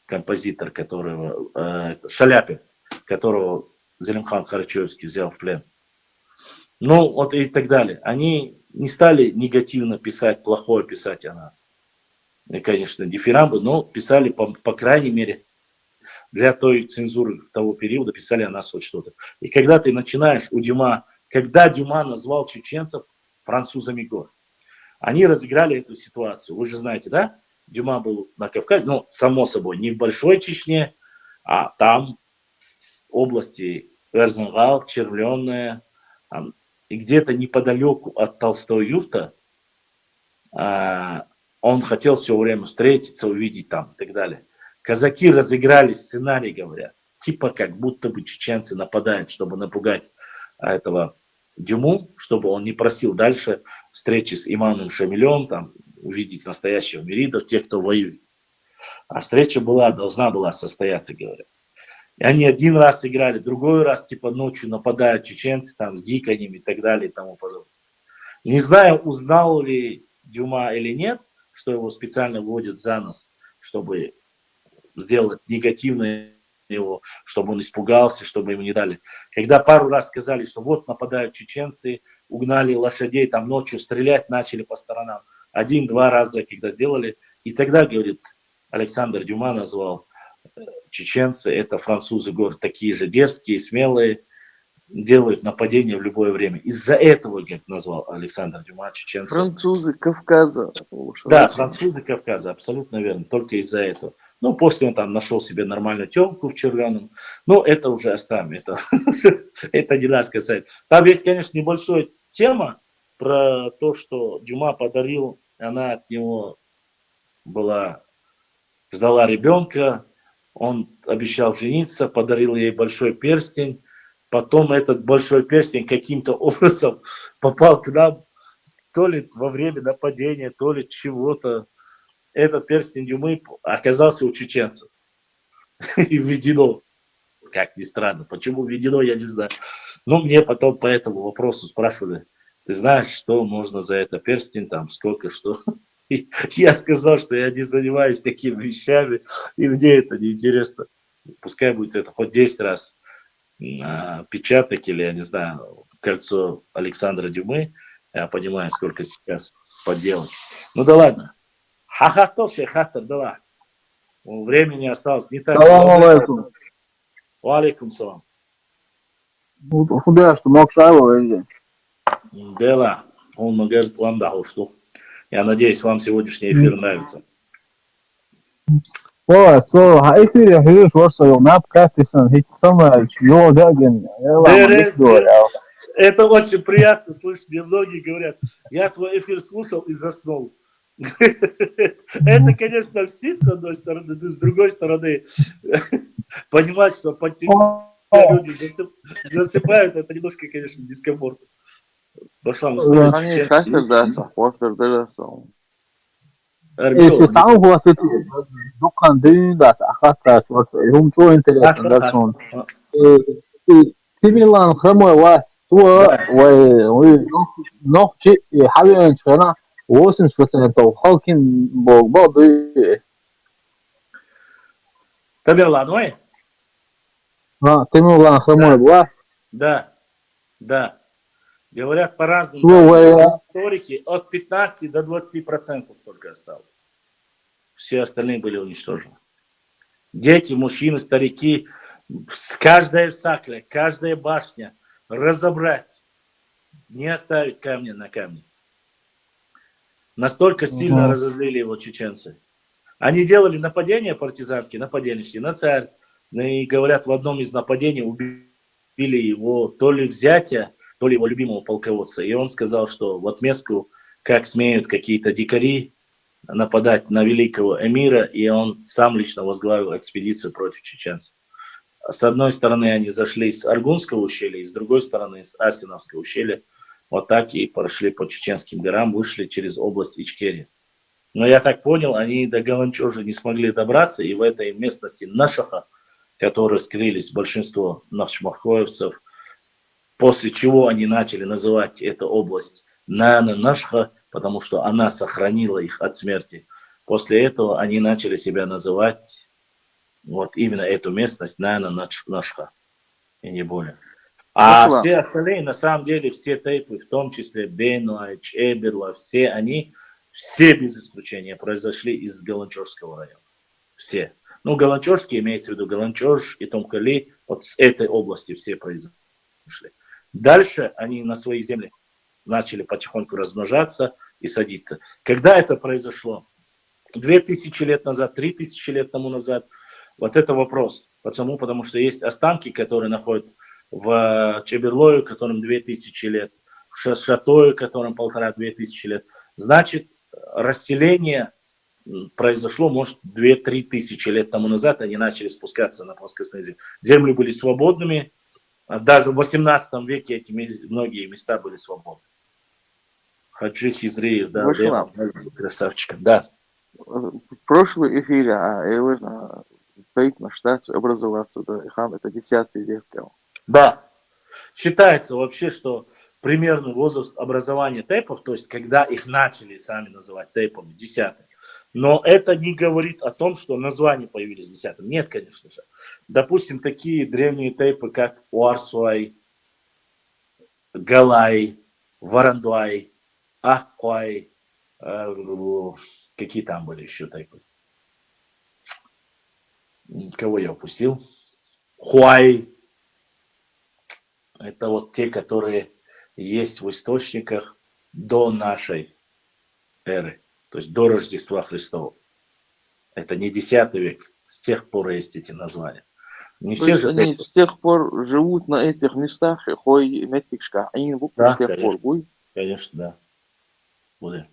B: композитор, которого, Шаляпин, которого Зелимхан Карачаевский взял в плен. Ну, вот и так далее. Они не стали негативно писать, плохое писать о нас. И, конечно, дифирамбы, но писали, по крайней мере, для той цензуры того периода писали о нас хоть что-то. И когда ты начинаешь у Дюма, когда Дюма назвал чеченцев французами гор, они разыграли эту ситуацию. Вы же знаете, да? Дюма был на Кавказе, ну, само собой, не в Большой Чечне, а там области Эрзангал, Червленная, и где-то неподалеку от Толстой юрта он хотел все время встретиться, увидеть там и так далее. Казаки разыграли сценарий, говорят, типа как будто бы чеченцы нападают, чтобы напугать этого Дюму, чтобы он не просил дальше встречи с имамом Шамилем, там, увидеть настоящего миридов, тех, кто воюет. А встреча должна была состояться, говорят. И они один раз играли, другой раз, типа, ночью нападают чеченцы, там, с гиканьями и так далее и тому подобное. Не знаю, узнал ли Дюма или нет, что его специально вводят за нос, чтобы сделать негативное его, чтобы он испугался, чтобы ему не дали. Когда пару раз сказали, что вот нападают чеченцы, угнали лошадей, там ночью стрелять начали по сторонам. 1-2 раза, когда сделали. И тогда, говорит, Александр Дюма назвал чеченцы, это французы, говорят, такие же дерзкие, смелые, делают нападение в любое время. Из-за этого, говорит, назвал Александр Дюма чеченцев.
N: Французы Кавказа.
B: Да, французы Кавказа, абсолютно верно, только из-за этого. Ну, после он там нашел себе нормальную тёлку в Червленом. Но это уже оставим, это не нас касается. Там есть, конечно, небольшая тема про то, что Дюма подарил, она от него ждала ребенка, он обещал жениться, подарил ей большой перстень. Потом этот большой перстень каким-то образом попал к нам, то ли во время нападения, то ли чего-то. Этот перстень Дюмы оказался у чеченцев. И введено, как ни странно. Почему введено, я не знаю. Но мне потом по этому вопросу спрашивали, ты знаешь, что можно за это перстень, там, сколько, что? И я сказал, что я не занимаюсь такими вещами, и мне это не интересно. Пускай будет это хоть 10 раз печаток или, я не знаю, кольцо Александра Дюмы. Я понимаю, сколько сейчас подделок. Ну да ладно. Хахатов, шейхатор, давай. Времени осталось не так
N: Салам
B: много.
N: алейкум.
B: Валейкум салам.
N: Худая, что мог шайбу.
B: Дела, он говорит, вам да, что. Я надеюсь, вам сегодняшний эфир нравится.
N: Well, so I think here's what's your map practicing. He's somewhere you're again.
B: Это очень приятно слышать. Мне многие говорят, я твой эфир слушал и заснул. Это, конечно, льстит с одной стороны, но с другой стороны, понимать, что под тебя люди засыпают, это немножко, конечно, дискомфортно. Башлам,
N: Samen was het ook kan doen dat gaat wordt om zo internet en dat zo'n Timilan خمر was و nog حاول نشرنا وصل فسنة وخالكين بعض
B: Тамерлан, ой?
N: Timilan خمر was
B: Да, да. Говорят по-разному. Историки от 15 до 20% только осталось. Все остальные были уничтожены. Дети, мужчины, старики, каждая сакля, каждая башня разобрать, не оставить камня на камне. Настолько сильно разозлили его чеченцы. Они делали нападения партизанские, нападения шли на царь. И говорят, в одном из нападений убили его то ли взятие, то ли его любимого полководца. И он сказал, что в отместку, как смеют какие-то дикари нападать на великого эмира, и он сам лично возглавил экспедицию против чеченцев. С одной стороны они зашли с Аргунского ущелья, и с другой стороны с Асиновского ущелья. Вот так и прошли по Чеченским горам, вышли через область Ичкерия. Но я так понял, они до Галанчожа не смогли добраться, и в этой местности Нашаха, в которой скрылись большинство нашмахоевцев, после чего они начали называть эту область Нана-Нашха, потому что она сохранила их от смерти. После этого они начали себя называть вот именно эту местность Нана-Нашха, и не более. А все остальные, на самом деле, все тейпы, в том числе Бенуа, Чеберла, все они, все без исключения, произошли из Галанчожского района. Все. Ну, Галанчожский, имеется в виду Галанчож и Томкали, вот с этой области все произошли. Дальше они на свои земли начали потихоньку размножаться и садиться. Когда это произошло? 2000 лет назад, 3000 лет тому назад? Вот это вопрос. Почему? Потому что есть останки, которые находят в Чеберлою, которым 2000 лет, в Шатою, которым 1500-2000 лет. Значит, расселение произошло, может, 2-3 тысячи лет тому назад. Они начали спускаться на плоскостные земли. Земли были свободными. Даже в 18 веке эти многие места были свободны. Хаджи Хизриев, да, красавчик, да.
N: В прошлый эфир на штате образоваться, да, это 10 век.
B: Да. Считается вообще, что примерный возраст образования тейпов, то есть когда их начали сами называть тейпами, 10. Но это не говорит о том, что названия появились в 10. Нет, конечно же. Допустим, такие древние тейпы, как Уарсуай, Галай, Варандуай, Ахкуай, какие там были еще тейпы? Кого я упустил? Хуай. Это вот те, которые есть в источниках до нашей эры. То есть до Рождества Христова. Это не 10 век. С тех пор есть эти названия. Не все же
N: они с тех пор живут на этих местах.
B: Да, конечно, да.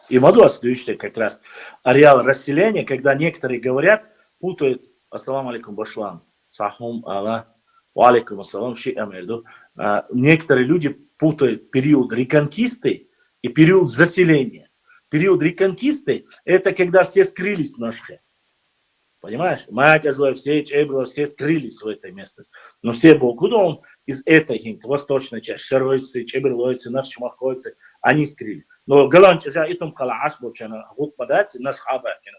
B: И моду остаются как раз ареал расселения, когда некоторые говорят, путают, ассаламу алейкум башлам, сахум ала, алейкум ассалам, ши амельду. Некоторые люди путают период реконкисты и период заселения. Период реконкисты – это когда все скрылись в Нашхе. Понимаешь? Майкажлой, все Чебрила, все скрылись в этой местности. Но все Богудом из этой восточной части, Шаройцы, Чебрлойцы, Нашмахойцы, они скрылись. Но Галанчажа и там Калааш, вот подать, наш Хабаркин,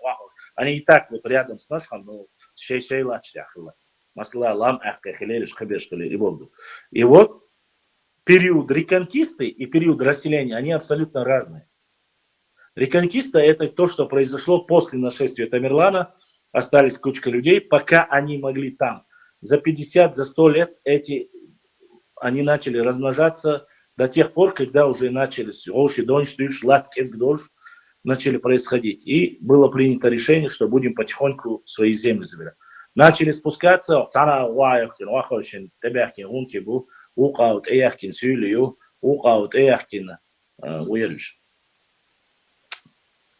B: они и так вот рядом с Нашхом, но шей лачляхила. Масла лам ахка хилелиш хабешкали и Богду. И вот период реконкисты и период расселения, они абсолютно разные. Реконкиста – это то, что произошло после нашествия Тамерлана. Остались кучка людей, пока они могли там. За 50, за 100 лет они начали размножаться до тех пор, когда уже начались начали происходить. И было принято решение, что будем потихоньку свои земли забирать. Начали спускаться,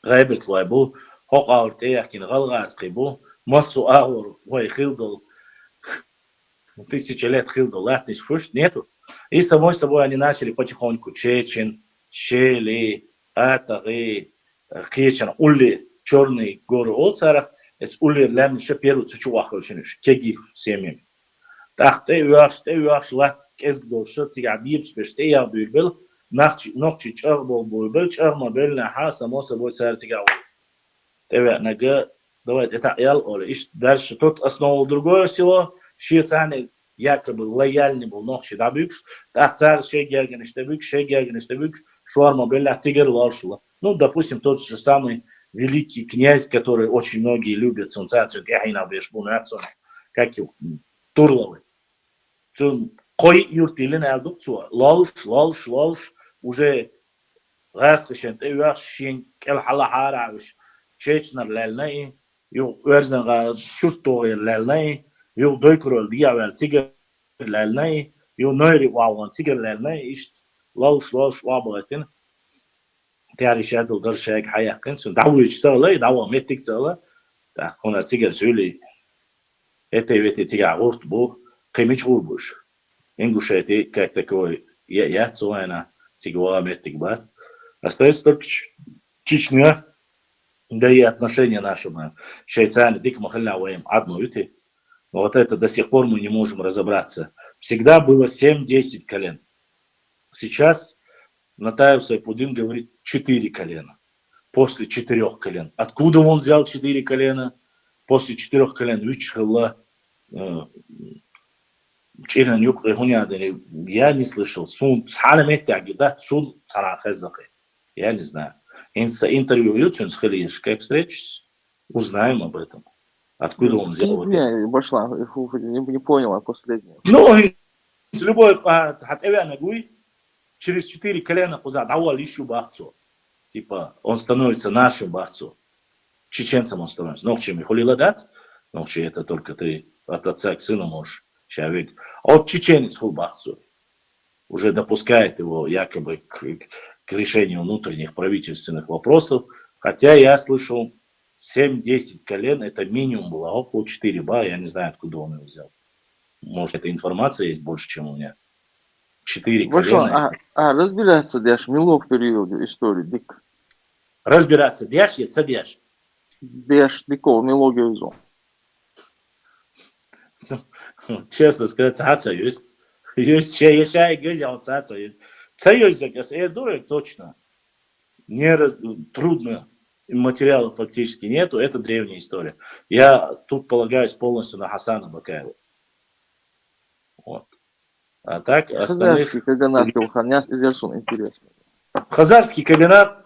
B: غابت وايبو هقاور تيحكين غلغاس قيبو مصو أغور ويخيلدل 1000 лет хилдл латниш фуш нету. И самой собой они начали потихоньку Чечин, Щели, Атаги, Кечен, Улли, Черные горы Олцарах, с Улли лямниша первую цучуахошиниш, кеги семьями. Так те уяш лат кезгдоша тигадибс беш те я бюлбел نقطة شغل بول شغل بيلنا حاسة موسى بول سعر تجاوب. تبع نجا دوت إتعيال أول إيش درش توت أصلا درجة سوا شيء ثاني якобы лояльный был ночи добьюкс, так царь шесть гергенеш добьюкс, шварма бельна цигер лошла. Ну, допустим, тот же самый великий князь, который очень многие любят, он царь Яхина Бешбунацон, как его Турловый. Кой юртилен алдукцу, лолш, уже расхищен, эваршин, келхалахарауш, чечнер лельней, ю верзен чуртоер лельней, ю дойкрол диавел цигер лельней, ю нойри вауан цигер лельней, иш лолш вабатин. تعرف هذا الدرس حياة سن دعوة يشتغل دعوة متك تشتغل تكون تيجي سؤالي это تيجي عورت بو قيمة عوربوش إنجليزي как такой я цоена тигуа метик бат остается только Чечня да и отношения наши швейцарии дик махалля воем одно юти вот это до сих пор мы не можем разобраться всегда было 7-10 колен сейчас Натаев Сайпудин говорит 4 колена. После 4 колен. Откуда он взял 4 колена? После 4 колен. Я не слышал. Я не знаю. Интервью как встретитесь, узнаем об этом. Откуда он взял?
N: Не понял последнее.
B: Ну, с любой через 4 колена куза давал еще бахцу. Типа, он становится нашим бахцу. Чеченцем он становится. Но к чему? Хулила дать? Но это только ты от отца к сыну можешь. Человек. А вот чеченец хул бахцу. Уже допускает его якобы к решению внутренних правительственных вопросов. Хотя я слышал 7-10 колен, это минимум было. Около 4 ба, я не знаю, откуда он его взял. Может, эта информация есть больше, чем у меня. 4 колена.
N: Разбираться, Дяш, милок периоду истории, дик.
B: Разбираться, Дяш, я цадяш.
N: Дяш, диков, милогию зон.
B: Честно сказать, цаца есть. Есть, я говорю, цаца есть. Цаюсь, я думаю, точно. Трудно. Материалов фактически нету, это древняя история. Я тут полагаюсь полностью на Хасана Бакаева. Вот. А так остальных...
N: Хазарский каганат Илханят из Ярсуна, интересно.
B: Хазарский каганат,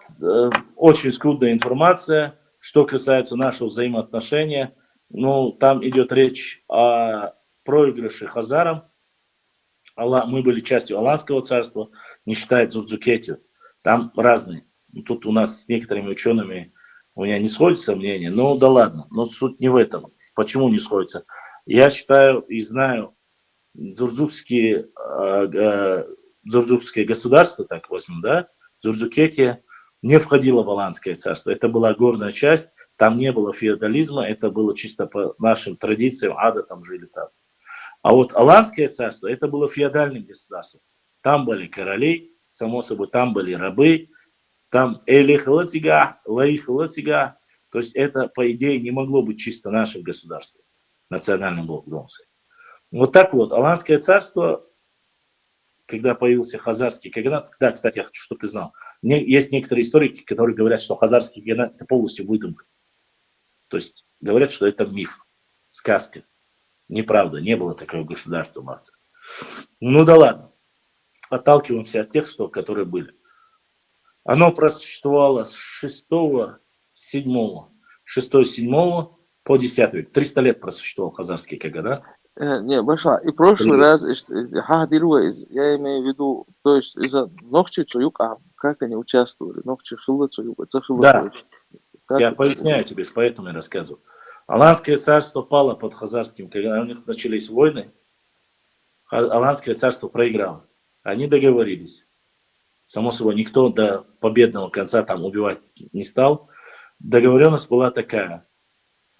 B: очень скудная информация, что касается нашего взаимоотношения. Ну, там идет речь о проигрыше хазарам. Мы были частью Аланского царства, не считая Дзурдзукетию. Там разные. Тут у нас с некоторыми учеными у меня не сходится мнение, но да ладно. Но суть не в этом. Почему не сходится? Я считаю и знаю, Дзурдзукское государство, так возьмем, да, Дзурдзукетия не входило в Аланское царство. Это была горная часть, там не было феодализма, это было чисто по нашим традициям, ада там жили там. А вот Аланское царство, это было феодальным государством. Там были короли, само собой, там были рабы, там элихлатига, лаихлатига. То есть это, по идее, не могло быть чисто нашим государством, национальным блоком. Вот так вот, Аланское царство, когда появился хазарский каганат, да, кстати, я хочу, чтобы ты знал, есть некоторые историки, которые говорят, что хазарский каганат это полностью выдумка. То есть говорят, что это миф, сказка. Неправда, не было такого государства, Марца. Ну да ладно, отталкиваемся от тех, которые были. Оно просуществовало с 6-7 по 10 век. 300 лет просуществовал хазарский кагана.
N: Не, Башла, и прошлый раз, я имею в виду, то есть из-за Нохчи Цуюка, как они участвовали, Нохчи Хилла Цуюка,
B: Да, я поясняю тебе, поэтому я рассказываю. Аланское царство пало под хазарским каганом, у них начались войны, Аланское царство проиграло. Они договорились. Само собой, никто до победного конца там убивать не стал. Договоренность была такая.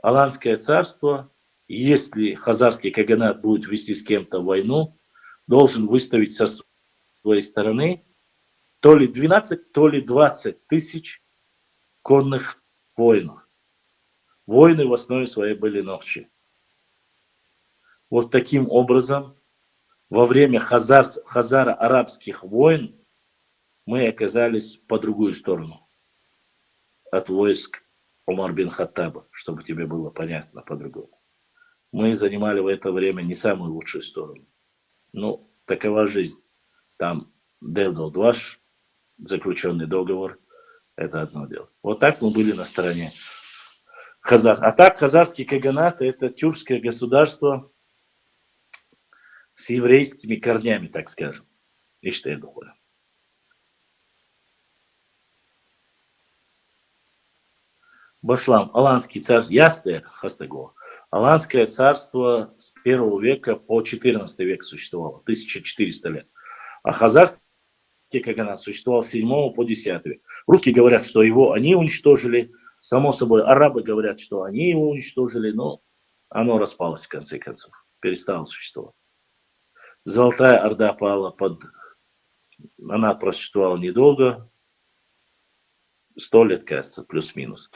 B: Аланское царство, если хазарский каганат будет вести с кем-то войну, должен выставить со своей стороны то ли 12, то ли 20 тысяч конных воинов. Воины в основе своей были нохчи. Вот таким образом, во время хазаро-арабских войн мы оказались по другую сторону от войск Умар бин Хаттаба, чтобы тебе было понятно по-другому. Мы занимали в это время не самую лучшую сторону. Ну, такова жизнь. Там Делдол-Дваш, заключенный договор, это одно дело. Вот так мы были на стороне хазар. А так, хазарский каганат — это тюркское государство с еврейскими корнями, так скажем. И что я думаю. Башлам, Аланский царь, ясное Хастаго. Аланское царство с 1 века по 14 век существовало, 1400 лет. А хазарский каганат существовал с 7 по 10 век. Русские говорят, что его они уничтожили. Само собой, арабы говорят, что они его уничтожили, но оно распалось в конце концов, перестало существовать. Золотая Орда пала она просуществовала недолго, 100 лет, кажется, плюс-минус.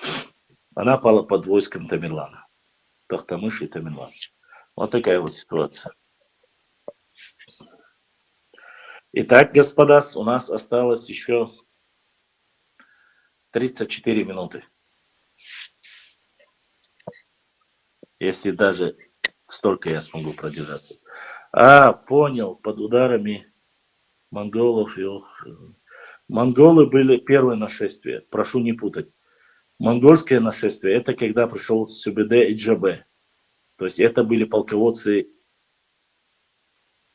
B: Она пала под войском Тамерлана. Тохтамыш и Тамерлан. Вот такая вот ситуация. Итак, господа, у нас осталось еще 34 минуты. Если даже столько я смогу продержаться. Понял, под ударами монголов. Монголы были первое нашествие. Прошу не путать. Монгольское нашествие — это когда пришел Сюбеде и Джабе. То есть это были полководцы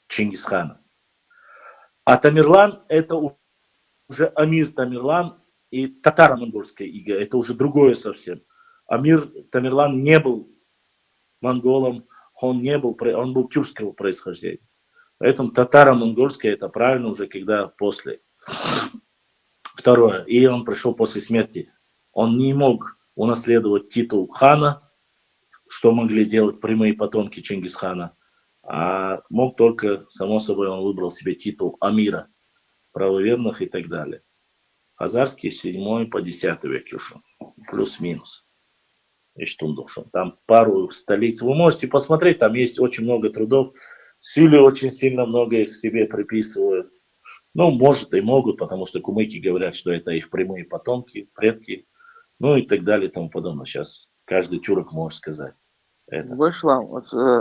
B: Чингисхана. А Тамерлан — это уже Амир Тамерлан и татаро-монгольская ига. Это уже другое совсем. Амир Тамерлан не был монголом, он был тюркского происхождения. Поэтому татаро-монгольское — это правильно уже когда после. Второе. И он пришел после смерти. Он не мог унаследовать титул хана, что могли делать прямые потомки Чингисхана, а мог только, само собой, он выбрал себе титул амира, правоверных и так далее. Хазарский с 7 по 10 век ушел, плюс-минус. Там пару столиц. Вы можете посмотреть, там есть очень много трудов. Сюли очень сильно много их себе приписывают. Ну, может и могут, потому что кумыки говорят, что это их прямые потомки, предки, ну и так далее и тому подобное. Сейчас каждый тюрок может сказать это.
N: Башлам,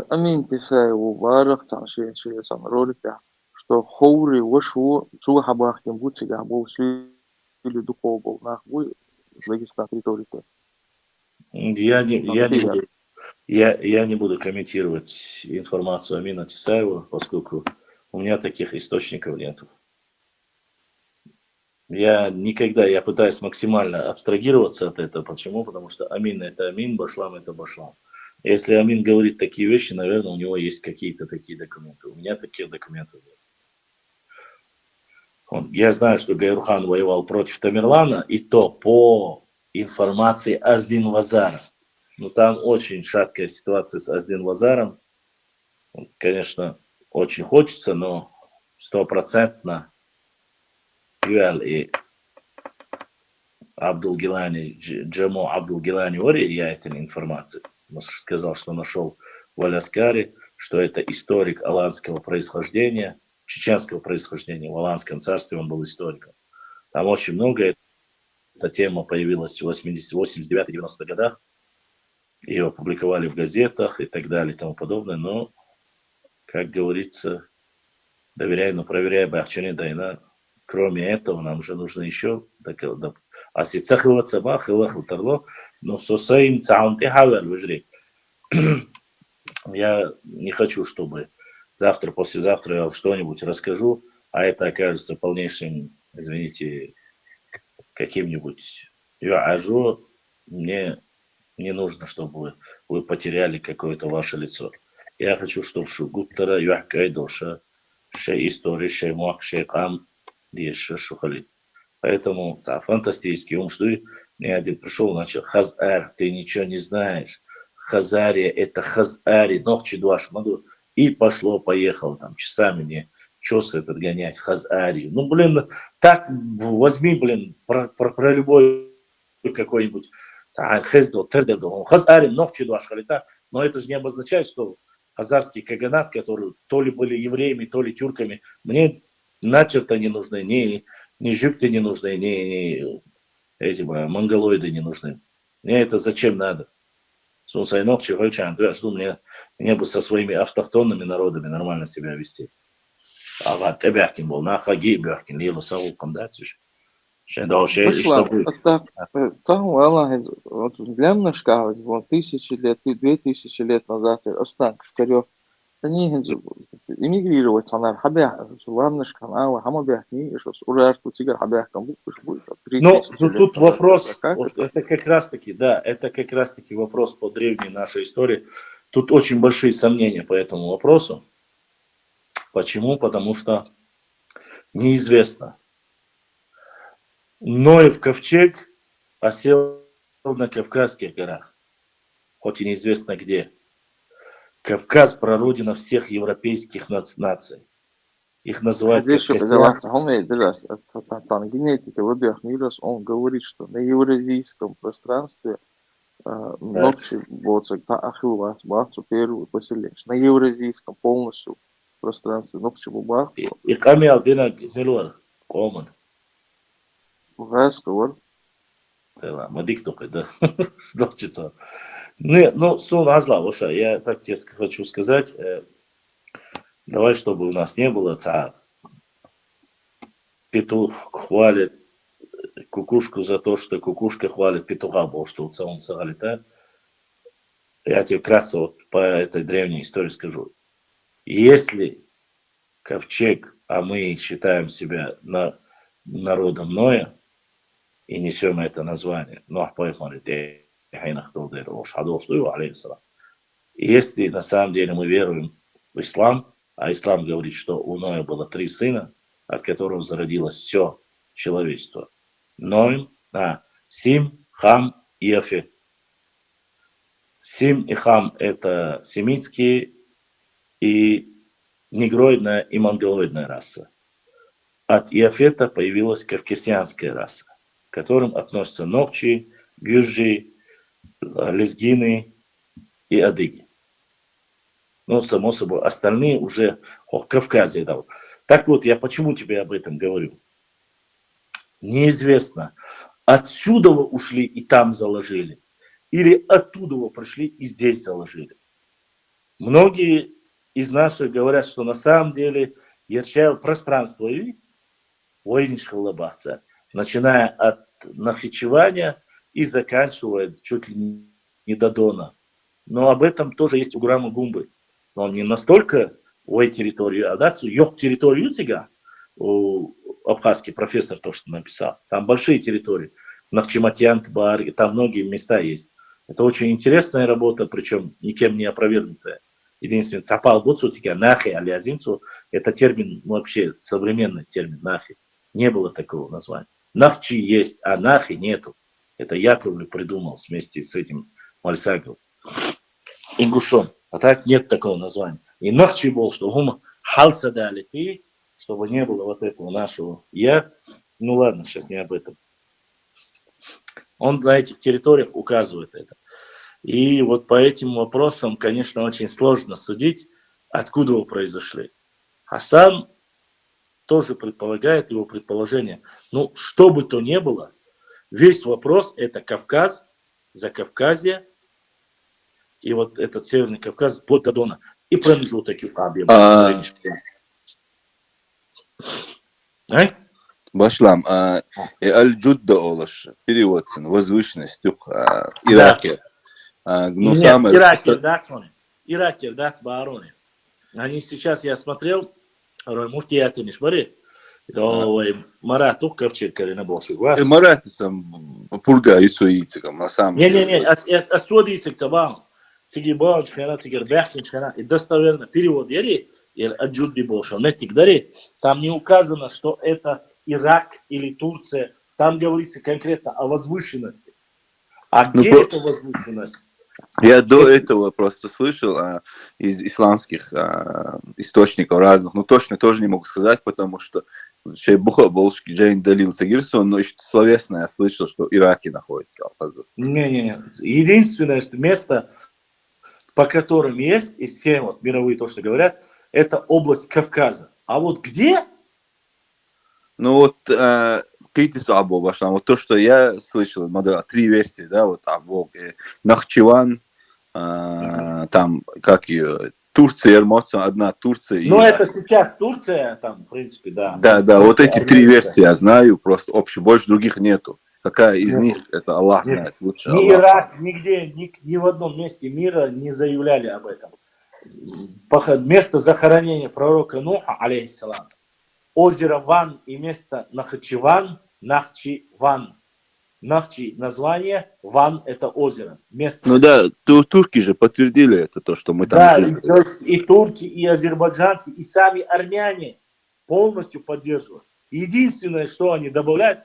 N: аминьте его барах цанши сам ролика, что хоури вошу цугабах тем бутига был сюли духов был нахуй в Дагестан территории.
B: Я не буду комментировать информацию Амина Тесаева, поскольку у меня таких источников нет. Я пытаюсь максимально абстрагироваться от этого. Почему? Потому что Амин — это Амин, Башлам — это Башлам. Если Амин говорит такие вещи, наверное, у него есть какие-то такие документы. У меня таких документов нет. Я знаю, что Гайрухан воевал против Тамерлана, и то по информации Аздин-Вазара. Но там очень шаткая ситуация с Аздин-Вазаром. Конечно, очень хочется, но 100% Юэл и Абдул-Гилани, Джамо Абдул-Гилани Ори, я этой информации сказал, что нашел в Аляскаре, что это историк аланского происхождения, чеченского происхождения. В Аланском царстве он был историком. Там очень много. Эта тема появилась в 89-90-х годах. Ее опубликовали в газетах и так далее и тому подобное. Но, как говорится, доверяй, но проверяй, бахчане дайна. кроме этого, нам же нужно еще, а si цахиваться бах, и лахлтарло, но сосаин цаунти хавер выжри. Я не хочу, чтобы завтра, послезавтра я что-нибудь расскажу, а это окажется полнейшим, извините, каким-нибудь юажо. Мне не нужно, чтобы вы потеряли какое-то ваше лицо. Я хочу, чтобы шугуттара юахкай доша, шей истории, шей муах, шей кам, деши шухалит. Поэтому фантастический ум, что мне один пришел, начал, хазар, ты ничего не знаешь. Хазария, это хазари, ногчи дуаш, маду. И пошло-поехало, там, часами мне чёс этот гонять, хазарию. Ну, блин, так возьми, блин, про любой какой-нибудь хазари, ногчи дуаш, халита. Но это же не обозначает, что хазарский каганат, которые то ли были евреями, то ли тюрками, мне начерто не нужны, ни жюкты не нужны, ни эти монголоиды не нужны. Мне это зачем надо? Мне бы со своими автохтонными народами нормально себя вести. А вот Тебяхкин был, на Хаги Бяхкин, Лилу Саулком, да, тишь.
N: Вот глянешь, как вот 1000 лет, 2000 лет назад, останки в корёв, они эмигрировать, она хабях, глянешь, канал, хамабях, не, что урар, тигр, хабях, там будет.
B: Ну, тут вопрос, вот это как раз-таки, да, это как раз-таки вопрос по древней нашей истории. Тут очень большие сомнения по этому вопросу. Почему? Потому что неизвестно. Ноев ковчег осел на Кавказских горах, хоть и неизвестно где. Кавказ – прародина всех европейских наций. Их называют кавказцы.
N: Он говорит, что на евразийском пространстве ночи первую поселение. На евразийском полностью пространстве ночи бубах.
B: И камел дина гнилуар коман.
N: Разговор.
B: Да, мадик только, да. Сдохчица. Ну, сон азла, воша. Я так тебе хочу сказать. Давай, чтобы у нас не было петух хвалит кукушку за то, что кукушка хвалит петуха, потому что он цагалит, а? Я тебе вкратце вот по этой древней истории скажу. Если ковчег, а мы считаем себя народом Ноя и несем это название, если на самом деле мы веруем в ислам, а ислам говорит, что у Ноя было 3 сына, от которых зародилось все человечество. Ной, Сим, Хам и Афет. Сим и Хам – это семитские и негроидная и монголоидная раса. От Иофета появилась кавказская раса, к которым относятся ногчи, гюржи, лезгины и адыги. Ну, само собой, остальные уже в Кавказе. Да. Так вот, я почему тебе об этом говорю? Неизвестно, отсюда ушли и там заложили, или оттуда пришли и здесь заложили. Многие из наших говорят, что на самом деле ярчает пространство и войнишхалабаца, начиная от Нахичеваня и заканчивая чуть ли не до Дона. Но об этом тоже есть у Гурама Гумбы. Но он не настолько ой территорию адацию, ёх территорию тига, абхазский профессор то, что написал. Там большие территории. Нахчематьянг, Бар, там многие места есть. Это очень интересная работа, причем никем не опровергнутая. Единственное, цапал буцу тига, нахи алиазинцу, это термин, вообще современный термин, нахи. Не было такого названия. Нахчи есть, а нахи нету. Это Яковлев придумал вместе с этим Мальсаговым. Ингушом. А так нет такого названия. И нахчи был, что гума халса дали ты, чтобы не было вот этого нашего я. Ну ладно, сейчас не об этом. Он на этих территориях указывает это. И вот по этим вопросам, конечно, очень сложно судить, откуда вы произошли. Хасан тоже предполагает его предположение. Ну, что бы то ни было, весь вопрос это Кавказ, Закавказье, и вот этот Северный Кавказ вплоть до Дона. И промежуток Юкабия.
L: Башлам, аль-джудда олаш, перевод, возвышенность, Ираке. Ну,
B: Нет, Иракер, да, Иракер, да, Бароне. Они сейчас, я смотрел, муфти Атиниш, смотри, Марат, ковчег, на босу.
L: Марат, сам, пурга, и суициком, на самом деле.
B: Не, остудицик, цабам. Цигибал, чхана, цигербяхтин, чхана. И достоверно перевод, яри, аджудди бошел, нетик, дари. Там не указано, что это Ирак или Турция. Там говорится конкретно о возвышенности. А где эта возвышенность?
L: Я до этого просто слышал из исламских источников разных, но точно тоже не могу сказать, потому что Шейбуха Болшки Джейн Далил Цагирсон, но еще словесно я слышал, что в Ираке находится.
B: Не. Единственное место, по которым есть, из всех вот мировые то, что говорят, это область Кавказа. А вот где?
L: Ну вот Кейтису Абу Башлам, вот то, что я слышал, 3 версии, да, вот Абу, Нахчиван, там, как ее, Турция, Эрмоцин, одна Турция.
B: Ну, это сейчас Турция, там, в принципе, да.
L: Да, вот эти 3 версии я знаю, просто общие, больше других нету. Какая из них, это Аллах знает лучше.
B: Ни Ирак, нигде, ни в одном месте мира не заявляли об этом. Место захоронения пророка Нуха, алейхиссалам, озеро Ван и место Нахчиван, Нахчиван. Нахчи название, Ван это озеро. Место.
L: Ну да, турки же подтвердили это, то, что мы там жили.
B: Да, то есть и турки, и азербайджанцы, и сами армяне полностью поддерживают. Единственное, что они добавляют,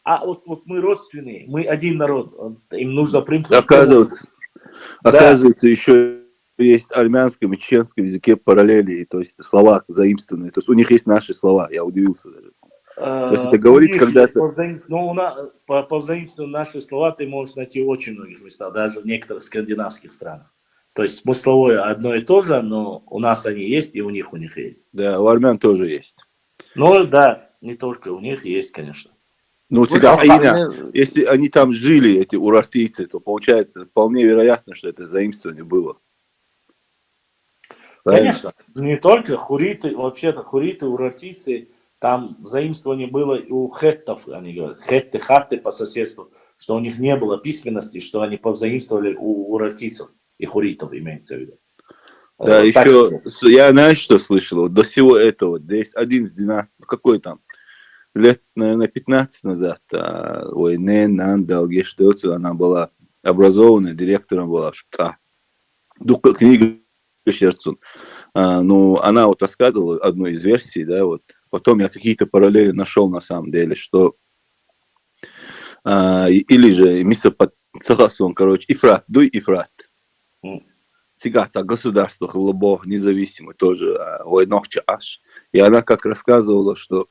B: а вот мы родственные, мы один народ, им нужно примкнуть.
L: Оказывается, еще есть армянском и чеченском языке параллели, то есть слова заимствованные. То есть у них есть наши слова, я удивился даже. То есть это говорить, когда-то...
B: По взаимствованию наши слова ты можешь найти в очень многих местах, даже в некоторых скандинавских странах. То есть смысловое одно и то же, но у нас они есть, и у них есть.
L: Да, у армян тоже есть.
B: Ну да, не только у них есть, конечно.
L: Ну, если они там жили, эти урартийцы, то получается вполне вероятно, что это заимствование было.
B: Конечно, не только хуриты, вообще-то хуриты, урартийцы, там заимствование было и у хеттов, они говорят, хатты по соседству, что у них не было письменности, что они повзаимствовали у урартийцев и хуритов, имеется в виду.
L: Да, еще, я знаешь, что слышал, вот до всего этого, здесь 11-12, какой там, лет, наверное, 15 назад, она была образованная, директором была, книга Шерцун. Ну, она вот рассказывала одну из версий, да, вот, потом я какие-то параллели нашел на самом деле, что или же Миса Цахасон, короче, Ифрат, дуй Ифрат. Цигаться, государство, Бог, независимый тоже, Войнохча Аш. И она как рассказывала, что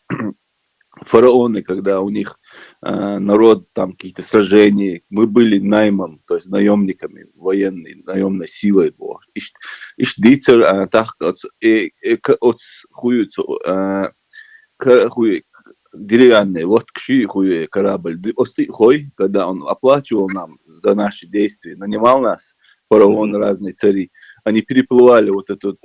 L: фараоны, когда у них народ, там какие-то сражения, мы были наймом, то есть наемниками, военной, наемной силой. Иш дицер, так, деревянный, вот корабль, когда он оплачивал нам за наши действия, нанимал нас, фараон, разные цари, они переплывали вот эту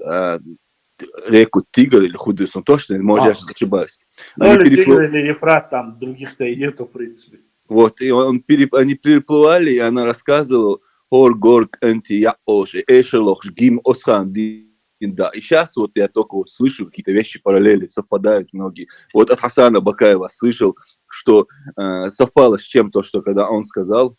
L: реку Тигр или Худыс, он точно, может, я сейчас ошибаюсь.
B: Ну, или Тигр, или Ефрат, там других-то и нету, в принципе.
L: Вот, и они переплывали, и она рассказывала, Горг, Антияош, Эшелох, Гим, Осхан, да, и сейчас вот я только вот слышу какие-то вещи параллели, совпадают многие. Вот от Хасана Бакаева слышал, что совпало с чем-то, что когда он сказал,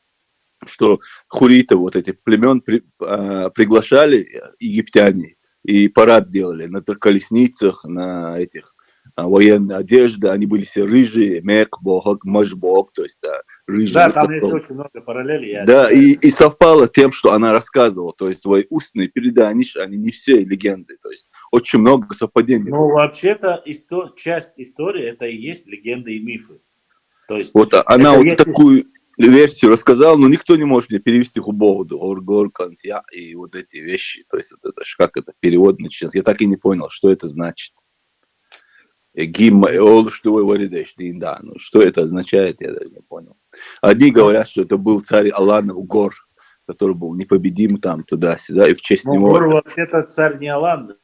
L: что хуриты, вот эти племен приглашали египтяне, и парад делали на колесницах, на этих военной одежде, они были все рыжие, мек, бог, мажбог, то есть рыжие.
B: Да, там есть очень много параллелей.
L: Да, и совпало тем, что она рассказывала, то есть свои устные передания, они не все легенды, то есть очень много совпадений.
B: Ну, вообще-то часть истории это и есть легенды и мифы. То есть,
L: вот она вот такую версию рассказала, но никто не может мне перевести хубоводу, и вот эти вещи, то есть вот это, как это перевод на чеченский, я так и не понял, что это значит. Да, ну что это означает, я даже не понял. Одни говорят, что это был царь Алана Угор, который был непобедим там туда-сюда, и в честь него...
B: Гор вообще-то царь не Алан,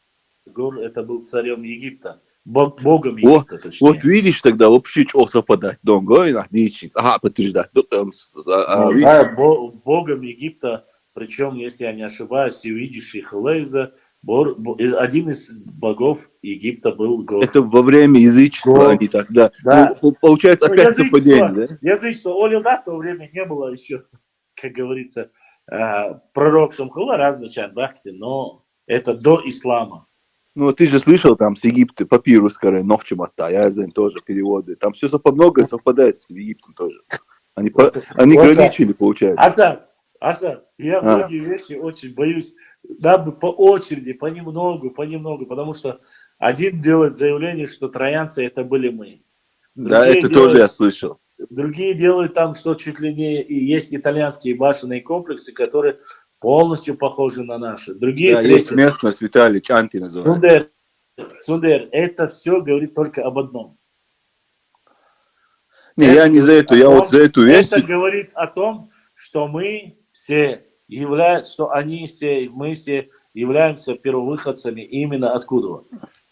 B: Гор это был царем Египта. Богом
L: О,
B: Египта, точнее.
L: вот видишь тогда вообще что совпадать. Донгой, дичь. Ага, подтверждать.
B: Ну,
L: Видишь?
B: да, Богом Египта, причем, если я не ошибаюсь, всевидящий Хлейза, один из богов Египта был Гор.
L: Это во время язычества
B: Гор.
L: они тогда.
B: Да.
L: Ну, получается
B: Ну,
L: опять совпадение, да?
B: язычество Олилда в то время не было еще, как говорится, пророк Шамхула различает Бахти, но это до ислама.
L: Ну, ты же слышал там с Египта папирус, который Нохчемата, я знаю тоже переводы. Там все многое совпадает с Египтом тоже. Они граничили, получается.
B: Асан, я многие вещи очень боюсь. Нам бы по очереди, понемногу, потому что один делает заявление, что троянцы это были мы.
L: Да, это тоже я слышал.
B: Другие делают там, что чуть ли не и есть итальянские башенные комплексы, которые полностью похожи на наши. Другие
L: Да, есть местность, Виталий, Чанти называется.
B: Сундер, это все говорит только об одном.
L: Не, я не за это, я вот за эту вещь.
B: Это говорит о том, что мы все являемся, что они все, мы все являемся первовыходцами именно откуда?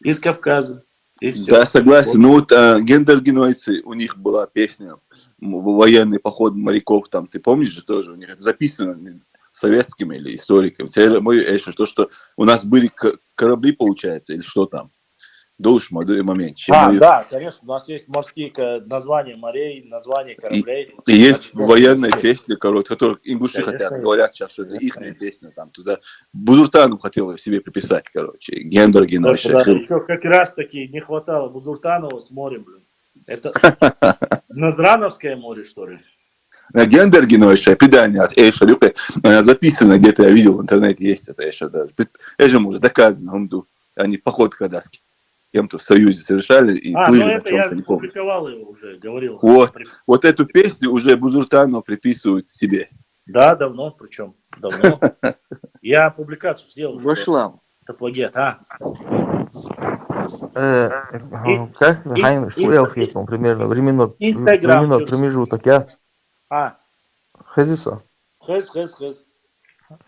B: Из Кавказа. И все.
L: Да, согласен. Ну вот гендергенойцы, у них была песня «Военный поход моряков», там, ты помнишь же тоже, у них это записано советскими или историками. Теперь мой эшер, то, что у нас были корабли, получается, или что там. Долж молодой момент.
B: Да, конечно, у нас есть морские названия морей, названия кораблей.
L: И есть военные песни, короче, которые ингуши хотят, говорят сейчас, что это их песня, там, туда. Бузуртану хотел себе приписать, короче, гендергенойцы.
B: Да, еще как раз таки не хватало Бузуртанова с морем, блин. Это Назрановское море, что ли?
L: Гендергенойцы, предание от Эйша Люка, записано где-то, я видел в интернете, есть это Эйша даже. Это уже доказано, они поход когда с кем-то в союзе совершали и плыли на чем-то, не помню.
B: Я публиковал его уже, говорил.
L: Вот эту песню уже Бузуртану приписывают себе.
B: Да, давно, причем, давно. Я публикацию сделал.
N: Вошла.
B: Это плагиат,
O: Как Хайнш примерно временной промежуток, я? Хезисо.
B: Хез.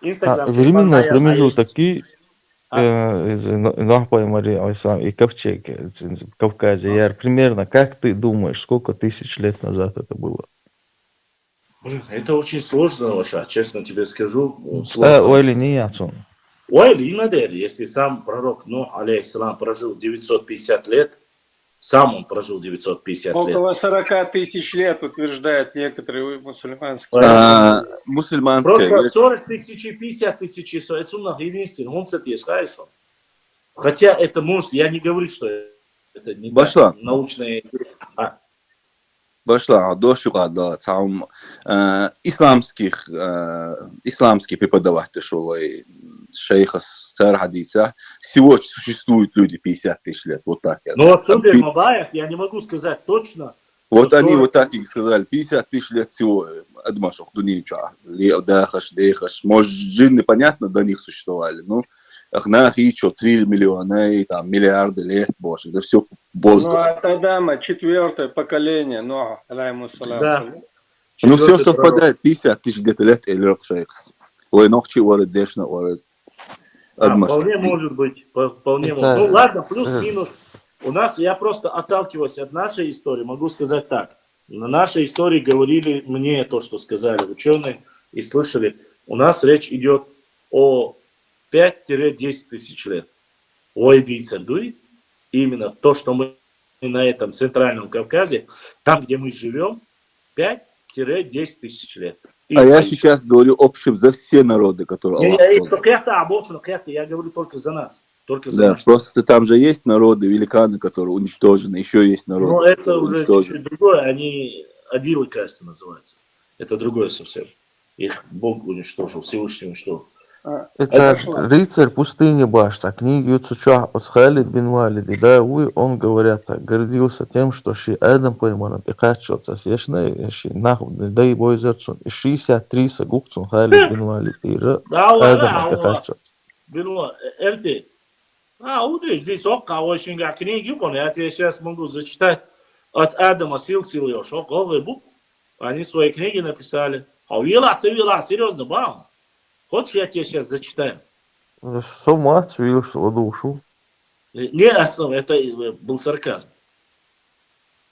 O: Временной промежуток и и ковчег в Кавказе. Я примерно, как ты думаешь, сколько тысяч лет назад это было?
B: Это очень сложно, Ваша, честно тебе скажу.
O: Ойли не яцун.
B: Ойли надер, если сам пророк Нух, алейхиссалам, прожил 950 лет, сам он прожил 950 лет.
K: Около 40 тысяч лет, утверждают некоторые мусульманские.
L: Мусульманские.
B: Просто 40 тысяч и 50 тысяч, это сумма единственная. Он знаешь, хотя это может, я не говорю, что это не
L: так,
B: научные...
L: Башла, дошука, да, там исламский преподаватель школы шейха царь хадиса. Сегодня существуют люди 50 тысяч лет, вот так.
B: Но отсюда Мабаяс, я не могу сказать точно.
L: Вот они вот так и сказали, 50 тысяч лет всего. Адмашох, дунича, дахаш, может, джинны, понятно, до них существовали, но Ахнах и 3 миллиона, и там миллиарды лет, боже, это все воздух.
K: Ну, это Адама, 4-е поколение, но, алейхиссалам.
B: Да.
L: Ну, все совпадает, 50 тысяч где-то лет, или шейхс. Ой, ногчи, воры, дешна, воры.
B: Вполне может быть, вполне может. Ну, ладно, плюс-минус. У нас, я просто отталкиваюсь от нашей истории, могу сказать так. На нашей истории говорили мне то, что сказали ученые и слышали. У нас речь идет о 5-10 тысяч лет. Ойдийцердуй, именно то, что мы на этом центральном Кавказе, там, где мы живем, 5-10 тысяч лет.
L: Я сейчас говорю общем за все народы, которые
B: я говорю только за нас. Только
L: да, просто там же есть народы, великаны, которые уничтожены, еще есть народы.
B: Но это уже чуть-чуть другое, они адилы, кажется, называются. Это другое совсем. Их Бог уничтожил, Всевышний уничтожил.
O: Это рыцарь пустыни Башса, книги Юцуча от Халид бин Валиди, да, он, говорят, гордился тем, что ши Адам пойман, и качется сешне, ши нахуй, да и бойзерцун, и 63 сагукцун Халид бин Валиди, Адам это качется.
B: Эрти, здесь окка очень книги, я тебе сейчас могу зачитать от Адама сил ёшок, они свои книги написали. Серьезно, бам. Хочешь, я тебе сейчас зачитаю?
O: Сомат, душу.
B: Не основа, это был сарказм.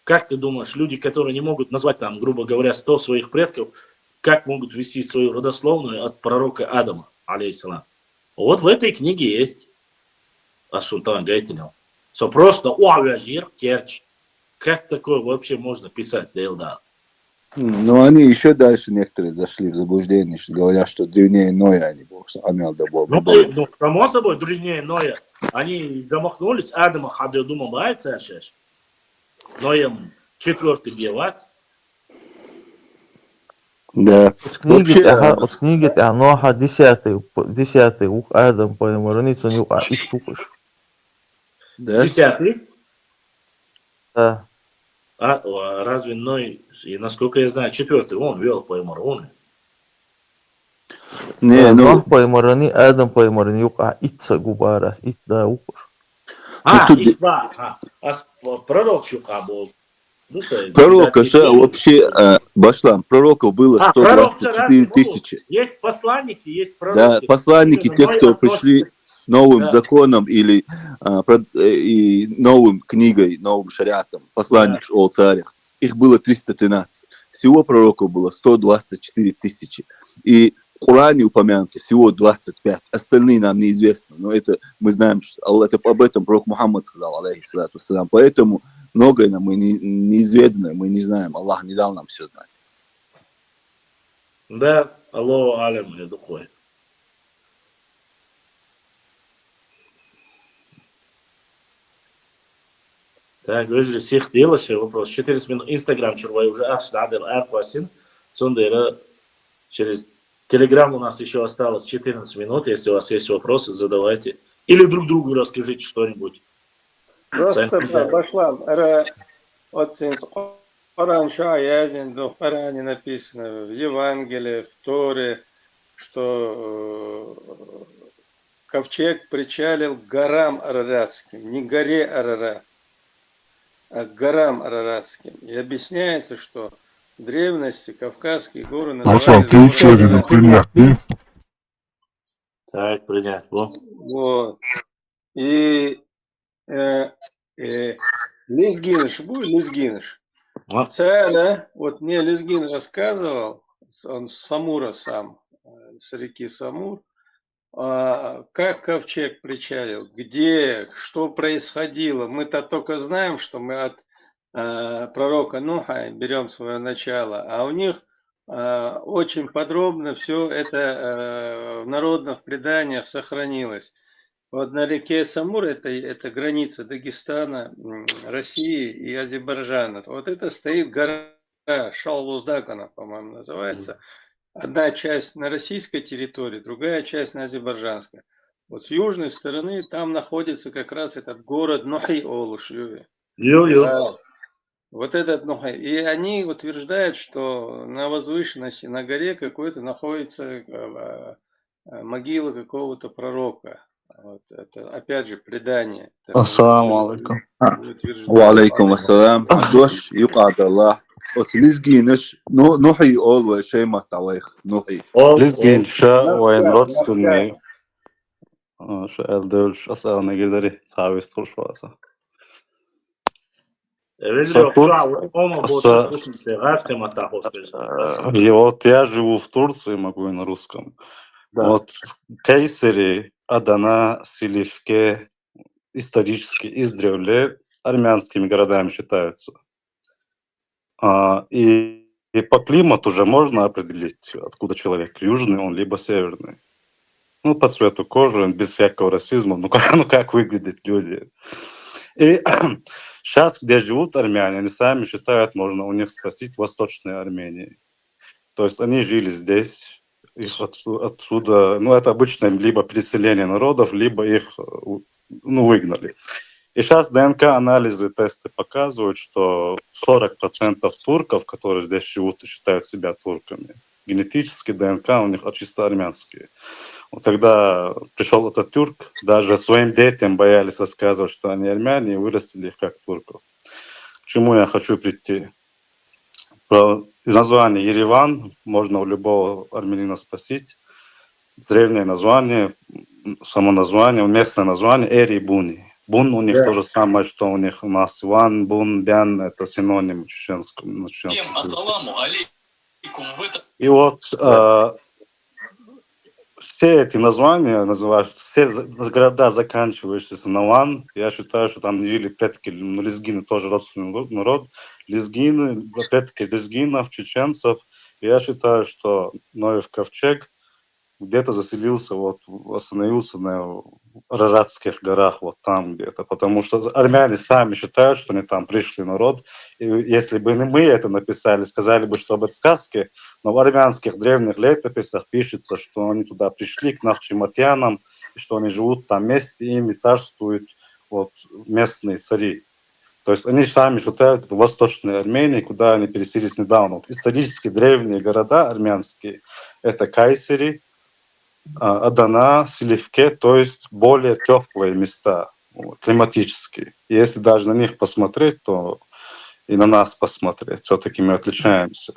B: Как ты думаешь, люди, которые не могут назвать там, грубо говоря, 100 своих предков, как могут вести свою родословную от пророка Адама, алейхиссалам? Вот в этой книге есть. Ашултан Гайтинов. Просто уавяжир керч. Как такое вообще можно писать, Дейлда?
L: Ну, они еще дальше некоторые зашли в заблуждение, что говорят, что древнее Ноя они имел до Бога.
B: Ну, само собой, древнее Ноя. Они замахнулись, Адама ходил, думал, боится шеш. Ноем 4-й бьевать.
L: Да.
O: От книги Ноха 10-й ух Адам по эморницу не уха их тупыш.
B: 10-й?
O: Да.
B: А разве Ной, и насколько я знаю, 4-й он вел по эморону?
L: Не,
O: Нох по эморони, Адам по эморони уха итца губарас, ит да упыш.
B: Ишба. Пророк Шука был.
L: Пророка вообще, Башлам, пророков было 124 тысячи.
B: Есть посланники, есть пророки.
L: Да, посланники, те, кто пришли с новым законом или и новым книгой, новым шариатом, посланник о царях, их было 313. Всего пророков было 124 тысячи. И в Коране упомянуто всего 25. Остальные нам неизвестны. Но это мы знаем, что об этом пророк Мухаммад сказал, алейхиссалату вассалям. Поэтому многое нам мы неизведанное, мы не знаем. Аллах не дал нам все знать.
B: Да, Аллаху алям или духой. Так, gözle sih делаешь вопрос. 14 минут. Инстаграм чурвай уже ашдадел арквасин. Цундера через Телеграм у нас еще осталось 14 минут. Если у вас есть вопросы, задавайте. Или друг другу расскажите что-нибудь.
K: Просто Башлам, вот Коран Шаязин, в Коране написано, в Евангелии, в Торе, что ковчег причалил к горам Араратским, не горе Арарат, а к горам Араратским. И объясняется, что в древности Кавказские горы назывались горами.
B: Так, принять.
K: Вот. И Лезгиныш, будет Лезгиныш. Царь, вот мне Лезгин рассказывал, он с Самура сам, с реки Самур, как ковчег причалил, где, что происходило. Мы-то только знаем, что мы от пророка Нуха берем свое начало, а у них очень подробно все это в народных преданиях сохранилось. Вот на реке Самур, это граница Дагестана, России и Азербайджана. Вот это стоит гора Шалвуздакана, по-моему, называется. Одна часть на российской территории, другая часть на азербайджанской. Вот с южной стороны там находится как раз этот город Нухи-Олушюи. Вот этот Нухи. И они утверждают, что на возвышенности, на горе какой-то находится могила какого-то пророка. Вот это, опять же, предание.
A: Ассаламу алейкум.
L: Ва алейкум ассалам. Дош юqad Allah. Вот Лезгиныш, Нухи Олва Шейма Талайх. Нухи.
A: Лезгин ша вайн родственный. Ша элдөлш асална гирдари цавист хуршваса. Вот я живу в Турции, могу и на русском. Да. Вот в Кайсере, Адана, Силивке исторически издревле армянскими городами считаются. И по климату уже можно определить, откуда человек. Южный он, либо северный. Ну, по цвету кожи, без всякого расизма. Ну, как выглядят люди. И сейчас, где живут армяне, они сами считают, можно у них спросить Восточной Армении. То есть они жили здесь, их отсюда, ну, это обычно либо переселение народов, либо их, ну, выгнали. И сейчас ДНК-анализы, тесты показывают, что 40% турков, которые здесь живут и считают себя турками, генетически ДНК у них чисто армянские. Вот когда пришел этот тюрк, даже своим детям боялись рассказывать, что они армяне, и вырастили их как турков. К чему я хочу прийти? Про название Ереван можно у любого армянина спросить. Древнее название, само название, местное название Эри-Буни.
P: Бун у них то же самое, что у них мас. Ван, бун, бян – это синоним чеченскому. И вот все эти названия называются, все города, заканчивающиеся на ван. Я считаю, что там жили предки, лезгины тоже родственный народ. Лезгины, предки лезгинов, чеченцев. Я считаю, что Ноев ковчег где-то заселился, вот, остановился на Араратских горах, вот там где-то, потому что армяне сами считают, что они там пришли народ, и если бы мы это написали, сказали бы, что это сказки, но в армянских древних летописях пишется, что они туда пришли к Нахчиматянам, и что они живут там вместе, и ими царствуют вот, местные цари. То есть они сами считают в Восточной Армении, куда они переселились недавно. Вот исторически древние города армянские – это Кайсери, Адана, Селивке, то есть более теплые места, климатические. И если даже на них посмотреть, то и на нас посмотреть, все-таки мы отличаемся.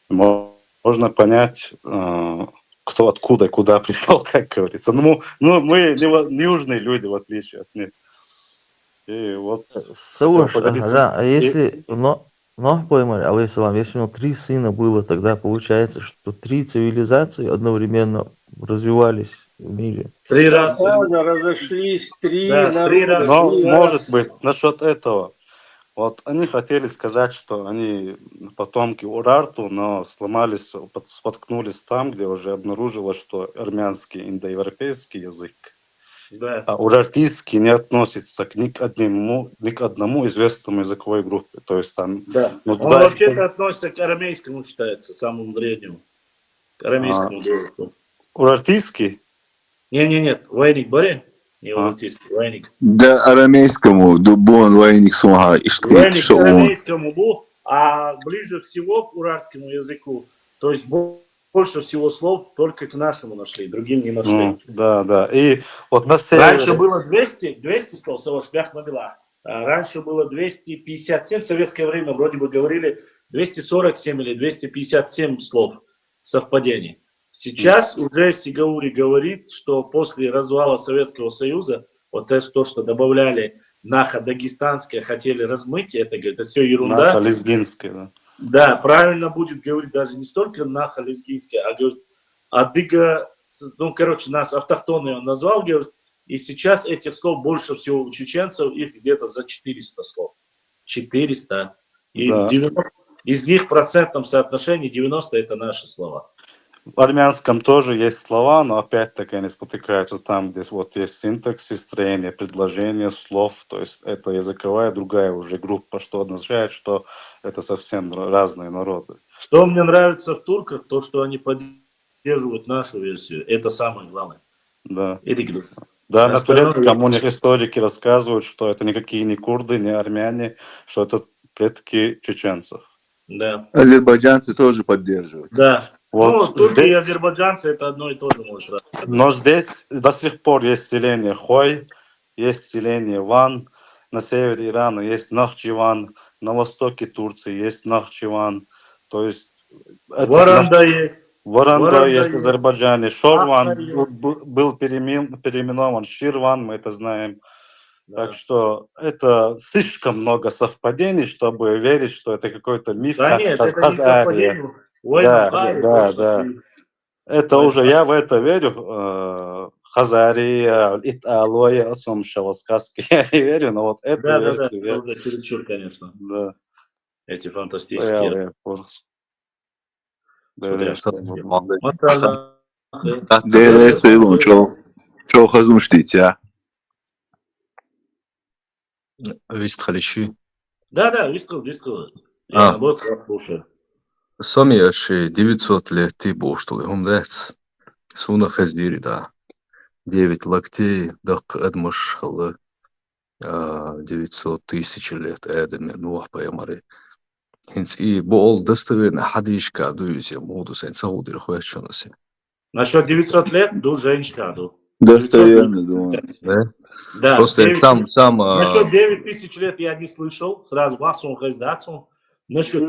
P: Можно понять, кто откуда и куда пришел, как говорится. Ну мы не южные люди, в отличие от них. И вот...
O: Слушай, а если... Но поймали, алейхиссалам, если у него 3 сына было, тогда получается, что 3 цивилизации одновременно развивались в мире.
B: 3 раза
K: разошлись, 3
B: народа.
P: Но, может быть, насчет этого. Вот они хотели сказать, что они потомки Урарту, но сломались, споткнулись там, где уже обнаружилось, что армянский индоевропейский язык,
B: да.
P: А урартийский не относится ни к одному известному языковой группе. То есть там...
B: Да. Он вообще-то относится к арамейскому, считается, самому древнему. К арамейскому голосу.
P: Урартийский?
B: Нет, войник Баре. Не урартийский, войник.
L: Да, арамейскому, дубон, войник смога.
B: Войник к арамейскому был, а ближе всего к урартскому языку. То есть больше всего слов только к нашему нашли, другим не нашли.
P: Да. И вот на севере...
B: Раньше было 200 слов, раньше было 257, в советское время вроде бы говорили 247 или 257 слов совпадений. Сейчас уже Сигаури говорит, что после развала Советского Союза, вот то, что добавляли наха-дагестанское, хотели размыть, это, говорит, это все ерунда.
P: Наха-лезгинское, да.
B: Да, правильно будет говорить даже не столько наха-лезгинское, а говорит, адыга, нас автохтонные он назвал, говорит, и сейчас этих слов больше всего у чеченцев, их где-то за 400 слов. 400. И
P: да.
B: 90, из них в процентном соотношении 90 это наши слова.
P: В армянском тоже есть слова, но опять-таки они спотыкаются там, где вот есть синтаксис, строение предложения, слов. То есть это языковая другая уже группа, что означает, что это совсем разные народы.
B: Что мне нравится в турках, то, что они поддерживают нашу версию. Это самое главное.
P: Да.
B: Да,
P: на турецком у них историки рассказывают, что это никакие не курды, не армяне, что это предки чеченцев.
B: Да.
L: Азербайджанцы тоже поддерживают.
B: Да.
P: Вот
B: турки
P: здесь...
B: и азербайджанцы это одно и то же, можешь рассказать.
P: Но здесь до сих пор есть селение Хой, есть селение Ван, на севере Ирана есть Нахчиван, на востоке Турции есть Нахчиван, то есть...
B: Варанда есть.
P: Варанда есть в Азербайджане, Шорван был переименован Ширван, мы это знаем. Да. Так что это слишком много совпадений, чтобы верить, что это какой-то миф.
B: Да
P: как
B: нет, это не совпадение.
P: Да. Это уже, я в это верю. Хазария, Италия, Сомшева сказки, я не верю, но вот это версию.
B: Да, это чересчур, конечно.
P: Да.
B: Эти фантастические.
L: Çok hazırmıştı ya.
Q: Вистхаличи.
B: Да, вискал. Я наоборот вас слушаю.
Q: Сомияши 900 лет ты был, что ли, умдец. Суна хаздири, да. 9 локтей, дак эдмаш халы. 900 тысяч лет эдами, нуах паямары. Хинц и бол достоверно хадишка дуюзе моду сен саудир хуячоноси.
B: Насчет 900 лет, ду женщина, ду.
L: Достоверно, думаю.
B: Да,
Q: просто сам...
B: Насчет 9 тысяч лет я не слышал, сразу массовым хаздацом. Насчет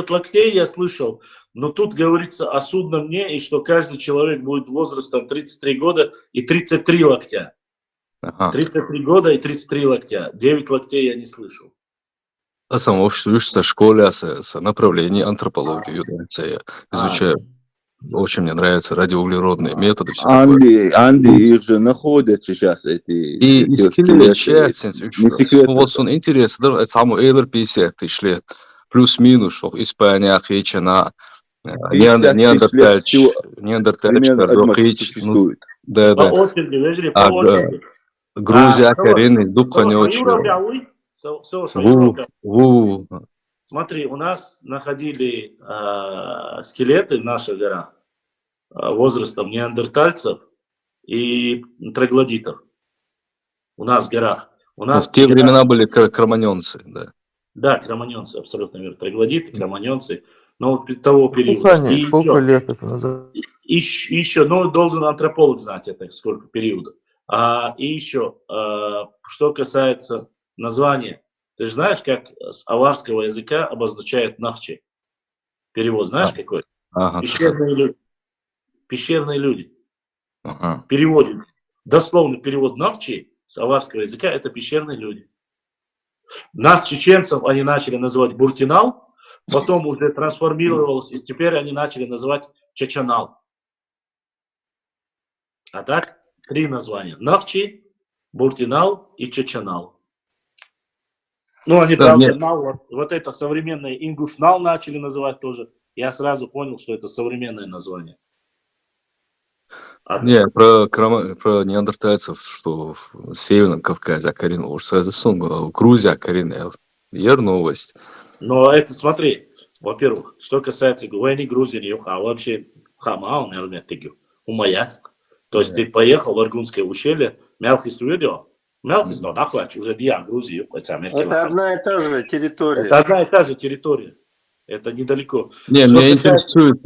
B: локтей я слышал, Но тут говорится о судном дне, и что каждый человек будет возрастом 33 года и 33 локтя.
Q: Ага.
B: 33 года и 33 локтя. 9 локтей я не слышал.
Q: А сам в школе с направлением антропологии я изучаю. Очень мне нравятся радиоуглеродные методы.
L: Анди, их же находят сейчас эти
Q: и скелеты. Не секрет. Ну вот он интересно, да, это саму Эйлер 50 тысяч лет. Плюс-минус, что Испания, Хейчана, неандертальчик,
L: существует.
Q: Да.
B: По очереди, по очереди.
Q: Грузия, Карины, Дубханечка.
B: Смотри, у нас находили скелеты в наших горах возрастом неандертальцев и троглодитов. У нас в горах. У нас
Q: в те времена были кроманьонцы, да.
B: Да, кроманьонцы, абсолютно верно. Троглодиты, кроманьонцы. Но того периода.
O: Сколько лет это назад?
B: Еще, ну, должен антрополог знать это, сколько периодов. И еще, что касается названия. Ты же знаешь, как с аварского языка обозначает нахчи? Перевод знаешь какой?
Q: Ага,
B: Пещерные люди. Пещерные люди.
Q: Ага.
B: Переводим. Дословный перевод нахчи с аварского языка — это пещерные люди. Нас, чеченцев, они начали называть буртинал, потом уже трансформировалось, и теперь они начали называть чечанал. А так, 3 названия. Нахчи, буртинал и чечанал. Ну, они,
Q: да,
B: правда, вот это современное ингушнал начали называть тоже. Я сразу понял, что это современное название.
Q: Не, про неандертальцев, что в Северном Кавказе Акарин, Грузия Акарин, новость.
B: Но это, смотри, во-первых, что касается Гуэни, Грузии, вообще Хамаун, Умаяцк. То есть ты поехал в Аргунское ущелье, Мелхис видео, Мелхис, да, уже Диа, Грузию. Это
K: одна и та же территория.
B: Это одна и та же территория. Это недалеко.
Q: Не, меня интересует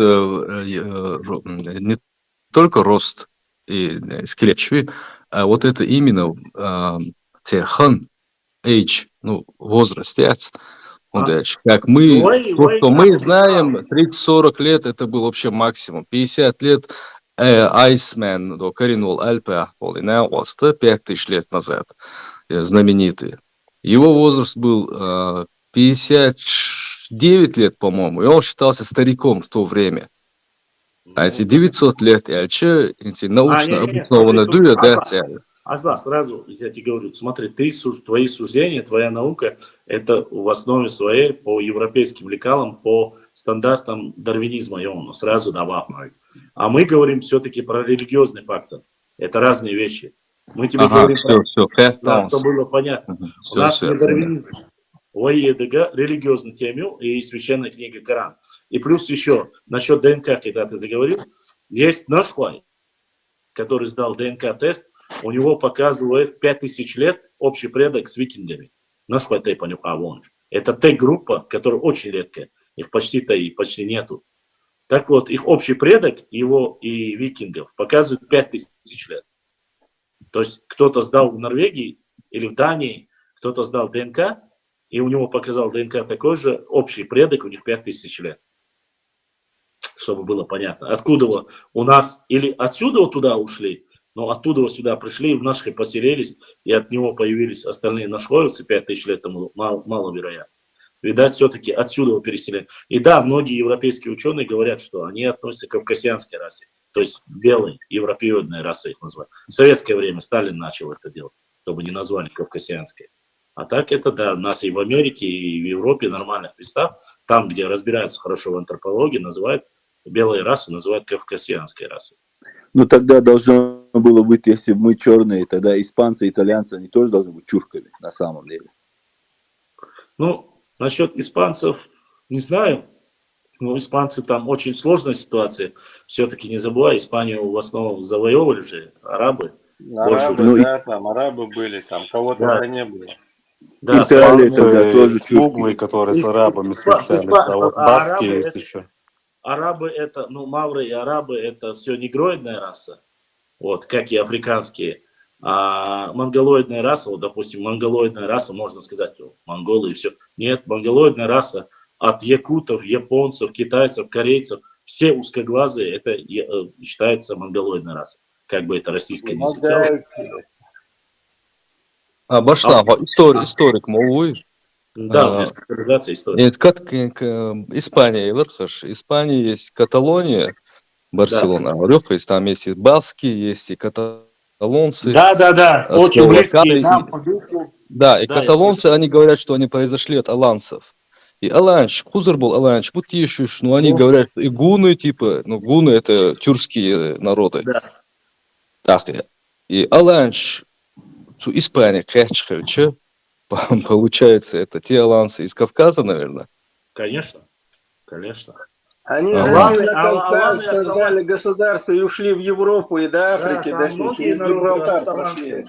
Q: не только рост и скелет шви, а вот это именно хан, age, ну, возраст, как мы, то, что мы знаем, 30-40 лет это был вообще максимум, 50 лет Айсмен, до Каринул Альпе, 5000 лет назад, знаменитый. Его возраст был 59 лет, по-моему, и он считался стариком в то время. А эти 900 лет, эти научно обоснованные дуя, да,
B: сразу я тебе говорю, смотри, твои суждения, твоя наука, это в основе своей по европейским лекалам, по стандартам дарвинизма, сразу добавляю. А мы говорим все-таки про религиозный фактор. Это разные вещи. Мы тебе говорим про, чтобы было понятно. У нас не дарвинизм. Религиозную тему и священная книга Коран. И плюс еще, насчет ДНК, когда ты заговорил, есть наш Хуай, который сдал ДНК-тест, у него показывает 5000 лет общий предок с викингами. Наш Хуай это Т-группа, которая очень редкая. Их почти нету. Так вот, их общий предок, его и викингов, показывает 5000 лет. То есть кто-то сдал в Норвегии или в Дании, кто-то сдал ДНК, и у него показал ДНК такой же, общий предок у них 5000 лет. Чтобы было понятно. Откуда у нас, или отсюда туда ушли, но оттуда сюда пришли, в Нашхе поселились, и от него появились остальные нашхоевцы 5000 лет тому, маловероятно. Видать, все-таки отсюда переселили. И да, многие европейские ученые говорят, что они относятся к кавказианской расе, то есть белой, европеоидной расы их называют. В советское время Сталин начал это делать, чтобы не назвали кавказианской. А так это, да, нас и в Америке, и в Европе, нормальных местах, там, где разбираются хорошо в антропологии, называют белые расы, называют кавказианской расой.
L: Ну тогда должно было быть, если мы черные, тогда испанцы, итальянцы, они тоже должны быть чурками на самом деле.
B: Ну, насчет испанцев, не знаю. Но испанцы там очень сложная ситуация. Все-таки не забывай, Испанию в основном завоевывали же арабы.
K: Арабы были, там кого-то не было.
P: Да, смуглые, которые с арабами встречались, а вот баски есть еще.
B: Арабы это, мавры и арабы это все негроидная раса, вот, как и африканские. А монголоидная раса, вот, допустим, монголоидная раса, можно сказать, монголы и все. Нет, монголоидная раса, от якутов, японцев, китайцев, корейцев, все узкоглазые, это считается монголоидная раса. Как бы это российское не звучало.
Q: Башлам, историк молвуй.
B: Да, специализация истории.
Q: Нет, как Испания, Испания есть Каталония, Барселона, есть там есть и баски, есть и каталонцы.
B: Да, очень близкие нам по духу.
Q: Да, и каталонцы, они говорят, что они произошли от аланцев. И аланч, хузар был аланч, путишешь, ну они говорят, и гуны, типа, ну гуны это тюркские народы.
B: Да.
Q: Так, и аланч, Испания, кэчхельче, получается, это те аланцы из Кавказа, наверное?
B: Конечно, конечно.
R: Они зашли на Кавказ, создали государство и ушли в Европу и до Африки, дошли, через Гибралтар прошли.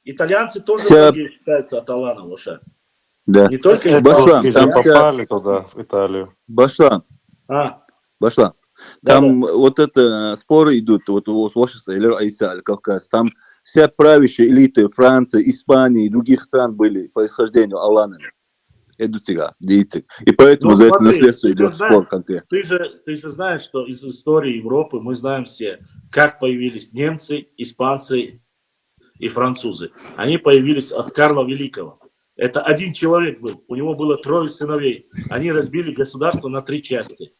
B: Итальянцы тоже многие считаются от аланов уже.
L: Да.
B: Не только
L: Башлам, там
P: попали туда, в Италию.
L: Башлам. Башлам. Там вот это споры идут, вот у Вашингтона или Айса, Кавказ, там вся правящая элита Франции, Испании и других стран были по происхождению аланами. И поэтому за это наследство идет спор конкретно.
B: Ты же знаешь, что из истории Европы мы знаем все, как появились немцы, испанцы и французы. Они появились от Карла Великого. Это один человек был, у него было 3 сыновей. Они разбили государство на 3 части.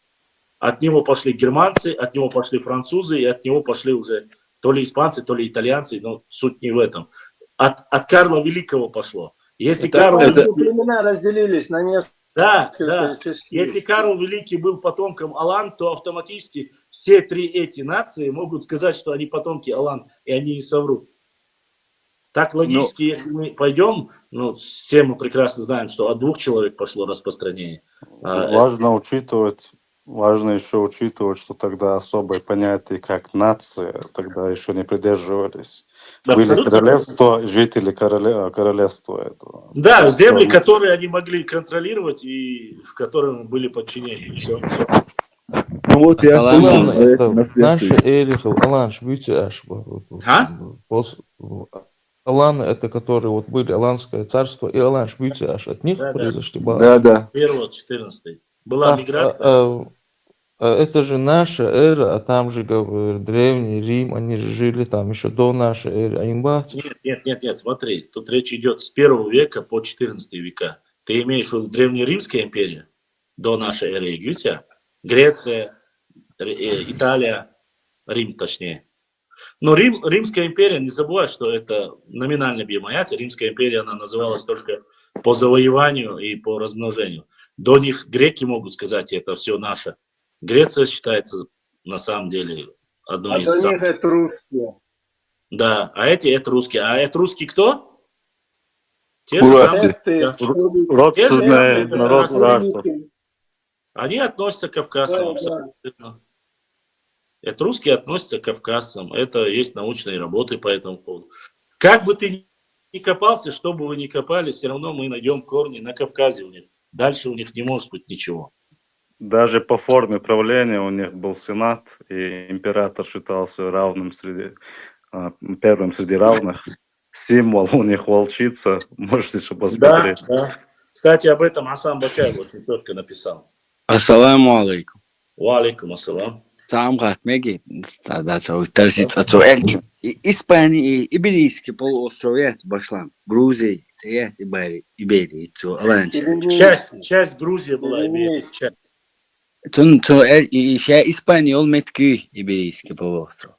B: От него пошли германцы, от него пошли французы, и от него пошли уже то ли испанцы, то ли итальянцы, но суть не в этом. От Карла Великого пошло. Если
R: племена разделились на несколько частей.
B: Если Карл Великий был потомком алан, то автоматически все 3 эти нации могут сказать, что они потомки алан, и они не соврут. Так логически, если мы пойдем, все мы прекрасно знаем, что от 2 человек пошло распространение.
P: Важно еще учитывать, что тогда особые понятия, как нация, тогда еще не придерживались.
B: Да,
P: были
B: абсолютно.
P: королевства, жители королевства этого.
B: Да, земли, которые они могли контролировать и в которых были подчинения. Все.
L: Ну вот я
O: Алан, это наши Эрихов, Алан, Шбюцяш. Аланы, это которые вот были Аланское царство и Алан Шбюцяш, от них произошли.
L: Да.
B: 1-14. Была миграция.
O: Это же наша эра, а там же, говорят, Древний Рим, они же жили там еще до нашей эры. А им
B: Нет, смотри, тут речь идет с 1 века по 14 века. Ты имеешь в виду Древнеримская империя до нашей эры Египта, Греция, Италия, Рим точнее. Но Римская империя, не забывай, что это номинальное понятие. Римская империя, она называлась только по завоеванию и по размножению. До них греки могут сказать, это все наше. Греция считается на самом деле одной из...
R: А до них это русские.
B: Да, а эти это русские. А это русские кто? Те
P: же
B: самые.
P: Родственные, народ раса.
B: Они относятся к кавказцам абсолютно. Это русские относятся к кавказцам. Это есть научные работы по этому поводу. Как бы ты ни копался, что бы вы ни копали, все равно мы найдем корни на Кавказе у них. Дальше у них не может быть ничего.
P: Даже по форме правления у них был сенат, и император считался равным первым среди равных. Символ у них волчица, можете еще посмотреть.
B: Да. Кстати, об этом Асан Бакаев очень четко написал.
S: Ассаламу алейкум.
B: Ва алейкум ассалам.
S: Меги, Испания, Иберийский полуостров, Башлам, Грузия, Иберия,
B: Часть Грузии была Иберия.
S: Испания, он метки Иберийский полуостров.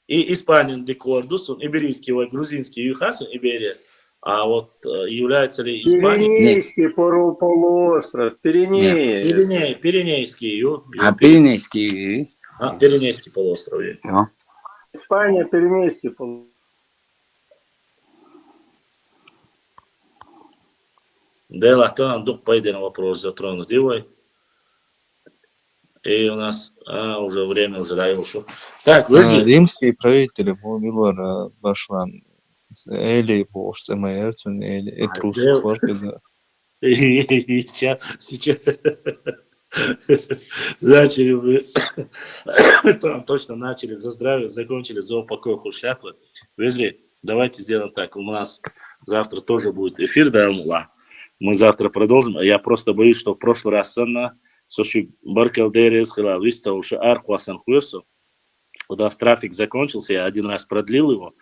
B: И Испания декордус, Иберийский, грузинский юхас, Иберия. А вот является ли Испания...
R: Пиренейский полуостров, Пиренейский.
B: Пиренейский.
S: Пиренейский.
B: Пиренейский полуостров.
R: Испания, Пиренейский полуостров.
B: Да, кто нам дух по единому вопросу затронут. И у нас уже время уже ушло. Так,
M: римские правители Милора Башлан. Или бошь, МРЦ, или Этрус,
B: сейчас начали вы, точно начали за здравие, закончили за упокой хушлятвы. Везли, давайте сделаем так, у нас завтра тоже будет эфир, да, Мы завтра продолжим. Я просто боюсь, что в прошлый раз Санна, Соши Баркел Дерес Хила, выставил, что Архуасан Хуэрсу. У нас трафик закончился, я один раз продлил его,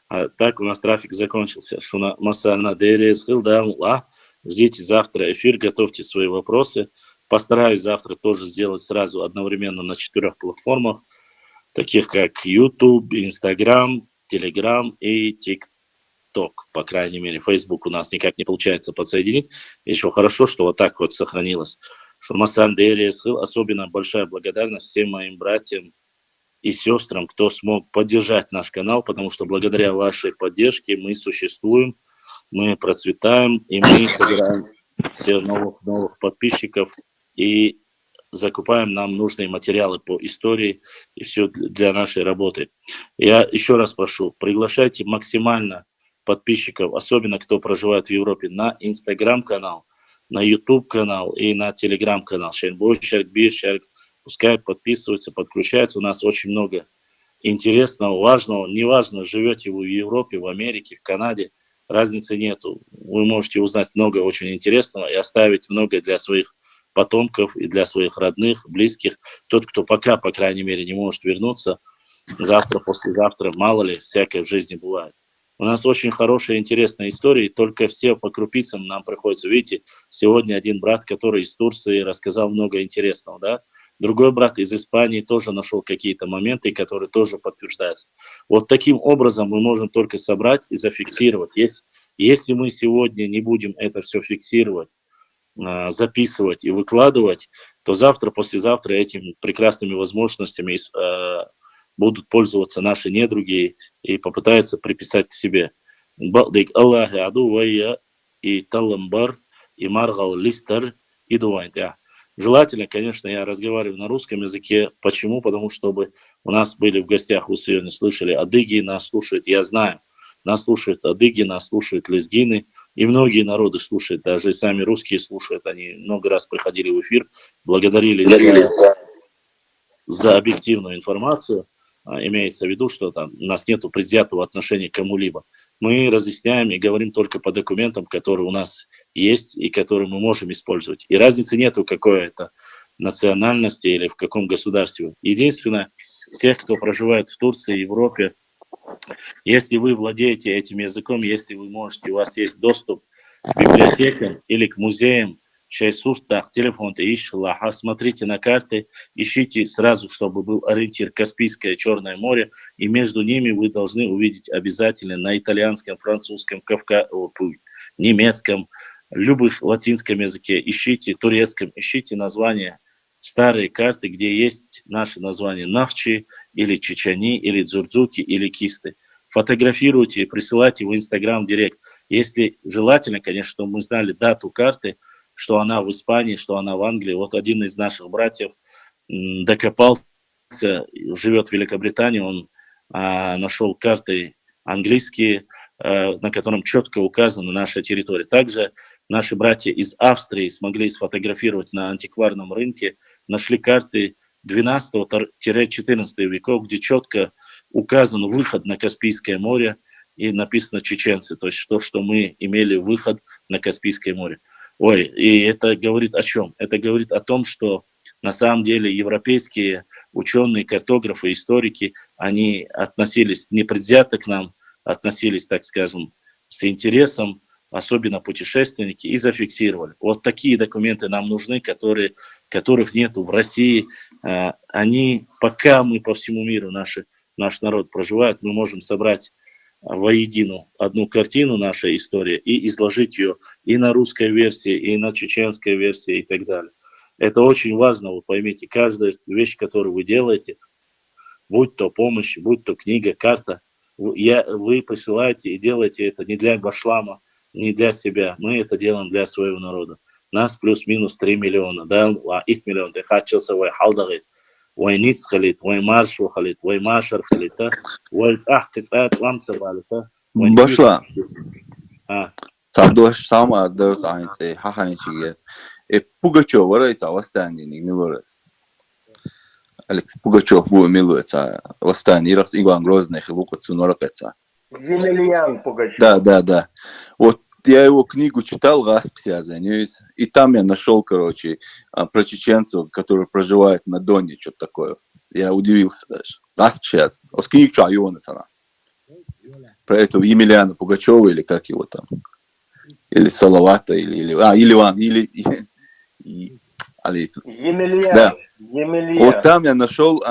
B: а так у нас трафик закончился. Шуна Масана Дерес Хила, ждите завтра эфир, готовьте свои вопросы. Постараюсь завтра тоже сделать сразу одновременно на 4 платформах, таких как YouTube, Instagram, Telegram и TikTok, по крайней мере. Facebook у нас никак не получается подсоединить. Еще хорошо, что вот так вот сохранилось. Особенно большая благодарность всем моим братьям и сестрам, кто смог поддержать наш канал, потому что благодаря вашей поддержке мы существуем, мы процветаем, и мы собираем все новых подписчиков и закупаем нам нужные материалы по истории и все для нашей работы. Я еще раз прошу, приглашайте максимально подписчиков, особенно кто проживает в Европе, на Инстаграм-канал, на YouTube-канал и на Телеграм-канал. Пускай подписываются, подключаются. У нас очень много интересного, важного. Неважно, живете вы в Европе, в Америке, в Канаде, разницы нету. Вы можете узнать много очень интересного и оставить много для своих потомков и для своих родных, близких. Тот, кто пока, по крайней мере, не может вернуться, завтра, послезавтра, мало ли, всякое в жизни бывает. У нас очень хорошая, интересная история, только все по крупицам нам приходится. Видите, сегодня один брат, который из Турции, рассказал много интересного, да? Другой брат из Испании тоже нашел какие-то моменты, которые тоже подтверждаются. Вот таким образом мы можем только собрать и зафиксировать. Если мы сегодня не будем это все фиксировать, записывать и выкладывать, то завтра, послезавтра этими прекрасными возможностями будут пользоваться наши недруги и попытаются приписать к себе. Желательно, конечно, я разговариваю на русском языке. Почему? Потому что чтобы у нас были в гостях, вы сегодня слышали, адыги нас слушают, я знаю. Нас слушают адыги, нас слушают лезгины, и многие народы слушают, даже сами русские слушают. Они много раз приходили в эфир, благодарили за объективную информацию. Имеется в виду, что там у нас нет предвзятого отношения к кому-либо. Мы разъясняем и говорим только по документам, которые у нас есть и которые мы можем использовать. И разницы нету, какой это национальности или в каком государстве. Единственное, всех, кто проживает в Турции, Европе, если вы владеете этим языком, если вы можете, у вас есть доступ к библиотекам или к музеям, телефон, смотрите на карты, ищите сразу, чтобы был ориентир Каспийское, Черное море, и между ними вы должны увидеть обязательно на итальянском, французском, немецком, любых латинском языке, ищите турецком, ищите названия, старые карты, где есть наши названия Навчи, или Чечени, или Дзурдзуки, или Кисты. Фотографируйте и присылайте в Инстаграм директ. Если желательно, конечно, чтобы мы знали дату карты, что она в Испании, что она в Англии. Вот один из наших братьев докопался, живет в Великобритании, он нашел карты английские, на котором четко указана наша территория. Также наши братья из Австрии смогли сфотографировать на антикварном рынке, нашли карты 12-14 веков, где четко указан выход на Каспийское море и написано чеченцы, то есть то, что мы имели выход на Каспийское море. И это говорит о чем? Это говорит о том, что на самом деле европейские ученые, картографы, историки, они относились непредвзято к нам, относились, так скажем, с интересом, особенно путешественники, и зафиксировали. Вот такие документы нам нужны, которых нету в России. Они, пока мы по всему миру, наш народ проживает, мы можем собрать воедино одну картину нашей истории и изложить ее и на русской версии, и на чеченской версии, и так далее. Это очень важно, вы поймите, каждая вещь, которую вы делаете, будь то помощь, будь то книга, карта, вы присылаете и делаете это не для Башлама, не для себя, мы это делаем для своего народа. Нас плюс-минус 3 миллиона, да, 8 миллионов, ты хачился, халдагит. وينيتس خليت ويمارش وخليت ويماشر خليته والتحت وامسر بالته
L: Башла. Садош сама дерс айнце хаханчиге. Пугачев варайца восстание милорес. Алекс Пугачев во милуется восстание раз Иван Грозный хилука цуноракеца.
R: Емельян Пугачев.
L: Да. Вот я его книгу читал, Гаспсиазенюсь, и там я нашел, короче, про чеченцев, которые проживают на Доне, что-то такое. Я удивился даже. Гаспсиаз. С книг что, Ионес она. Про этого Емельяна Пугачева, или как его там. Или Салавата, или Иван,
R: Емельян.
L: Да.
R: Емельян.
L: Вот там я нашел,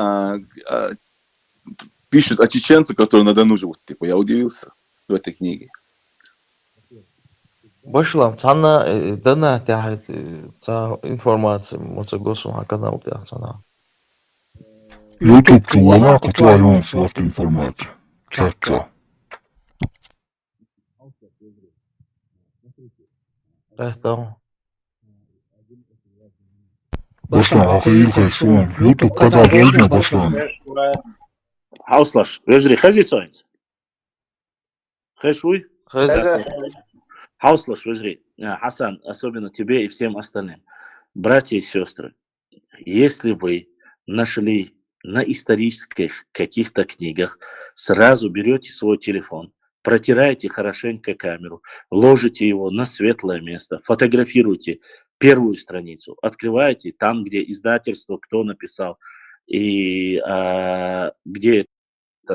L: пишут о чеченцах, которые на Дону живут. Типа, я удивился в этой книге.
O: Başlam, sana dana təhət информация, моца госуна канал тəhət sana.
C: YouTube чувана, твою инфорт информация. Ча-ча.
O: Tamam.
C: Başlan, akıyı kaçıwan. YouTube kadar olma başlan.
B: Hauslash, Вежри, хази соинц. Хэшуй? Hauslash, Вежри. Хасан, особенно тебе и всем остальным. Братья и сестры, если вы нашли на исторических каких-то книгах, сразу берете свой телефон, протираете хорошенько камеру, ложите его на светлое место, фотографируйте первую страницу, открываете там, где издательство, кто написал, и где это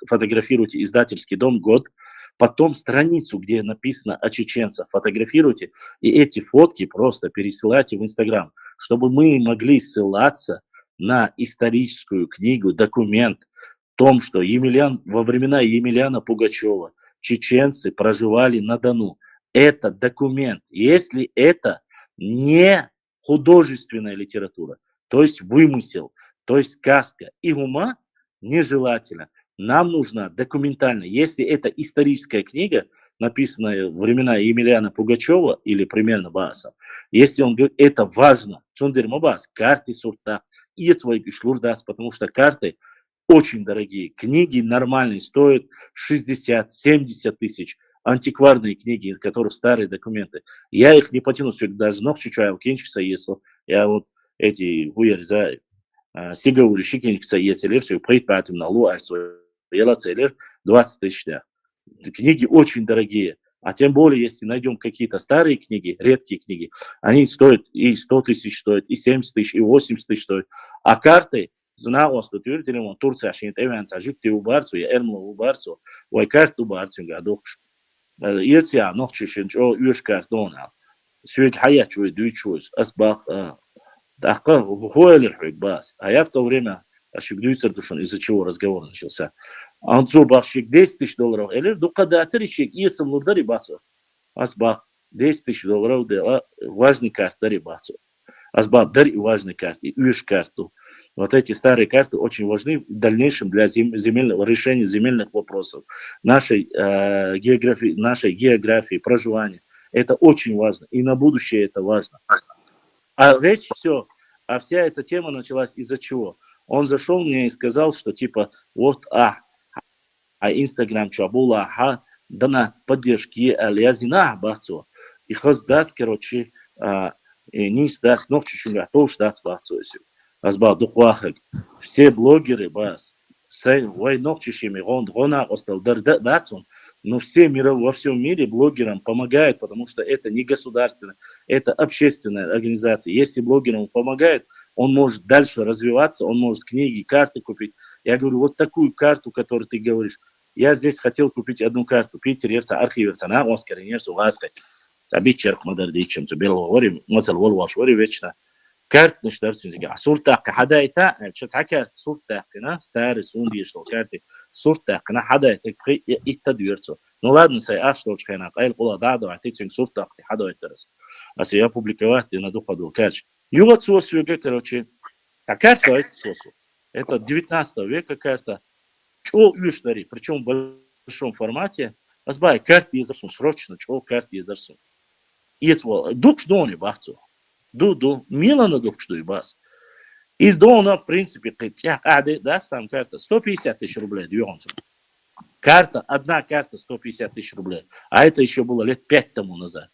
B: фотографируйте издательский дом, год, потом страницу, где написано о чеченцах, фотографируйте, и эти фотки просто пересылайте в Инстаграм, чтобы мы могли ссылаться на историческую книгу, документ о том, что во времена Емельяна Пугачева чеченцы проживали на Дону. Это документ. Если это не художественная литература, то есть вымысел, то есть сказка и ума, нежелательно. Нам нужна документальная. Если это историческая книга, написанная в времена Емельяна Пугачева или примерно Бааса, если он говорит, это важно, карты сурта, и твои шлурдас, потому что карты очень дорогие. Книги нормальные стоят 60-70 тысяч. Антикварные книги, из которых старые документы. Я их не потяну сюда, даже ног чуть-чуть, кенчикса, если я вот эти уерзаю. Сигауры, щикенчикса, если все, поэтому на лу, я целер 20 тысяч. Книги очень дорогие. А тем более, если найдем какие-то старые книги, редкие книги, они стоят и 100 тысяч стоят, и 70 тысяч, и 80 тысяч стоят. А карты, знал, что Турция, жить у Барцу, я Эрмла у Барцу, ой, карту Барцу, гадохш. Ирция, нохчишин, о, юшкар донал. Сюк хаят, чуй, дуйчусь, асбах, такка, хуэлер бас. А я в то время, из-за чего разговор начался. Он зубашик 10 тысяч долларов. Или дукадацеричек, и сам лурдари басу. Асбах 10 тысяч долларов, да, важный карт дари басу. Асбах дари важный карт, и уж карту. Вот эти старые карты очень важны в дальнейшем для решения земельных вопросов, нашей географии, проживания. Это очень важно. И на будущее это важно. А вся эта тема началась из-за чего? Он зашел мне и сказал, что типа вот, Инстаграм чабула, дана поддержки алязина бахцо. И хаздать, короче, не сдаст, но чуть-чуть готов ждать бахцо. Азба духвахак. Все блогеры бас. Войнок чешими гона остал дацун. Но во всем мире блогерам помогают, потому что это не государственная, это общественная организация. Если блогерам помогают, он может дальше развиваться, он может книги, карты купить. Я говорю, вот такую карту, которую ты говоришь. Я здесь хотел купить одну карту. Питер, Ерца, архиверца, на Оскар, Нерсу, Ласка. Обичерк, Мадардичем, Цубелова, Вори, Моцел, Волваш, Вори, вечно. Карт нечтарцин зига. Суртак, хадайта, чацакарт, суртак, старый сунди, что карты. Суртак, хадайта, иттадверцу. Ну ладно, что чхайна, айл кула даду, а ты цинг суртак, ты хадайтерс. А я публиковать и на духоду карч. Югат сосу, короче, а карта это сосу. Это 19 века карта. Чего уштари, причем в большом формате. Азбай, карты изарсун, срочно, чего карты изарсун. Если дух что не бахцу. Ду, Милана дух что и бас. Из дона, в принципе, даст там карта 150 тысяч рублей, двигаться. Одна карта 150 тысяч рублей. А это еще было лет 5 тому назад.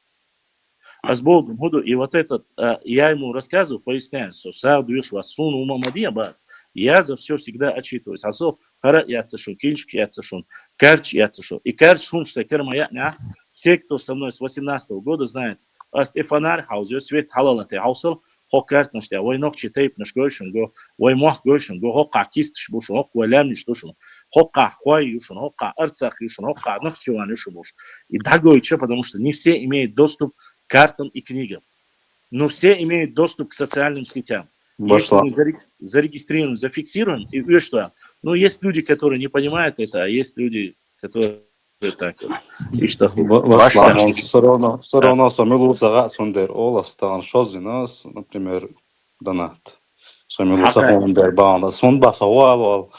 B: А с Богом буду, и вот этот, я ему рассказываю, поясняю, что сам движ вас суну мамадия бас. Я за все всегда отчитываюсь. Асо, хара я цешун, кинчик я цешун, карч я цешун. И карч шун, что керма я, Все, кто со мной с 18 года знает, Стефанар Хаузер, свет халалате хаусел, хоккарт наш, ой ногчи тейп наш гойшен, го, ой мох гойшен, го хокка кистш бушен, хок валямниш тушен, хокка хвай юшен, хокка арцах юшен, хокка ногчиван юшен буш. И дагойче, потому что не все имеют доступ к картам и книгам. Но все имеют доступ к социальным сетям. Если мы зарегистрируем, зафиксируем, и что? Ну, есть люди, которые не понимают это, а есть люди, которые так вот. И что?
P: Все равно сами лузага сундер оластан шозинас, например, донат. Сами лузага сундер банда сунба савал.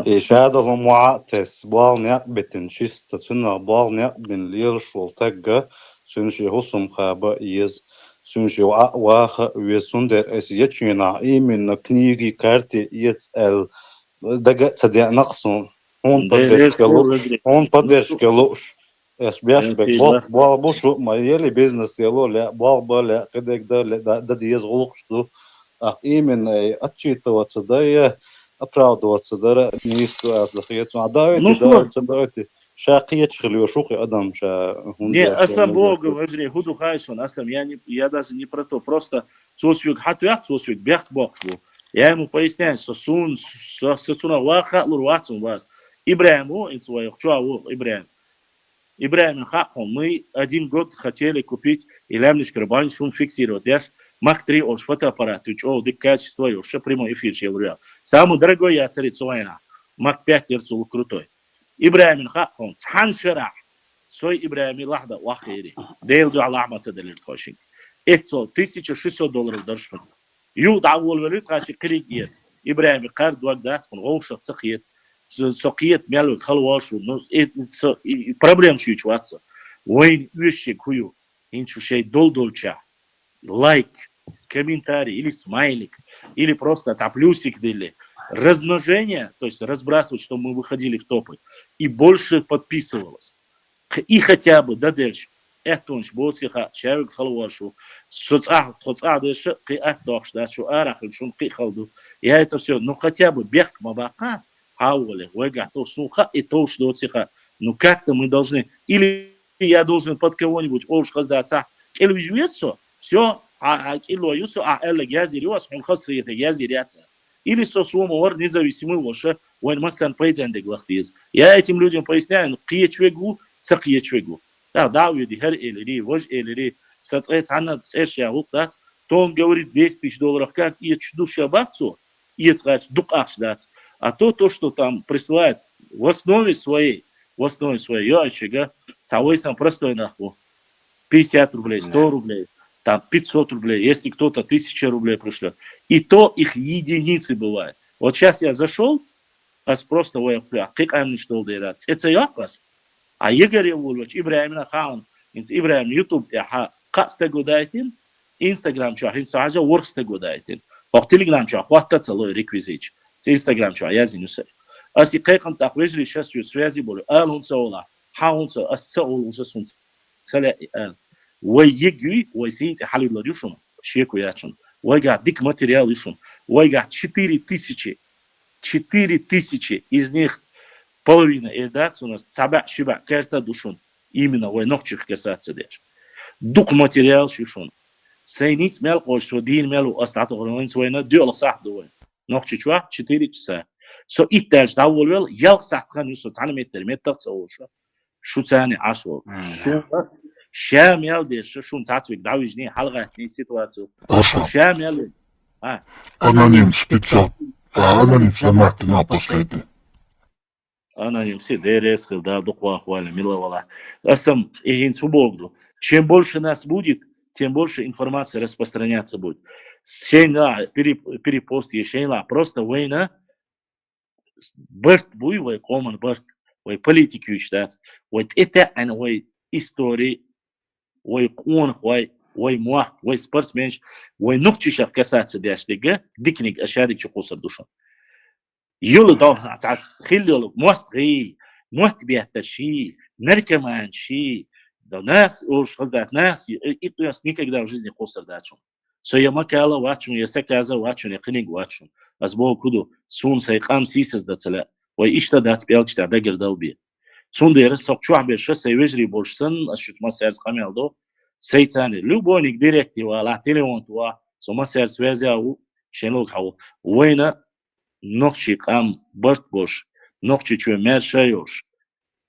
P: И шадов муатес бал нябетин чисто цена бал нябин лиршул тагга сунши хусум хаба из сунши ваха весундер эс ячина именно книги карты ЕСЛ дага цадя нақсон он поддержка луш эс бяшбек бал бушу майели бизнес ело ля бал баля кедек да диез голушту именно отчитываться да я оправдываться да не искать захотеть давайте шақиет шхлю шухи адам ша
B: не асам бога вагре худу хайшон асам я даже не про то просто сосвик хату я сосвик бяк боксу я ему поясняю что сун сосуна ваха лурвацун вас Ибраиму in своих чуау Ибраим хаком мы 1 год хотели купить и лямничка рабань шум фиксировать я Мак-3 уж фотоаппарат учо дик качество уж прямой эфир челря самый дорогой я царит своя Мак-5 ерцул крутой Ибраим хаком цаншера свой Ибраим лахда вахири дейлду алама цаделит кошик это $1600 даршун ю давол велит каши кригет Ибраим кард вагдат кон олшах цахет сокиет мялу халвашу ну это проблем чувствуется ой вещи кую инчу шей долдолча лайк комментарий или смайлик или просто плюсик дали размножение, то есть разбрасывать, что мы выходили в топы, и больше подписывалось. И хотя бы, да дальше, это он шботиха, человек халвашу, соцадыша, ки аттокш, да, что арахин, шун ки халду. Я это все, ну хотя бы бег мабака, хаули, вега, то суха, и то шдотиха. Ну как-то мы должны, или я должен под кого-нибудь, оуш хаздаться, или вижу все, или юсу, элла газириос, он хасриет газиряться. Или соцумор независимый вообще, он мастан претендик лахтиз. Я этим людям поясняю, ну киечвегу, сакиечвегу. Да, види, хер элери, вож элери, сацэц анна цэш я луктас, то он говорит $10 000 карт, и чду шабацу, и сказать, дук ахшдац. А то, что там присылает в основе своей, я чега, цавой сам простой нахуй, 50 рублей, 100 рублей. Там 500 рублей, если кто-то 1000 рублей пришлет. И то их единицы бывают. Вот сейчас я зашел, а просто как они что делают? Это я вас. А Игорь Вулович, Ибраим Хаун, Ибраим YouTube, каста годайтин, Instagram ча, инсажа workста годайтин. Ох Telegram ча, хватка целый реквизит. Instagram ча, я зинусе. А si как так вежли сейчас связи были, он сола, хаун со, а соул уже сун, целя ويجي ويسينت حالي لديشون شيكو ياتشون ويجا ديك материал ишун ويجا 4000 из них половина эдакс у нас саба шиба карта душун именно вой ногчих касаться деш дук материал шишун сейниц мел кош дин мел остаток он свойна дёл сах дуй ногчи чуа 4 часа со иттаж даволвел ял сахкан юсо цалметер метац оша шуцани ашо Шам ялдеш шун цацвик давижни халгатни ситуацию. Шам ял.
C: Аноним специал. Аноним самат на последний.
B: Аноним все ДРС да доква хвали миловала. Асам и инсубогу. Чем больше нас будет, тем больше информации распространяться будет. Шейна перепост ешейна просто война. Берт буйвай коман берт. Вой политики учтать. Вот это ан вой истории وای قون خوای وای موح وای سپورتسمنش وای نقطه شف کسات دیاش دیگه دیکنیک اشاری چه قصر دوشون یول داو ساعت خیلی یول موست بیات شی نرکمان شی دا ناس اوش خزدات ناس ایتویاس никогда в жизни قصر داشون سویا مکالا واتشون یا سکازا واتشون یا قنیگ واتشون از با کدو سون سایقام سیسز داتلا وای ایشتا دات بیالچتا دگر دلبی Сундер сокчух берше сейвежри болшсын, ашут массерс камелдо. Сейцани любойник директива ла телефон туа, со массер связяу шенлог хау. Война нохчи кам барт бош, нохчи чуе мершайош,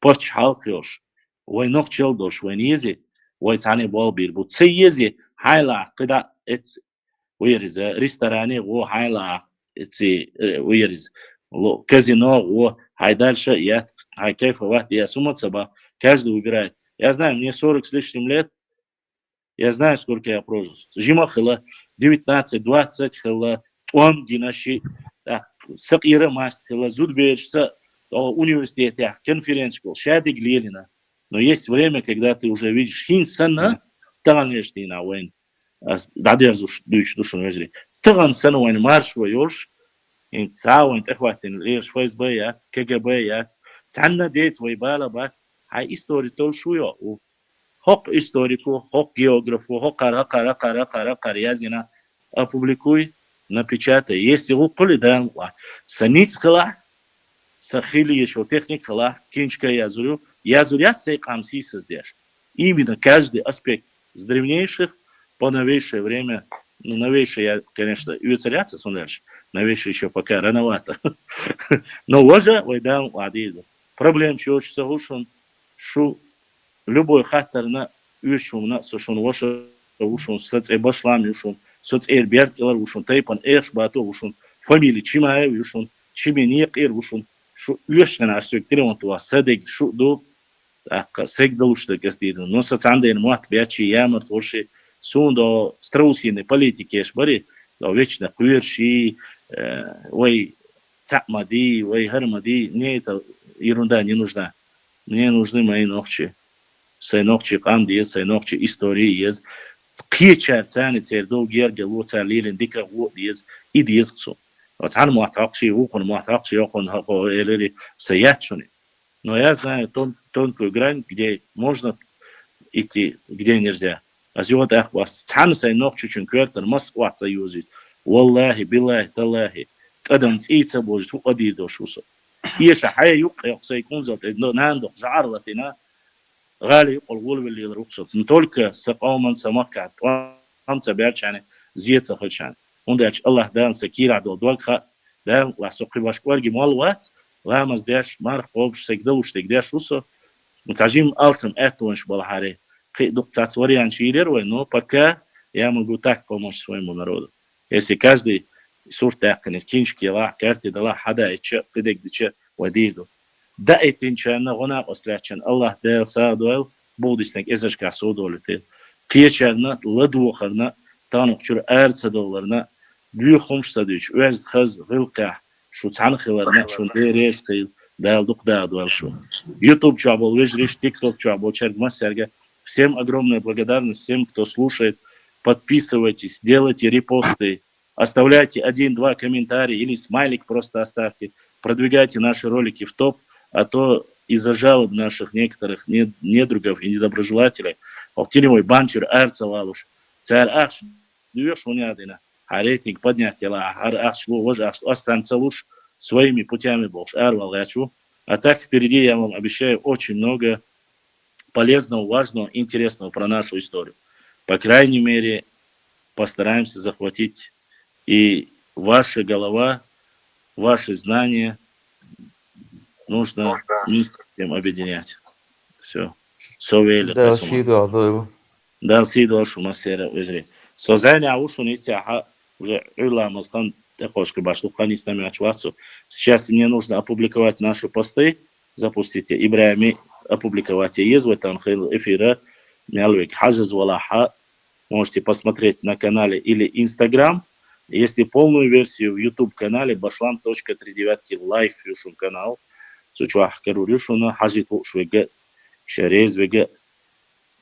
B: пач халкиош. Вой нохчел дош, вой низи, вой цани бол бир бут. Сейези хайла кыда эц ويرز ريستوراني و هايلا اتسي ويرز казино о дальше я кайфовать я суматься каждый выбирает. Я знаю, мне 40 с лишним лет, я знаю, сколько я прожил. Жима хила 19-20 хила он динаши сакира маст хила зудбеч университете конференция шадик лилина. Но есть время, когда ты уже видишь хинсана таланешти на войн. Дадерзуш душун вежри. Таган сана войн марш войош. إن ساوي أنت إخواتين ليش فايز بيات كجبيات تعنا ديت ويبالا بات هاي إستوري تول شوية وحق إستوريكو حق جيوغرافو حق قرا يازينا أبوبليكوي напечатай. Если вы коли дан саниц хала сахили еще техник хала кинчка язурят сей камси создашь. Именно каждый аспект с древнейших по новейшее время. Ну, новейшее, конечно, и царятся, смотришь, новейшее еще пока рановато. Но уже войдан ладиду. Проблем чего согушен, шу любой хаттер на ушун на сушун ваша ушун соц башлам ушун соц берткелар ушун тайпан бато ушун фамилия чимая ушун чимениек ушун шу ушна аспектire он то садек шу до сегдалушта гастиду. Но соц анден мат бячи ямар торши сундо страусины политики эшбари, да вечно куерши, ой цакмади, ой хармади, мне это ерунда не нужна. Мне нужны мои ногчи. Сей ногчи камди, сей ногчи истории есть. Кичер цани цердо герге лоца лилен дика вот есть и дисксу. Вот хан муатакши, укон муатакши, укон хако элери саячуни. Но я знаю тонкую грань, где можно идти, где нельзя. أزيوت أخوة تحنسي نوخش چون كرتر مسقوات زيوزي والله بالله تالله قدم تيسا بوجد هو قدير دوشوسو إيش حي يقع سيكون زلت ناندق زعرلتنا غالي يقول غول اللي رخصت نتولك سقوما سمكة أمس بيرش يعني زيت سخلش يعني وندش الله دان سكير عدو دوالخ دان واسقي باشكوالجي مالوات لامز داش مارق قوبش سيكدوش تكداش وسو متعجيم ألسم أتونش بالحاري докторцы вариантировали, но пока я могу так помочь своему народу. Если каждый суртак, кинчки, карты дала хада и че, кидек диче вадиду. Да это ничего на гона ослячен. Аллах дал садуэл, будущник изачка судолите. Кичерна ладухарна танукчур $10 бюхумш садыч. Уэз хаз вилка шу цанхиларна шу дерескил дал дукдадуэл шу. YouTube чабол вежриш, TikTok чабол чердмасерга. Всем огромная благодарность, всем, кто слушает. Подписывайтесь, делайте репосты, оставляйте 1-2 комментария или смайлик просто оставьте. Продвигайте наши ролики в топ, а то из-за жалоб наших некоторых недругов и недоброжелателей. Мой банчер арцалалуш. Царь ахш, дуешь унядина. А рейтинг поднять тела, ахш ложе, останется луж своими путями бог. Арвалячу. А так впереди я вам обещаю очень много полезного, важного, интересного про нашу историю. По крайней мере, постараемся захватить и ваша голова, ваши знания нужно вместе объединять. Все. Совели. Да, сиду ашу масера вежри. Созание аушу нисяха уже ула мазхан такошка башлукани с нами очвацу. Сейчас мне нужно опубликовать наши посты. Запустите Ибрahimi опубликовать езвы танхил эфира мялвик хажез валаха. Можете посмотреть на канале или Instagram. Если полную версию в YouTube канале bashlam.39 live юшун канал. Сучуах кару юшуна хажит швега шарез вега.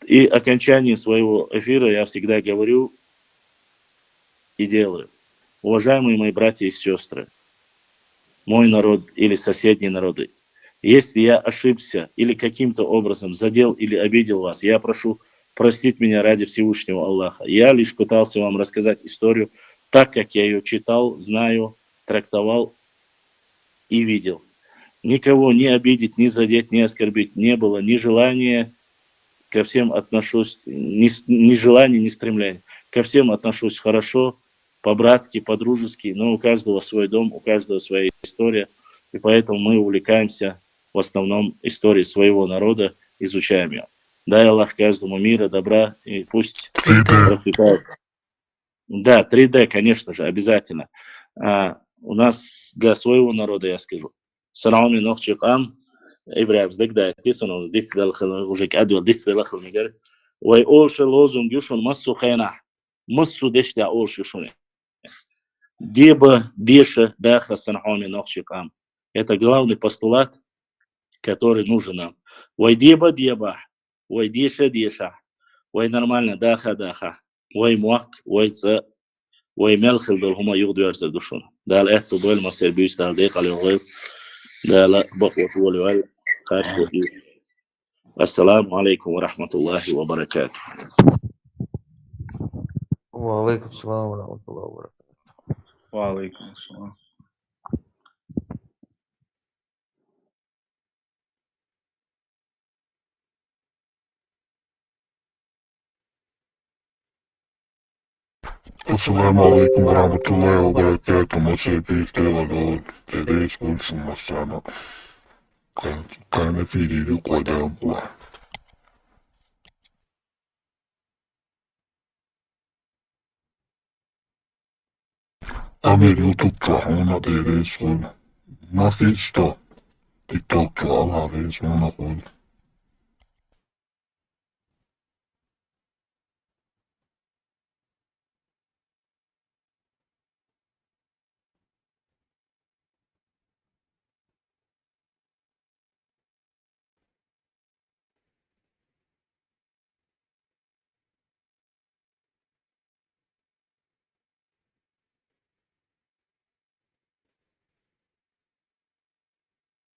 B: И окончание своего эфира я всегда говорю и делаю. Уважаемые мои братья и сестры, мой народ или соседние народы, если я ошибся или каким-то образом задел или обидел вас, я прошу простить меня ради Всевышнего Аллаха. Я лишь пытался вам рассказать историю так, как я ее читал, знаю, трактовал и видел. никого не обидеть, не задеть, не оскорбить не было, ни желания, ко всем отношусь, ни желания, ни стремления. Ко всем отношусь хорошо, по-братски, по-дружески, но у каждого свой дом, у каждого своя история, и поэтому мы увлекаемся в основном историей своего народа, изучаем ее. Дай Аллах каждому мира, добра, и пусть процветает. Да, 3D, конечно же, обязательно. У нас для своего народа, я скажу. Салами нохчик ам, Ибраим сдегда, писано, дитя далхал, уже кадил, дитя далхал мигар. Вай олши лозунг юшон массу хайна, массу дешля олши шуне. Деба, деша, даха, санхами нохчик ам. Это главный постулат, который нужен нам. Вай деба, деба, вай деша, деша, вай нормально, даха, даха, вай муак, вай ца, وای ملخل دل هما یود بیارز دوشون دال ات دویل مسیر بیست دال دیق علی غیب دال بقوة ولي وال خاش بوديش. السلام عليكم ورحمة الله وبركاته.
O: وعليكم السلام ورحمة الله وبركاته.
F: وعليكم السلام.
C: Assalamu alaikum warahmatullahi wabarakatuh. Masih bistela dol. Today's school masana. Kana video qadam wa. Amir YouTube tahuna today's school. Ma fi sto. TikTok ala today's mana qul.